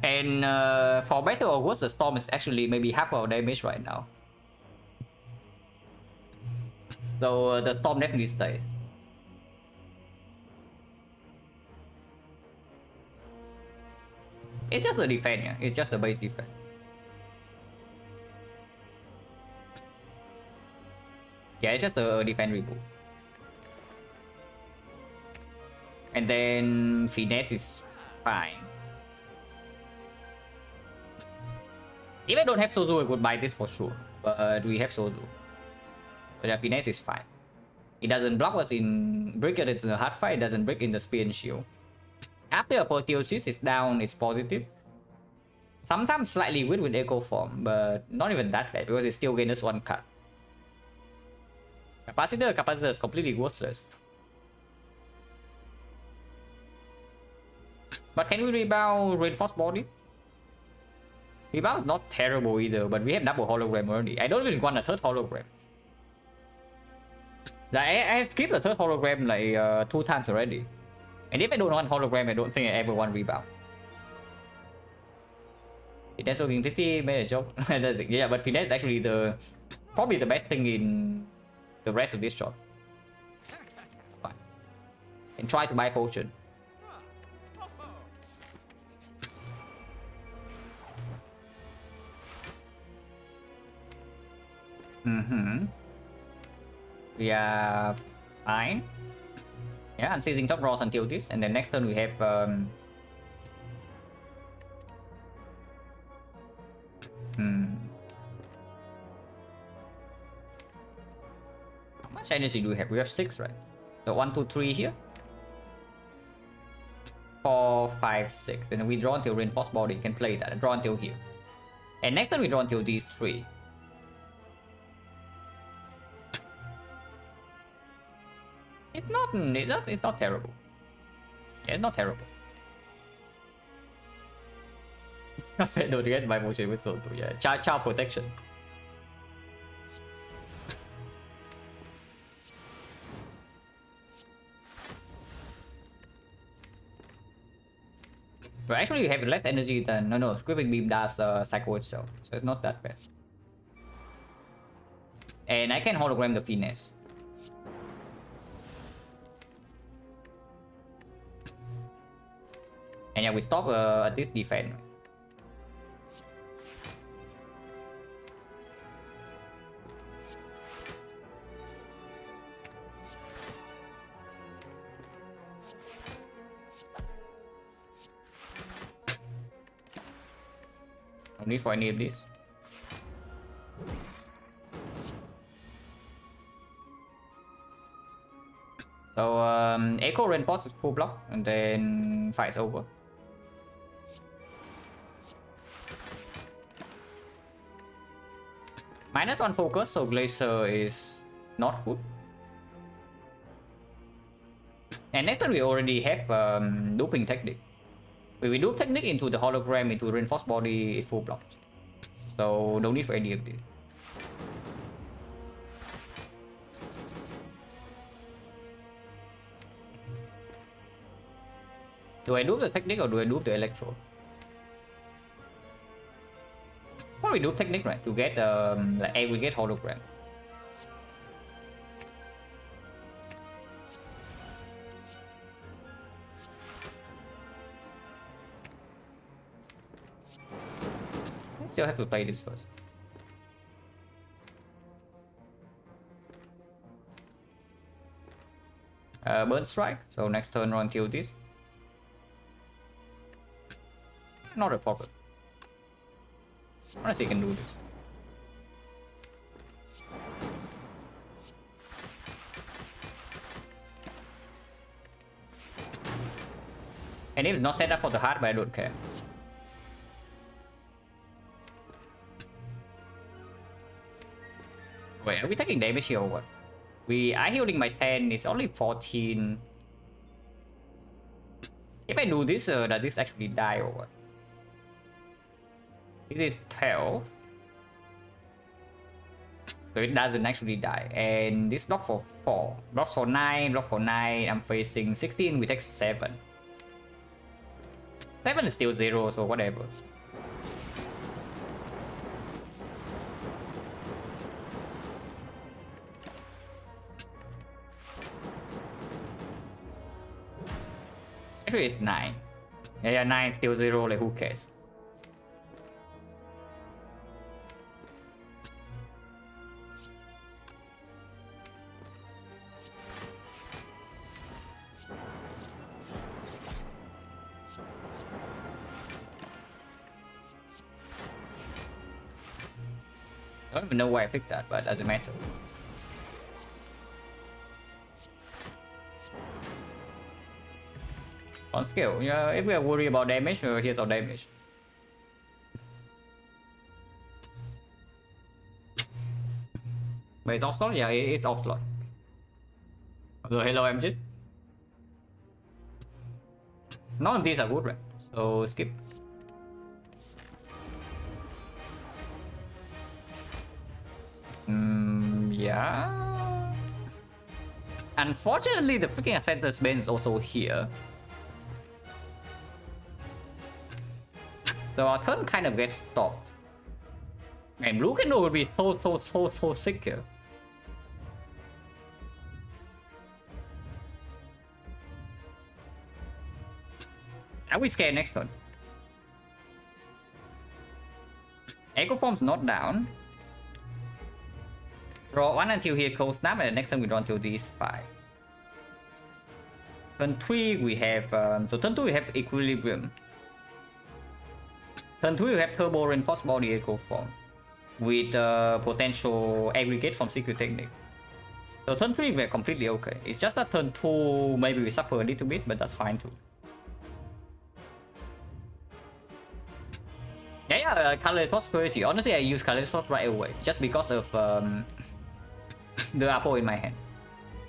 And for better or worse, the Storm is actually maybe half our damage right now. So the Storm definitely stays. It's just a defense, yeah. It's just a base defense. Yeah, it's just a defense reboot. And then finesse is fine. If I don't have Sozu, I would buy this for sure. But we have Sozu. So the finesse is fine. It doesn't block us in break it in the hard fight, it doesn't break in the spear and shield. After apotheosis is down, it's positive. Sometimes slightly weak with echo form, but not even that bad because it still gains us 1 cut. Capacitor is completely worthless. But can we rebound reinforced body? Rebound is not terrible either, but we have double hologram already. I don't even want a third hologram. Like, I have skipped the third hologram like 2 times already. And if I don't want hologram, I don't think I ever want rebound. Finesse looking 50 made a joke. Yeah, but finesse is actually probably the best thing in the rest of this shot. Fine. And try to buy potion. We are fine. Yeah, I'm seizing top rolls until this, and then next turn we have how much energy do we have? We have 6, right? So 1, 2, 3 here. 4, 5, 6. Then we draw until reinforced body. Can play that. Draw until here. And next turn we draw until these 3. It's not terrible. Yeah, it's not terrible. Don't get my motion with Soul. Yeah, child protection. But actually, you have less energy than no. Scribbling beam does cycle itself, so it's not that bad. And I can hologram the finesse. And yeah, we stop at this defense. No need for any of this. So Echo reinforces full block and then fight's over. Minus on focus, so Glacier is not good. And next turn we already have looping technique. When we loop technique into the hologram, into reinforced body, it full blocked. So no need for any of this. Do I loop the technique or do I loop the electro? Probably loop technique, right? To get like aggregate hologram. I still have to play this first. Burn strike. So next turn run till this. Not a problem. Honestly, you can do this. And if it's not set up for the hard, but I don't care. Wait, are we taking damage here or what? We are healing by 10, it's only 14. If I do this, does this actually die or what? This is 12. So it doesn't actually die. And this block for 4. Block for 9, block for 9. I'm facing 16, we take 7. 7 is still 0, so whatever. Actually, it's 9. Yeah, 9 still 0, like who cares? I don't even know why I picked that, but it doesn't matter. On skill, yeah, if we are worried about damage, here's our damage. But it's off slot? Yeah, it's off slot. So hello MJ. None of these are good, right? So skip. Yeah. Unfortunately, the freaking Ascensor's Bane is also here. So our turn kind of gets stopped. And blue candle would be so sick here. Are we scared next turn? Echo Form's not down. Draw 1 until here, cold snap, and the next time we draw until these 5. Turn 3 we have, so turn 2 we have Equilibrium. Turn 3 we have Turbo Reinforced Body Echo Form with potential aggregate from Secret Technique. So turn 3 we're completely okay. It's just that turn 2 maybe we suffer a little bit, but that's fine too. Yeah, Kaleidoscope Security. Honestly, I use Kaleidoscope right away just because of the Apple in my hand.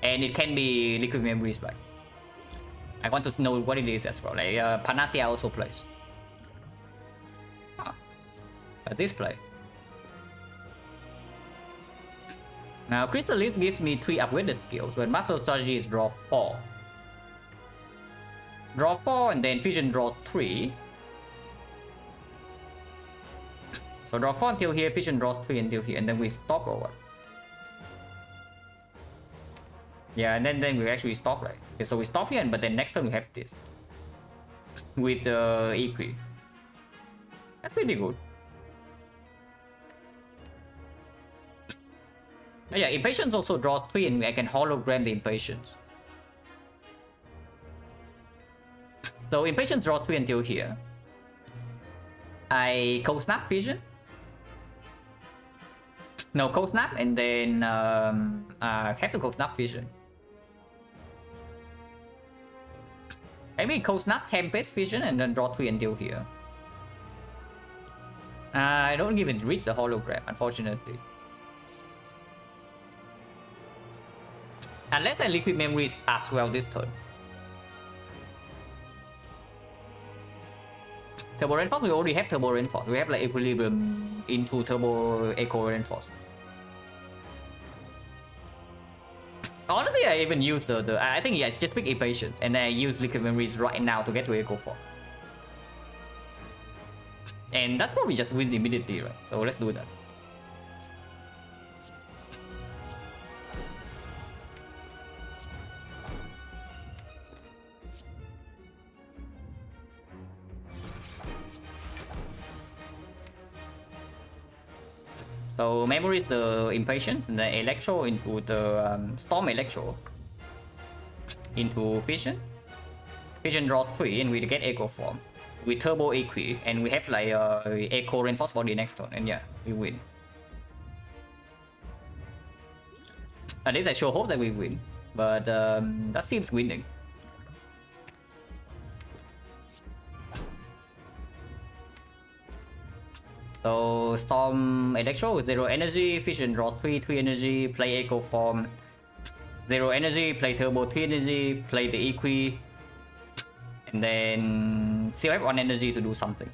And it can be Liquid Memories back. I want to know what it is as well. Like Panacea also plays. Huh. But this play. Now Chrysalis gives me 3 upgraded skills, but Master Strategy is draw 4. Draw 4 and then Vision draw 3. So draw 4 until here, Vision draws 3 until here, and then we stop or what? Yeah, and then we actually stop, right? Okay, so we stop here, but then next turn we have this. With the Equi. That's pretty good. But yeah, Impatience also draws 3 and I can hologram the Impatience. So Impatience draws 3 until here. I Cold Snap Vision. No, Cold Snap and then have to Cold Snap Vision. Maybe Cold Snap Tempest Vision and then draw 3 until here. I don't even reach the hologram, unfortunately. Unless I Liquid Memories as well this turn. Turbo Reinforce, we already have Turbo Reinforce. We have like Equilibrium into Turbo Echo Reinforce. Honestly, I even use the I think yeah, just pick Impatience and I use Liquid Memories right now to get to Echo Form. And that's probably just wins immediately, right? So let's do that. So memory is the Impatience and the Electro into the Storm Electro into Vision. Vision draws 3 and we get Echo Form with Turbo Equi and we have like Echo Reinforced Body next turn and yeah, we win. At least I sure hope that we win, but that seems winning. So Storm Electro with 0 energy, Vision draws 3 energy, play Echo Form, 0 energy, play Turbo 3 energy, play the Equi, and then still have 1 energy to do something.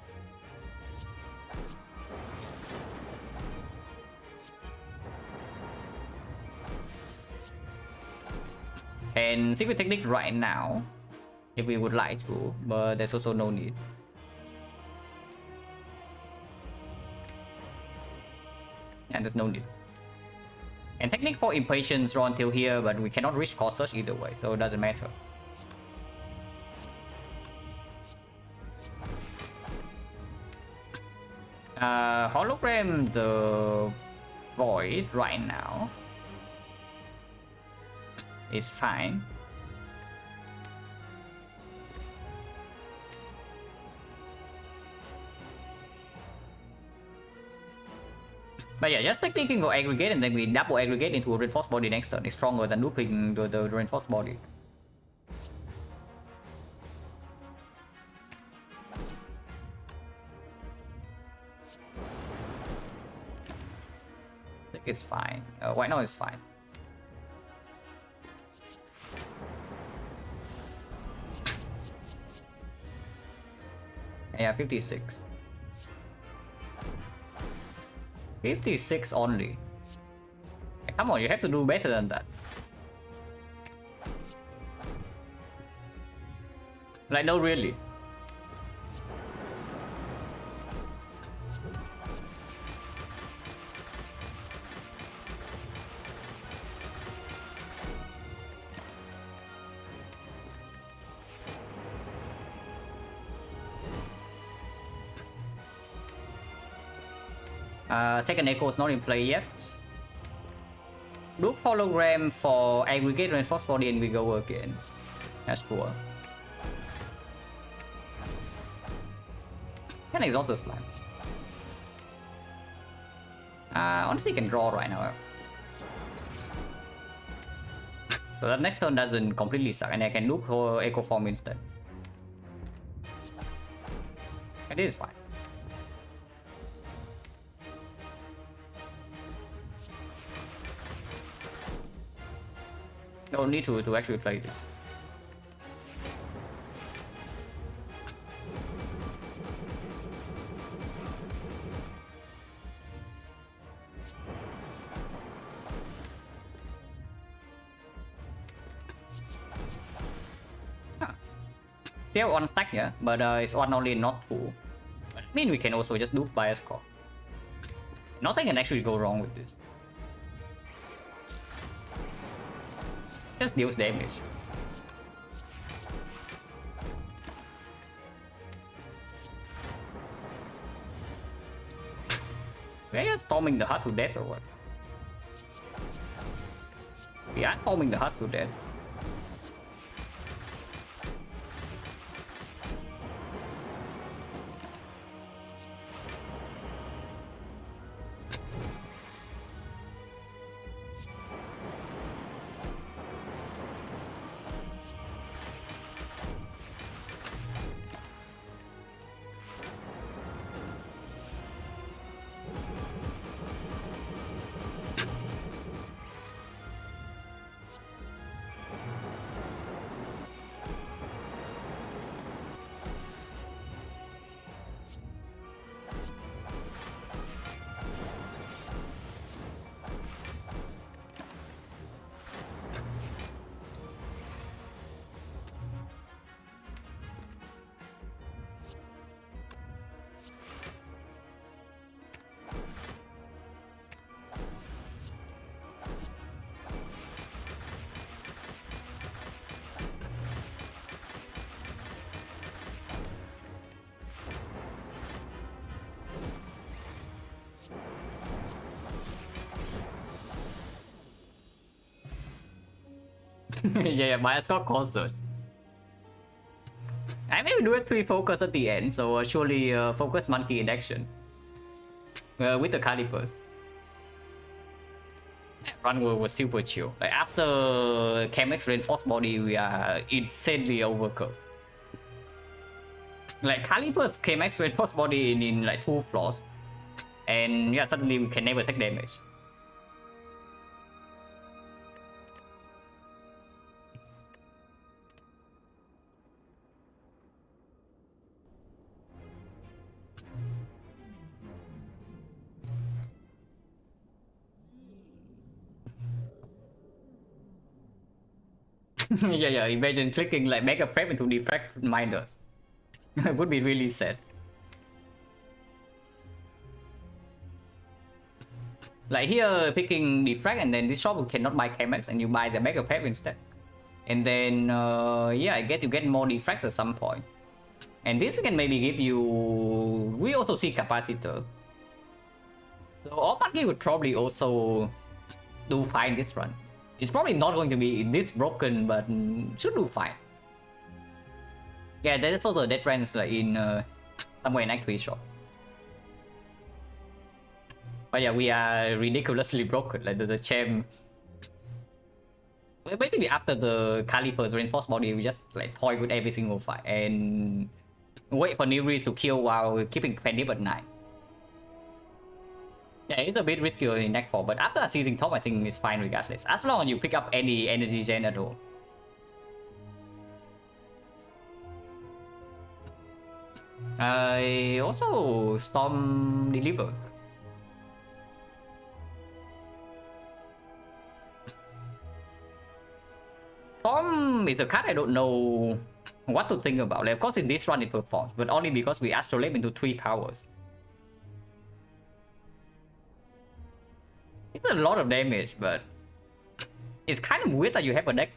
And Secret Technique right now, if we would like to, but there's also no need. And there's no need. And Technique for Impatience draw until here, but we cannot reach Core Search either way, so it doesn't matter. Hologram the void right now is fine. But yeah, just thinking go aggregate and then we double aggregate into a reinforced body next turn is stronger than looping the reinforced body. I think it's fine. Why not? It's fine. Yeah, 56. 56 only. Come on, you have to do better than that. Like, no, really. Second echo is not in play yet. Loop hologram for aggregate reinforced body and we go again. That's cool. Can exhaust the slime. Honestly, you can draw right now. So that next turn doesn't completely suck, and I can loop echo form instead. It is fine. No need to actually play this. Still one stack, yeah, but it's one only, not two. But I mean, we can also just loop bias core. Nothing can actually go wrong with this. Just deals damage. We are storming the hut to death or what? We are storming the hut to death. Yeah, but it's got concert. I maybe do a 3 focus at the end, so surely focus monkey in action. With the calipers. Run was super chill. Like after Chemex reinforced body, we are insanely overcooked. Like calipers Chemex reinforced body in like 2 floors. And yeah, suddenly we can never take damage. Yeah, imagine clicking like mega prep into defract miners. It would be really sad. Like here, picking defract and then this shop cannot buy Chemex and you buy the mega prep instead. And then, yeah, I guess you get more defracts at some point. And this can maybe give you... We also see capacitor. So all party would probably also do fine this run. It's probably not going to be this broken, but should do fine. Yeah, there's also dead range like in somewhere in Act 3 shop. But yeah, we are ridiculously broken. Like the champ. Basically, after the Caliper's reinforced body, we just like toy with every single fight and wait for Niris to kill while keeping Pendip at 9. Yeah, it's a bit riskier in Act 4, but after seizing top, I think it's fine regardless. As long as you pick up any energy gen at all. I also Storm Deliver. Storm is a card I don't know what to think about. Like, of course, in this run it performs, but only because we astrolate into 3 powers. It's a lot of damage, but it's kind of weird that you have a deck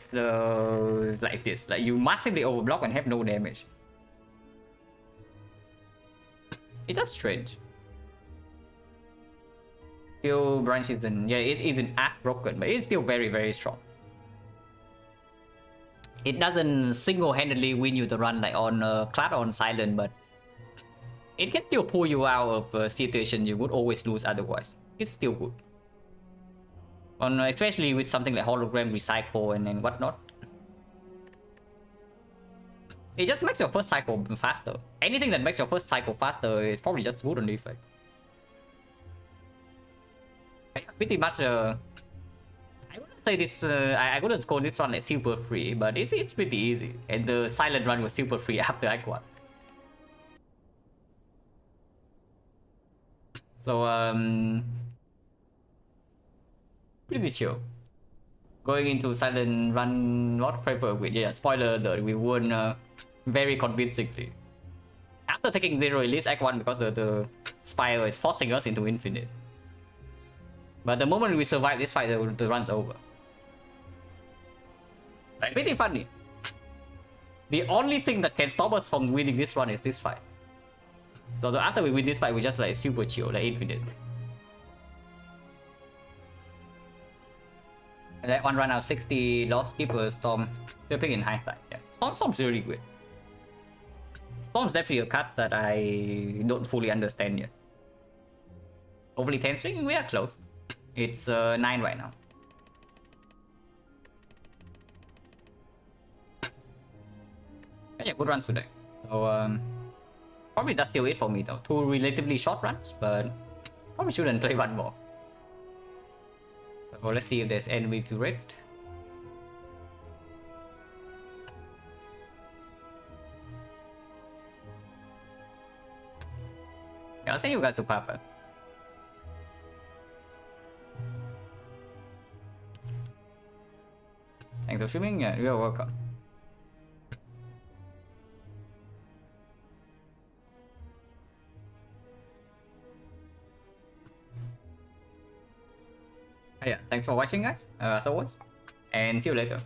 like this. Like, you massively overblock and have no damage. It's just strange. Still branch isn't, yeah, it isn't as broken, but it's still very, very strong. It doesn't single-handedly win you the run like on Clad or on Silent, but it can still pull you out of a situation you would always lose otherwise. It's still good. On especially with something like hologram recycle and whatnot. It just makes your first cycle faster. Anything that makes your first cycle faster is probably just good on the effect. Pretty much I wouldn't say this I wouldn't score this one like super free, but it's pretty easy. And the silent run was super free after Act 1. So pretty chill. Going into silent run, not prefer with, yeah, spoiler alert, we won very convincingly. After taking 0 release Act 1 because the Spire is forcing us into infinite. But the moment we survive this fight, the run's over. Like, pretty funny. The only thing that can stop us from winning this run is this fight. So after we win this fight, we just like super chill, like infinite. And that one run out 60 lost keeper Storm. Flipping in hindsight, yeah. Storm's really good. Storm's definitely a card that I don't fully understand yet. Hopefully 10 string, we are close. It's 9 right now. Yeah, good runs today. So probably that's still it for me though. 2 relatively short runs, but probably shouldn't play one more. So let's see if there's enemy to raid. Yeah, I'll send you guys to Papa. Thanks for streaming. Yeah, you're welcome. Yeah, thanks for watching, guys, as always, and see you later.